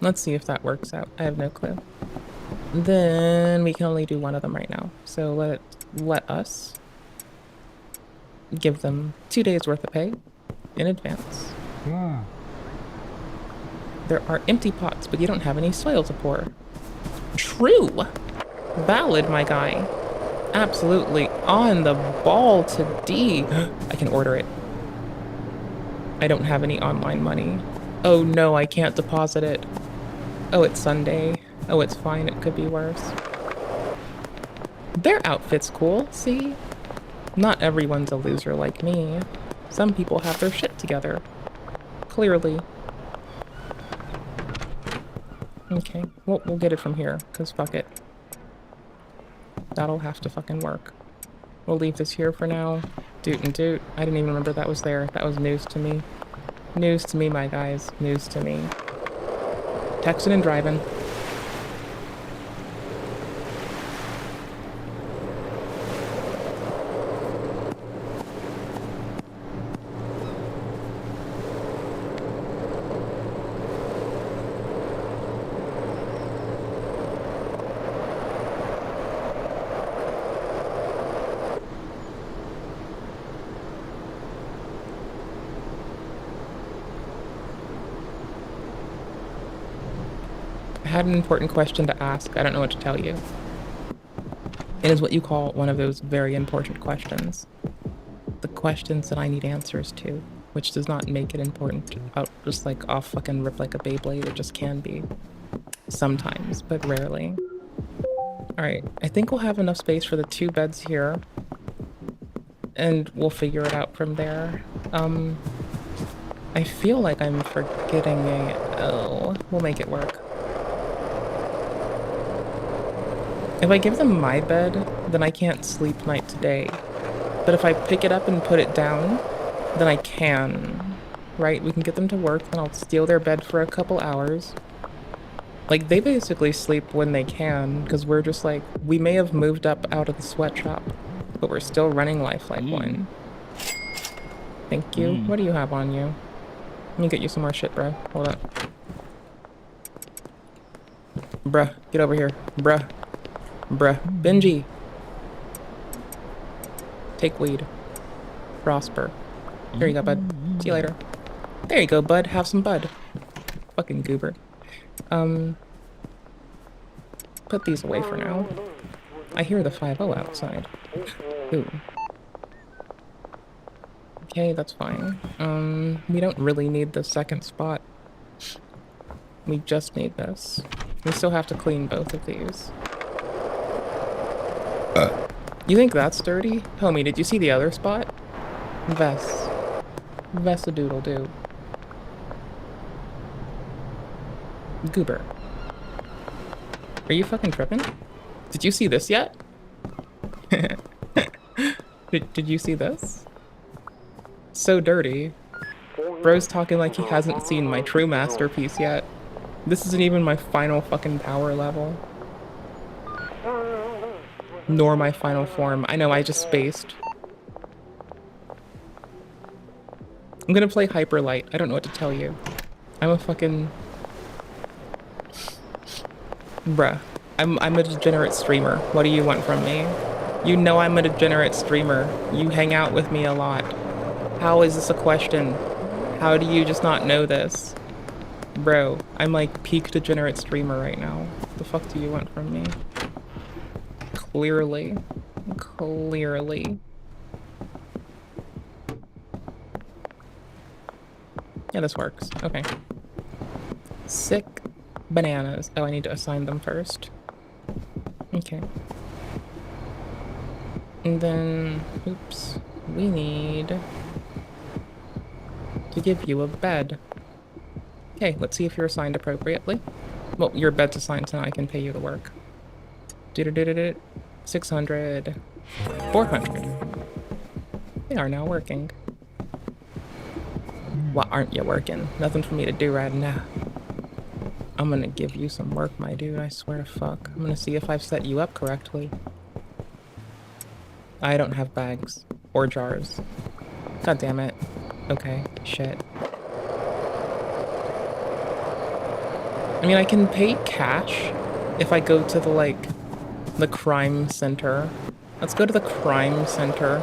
Let's see if that works out. I have no clue. Then we can only do one of them right now. So let us give them 2 days worth of pay in advance. Yeah. There are empty pots, but you don't have any soil to pour. True! Valid, my guy. Absolutely on the ball to D. I can order it. I don't have any online money. Oh no, I can't deposit it. Oh, it's Sunday. Oh, it's fine. It could be worse. Their outfit's cool, see? Not everyone's a loser like me. Some people have their shit together. Clearly. Okay, well, we'll get it from here, because fuck it. That'll have to fucking work. We'll leave this here for now. Doot and doot. I didn't even remember that was there. That was news to me. News to me, my guys. News to me. Texting and driving. I had an important question to ask. I don't know what to tell you. It is what you call one of those very important questions. The questions that I need answers to, which does not make it important. Just like I'll fucking rip like a Beyblade. It just can be. Sometimes, but rarely. Alright, I think we'll have enough space for the 2 beds here. And we'll figure it out from there. I feel like I'm forgetting a... Oh, we'll make it work. If I give them my bed, then I can't sleep night to day. But if I pick it up and put it down, then I can. Right? We can get them to work, and I'll steal their bed for a couple hours. Like, they basically sleep when they can, because we're just like, we may have moved up out of the sweatshop, but we're still running life like one. Thank you. What do you have on you? Let me get you some more shit, bro. Hold up. Bruh, get over here. Bruh. Bruh. Benji. Take weed. Prosper. Here you go, bud. See you later. There you go, bud. Have some bud. Fucking goober. Put these away for now. I hear the 5-0 outside. Ooh. Okay, that's fine. We don't really need the second spot. We just need this. We still have to clean both of these. You think that's dirty? Homie, did you see the other spot? Vest-a-doodle-doo. Goober. Are you fucking tripping? Did you see this yet? Did you see this? So dirty. Bro's talking like he hasn't seen my true masterpiece yet. This isn't even my final fucking power level. Nor my final form. I know, I just spaced. I'm gonna play Hyper Light. I don't know what to tell you. I'm a fucking... Bruh. I'm a degenerate streamer. What do you want from me? You know I'm a degenerate streamer. You hang out with me a lot. How is this a question? How do you just not know this? Bro, I'm like peak degenerate streamer right now. What the fuck do you want from me? Clearly. Clearly. Yeah, this works. Okay. Sick bananas. Oh, I need to assign them first. Okay. And then, oops, we need to give you a bed. Okay, let's see if you're assigned appropriately. Well, your bed's assigned so I can pay you the work. 600. 400. They are now working. Why aren't you working? Nothing for me to do right now. I'm gonna give you some work, my dude, I swear to fuck. I'm gonna see if I've set you up correctly. I don't have bags. Or jars. God damn it. Okay, shit. I mean, I can pay cash if I go to the, like, the crime center. Let's go to the crime center.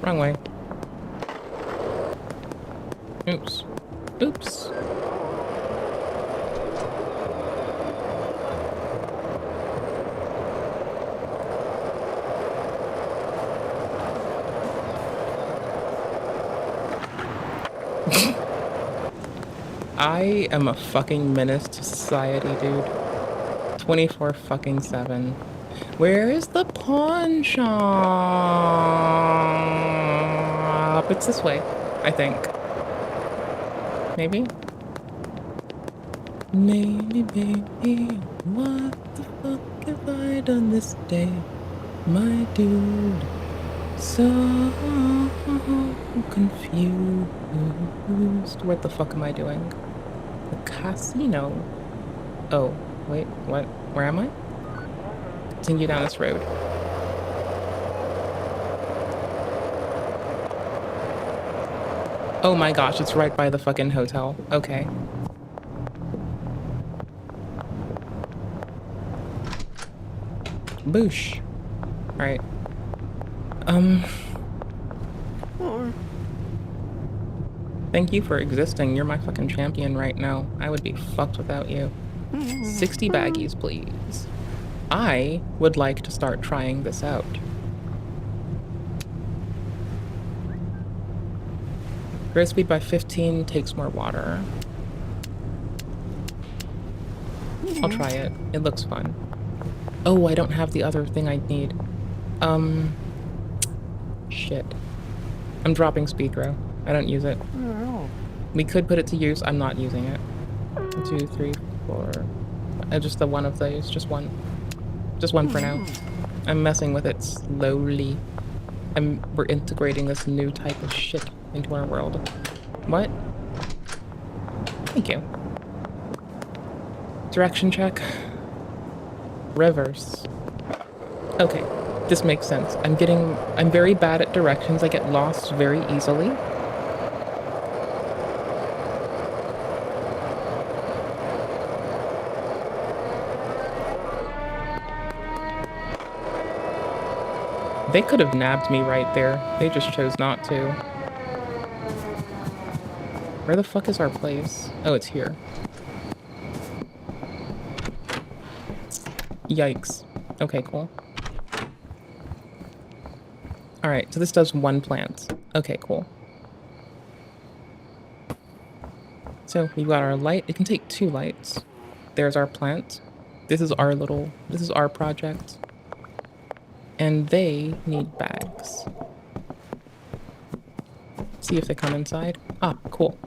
Wrong way. Oops. Oops. I am a fucking menace to society, dude. 24/7. Where is the pawn shop? It's this way, I think. Maybe? Maybe, baby, what the fuck have I done this day? My dude, so confused. What the fuck am I doing? The casino. Oh, wait, what? Where am I? Continue down this road. Oh my gosh, it's right by the fucking hotel. Okay. Boosh. Alright. Thank you for existing. You're my fucking champion right now. I would be fucked without you. 60 baggies, please. I would like to start trying this out. Growth speed by 15 takes more water. I'll try it. It looks fun. Oh, I don't have the other thing I need. Shit. I'm dropping speed grow. I don't use it. We could put it to use. I'm not using it. 2, 3, 4. Just the one of those. Just one. Just one for now. I'm messing with it slowly. We're integrating this new type of shit into our world. What? Thank you. Direction check. Reverse. Okay, this makes sense. I'm very bad at directions. I get lost very easily. They could have nabbed me right there. They just chose not to. Where the fuck is our place? Oh, it's here. Yikes. Okay, cool. Alright, so this does 1 plant. Okay, cool. So we've got our light. It can take 2 lights. There's our plant. This is our project. And they need bags. See if they come inside. Ah, cool.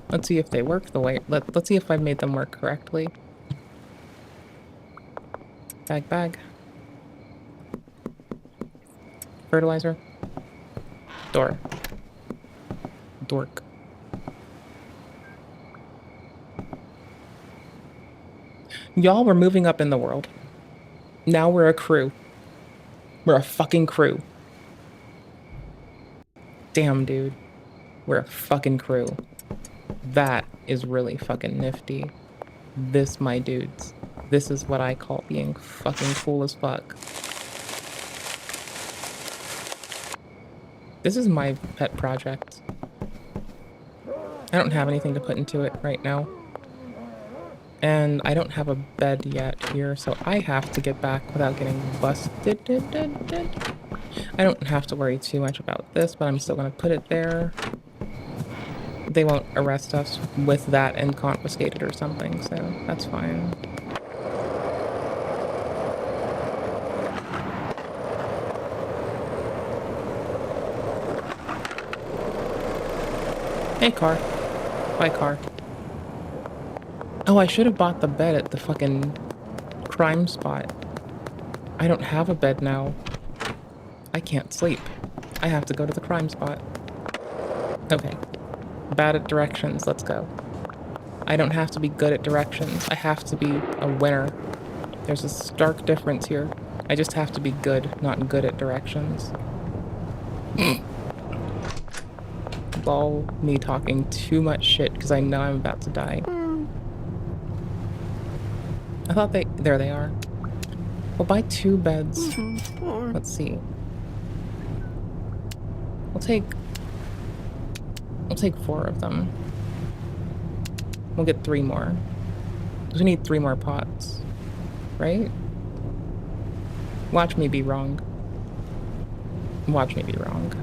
Let's see if they work the way, let's see if I made them work correctly. Bag. Fertilizer. Door. Dork. Y'all, we're moving up in the world. Now we're a crew. We're a fucking crew. Damn, dude. We're a fucking crew. That is really fucking nifty. This, my dudes. This is what I call being fucking cool as fuck. This is my pet project. I don't have anything to put into it right now. And I don't have a bed yet here, so I have to get back without getting busted. I don't have to worry too much about this, but I'm still gonna put it there. They won't arrest us with that and confiscate it or something, so that's fine. Hey, car. Bye, car. Oh, I should have bought the bed at the fucking crime spot. I don't have a bed now. I can't sleep. I have to go to the crime spot. Okay. Bad at directions, let's go. I don't have to be good at directions. I have to be a winner. There's a stark difference here. I just have to be good, not good at directions. Lol, me talking too much shit because I know I'm about to die. I thought there they are. We'll buy 2 beds. Let's see. We'll take 4 of them. We'll get 3 more. We need 3 more pots. Right? Watch me be wrong. Watch me be wrong.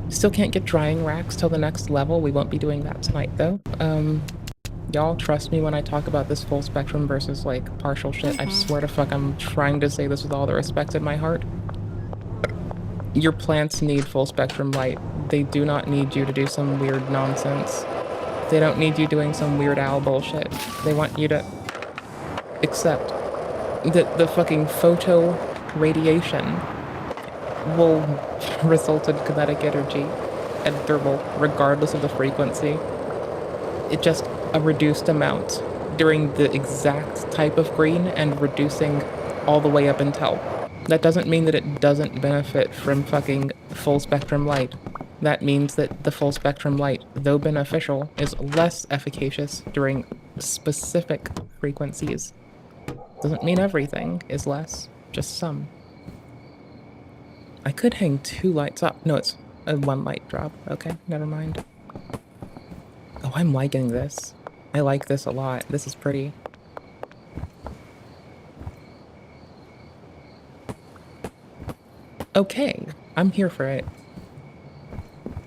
Still can't get drying racks till the next level. We won't be doing that tonight, though. Y'all trust me when I talk about this full spectrum versus, like, partial shit. I swear to fuck, I'm trying to say this with all the respect in my heart. Your plants need full spectrum light. They do not need you to do some weird nonsense. They don't need you doing some Weird Al bullshit. They want you to accept that the fucking photo radiation will result in kinetic energy and thermal, regardless of the frequency. It just a reduced amount during the exact type of green and reducing all the way up until. That doesn't mean that it doesn't benefit from fucking full spectrum light. That means that the full spectrum light, though beneficial, is less efficacious during specific frequencies. Doesn't mean everything is less, just some. I could hang 2 lights up. No, it's a 1 light drop. Okay, never mind. Oh, I'm liking this. I like this a lot. This is pretty. Okay, I'm here for it.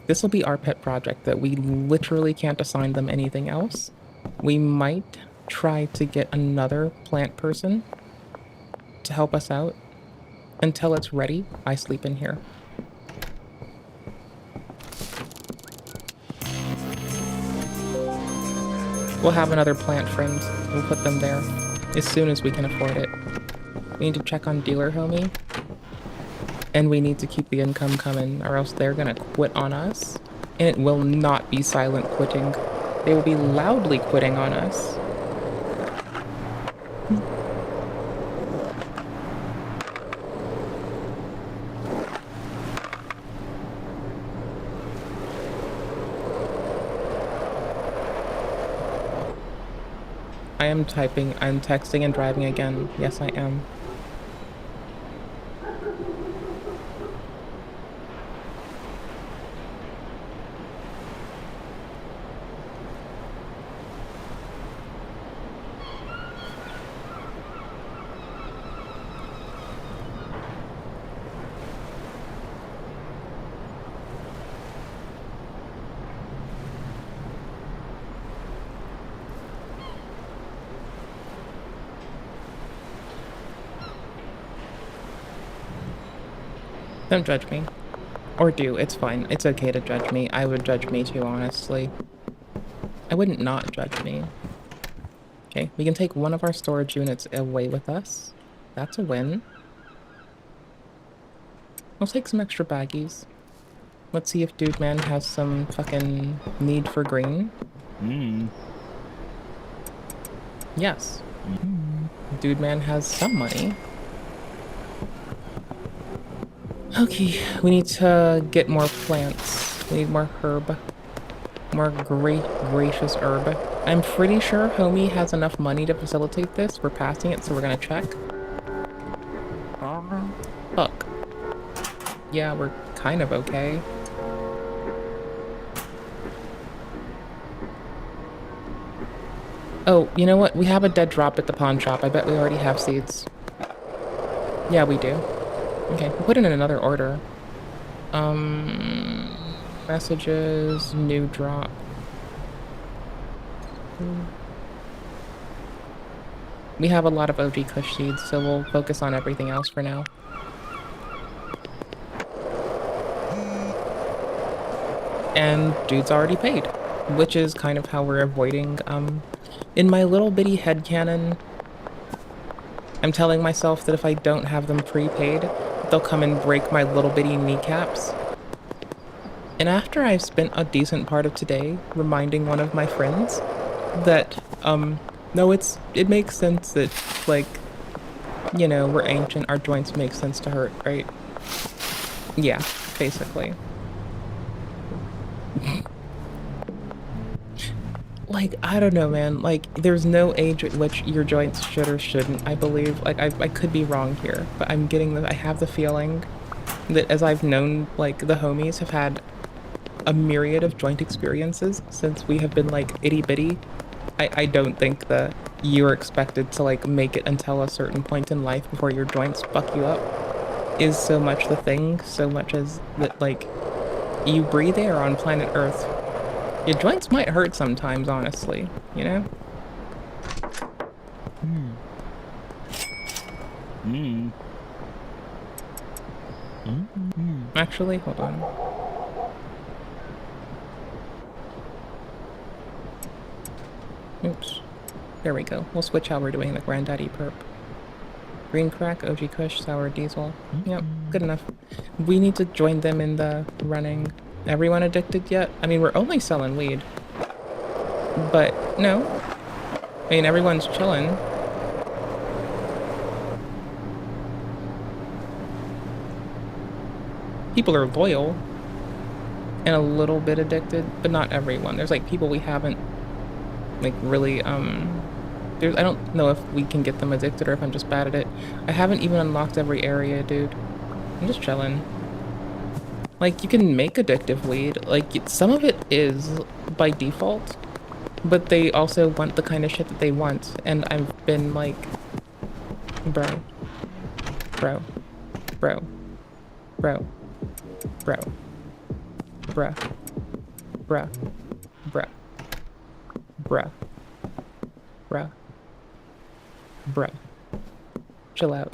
This will be our pet project that we literally can't assign them anything else. We might try to get another plant person to help us out. Until it's ready, I sleep in here. We'll have another plant friend. We'll put them there as soon as we can afford it. We need to check on Dealer Homie. And we need to keep the income coming, or else they're gonna quit on us. And it will not be silent quitting. They will be loudly quitting on us. I am typing, I'm texting and driving again. Yes, I am. Don't judge me. Or do, it's fine. It's okay to judge me. I would judge me too, honestly. I wouldn't not judge me. Okay, we can take one of our storage units away with us. That's a win. We'll take some extra baggies. Let's see if Dude Man has some fucking need for green. Yes. Dude Man has some money. Okay, we need to get more plants. We need more herb. More gracious herb. I'm pretty sure Homie has enough money to facilitate this. We're passing it, so we're gonna check. Fuck. Yeah, we're kind of okay. Oh, you know what? We have a dead drop at the pawn shop. I bet we already have seeds. Yeah, we do. Okay, we'll put it in another order. Messages, new drop. We have a lot of OG Kush seeds, so we'll focus on everything else for now. And Dude's already paid, which is kind of how we're avoiding, in my little bitty headcanon, I'm telling myself that if I don't have them prepaid, they'll come and break my little bitty kneecaps. And after I've spent a decent part of today reminding one of my friends that, no, it makes sense that, like, you know, we're ancient, our joints make sense to hurt, right? Yeah, basically. Like, I don't know, man. Like, there's no age at which your joints should or shouldn't, I believe. Like, I could be wrong here, but I have the feeling that as I've known, like, the homies have had a myriad of joint experiences since we have been, like, itty-bitty. I don't think that you're expected to, like, make it until a certain point in life before your joints fuck you up is so much the thing, so much as that, like, you breathe air on planet Earth. Your joints might hurt sometimes, honestly, you know? Actually, hold on. Oops. There we go. We'll switch how we're doing the Granddaddy perp. Green crack, OG Kush, sour diesel. Yep, good enough. We need to join them in the running. Everyone addicted yet? I mean, we're only selling weed. But, no. I mean, everyone's chilling. People are loyal. And a little bit addicted, but not everyone. There's, like, people we haven't, like, really, I don't know if we can get them addicted or if I'm just bad at it. I haven't even unlocked every area, dude. I'm just chilling. Like, you can make addictive weed. Like, some of it is by default, but they also want the kind of shit that they want. And I've been like, bro, bruh, chill out.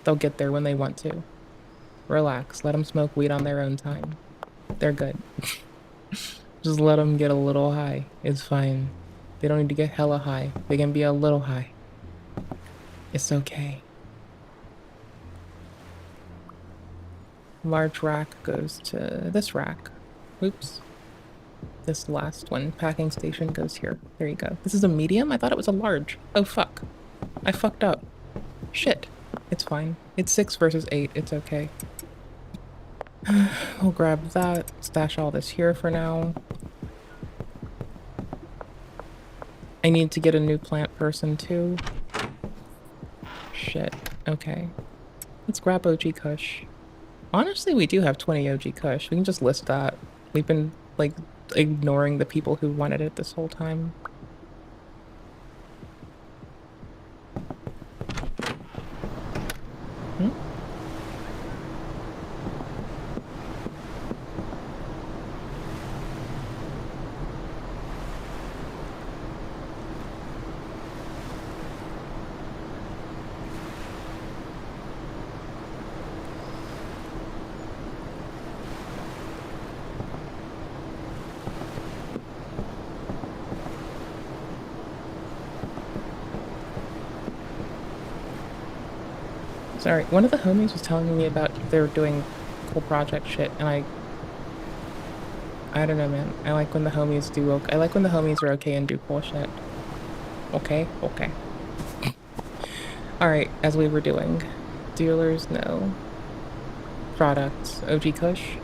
They'll get there when they want to. Relax, let them smoke weed on their own time. They're good. Just let them get a little high. It's fine. They don't need to get hella high. They can be a little high. It's okay. Large rack goes to this rack. Oops. This last one, packing station, goes here. There you go. This is a medium? I thought it was a large. Oh, fuck. I fucked up. Shit. It's fine. It's 6 versus 8. It's okay. We'll grab that. Stash all this here for now. I need to get a new plant person too. Shit. Okay. Let's grab OG Kush. Honestly, we do have 20 OG Kush. We can just list that. We've been, like, ignoring the people who wanted it this whole time. Sorry, one of the homies was telling me about they were doing cool project shit, and I don't know, man. I like when the homies do okay. I like when the homies are okay and do cool shit. Okay? Okay. Alright, as we were doing. Dealers, no. Products, OG Kush.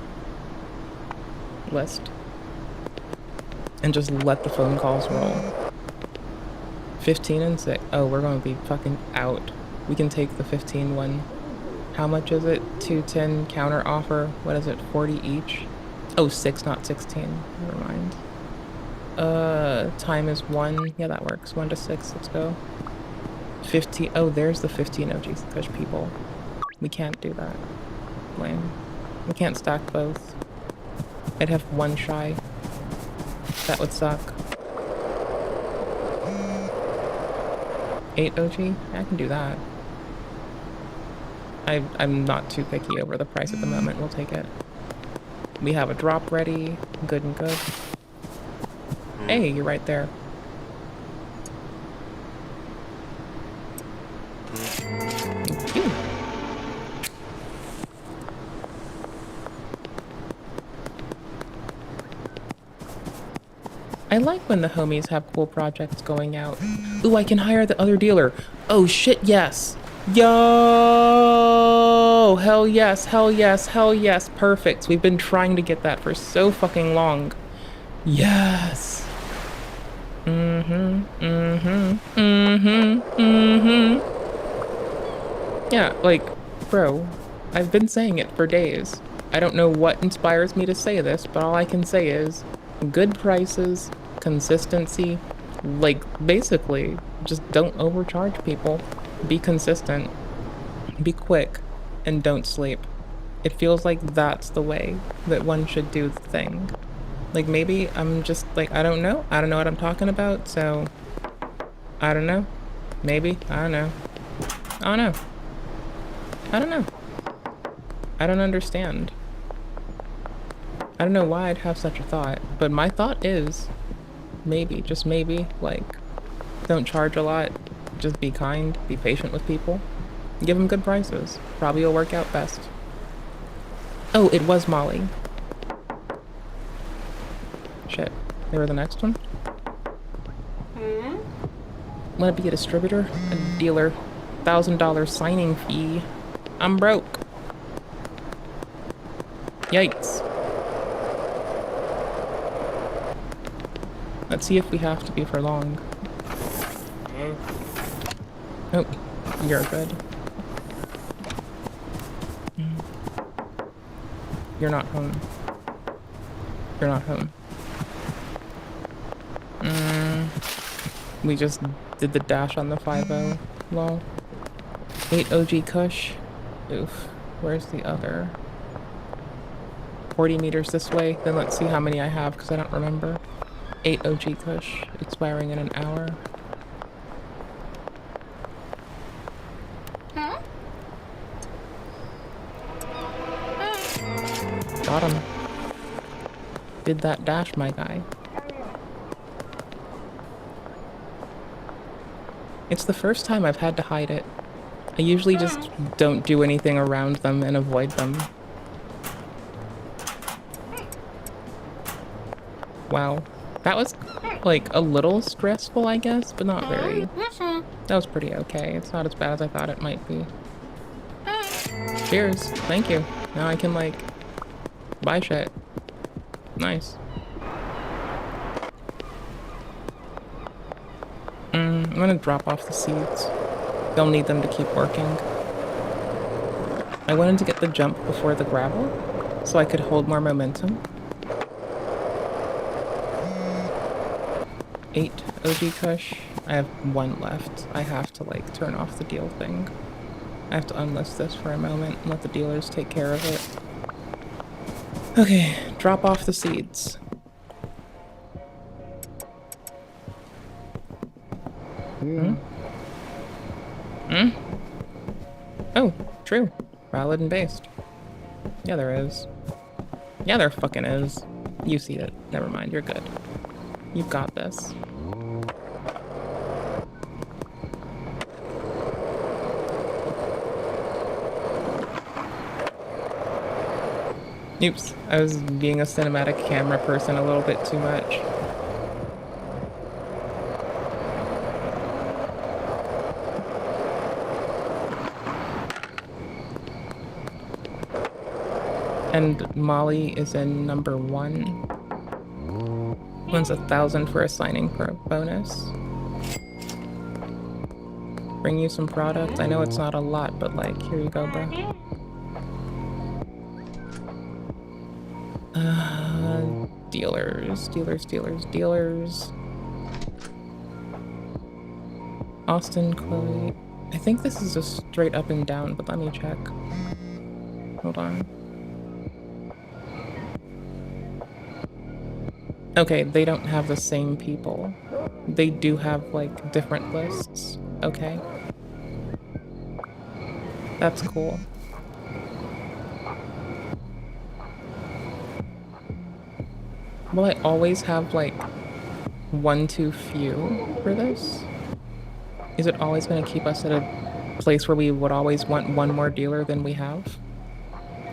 List. And just let the phone calls roll. 15 and 6. Oh, we're gonna be fucking out. We can take the 15 one. How much is it? 210 counter offer. What is it? 40 each? Oh, 6, not 16. Never mind. Time is 1. Yeah, that works. 1 to 6. Let's go. 15. Oh, there's the 15 OG Kush people. We can't do that. Lame. We can't stack both. I'd have one shy. That would suck. 8 OG? I can do that. I'm not too picky over the price at the moment. We'll take it. We have a drop ready. Good and good. Hey, you're right there. Thank you. I like when the homies have cool projects going out. Ooh, I can hire the other dealer. Oh shit, yes. Yo! Hell yes, hell yes, hell yes. Perfect. We've been trying to get that for so fucking long. Yes. Yeah, like, bro, I've been saying it for days. I don't know what inspires me to say this, but all I can say is good prices, consistency, like, basically, just don't overcharge people. Be consistent, be quick, and don't sleep. It feels like that's the way that one should do the thing. Like, maybe I'm just, like, I don't know what I'm talking about, so, I don't know. Maybe, I don't know. I don't know. I don't know. I don't understand. I don't know why I'd have such a thought, but my thought is, maybe, just maybe, like, don't charge a lot, just be kind, be patient with people, give them good prices. Probably will work out best. Oh, it was Molly. Shit. They were the next one? Want to be a distributor? A dealer. $1,000 signing fee. I'm broke. Yikes. Let's see if we have to be for long. Oh, you're good. You're not home. You're not home. We just did the dash on the 5-0. Lol. 8 OG Kush. Oof. Where's the other? 40 meters this way. Then let's see how many I have, because I don't remember. 8 OG Kush. Expiring in an hour. Got him. Did that dash, my guy. It's the first time I've had to hide it. I usually just don't do anything around them and avoid them. Wow. That was, like, a little stressful, I guess, but not very. That was pretty okay. It's not as bad as I thought it might be. Cheers. Thank you. Now I can, like, buy shit. Nice. I'm gonna drop off the seeds. They'll need them to keep working. I wanted to get the jump before the gravel, so I could hold more momentum. 8 OG Kush. I have 1 left. I have to, like, turn off the deal thing. I have to unlist this for a moment and let the dealers take care of it. Okay, drop off the seeds. Oh, true. Valid and based. Yeah, there is. Yeah, there fucking is. You see it. Never mind, you're good. You've got this. Oops, I was being a cinematic camera person a little bit too much. And Molly is in number 1. Wins 1,000 for a signing bonus. Bring you some product. I know it's not a lot, but like, here you go, bro. Dealers. Austin, Chloe. I think this is just straight up and down, but let me check. Hold on. Okay, they don't have the same people. They do have, like, different lists. Okay. That's cool. Will I always have, like, one too few for this? Is it always going to keep us at a place where we would always want one more dealer than we have?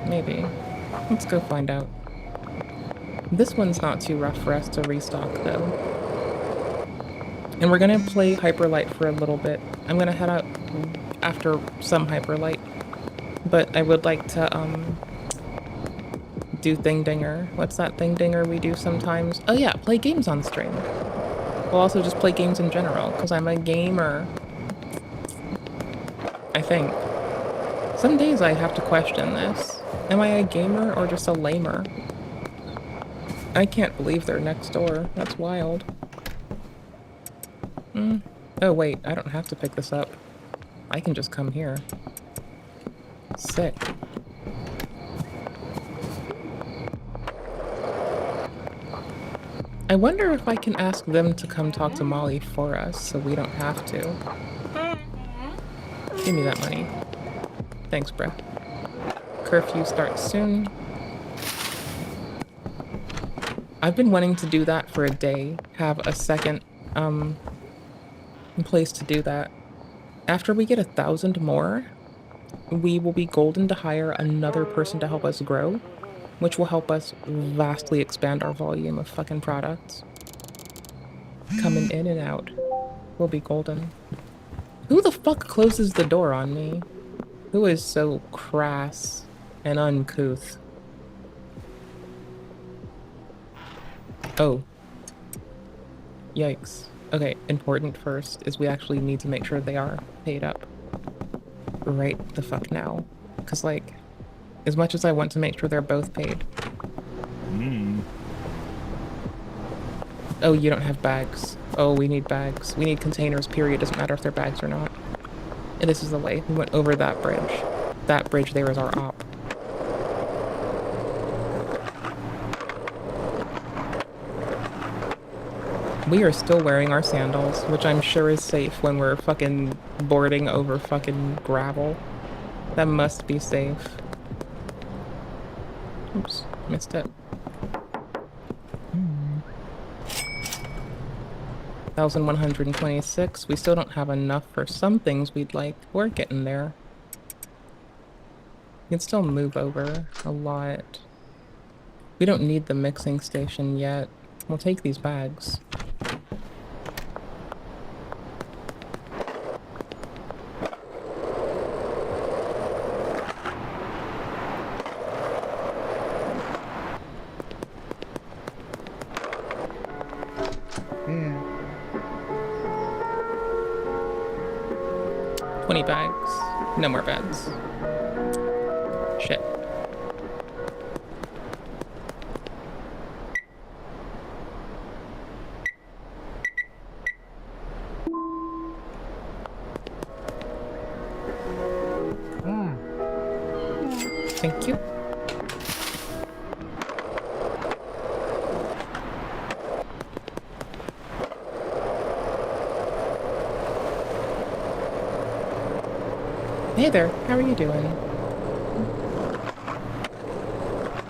Maybe. Let's go find out. This one's not too rough for us to restock, though. And we're going to play Hyperlight for a little bit. I'm going to head out after some Hyperlight. But I would like to, do Thing Dinger. What's that Thing Dinger we do sometimes? Oh yeah, play games on stream. We'll also just play games in general, because I'm a gamer. I think. Some days I have to question this. Am I a gamer or just a lamer? I can't believe they're next door. That's wild. Oh wait, I don't have to pick this up. I can just come here. Sick. I wonder if I can ask them to come talk to Molly for us so we don't have to. Give me that money. Thanks, bruh. Curfew starts soon. I've been wanting to do that for a day. Have a second, place to do that. After we get 1,000 more, we will be golden to hire another person to help us grow, which will help us vastly expand our volume of fucking products. Coming in and out. We'll be golden. Who the fuck closes the door on me? Who is so crass and uncouth? Oh. Yikes. Okay, important first is we actually need to make sure they are paid up. Right the fuck now. Because, like, as much as I want to make sure they're both paid. Oh, you don't have bags. Oh, we need bags. We need containers, period. Doesn't matter if they're bags or not. And this is the way. We went over that bridge. That bridge there is our op. We are still wearing our sandals, which I'm sure is safe when we're fucking boarding over fucking gravel. That must be safe. Oops, missed it. 1,126. We still don't have enough for some things we'd like. We're getting there. We can still move over a lot. We don't need the mixing station yet. We'll take these bags. No more beds. Shit. Thank you. Hey there, how are you doing?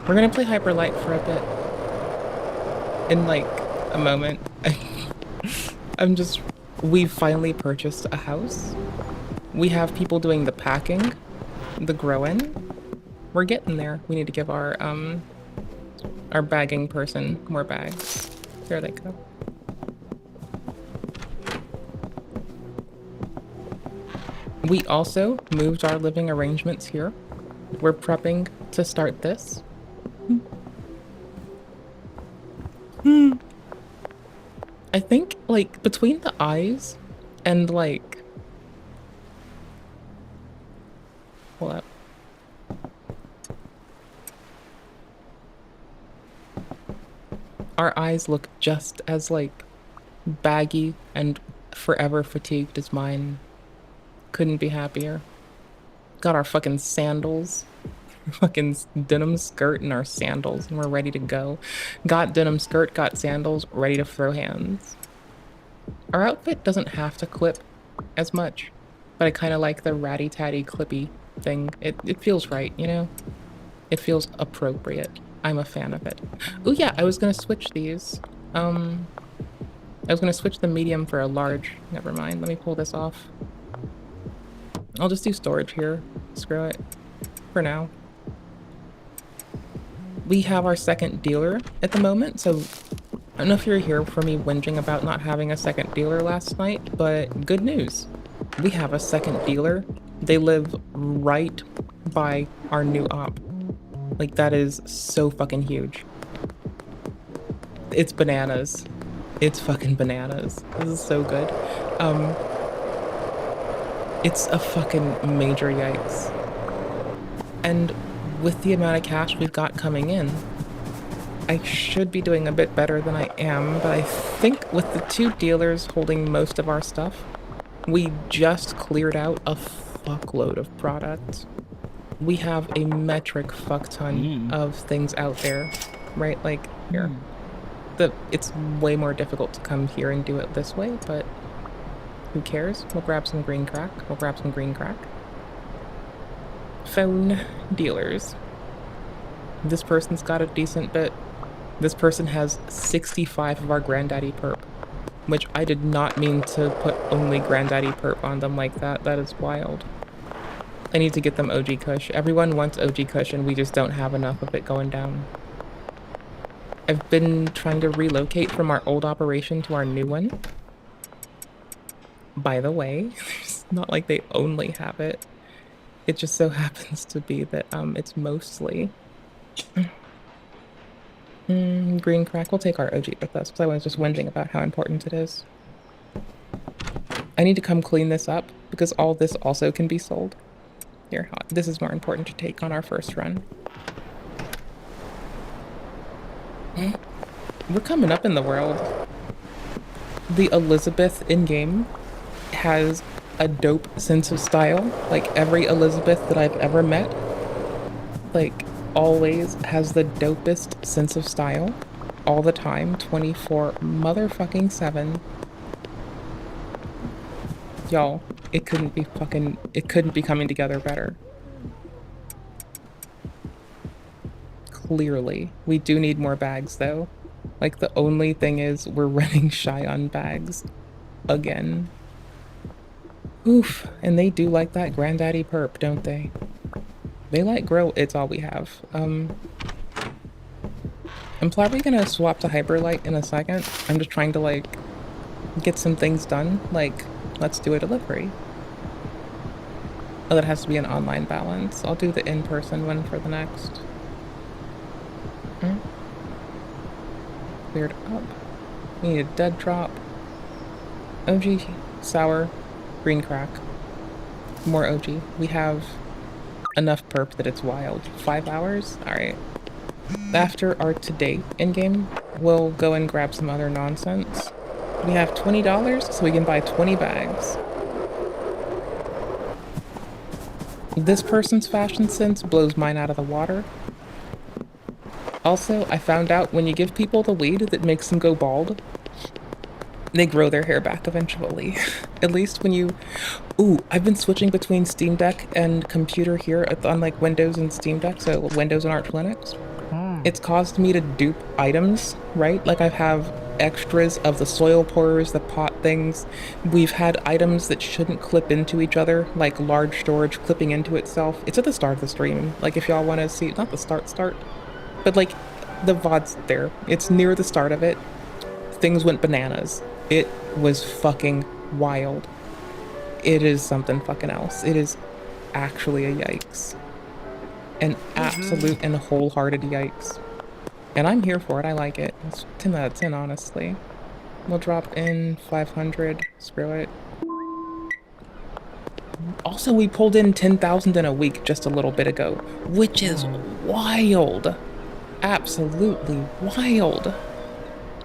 We're gonna play Hyperlight for a bit. In like a moment. We've finally purchased a house. We have people doing the packing, the growing, We're getting there. We need to give our bagging person more bags. There they go. We also moved our living arrangements here. We're prepping to start this. I think, like, between the eyes and, like... Hold up. Our eyes look just as, like, baggy and forever fatigued as mine. Couldn't be happier. Got our fucking sandals. Fucking denim skirt and our sandals, and we're ready to go. Got denim skirt, got sandals, ready to throw hands. Our outfit doesn't have to clip as much, but I kind of like the ratty-tatty clippy thing. It feels right, you know? It feels appropriate. I'm a fan of it. Oh yeah, I was gonna switch these. I was gonna switch the medium for a large. Never mind, let me pull this off. I'll just do storage here. Screw it. For now. We have our second dealer at the moment, so I don't know if you're here for me whinging about not having a second dealer last night, but good news. We have a second dealer. They live right by our new op. Like, that is so fucking huge. It's bananas. It's fucking bananas. This is so good. It's a fucking major yikes. And with the amount of cash we've got coming in, I should be doing a bit better than I am, but I think with the two dealers holding most of our stuff, we just cleared out a fuckload of products. We have a metric fuck ton of things out there, right? Like, here. It's way more difficult to come here and do it this way, but who cares? We'll grab some green crack. We'll grab some green crack. Phone dealers. This person's got a decent bit. This person has 65 of our Granddaddy Perp, which I did not mean to put only Granddaddy Perp on them like that. That is wild. I need to get them OG Kush. Everyone wants OG Kush and we just don't have enough of it going down. I've been trying to relocate from our old operation to our new one. By the way, it's not like they only have it. It just so happens to be that it's mostly green crack. We'll take our OG with us because I was just whinging about how important it is. I need to come clean this up because all this also can be sold. Here, this is more important to take on our first run. We're coming up in the world. The Elizabeth in-game has a dope sense of style. Like, every Elizabeth that I've ever met, like, always has the dopest sense of style. All the time, 24 motherfucking 7. Y'all, it couldn't be coming together better. Clearly. We do need more bags, though. Like, the only thing is we're running shy on bags. Again. Oof. And they do like that Granddaddy Perp, don't they? They like grow. It's all we have. I'm probably gonna swap to Hyperlight in a second. I'm just trying to, like, get some things done. Like, let's do a delivery. Oh, that has to be an online balance. I'll do the in-person one for the next. Cleared up. We need a dead drop. OG, sour, green crack. More OG. We have enough perp that it's wild. 5 hours? Alright. After our to-date in-game, we'll go and grab some other nonsense. We have $20, so we can buy 20 bags. This person's fashion sense blows mine out of the water. Also, I found out when you give people the weed that makes them go bald, they grow their hair back eventually. At least when you... Ooh, I've been switching between Steam Deck and computer here on, like, Windows and Steam Deck, so Windows and Arch Linux. It's caused me to dupe items, right? Like, I have extras of the soil pourers, the pot things. We've had items that shouldn't clip into each other, like large storage clipping into itself. It's at the start of the stream. Like if y'all want to see, not the start, but like the VOD's there. It's near the start of it. Things went bananas. It was fucking wild. It is something fucking else. It is actually a yikes. An absolute and wholehearted yikes. And I'm here for it. I like it. It's 10 out of 10, honestly. We'll drop in 500. Screw it. Also, we pulled in 10,000 in a week just a little bit ago, which is wild. Absolutely wild.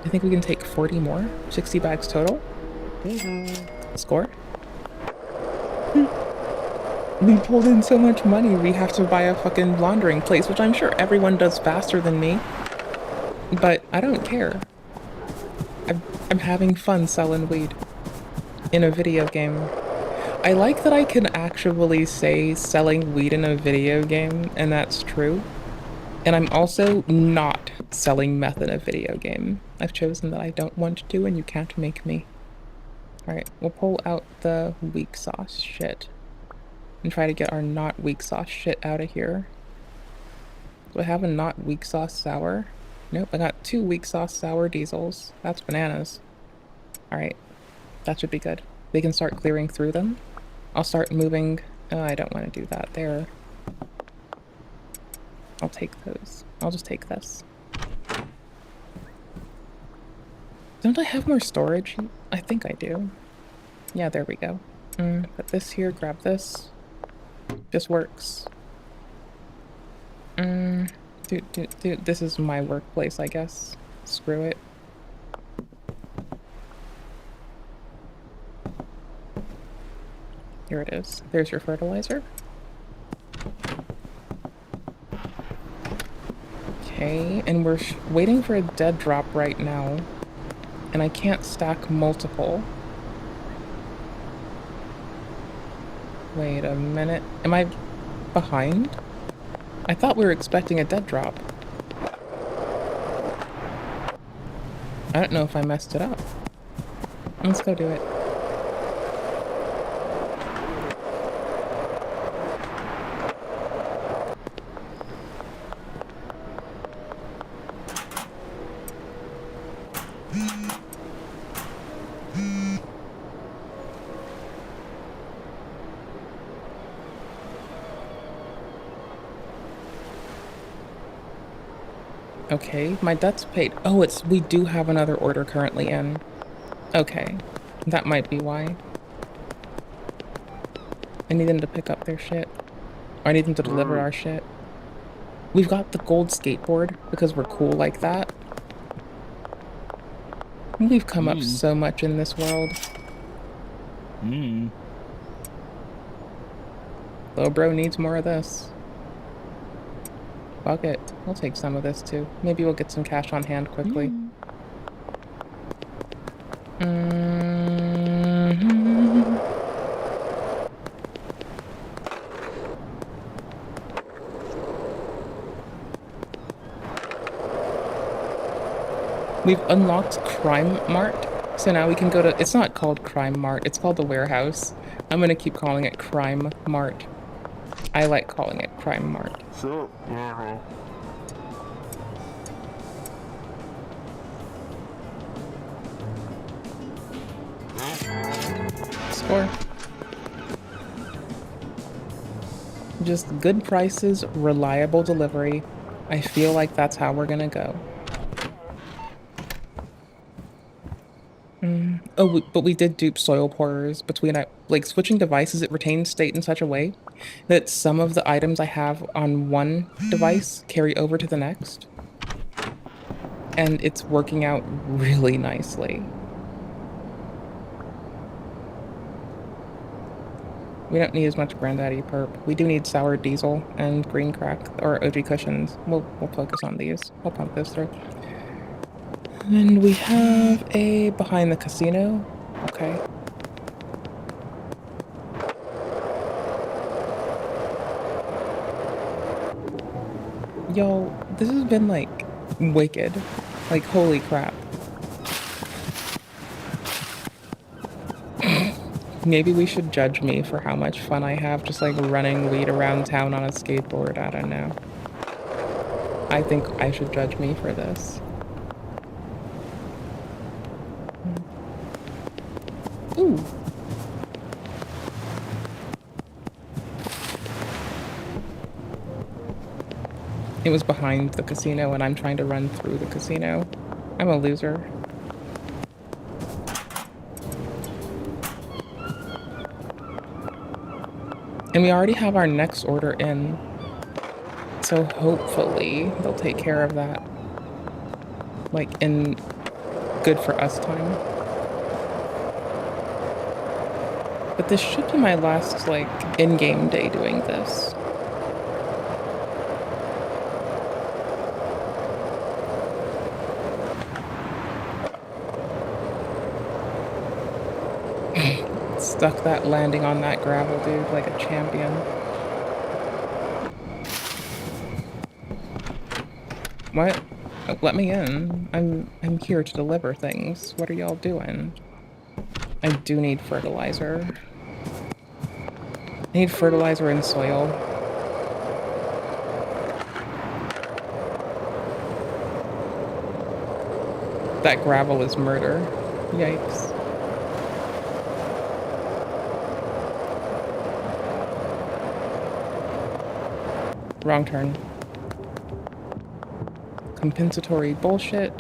I think we can take 40 more. 60 bags total. Score. We pulled in so much money, we have to buy a fucking laundering place, which I'm sure everyone does faster than me. But I don't care. I'm having fun selling weed in a video game. I like that I can actually say selling weed in a video game, and that's true. And I'm also not selling meth in a video game. I've chosen that I don't want to, and you can't make me. Alright, we'll pull out the weak sauce shit. And try to get our not weak sauce shit out of here. Do I have a not weak sauce sour? Nope, I got 2 weak sauce sour diesels. That's bananas. Alright, that should be good. We can start clearing through them. I'll start moving. Oh, I don't want to do that there. I'll take those. I'll just take this. Don't I have more storage? I think I do. Yeah, there we go. Put this here, grab this. This works. Dude, this is my workplace, I guess. Screw it. Here it is. There's your fertilizer. Okay, and we're waiting for a dead drop right now. And I can't stack multiple. Wait a minute. Am I behind? I thought we were expecting a dead drop. I don't know if I messed it up. Let's go do it. Okay, my debt's paid. Oh, we do have another order currently in. Okay, that might be why. I need them to pick up their shit. Or I need them to deliver our shit. We've got the gold skateboard because we're cool like that. We've come up so much in this world. Little bro needs more of this. Fuck it. We'll take some of this too. Maybe we'll get some cash on hand quickly. We've unlocked Crime Mart, so now we can go to... It's not called Crime Mart, it's called the Warehouse. I'm gonna keep calling it Crime Mart. I like calling it Crime Mart. Sure. Score. Just good prices, reliable delivery. I feel like that's how we're gonna go. Oh, but we did dupe soil pourers between, like, switching devices. It retains state in such a way that some of the items I have on one device carry over to the next. And it's working out really nicely. We don't need as much Granddaddy Perp. We do need sour diesel and green crack, or OG cushions. We'll focus on these. We'll pump this through. And we have a behind the casino. Okay. Yo, this has been like wicked. Like, holy crap. Maybe we should judge me for how much fun I have just like running weed around town on a skateboard. I don't know. I think I should judge me for this. Ooh. It was behind the casino and I'm trying to run through the casino. I'm a loser. And we already have our next order in. So hopefully they'll take care of that. Like in good for us time. But this should be my last like in-game day doing this. Stuck that landing on that gravel, dude, like a champion. What? Oh, let me in. I'm here to deliver things. What are y'all doing? I do need fertilizer. I need fertilizer and soil. That gravel is murder. Yikes. Wrong turn. Compensatory bullshit.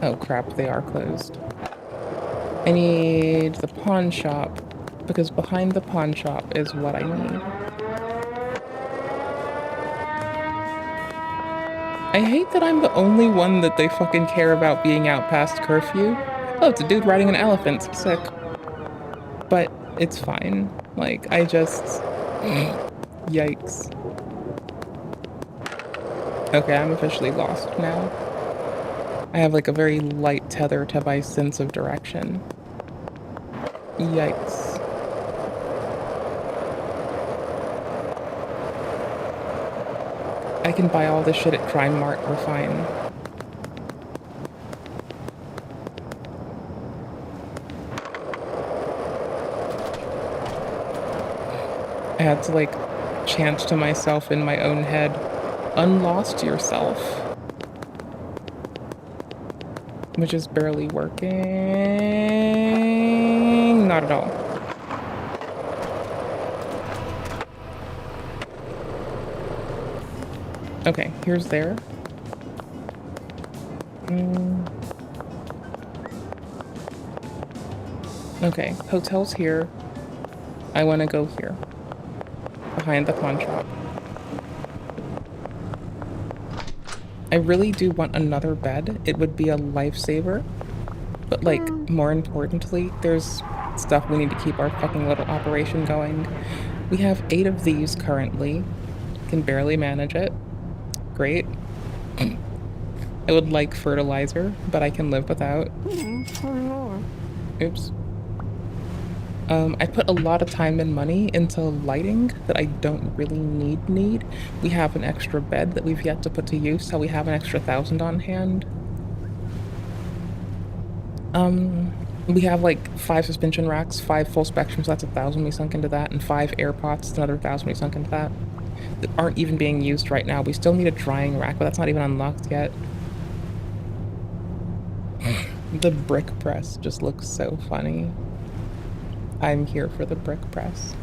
Oh crap, they are closed. I need the pawn shop, because behind the pawn shop is what I need. I hate that I'm the only one that they fucking care about being out past curfew. Oh, it's a dude riding an elephant. Sick. But it's fine. Like, I just... Yikes. Okay, I'm officially lost now. I have like a very light tether to my sense of direction. Yikes. I can buy all this shit at Crime Mart, we're fine. I had to like chant to myself in my own head, unlost yourself. Which is barely working. Not at all. Okay, here's there. Okay, hotel's here. I want to go here. Behind the pawn shop. I really do want another bed. It would be a lifesaver. But like, more importantly, there's stuff we need to keep our fucking little operation going. We have 8 of these currently. Can barely manage it. Great. I would like fertilizer, but I can live without. Oops. I put a lot of time and money into lighting that I don't really need. We have an extra bed that we've yet to put to use, so we have an extra 1,000 on hand. We have like 5 suspension racks, 5 full spectrum, so that's 1,000 we sunk into that, and 5 air pots, another 1,000 we sunk into that aren't even being used right now. We still need a drying rack, but that's not even unlocked yet. The brick press just looks so funny. I'm here for the brick press.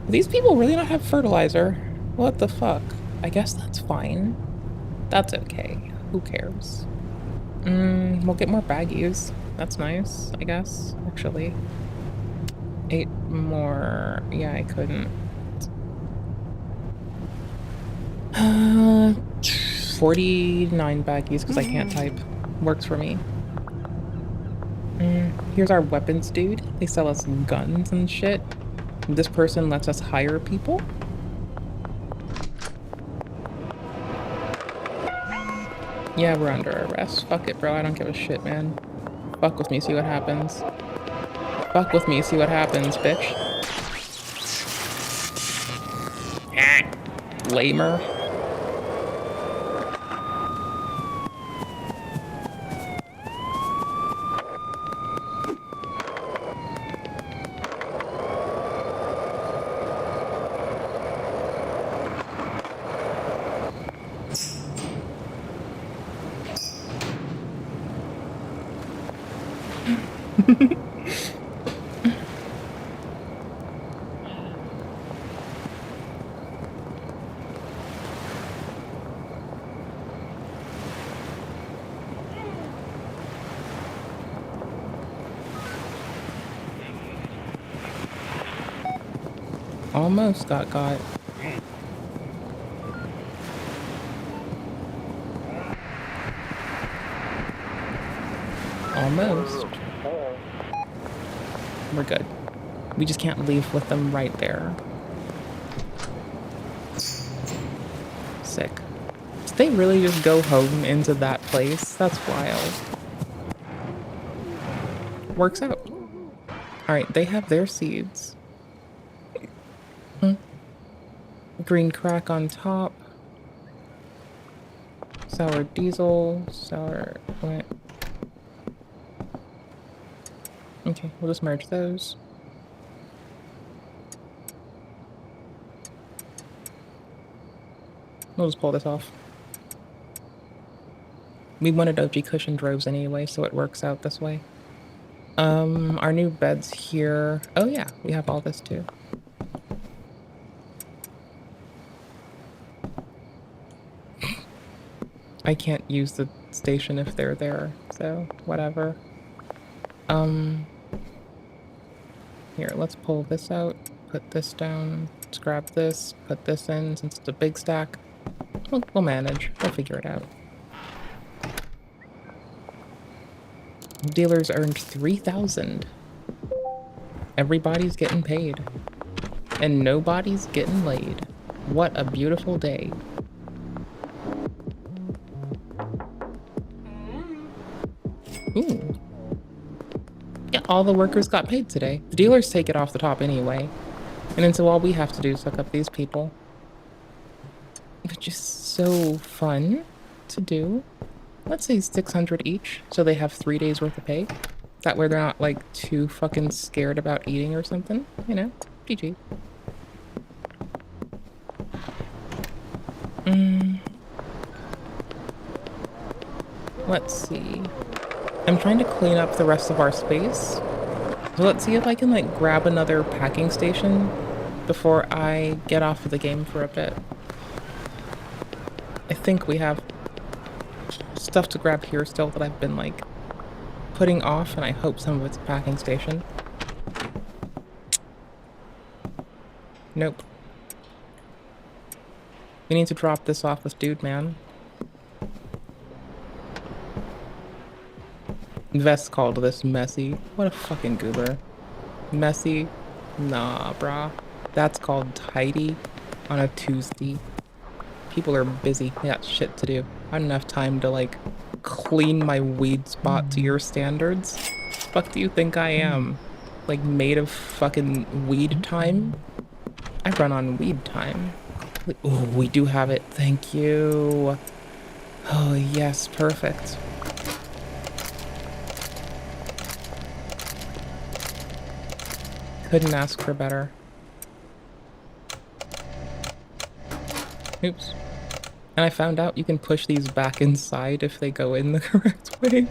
These people really not have fertilizer. What the fuck? I guess that's fine. That's okay. Who cares? We'll get more baggies. That's nice, I guess, actually. 8 more. Yeah, I couldn't. 49 baggies because I can't type. Works for me. Here's our weapons dude. They sell us guns and shit. This person lets us hire people. Yeah, we're under arrest. Fuck it, bro. I don't give a shit, man. Fuck with me, see what happens. Fuck with me, see what happens, bitch. Lamer. Almost got. Almost. We're good. We just can't leave with them right there. Sick. Did they really just go home into that place? That's wild. Works out. Alright, they have their seeds. Green crack on top. Sour diesel. Sour... What? Okay, we'll just merge those. We'll just pull this off. We wanted OG cushion droves anyway, so it works out this way. Our new bed's here. Oh yeah, we have all this too. I can't use the station if they're there, so whatever. Here, let's pull this out, put this down, let's grab this, put this in since it's a big stack. We'll manage. We'll figure it out. Dealers earned 3,000. Everybody's getting paid. And nobody's getting laid. What a beautiful day. Ooh. Yeah, all the workers got paid today. The dealers take it off the top anyway. And then so all we have to do is hook up these people. Which is so fun to do. Let's say 600 each, so they have 3 days worth of pay. That way they're not like too fucking scared about eating or something, you know? GG. Let's see. I'm trying to clean up the rest of our space. So let's see if I can like grab another packing station before I get off of the game for a bit. I think we have stuff to grab here still that I've been like putting off, and I hope some of it's a packing station. Nope. We need to drop this off with Dude Man. Vest called this messy. What a fucking goober. Messy? Nah, brah. That's called tidy on a Tuesday. People are busy. They got shit to do. I don't have time to like clean my weed spot to your standards. Fuck do you think I am? Like made of fucking weed time? I run on weed time. Oh, we do have it. Thank you. Oh yes, perfect. Couldn't ask for better. Oops. And I found out you can push these back inside if they go in the correct way.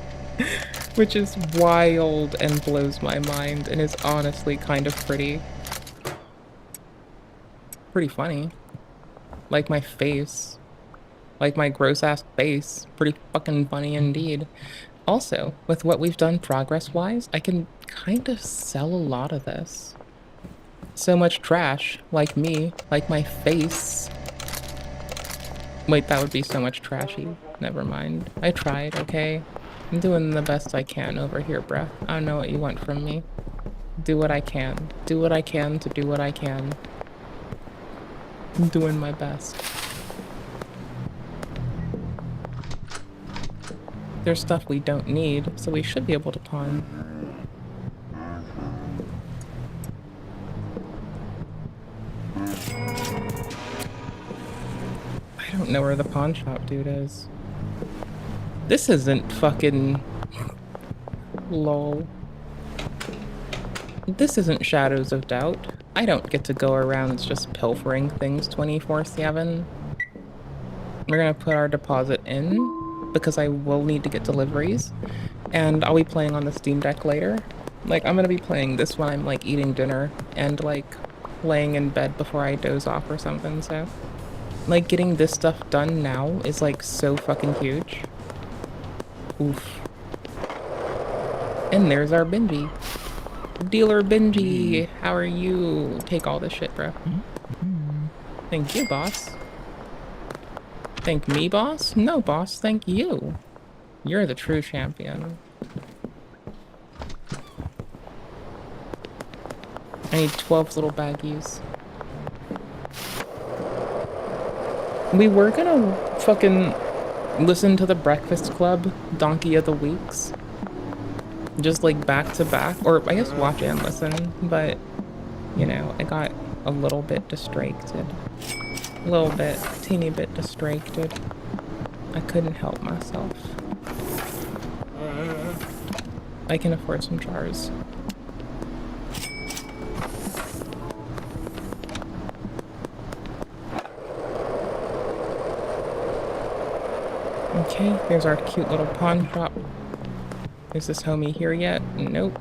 Which is wild and blows my mind and is honestly kind of pretty. Pretty funny. Like my face. Like my gross ass face. Pretty fucking funny indeed. Also, with what we've done progress-wise, I can kind of sell a lot of this. So much trash, like me, like my face. Wait, that would be so much trashy. Never mind. I tried, okay? I'm doing the best I can over here, bruh. I don't know what you want from me. Do what I can. Do what I can to do what I can. I'm doing my best. There's stuff we don't need, so we should be able to pawn. I don't know where the pawn shop dude is. This isn't fucking... lol. This isn't Shadows of Doubt. I don't get to go around just pilfering things 24/7. We're gonna put our deposit in, because I will need to get deliveries, and I'll be playing on the Steam Deck later. Like, I'm gonna be playing this when I'm, like, eating dinner and, like, laying in bed before I doze off or something, so... Like, getting this stuff done now is, like, so fucking huge. Oof. And there's our Benji. Dealer Benji, how are you? Take all this shit, bro. Thank you, boss. Thank me, boss? No, boss, thank you. You're the true champion. I need 12 little baggies. We were gonna fucking listen to the Breakfast Club Donkey of the Weeks. Just like back to back, or I guess watch and listen, but you know, I got a little bit distracted. A little bit, teeny bit distracted. I couldn't help myself. I can afford some jars. Okay, here's our cute little pawn shop. Is this homie here yet? Nope.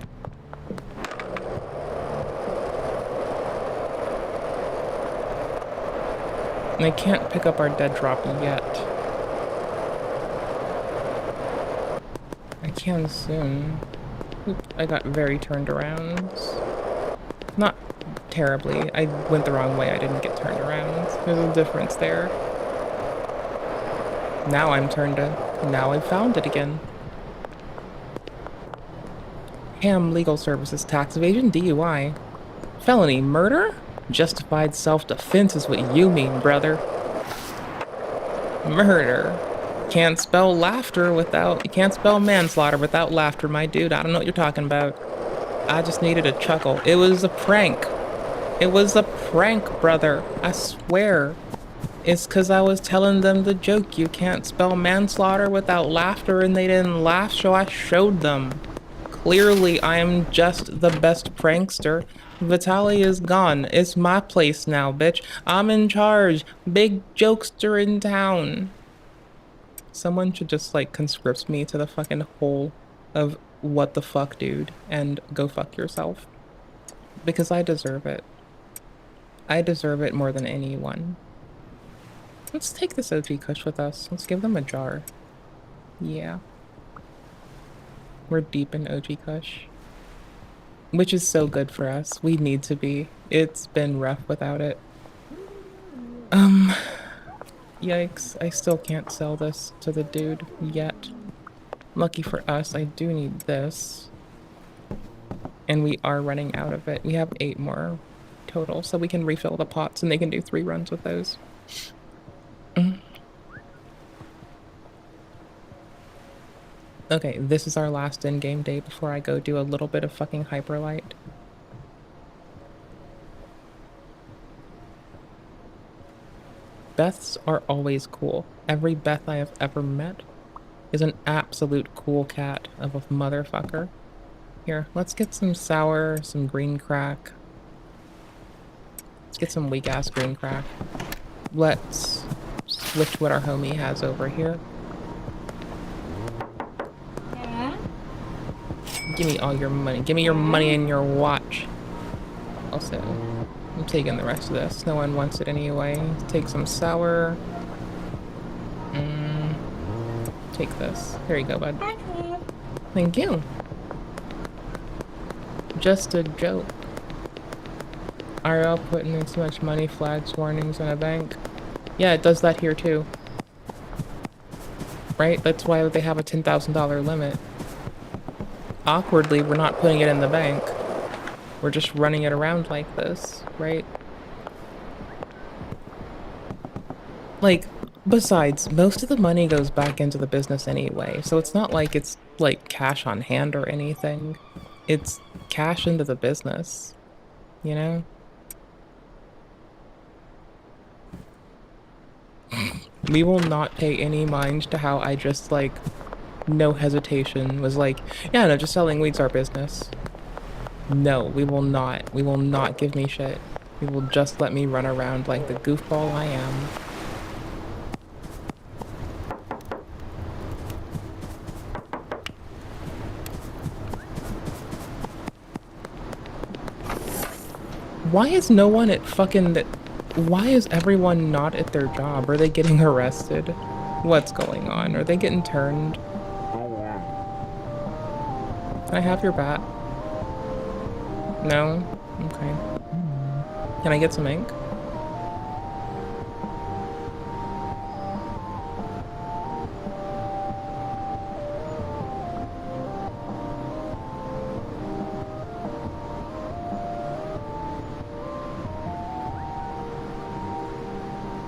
And I can't pick up our dead drop yet. I can soon. Oop, I got very turned around. Not terribly. I went the wrong way. I didn't get turned around. There's a difference there. Now I'm turned to... Now I've found it again. Ham legal services, tax evasion, DUI. Felony murder? Justified self-defense is what you mean, brother. Murder. Can't spell laughter without... You can't spell manslaughter without laughter, my dude. I don't know what you're talking about. I just needed a chuckle. It was a prank. It was a prank, brother. I swear. It's because I was telling them the joke. You can't spell manslaughter without laughter, and they didn't laugh, so I showed them. Clearly, I am just the best prankster. Vitaly is gone. It's my place now, bitch. I'm in charge. Big jokester in town. Someone should just, like, conscript me to the fucking hole of what the fuck, dude, and go fuck yourself. Because I deserve it. I deserve it more than anyone. Let's take this OG Kush with us. Let's give them a jar. Yeah. We're deep in OG Kush. Which is so good for us. We need to be. It's been rough without it. Yikes. I still can't sell this to the dude yet. Lucky for us, I do need this. And we are running out of it. We have 8 more total, so we can refill the pots and they can do 3 runs with those. Okay, this is our last in-game day before I go do a little bit of fucking Hyperlight. Beths are always cool. Every Beth I have ever met is an absolute cool cat of a motherfucker. Here, let's get some sour, some green crack. Let's get some weak-ass green crack. Let's switch what our homie has over here. Give me all your money. Give me your money and your watch. Also, I'm taking the rest of this. No one wants it anyway. Take some sour. Take this. Here you go, bud. Thank you. Just a joke. RL putting in too much money, flags, warnings in a bank. Yeah, it does that here too. Right? That's why they have a $10,000 limit. Awkwardly, we're not putting it in the bank. We're just running it around like this, right? Like, besides, most of the money goes back into the business anyway, so it's not like it's, like, cash on hand or anything. It's cash into the business, you know? We will not pay any mind to how I just, like, no hesitation was like, yeah, no, just selling weed's our business. No, we will not. We will not give me shit. We will just let me run around like the goofball I am. Why is no one at fucking... Why is everyone not at their job? Are they getting arrested? What's going on? Are they getting turned? Can I have your bat? No? Okay. Can I get some ink?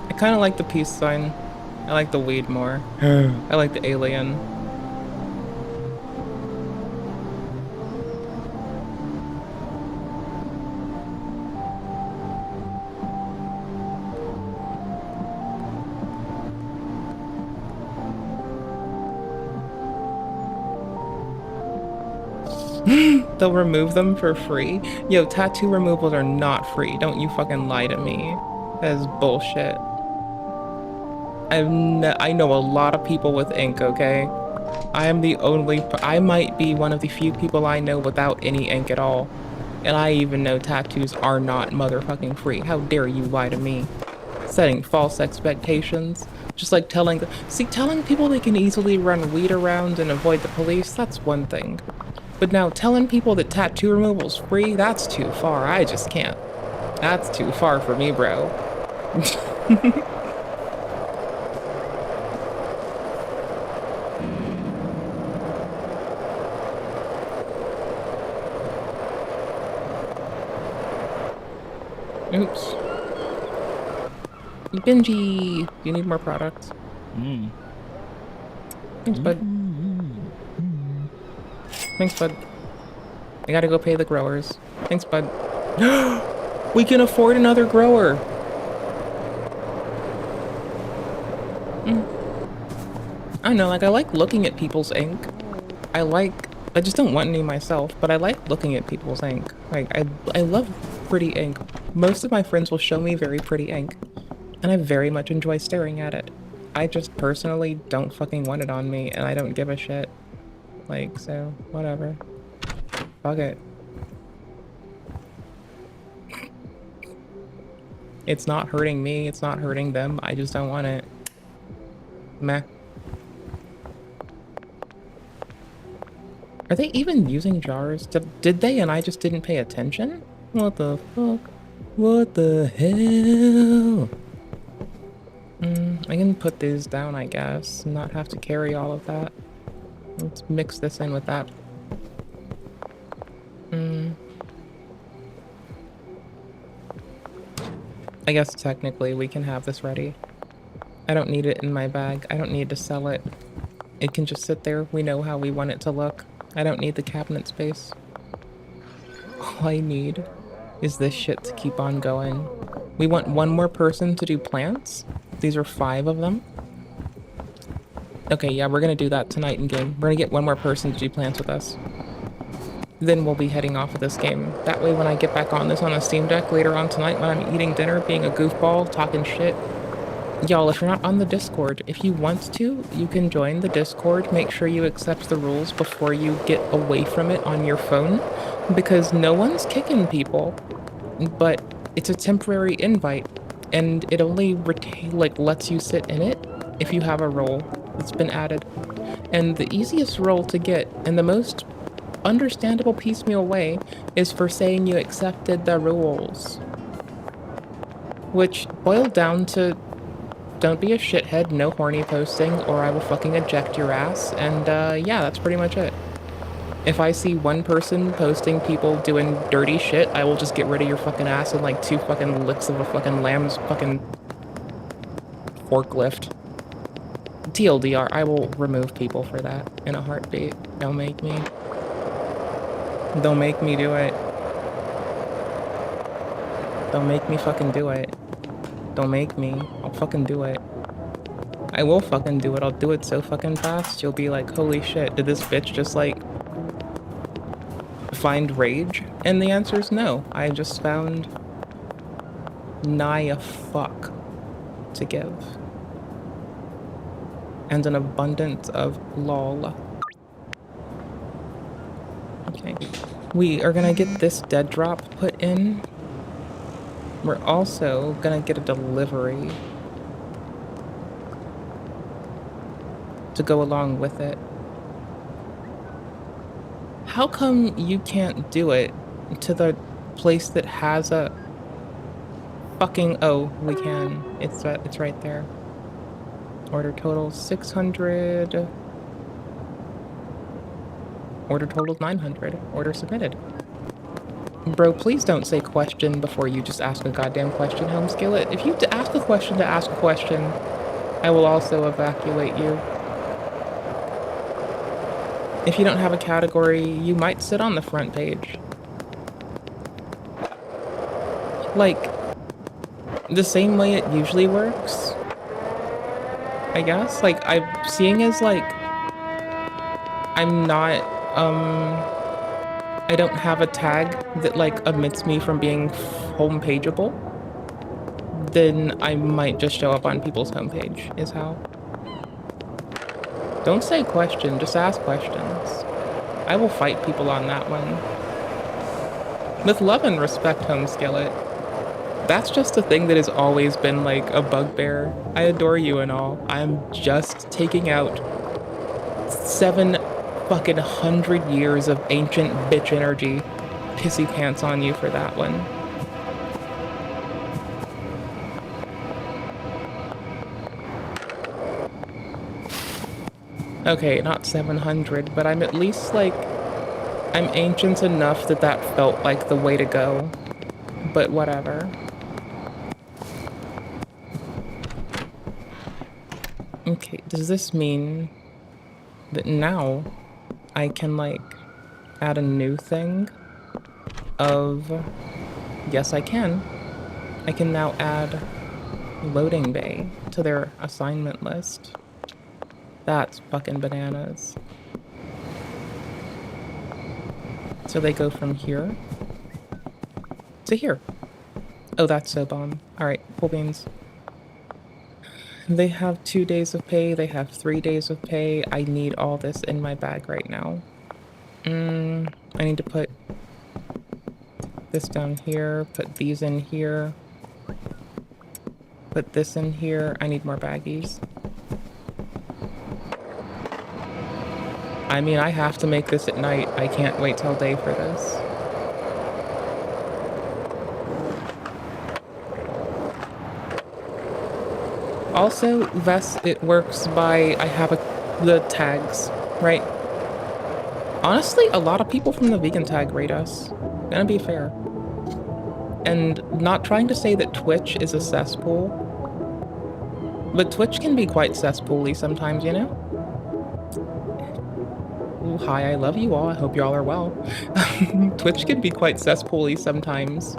I kind of like the peace sign. I like the weed more. I like the alien. They'll remove them for free? Yo, tattoo removals are not free. Don't you fucking lie to me. That is bullshit. I know a lot of people with ink, okay? I am the only... I might be one of the few people I know without any ink at all. And I even know tattoos are not motherfucking free. How dare you lie to me? Setting false expectations. Just like telling... See, telling people they can easily run weed around and avoid the police, that's one thing. But now telling people that tattoo removal's free, that's too far. I just can't. That's too far for me, bro. Oops. Benji, you need more products. Thanks, bud. Thanks, bud. I gotta go pay the growers. Thanks, bud. We can afford another grower. I don't know, like, I like looking at people's ink. I just don't want any myself, but I like looking at people's ink. Like, I love pretty ink. Most of my friends will show me very pretty ink, and I very much enjoy staring at it. I just personally don't fucking want it on me, and I don't give a shit. Like, so, whatever. Fuck it. It's not hurting me, it's not hurting them, I just don't want it. Meh. Are they even using jars? Did they and I just didn't pay attention? What the fuck? What the hell? I can put these down, I guess, and not have to carry all of that. Let's mix this in with that. I guess technically we can have this ready. I don't need it in my bag. I don't need to sell it. It can just sit there. We know how we want it to look. I don't need the cabinet space. All I need is this shit to keep on going. We want one more person to do plants. These are 5 of them. Okay, yeah, we're gonna do that tonight in game. We're gonna get one more person to do plants with us. Then we'll be heading off of this game. That way when I get back on this on a Steam Deck later on tonight when I'm eating dinner, being a goofball, talking shit. Y'all, if you're not on the Discord, if you want to, you can join the Discord. Make sure you accept the rules before you get away from it on your phone. Because no one's kicking people. But it's a temporary invite. And it only lets you sit in it if you have a role that's been added. And the easiest role to get, and the most understandable piecemeal way, is for saying you accepted the rules. Which boiled down to, don't be a shithead, no horny posting, or I will fucking eject your ass, and yeah, that's pretty much it. If I see one person posting people doing dirty shit, I will just get rid of your fucking ass in like 2 fucking licks of a fucking lamb's fucking forklift. TLDR, I will remove people for that in a heartbeat. Don't make me. Don't make me do it. Don't make me fucking do it. Don't make me. I'll fucking do it. I will fucking do it. I'll do it so fucking fast, you'll be like, holy shit, did this bitch just like find rage? And the answer is no. I just found nigh a fuck to give. And an abundance of lol. Okay. We are gonna get this dead drop put in. We're also gonna get a delivery to go along with it. How come you can't do it to the place that has a fucking... Oh, we can. It's right there. Order total 600. Order total 900. Order submitted. Bro, please don't say question before you just ask a goddamn question, Home Skillet. If you ask a question to ask a question, I will also evacuate you. If you don't have a category, you might sit on the front page. Like, the same way it usually works, I guess. Like, I'm seeing as, like, I'm not, I don't have a tag that, like, omits me from being homepageable, then I might just show up on people's homepage, is how. Don't say question, just ask questions. I will fight people on that one. With love and respect, Home Skillet. That's just a thing that has always been, like, a bugbear. I adore you and all. I'm just taking out 700 years of ancient bitch energy. Pissy pants on you for that one. Okay, not 700, but I'm at least, like, I'm ancient enough that that felt like the way to go. But whatever. Okay, does this mean that now I can, like, add a new thing of... Yes, I can. I can now add loading bay to their assignment list. That's fucking bananas. So they go from here to here. Oh, that's so bomb. Alright, cool beans. They have 2 days of pay, they have 3 days of pay. I need all this in my bag right now. I need to put this down here, put these in here, put this in here. I need more baggies. I mean, I have to make this at night. I can't wait till day for this. Also, Vess, it works by, I have the tags, right? Honestly, a lot of people from the vegan tag rate us. Gonna be fair. And not trying to say that Twitch is a cesspool, but Twitch can be quite cesspool-y sometimes, you know? Ooh, hi, I love you all. I hope y'all are well. Twitch can be quite cesspool-y sometimes.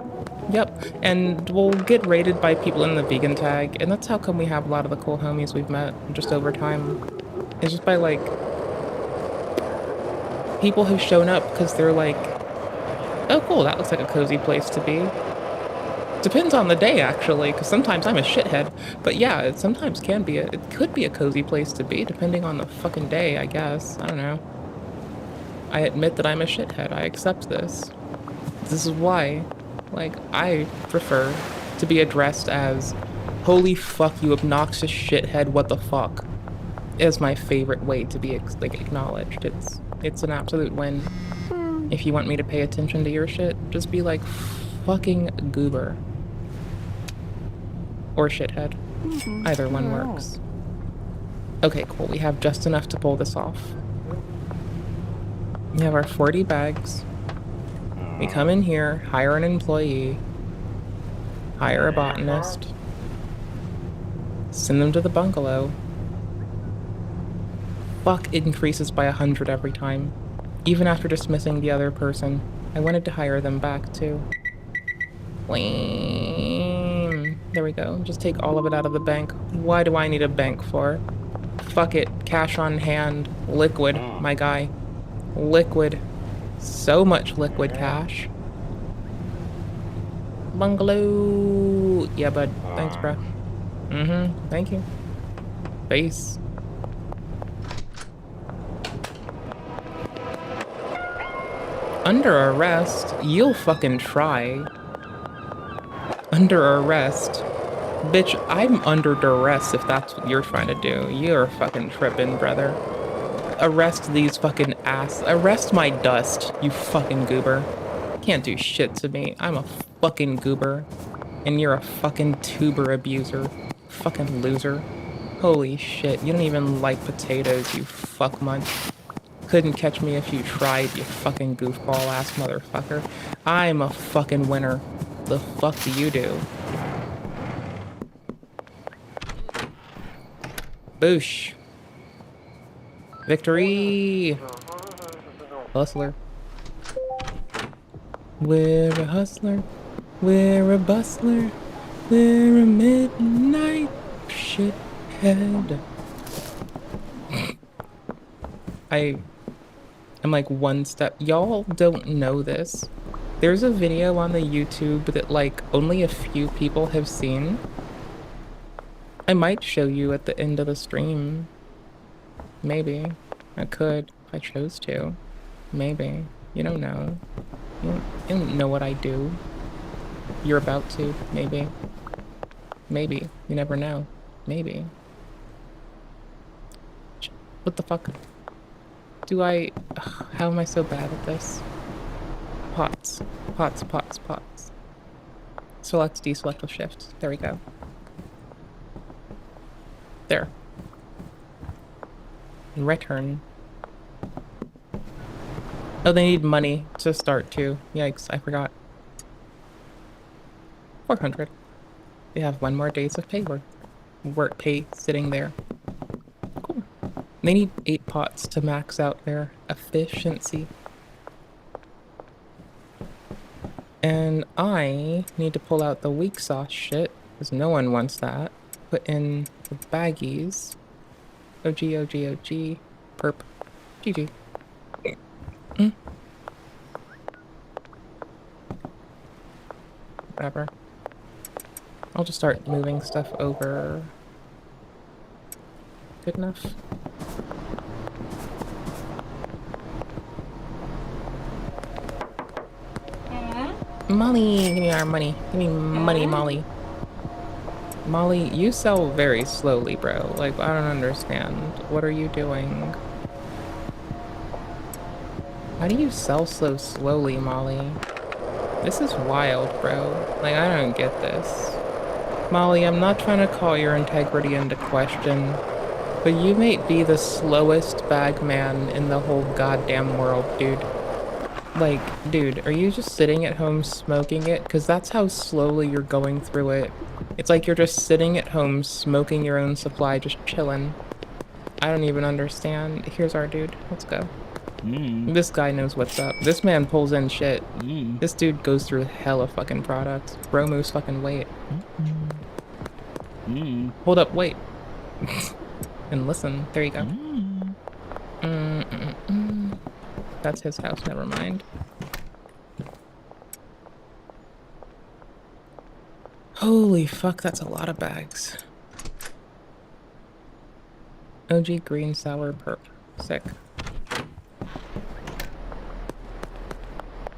Yep, and we'll get rated by people in the vegan tag, and that's how come we have a lot of the cool homies we've met just over time. It's just by, like, people who've shown up because they're like, oh cool, that looks like a cozy place to be. Depends on the day, actually, because sometimes I'm a shithead. But yeah, it sometimes can be it could be a cozy place to be, depending on the fucking day, I guess. I don't know. I admit that I'm a shithead. I accept this. This is why, like, I prefer to be addressed as, holy fuck, you obnoxious shithead, what the fuck, is my favorite way to be, like, acknowledged. It's an absolute win. If you want me to pay attention to your shit, just be like, fucking goober. Or shithead. Either one works. Okay, cool. We have just enough to pull this off. We have our 40 bags. We come in here, hire an employee, hire a botanist, send them to the bungalow. Fuck, it increases by 100 every time. Even after dismissing the other person. I wanted to hire them back too. Lame. There we go. Just take all of it out of the bank. Why do I need a bank for? Fuck it. Cash on hand. Liquid, my guy. Liquid. So much liquid cash. Bungalow. Yeah, bud. Thanks, bro. Thank you. Base. Under arrest? You'll fucking try. under arrest. Bitch, I'm under duress if that's what you're trying to do. You're fucking tripping, brother. Arrest these fucking arrest my dust, you fucking goober. Can't do shit to me. I'm a fucking goober. And you're a fucking tuber abuser. Fucking loser. Holy shit, you don't even like potatoes, you fuck munch. Couldn't catch me if you tried, you fucking goofball ass motherfucker. I'm a fucking winner. The fuck do you do? Boosh. Victory! Hustler. We're a hustler. We're a bustler. We're a midnight shithead. I'm like one step. Y'all don't know this. There's a video on the YouTube that like only a few people have seen. I might show you at the end of the stream. Maybe. I could if I chose to. Maybe. You don't know. You don't know what I do. You're about to. Maybe. Maybe. You never know. Maybe. What the fuck? Do I... Ugh, how am I so bad at this? Pots. Pots, pots, pots. Select, deselect with shift. There we go. There. Return. Oh, they need money to start too. Yikes, I forgot. 400. They have 1 more days of work pay sitting there. Cool. They need 8 pots to max out their efficiency. And I need to pull out the weak sauce shit, because no one wants that. Put in the baggies. OG, OG, OG. Perp. GG. Whatever. I'll just start moving stuff over. Good enough. Molly, give me our money. Give me money, Molly. Molly, you sell very slowly, bro. Like, I don't understand. What are you doing? How do you sell so slowly, Molly? This is wild, bro. Like, I don't get this. Molly, I'm not trying to call your integrity into question, but you may be the slowest bag man in the whole goddamn world, dude. Like, dude, are you just sitting at home smoking it? Because that's how slowly you're going through it. It's like you're just sitting at home smoking your own supply, just chilling. I don't even understand. Here's our dude. Let's go. This guy knows what's up. This man pulls in shit. This dude goes through hella fucking products. Bro moves fucking weight. Hold up, wait. And listen. There you go. That's his house, never mind. Holy fuck, that's a lot of bags. OG green sour perp. Sick.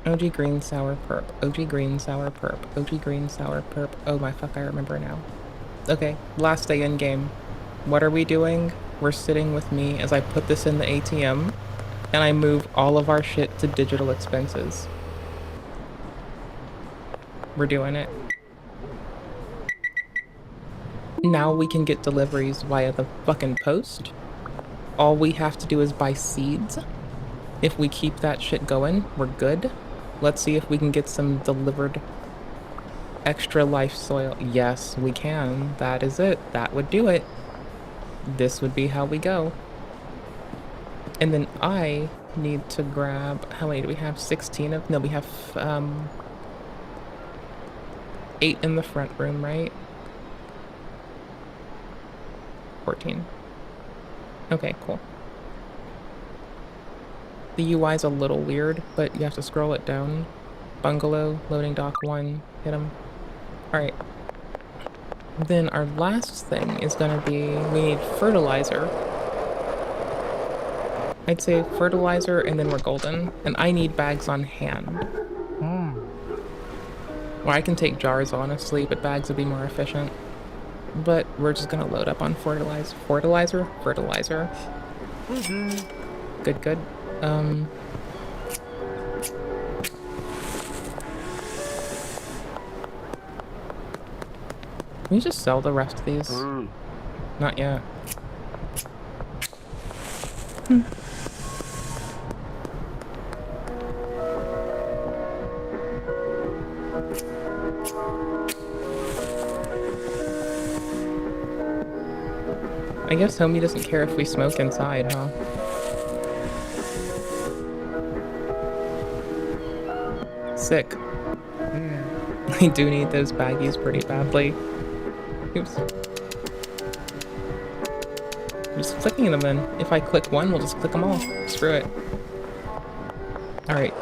OG green sour perp. OG green sour perp. OG green sour perp. Oh my fuck, I remember now. Okay, last day in game. What are we doing? We're sitting with me as I put this in the ATM and I move all of our shit to digital expenses. We're doing it. Now we can get deliveries via the fucking post. All we have to do is buy seeds. If we keep that shit going, we're good. Let's see if we can get some delivered extra life soil. Yes, we can. That is it. That would do it. This would be how we go. And then I need to grab, how many do we have? 16 of, no, we have 8 in the front room, right? 14. Okay, cool. The UI is a little weird, but you have to scroll it down. Bungalow, loading dock 1, hit them. Alright. Then our last thing is gonna be, we need fertilizer. I'd say fertilizer and then we're golden. And I need bags on hand. Well, I can take jars, honestly, but bags would be more efficient. But we're just gonna load up on fertilizer. Fertilizer. Good, good. Can we just sell the rest of these? Not yet. I guess homie doesn't care if we smoke inside, huh? Sick. I do need those baggies pretty badly. Oops. I'm just clicking them in. If I click one, we'll just click them all. Screw it. Alright.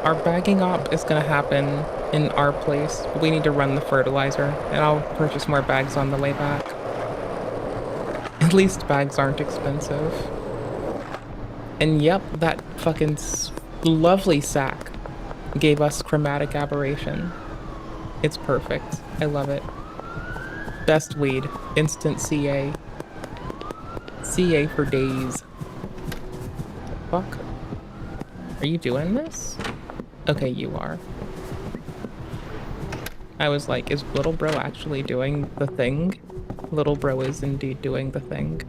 Our bagging op is gonna happen in our place. But we need to run the fertilizer, and I'll purchase more bags on the way back. At least bags aren't expensive. And yep, that fucking lovely sack gave us chromatic aberration. It's perfect. I love it. Best weed. Instant CA. CA for days. Fuck. Are you doing this? Okay, you are. I was like, is little bro actually doing the thing? Little bro is indeed doing the thing.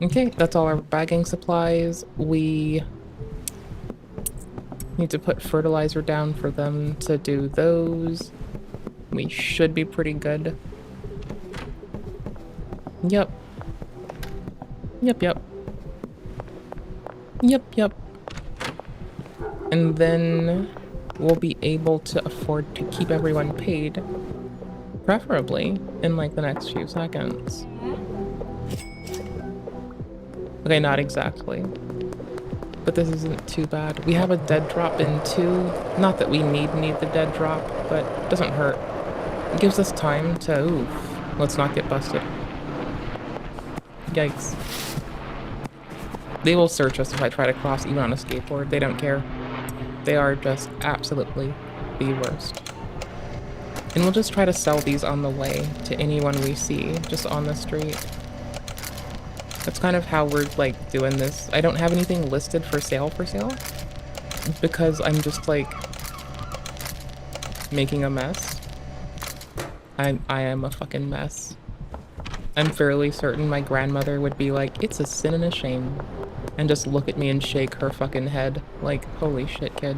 Okay, that's all our bagging supplies. We need to put fertilizer down for them to do those. We should be pretty good. Yep. Yep, yep. Yep, yep. And then we'll be able to afford to keep everyone paid. Preferably in like the next few seconds. Okay, not exactly. But this isn't too bad. We have a dead drop in 2. Not that we need the dead drop, but it doesn't hurt. It gives us time to... Oof. Let's not get busted. Yikes. They will search us if I try to cross even on a skateboard. They don't care. They are just absolutely the worst. And we'll just try to sell these on the way to anyone we see, just on the street. That's kind of how we're, like, doing this. I don't have anything listed for sale because I'm just, like, making a mess. I am a fucking mess. I'm fairly certain my grandmother would be like, it's a sin and a shame, and just look at me and shake her fucking head like, holy shit, kid.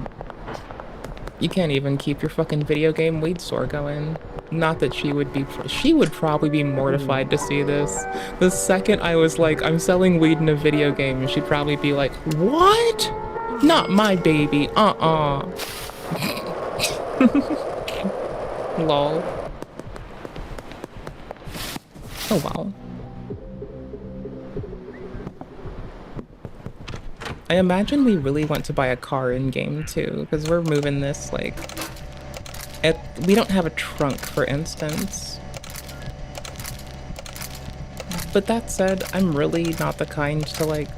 You can't even keep your fucking video game weed store going. Not that she would probably be mortified to see this. The second I was like, I'm selling weed in a video game, she'd probably be like, what? Not my baby, Lol. Oh wow. I imagine we really want to buy a car in game too, because we're moving this like... we don't have a trunk, for instance. But that said, I'm really not the kind to like...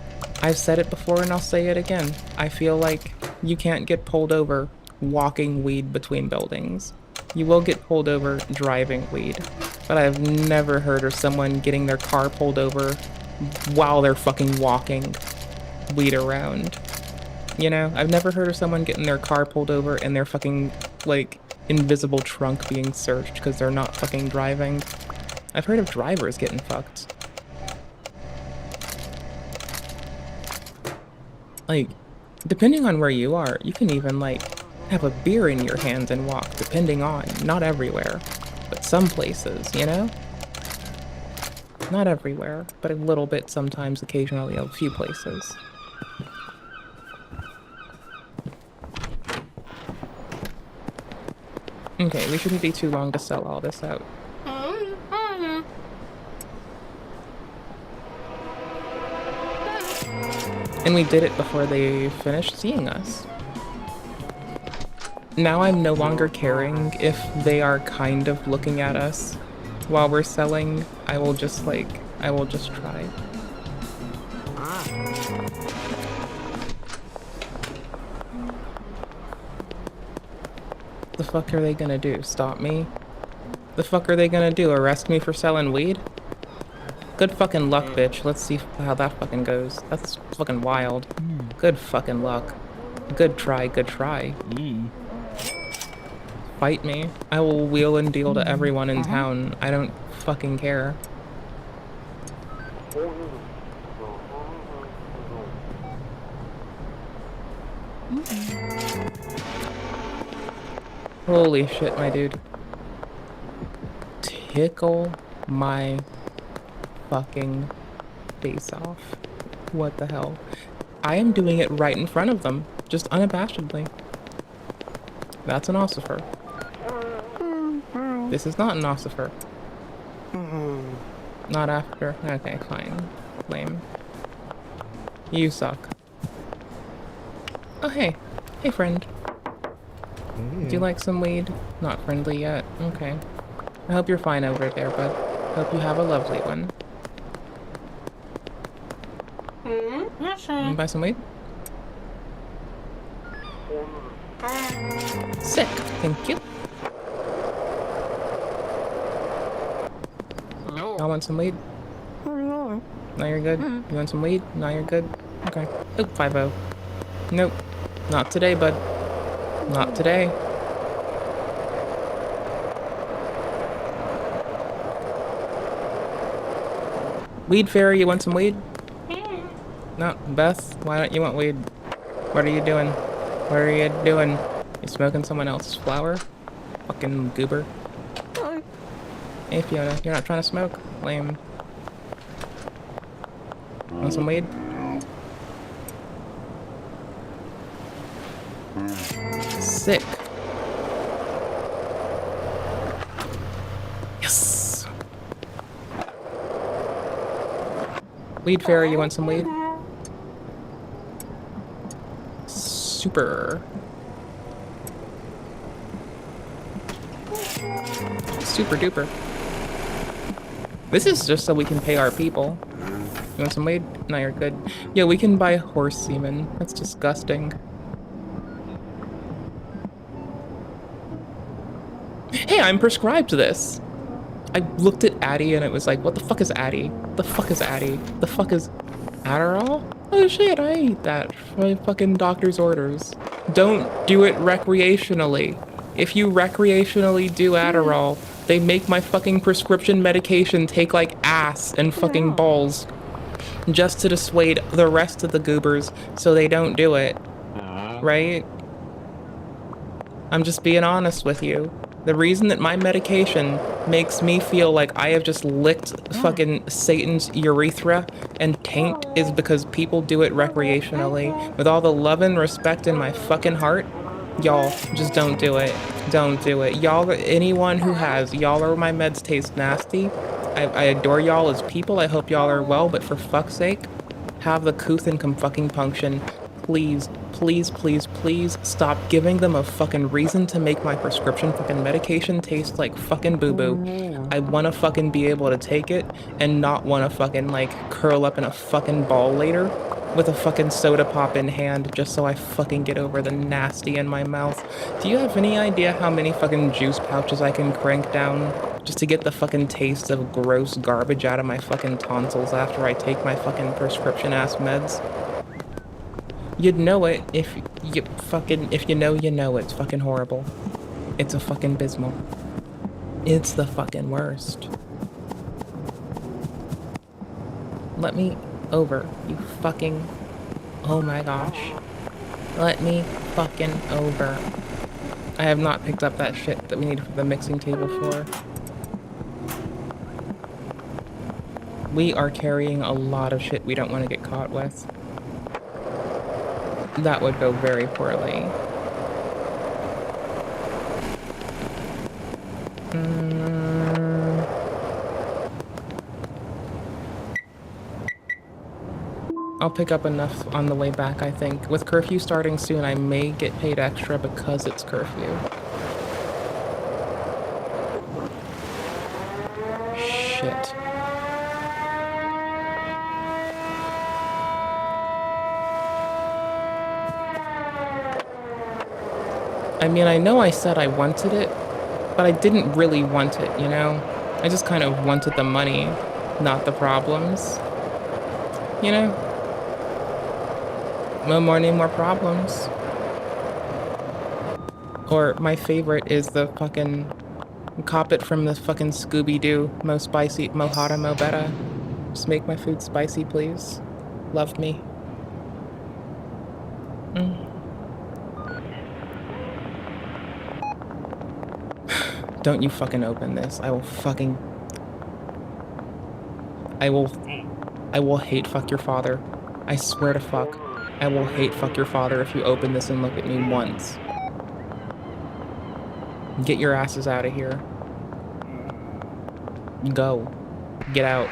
I've said it before and I'll say it again. I feel like you can't get pulled over walking weed between buildings. You will get pulled over driving weed. But I've never heard of someone getting their car pulled over while they're fucking walking weed around. You know? I've never heard of someone getting their car pulled over and their fucking, like, invisible trunk being searched because they're not fucking driving. I've heard of drivers getting fucked. Like, depending on where you are, you can even, like, have a beer in your hands and walk, depending on. Not everywhere. But some places, you know? Not everywhere, but a little bit sometimes, occasionally, a few places. Okay, we shouldn't be too long to sell all this out. And we did it before they finished seeing us. Now I'm no longer caring if they are kind of looking at us while we're selling. I will just try. The fuck are they gonna do? Stop me? The fuck are they gonna do? Arrest me for selling weed? Good fucking luck, bitch. Let's see how that fucking goes. That's fucking wild. Good fucking luck. Good try, good try. Fight me. I will wheel and deal to everyone in town. I don't fucking care. Holy shit, my dude. Tickle my fucking face off. What the hell? I am doing it right in front of them, just unabashedly. That's an ossifer. This is not an ossifer. Not after. Okay, fine. Lame. You suck. Oh, hey. Hey, friend. Do you like some weed? Not friendly yet. Okay. I hope you're fine over there, bud. Hope you have a lovely one. Buy some weed? Sick. Thank you. Y'all want some weed? No, you're good. You want some weed? No, you're good. Okay. Oh, 5-0. Nope. Not today, bud. Not today. Weed fairy, you want some weed? No, Beth, why don't you want weed? What are you doing? What are you doing? You smoking someone else's flower? Fucking goober. Hey Fiona, you're not trying to smoke? Lame. Want some weed? Sick. Yes! Weed fairy, you want some weed? Super. Super duper. This is just so we can pay our people. You want some weed? No, you're good. Yeah, we can buy horse semen. That's disgusting. Hey, I'm prescribed this. I looked at Addie and it was like, what the fuck is Addie? The fuck is Addie? The fuck is Adderall? Oh shit, I ate that for my fucking doctor's orders. Don't do it recreationally. If you recreationally do Adderall, they make my fucking prescription medication take like ass and fucking balls just to dissuade the rest of the goobers so they don't do it. Right? I'm just being honest with you. The reason that my medication makes me feel like I have just licked fucking Satan's urethra and taint is because people do it recreationally. With all the love and respect in my fucking heart, y'all, just don't do it. Don't do it. Y'all, anyone who has, y'all are my meds taste nasty. I adore y'all as people. I hope y'all are well, but for fuck's sake, have the couth and come fucking punction. Please, please, please, please stop giving them a fucking reason to make my prescription fucking medication taste like fucking boo-boo. I want to fucking be able to take it and not want to fucking like curl up in a fucking ball later with a fucking soda pop in hand just so I fucking get over the nasty in my mouth. Do you have any idea how many fucking juice pouches I can crank down just to get the fucking taste of gross garbage out of my fucking tonsils after I take my fucking prescription ass meds? You'd know it if you know, you know. It's fucking horrible. It's a fucking abysmal. It's the fucking worst. Let me over, you fucking... Oh my gosh. Let me fucking over. I have not picked up that shit that we need for the mixing table floor. We are carrying a lot of shit we don't want to get caught with. That would go very poorly. I'll pick up enough on the way back, I think. With curfew starting soon, I may get paid extra because it's curfew. Shit. I mean, I know I said I wanted it, but I didn't really want it, you know? I just kind of wanted the money, not the problems. You know? No money, more problems. Or my favorite is the fucking cop it from the fucking Scooby-Doo. Mo spicy, mo hotter, mo better. Just make my food spicy, please. Love me. Don't you fucking open this. I will fucking... I will hate fuck your father. I swear to fuck. I will hate fuck your father if you open this and look at me once. Get your asses out of here. Go. Get out.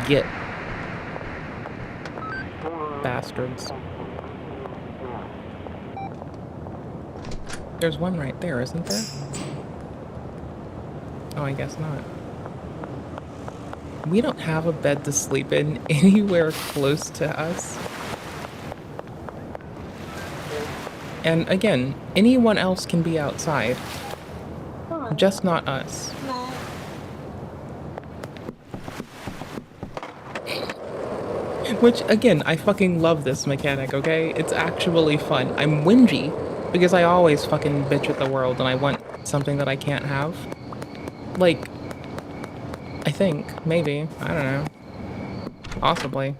Get. Bastards. There's one right there, isn't there? Oh, I guess not. We don't have a bed to sleep in anywhere close to us. And again, anyone else can be outside. Just not us. Which, again, I fucking love this mechanic, okay? It's actually fun. I'm whingy because I always fucking bitch at the world and I want something that I can't have. Like, I think, maybe, I don't know. Possibly.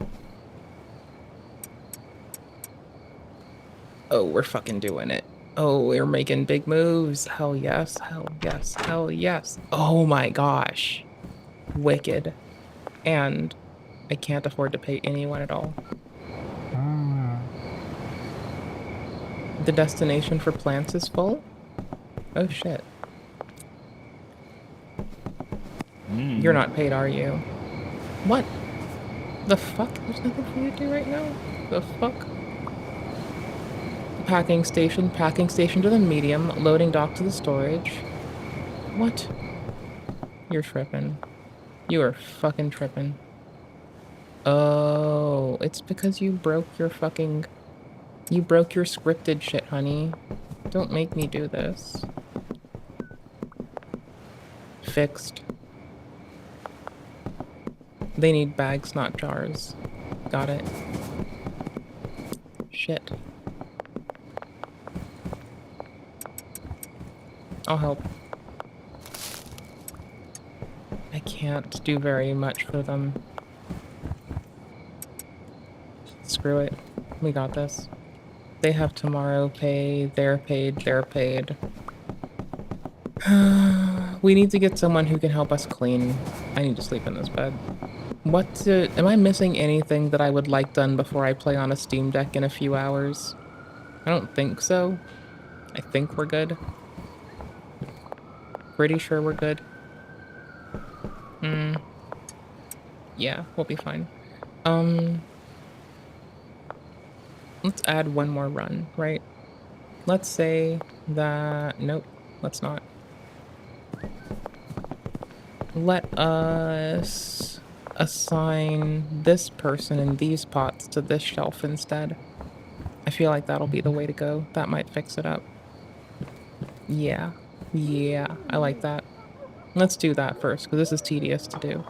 Oh, we're fucking doing it. Oh, we're making big moves. Hell yes, hell yes, hell yes. Oh my gosh. Wicked. And I can't afford to pay anyone at all. The destination for plants is full? Oh shit. You're not paid, are you? What? The fuck? There's nothing for you to do right now? The fuck? Packing station to the medium, loading dock to the storage. What? You're tripping. You are fucking tripping. Oh, it's because you broke your fucking... You broke your scripted shit, honey. Don't make me do this. Fixed. They need bags, not jars. Got it. Shit. I'll help. I can't do very much for them. Screw it. We got this. They have tomorrow pay, they're paid, they're paid. We need to get someone who can help us clean. I need to sleep in this bed. Am I missing anything that I would like done before I play on a Steam Deck in a few hours? I don't think so. I think we're good. Pretty sure we're good. Yeah, we'll be fine. Let's add one more run, right? Let's say that... Nope, let's not. Let us assign this person and these pots to this shelf instead. I feel like that'll be the way to go. That might fix it up. Yeah. Yeah, I like that. Let's do that first, because this is tedious to do.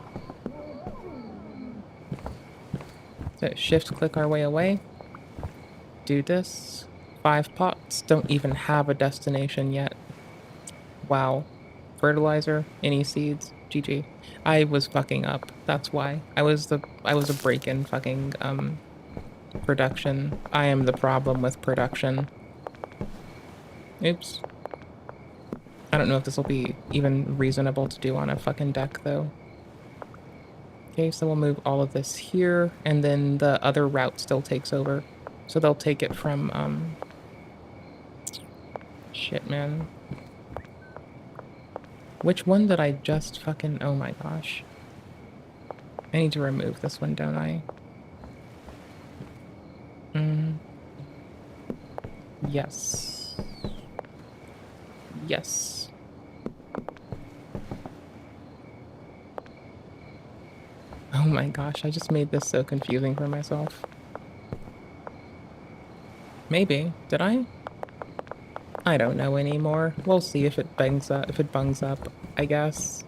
So shift click our way away. Do this. 5 pots. Don't even have a destination yet. Wow. Fertilizer. Any seeds. GG. I was fucking up. That's why. I was a break-in fucking production. I am the problem with production. Oops. I don't know if this will be even reasonable to do on a fucking deck though. Okay, so we'll move all of this here, and then the other route still takes over. So they'll take it from, shit, man. Which one did I just fucking... Oh my gosh. I need to remove this one, don't I? Yes. Yes. Oh my gosh, I just made this so confusing for myself. Maybe. Did I? I don't know anymore. We'll see if it bangs up, if it bungs up, I guess.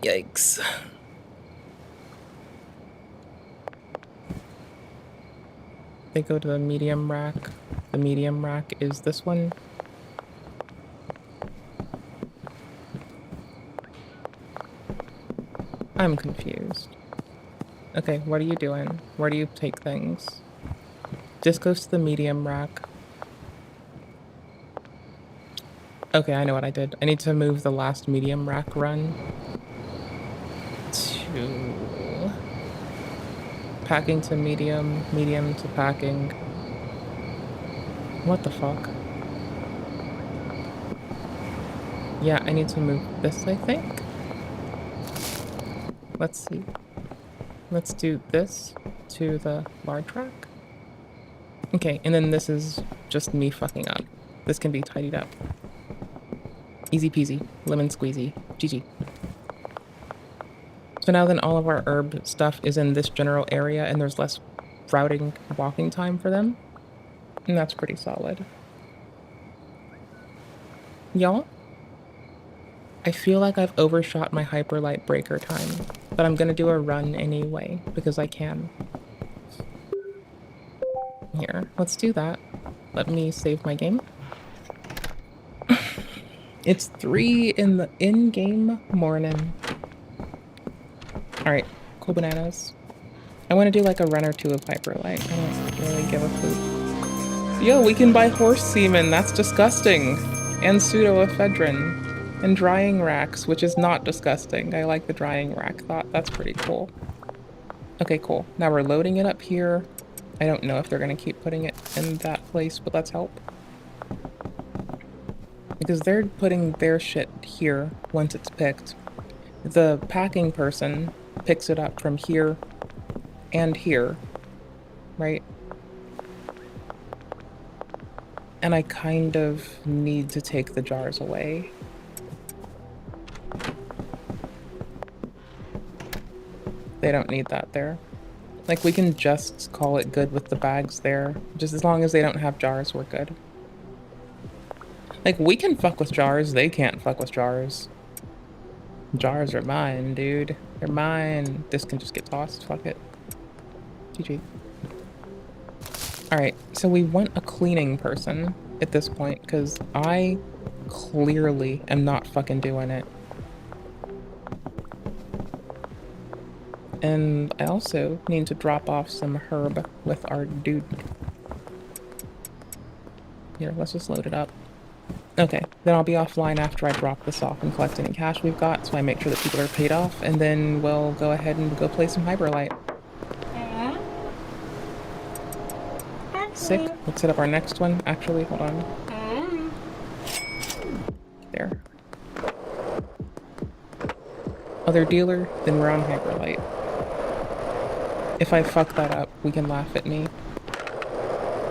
Yikes. They go to the medium rack. The medium rack is this one. I'm confused. Okay, what are you doing? Where do you take things? This goes to the medium rack. Okay, I know what I did. I need to move the last medium rack run to packing to medium, medium to packing. What the fuck? Yeah, I need to move this, I think. Let's see. Let's do this to the large rack. Okay, and then this is just me fucking up. This can be tidied up. Easy peasy, lemon squeezy, GG. So now then all of our herb stuff is in this general area and there's less routing walking time for them. And that's pretty solid. Y'all, I feel like I've overshot my hyperlight breaker time, but I'm gonna do a run anyway because I can. Here, let's do that. Let me save my game. It's 3 in the in-game morning. Alright, cool bananas. I want to do like a run or two of hyperlight. I don't really give a poop. Yo, we can buy horse semen, that's disgusting. And pseudoephedrine. And drying racks, which is not disgusting. I like the drying rack thought, that's pretty cool. Okay, cool. Now we're loading it up here. I don't know if they're gonna keep putting it in that place, but let's help. Because they're putting their shit here once it's picked. The packing person picks it up from here and here, right? And I kind of need to take the jars away. They don't need that there. Like, we can just call it good with the bags there. Just as long as they don't have jars, we're good. Like, we can fuck with jars, they can't fuck with jars. Jars are mine, dude. They're mine. This can just get tossed, fuck it. GG. Alright, so we want a cleaning person at this point, because I clearly am not fucking doing it. And I also need to drop off some herb with our dude. Here, let's just load it up. Okay, then I'll be offline after I drop this off and collect any cash we've got, so I make sure that people are paid off, and then we'll go ahead and go play some Hyperlight. Sick. Let's set up our next one. Actually, hold on. There. Other dealer, then we're on Hyperlight. If I fuck that up, we can laugh at me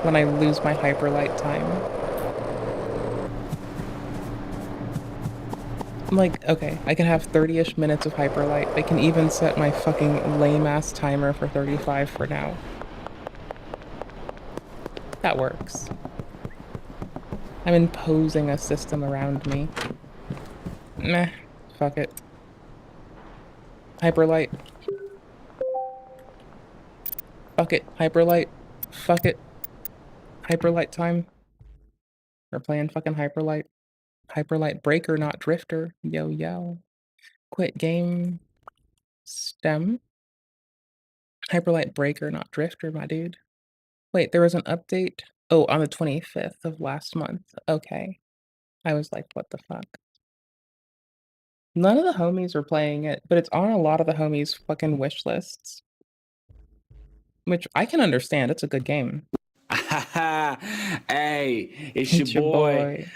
when I lose my Hyperlight time. Like, okay, I can have 30-ish minutes of Hyperlight. I can even set my fucking lame-ass timer for 35 for now. That works. I'm imposing a system around me. Meh. Fuck it. Hyperlight. Fuck it. Hyperlight. Fuck it. Hyperlight time. We're playing fucking Hyperlight. Hyperlight breaker, not drifter. Yo, yo. Quit game. Stem. Hyperlight breaker, not drifter, my dude. Wait, there was an update? Oh, on the 25th of last month. Okay. I was like, what the fuck? None of the homies are playing it, but it's on a lot of the homies' fucking wish lists. Which I can understand. It's a good game. Hey, it's your boy.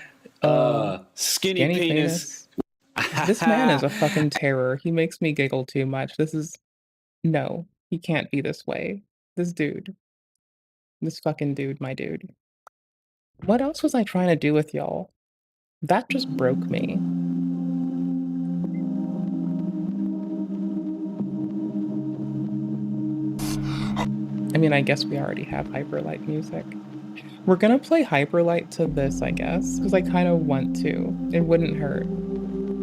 Skinny penis. This man is a fucking terror. He makes me giggle too much. This is... No, he can't be this way. This dude. This fucking dude, my dude. What else was I trying to do with y'all? That just broke me. I mean, I guess we already have Hyperlight music. We're gonna play Hyperlight to this, I guess, because I kind of want to. It wouldn't hurt.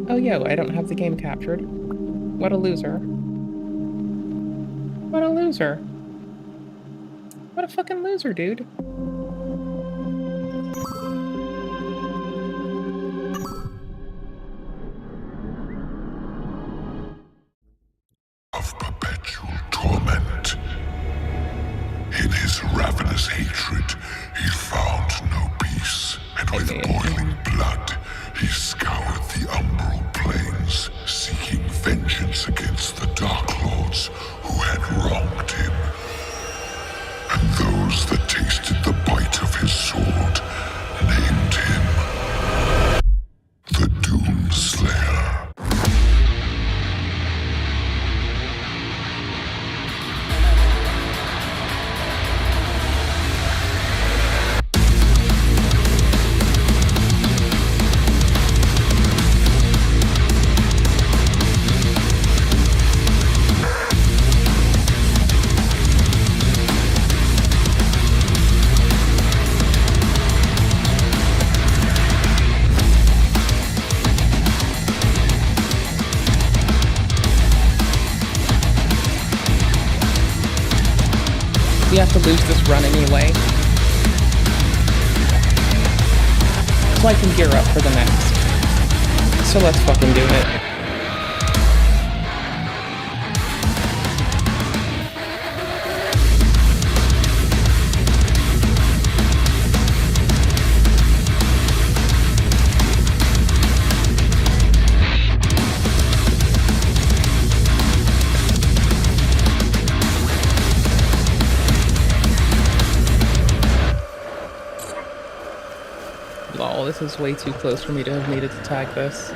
Oh, yo, I don't have the game captured. What a loser. What a loser. What a fucking loser, dude. Of perpetual torment. In his ravenous hatred, he found no peace, and with boiling blood, he scoured the umbral plains, seeking vengeance against the Dark Lords who had wronged him. And those that tasted the bite of his sword named him the Doomslayer. We have to lose this run anyway. So I can gear up for the next. So let's fucking do it. Lol, this is way too close for me to have needed to tag this.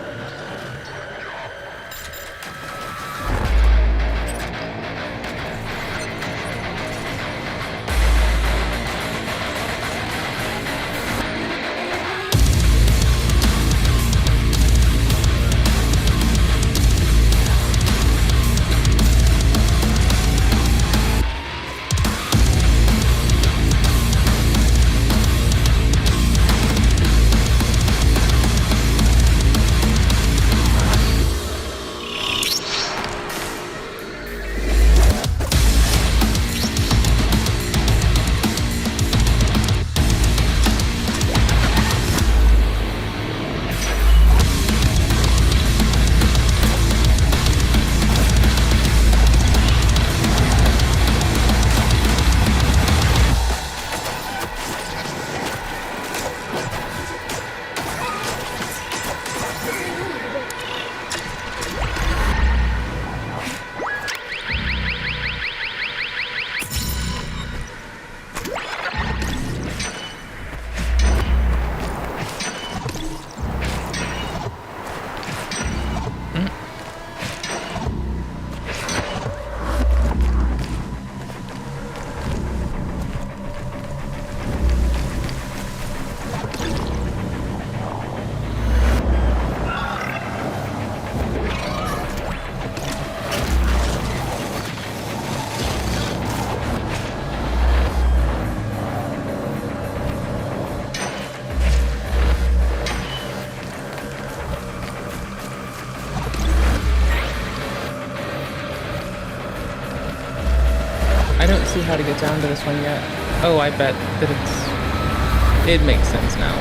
I don't see how to get down to this one yet. Oh, I bet that it makes sense now.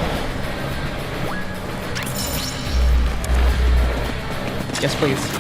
Yes, please.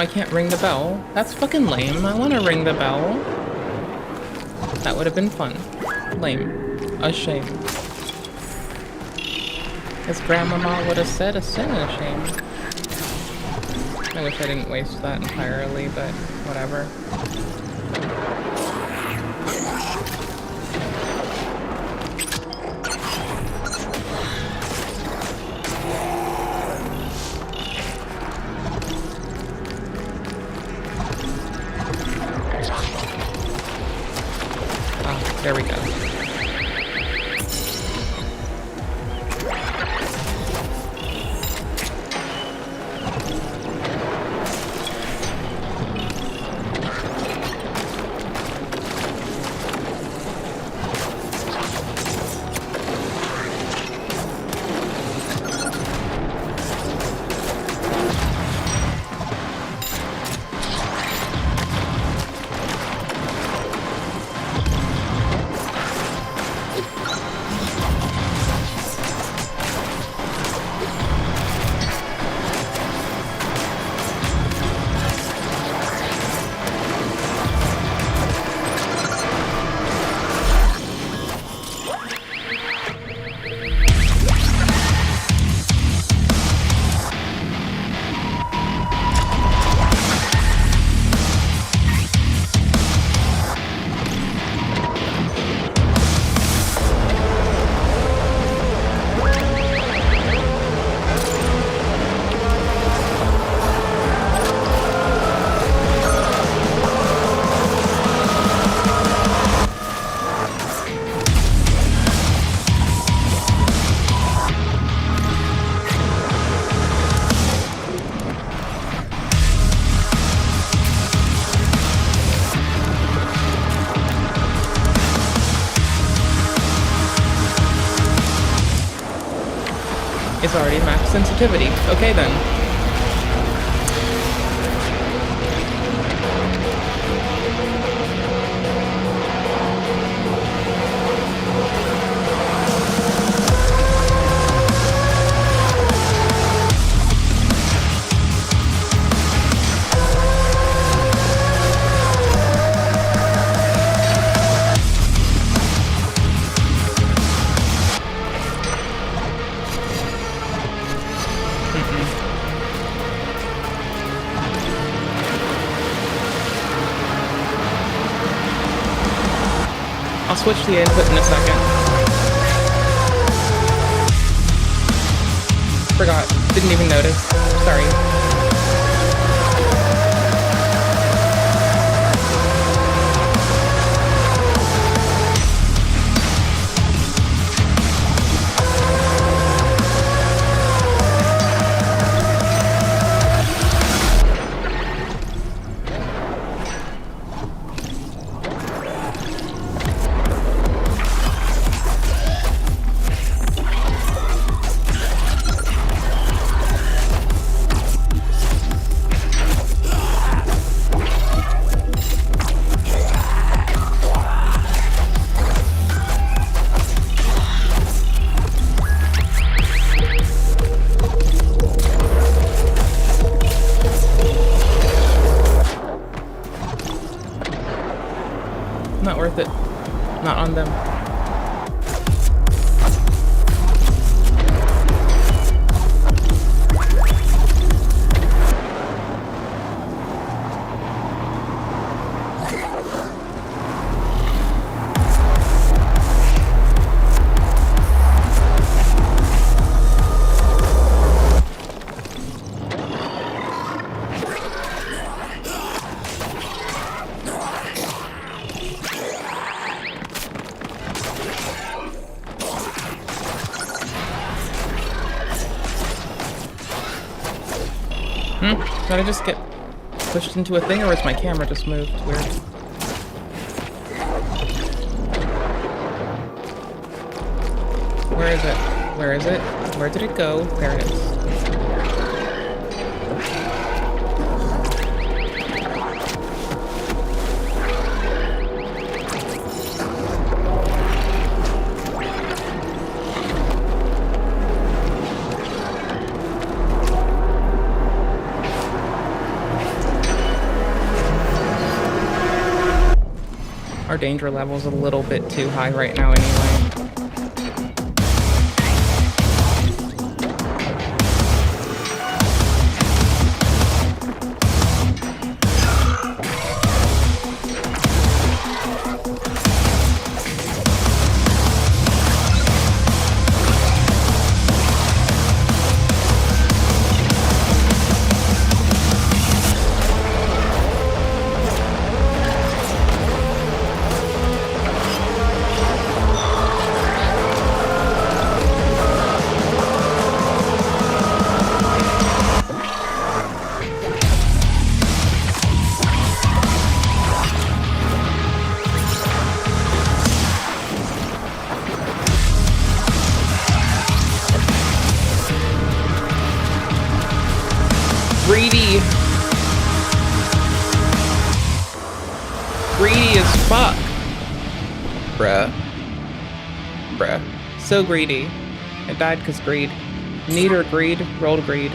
can't ring the bell. That's fucking lame. I want to ring the bell. That would have been fun. Lame. A shame. As Grandmama would have said, a sin and a shame. I wish I didn't waste that entirely, but whatever. There we go. It's already max sensitivity. Okay then. I'll switch the input in a second. Forgot. Didn't even notice. Sorry. Not worth it. Not on them. Did I just get pushed into a thing, or was my camera just moved? Weird. Where is it? Where is it? Where did it go? There it is. Our danger level's a little bit too high right now anyway. Greedy. Greedy as fuck. Bruh. Bruh. So greedy. It died because greed. Need or greed? Rolled greed.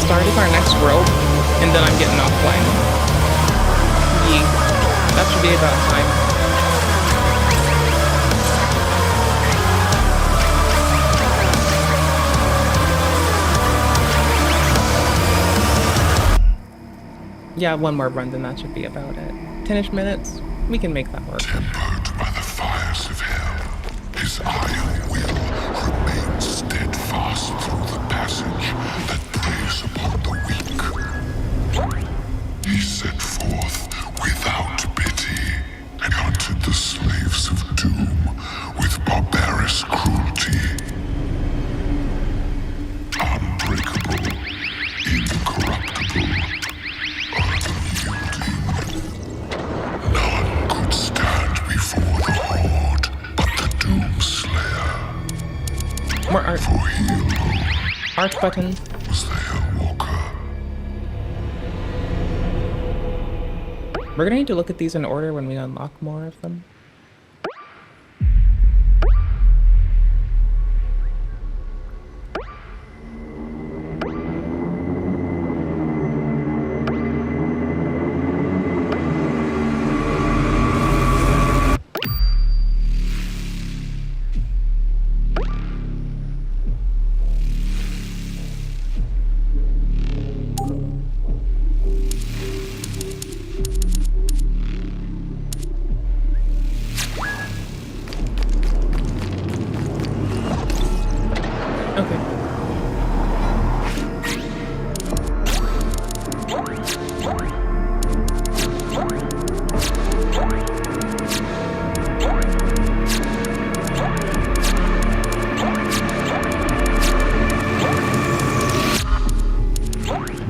Starting our next rope, and then I'm getting offline. Yee. That should be about time. Yeah, one more run, then that should be about it. 10-ish minutes, we can make that work. Tempered by the fires of hell, his iron will remains steadfast through the passage that preys upon the weak. He set forth without pity and hunted the slaves of doom with barbarous cruelty. Unbreakable, incorruptible, unyielding. None could stand before the horde but the Doom Slayer. More art. For he alone art button. was the Hellwalker. We're gonna need to look at these in order when we unlock more of them.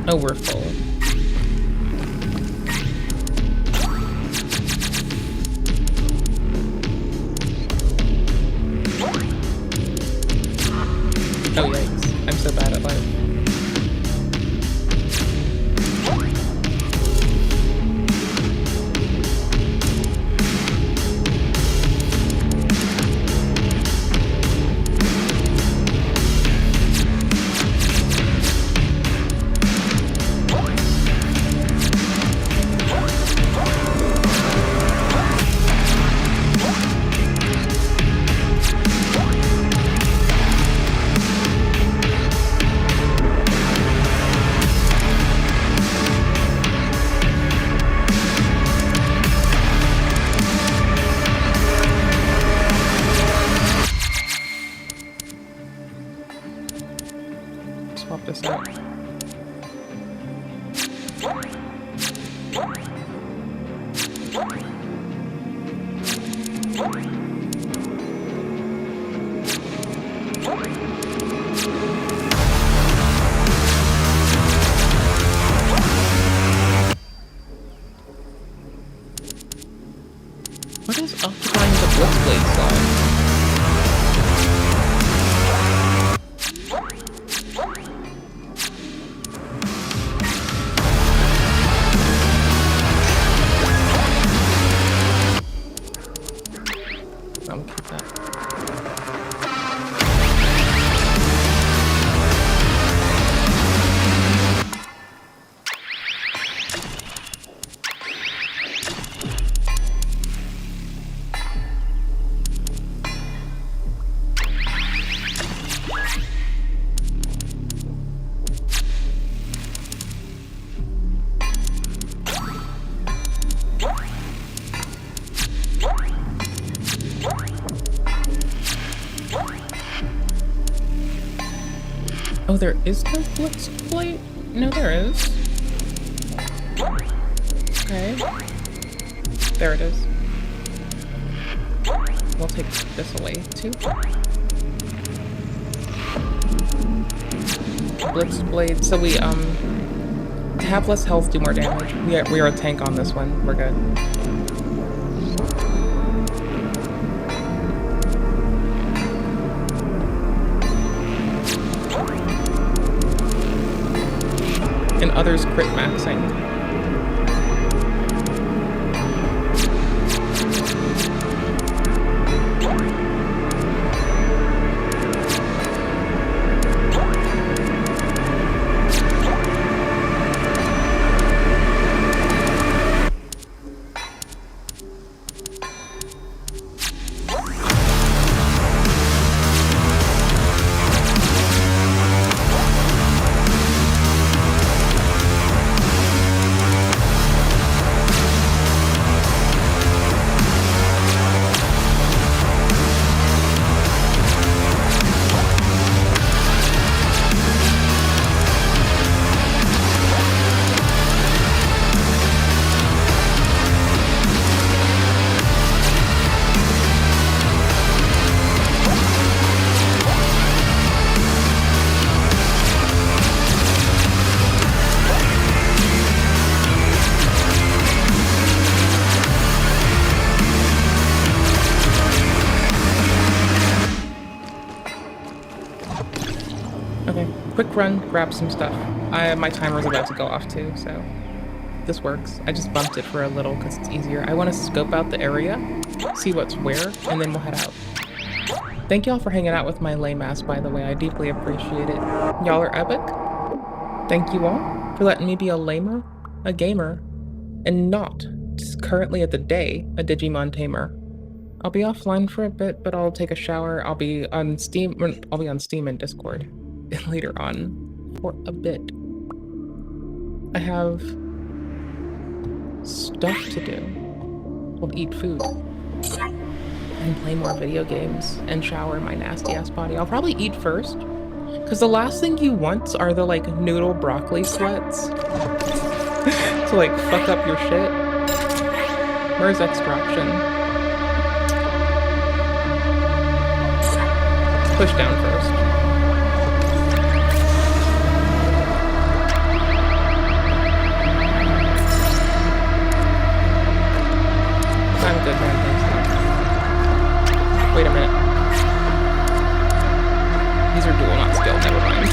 Oh, we're full. Oh yikes, I'm so bad at life. Swap this out. What is occupying the Blitzblade slot? Oh, there is no Blitz Blade? No, there is. Okay. There it is. We'll take this away, too. Blitz Blade. So we, to have less health, do more damage. We are a tank on this one. We're good. And others crit maxing. Quick run, grab some stuff. My timer's about to go off too, so this works. I just bumped it for a little because it's easier. I want to scope out the area, see what's where, and then we'll head out. Thank y'all for hanging out with my lame ass, by the way. I deeply appreciate it. Y'all are epic. Thank you all for letting me be a gamer, and not just currently at the day a Digimon tamer. I'll be offline for a bit, but I'll take a shower. I'll be on Steam and Discord later on for a bit. I have stuff to do. I'll eat food and play more video games and shower my nasty ass body. I'll probably eat first, because the last thing you want are the like noodle broccoli sweats to like fuck up your shit. Where's Extraction? Push down first. I'm good, man. Thanks. Wait a minute. These are dual, not skill. Never mind.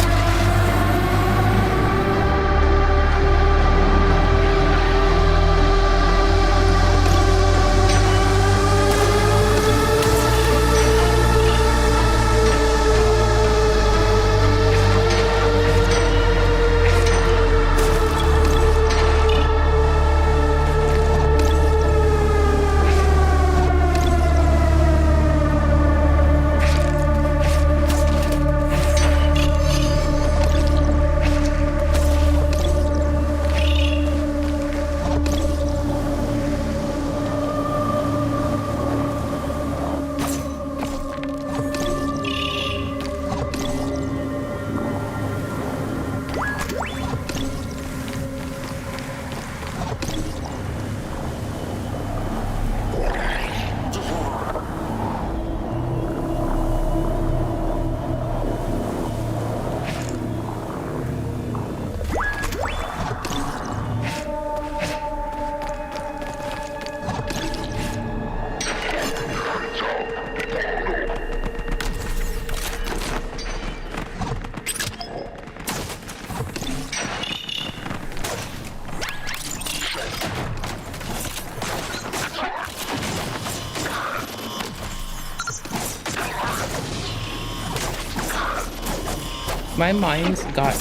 My mine's got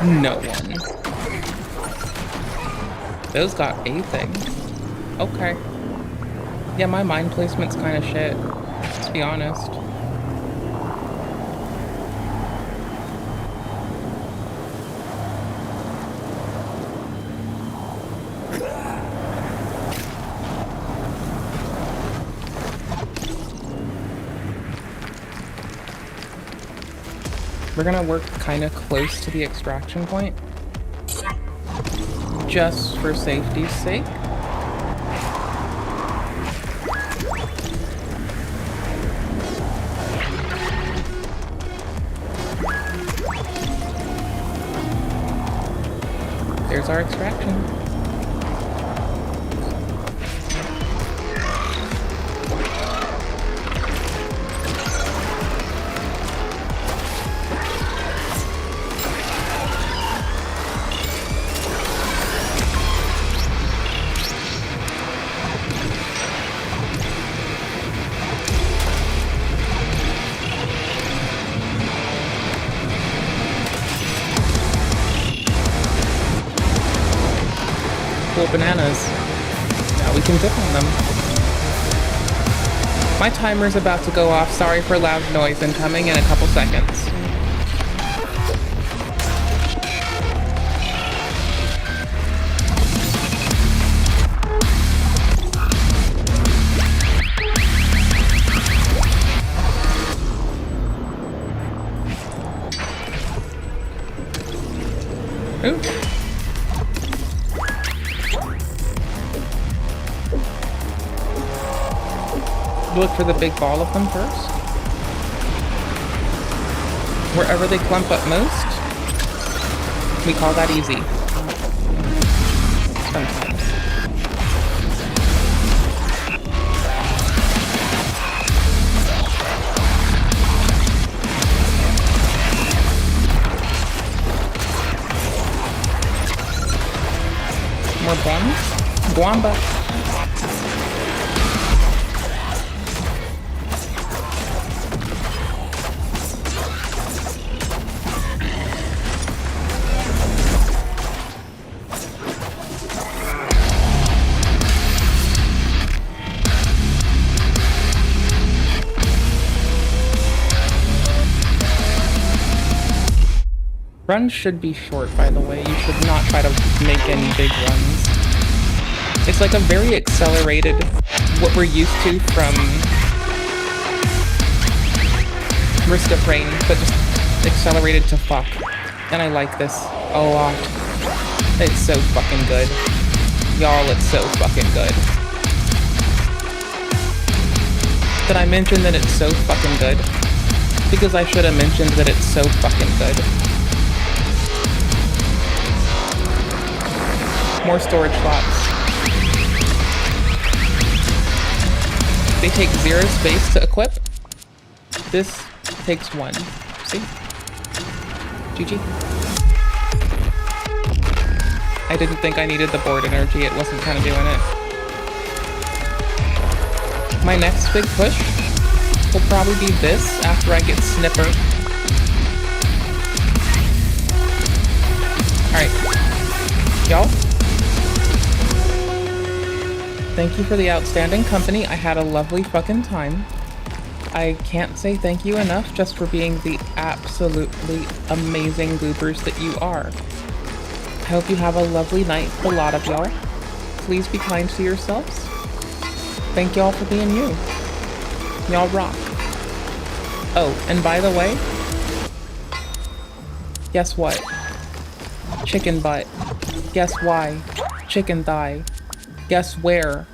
no one. Those got a thing. Okay. Yeah, my mine placement's kind of shit, to be honest. We're gonna work kind of close to the extraction point, just for safety's sake. There's our extraction. Bananas. Now we can dip on them. My timer's about to go off. Sorry for loud noise incoming in a couple seconds. Ooh. Look for the big ball of them first. Wherever they clump up most, we call that easy. Sometimes. More bombs? Guamba. Runs should be short, by the way. You should not try to make any big runs. It's like a very accelerated, what we're used to from Risk of Rain, but just accelerated to fuck. And I like this a lot. It's so fucking good. Y'all, it's so fucking good. Did I mention that it's so fucking good? Because I should have mentioned that it's so fucking good. More storage slots. They take 0 space to equip. This takes 1. See? GG. I didn't think I needed the board energy. It wasn't kind of doing it. My next big push will probably be this after I get Snipper. Alright. Y'all? Thank you for the outstanding company. I had a lovely fucking time. I can't say thank you enough just for being the absolutely amazing goobers that you are. I hope you have a lovely night, a lot of y'all. Please be kind to yourselves. Thank y'all for being you. Y'all rock. Oh, and by the way, guess what? Chicken butt. Guess why? Chicken thigh. Guess where?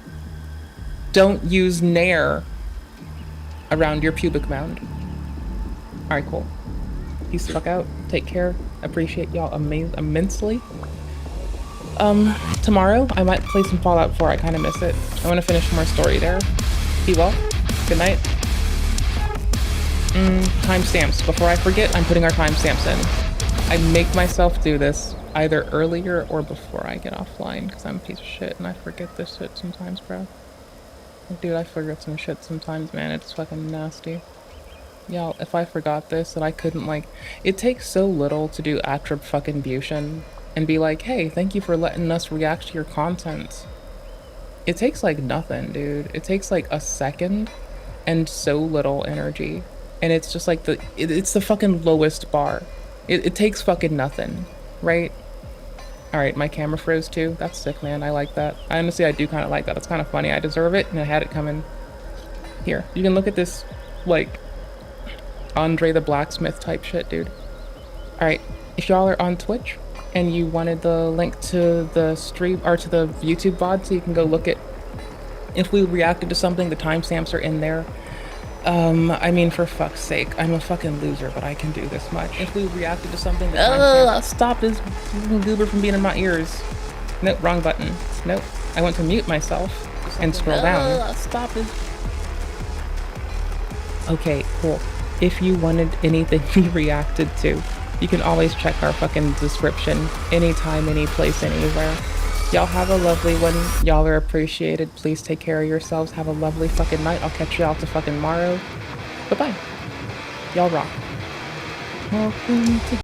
Don't use Nair around your pubic mound. Alright, cool. Peace the fuck out. Take care. Appreciate y'all immensely. Tomorrow I might play some Fallout 4. I kind of miss it. I want to finish more story there. Be well. Good night. Timestamps. Before I forget, I'm putting our timestamps in. I make myself do this either earlier or before I get offline, because I'm a piece of shit and I forget this shit sometimes, bro. Dude, I forget some shit sometimes, man. It's fucking nasty. Y'all, if I forgot this and I couldn't like, it takes so little to do attribution and be like, hey, thank you for letting us react to your content. It takes like nothing, dude. It takes like a second and so little energy. And it's just like it's the fucking lowest bar. It takes fucking nothing, right? All right, my camera froze too. That's sick, man. I like that. I honestly, I do kind of like that. It's kind of funny. I deserve it, and I had it coming. Here, you can look at this, like, Andre the Blacksmith type shit, dude. All right, if y'all are on Twitch and you wanted the link to the stream or to the YouTube VOD so you can go look at if we reacted to something, the timestamps are in there. I mean, for fuck's sake, I'm a fucking loser, but I can do this much. If we reacted to something, stop this goober from being in my ears. Nope, wrong button. Nope, I went to mute myself and scroll down. Stop it. Okay, cool. If you wanted anything we reacted to, you can always check our fucking description anytime, any place, anywhere. Y'all have a lovely one. Y'all are appreciated. Please take care of yourselves. Have a lovely fucking night. I'll catch y'all to fucking tomorrow. Bye-bye. Y'all rock. Welcome to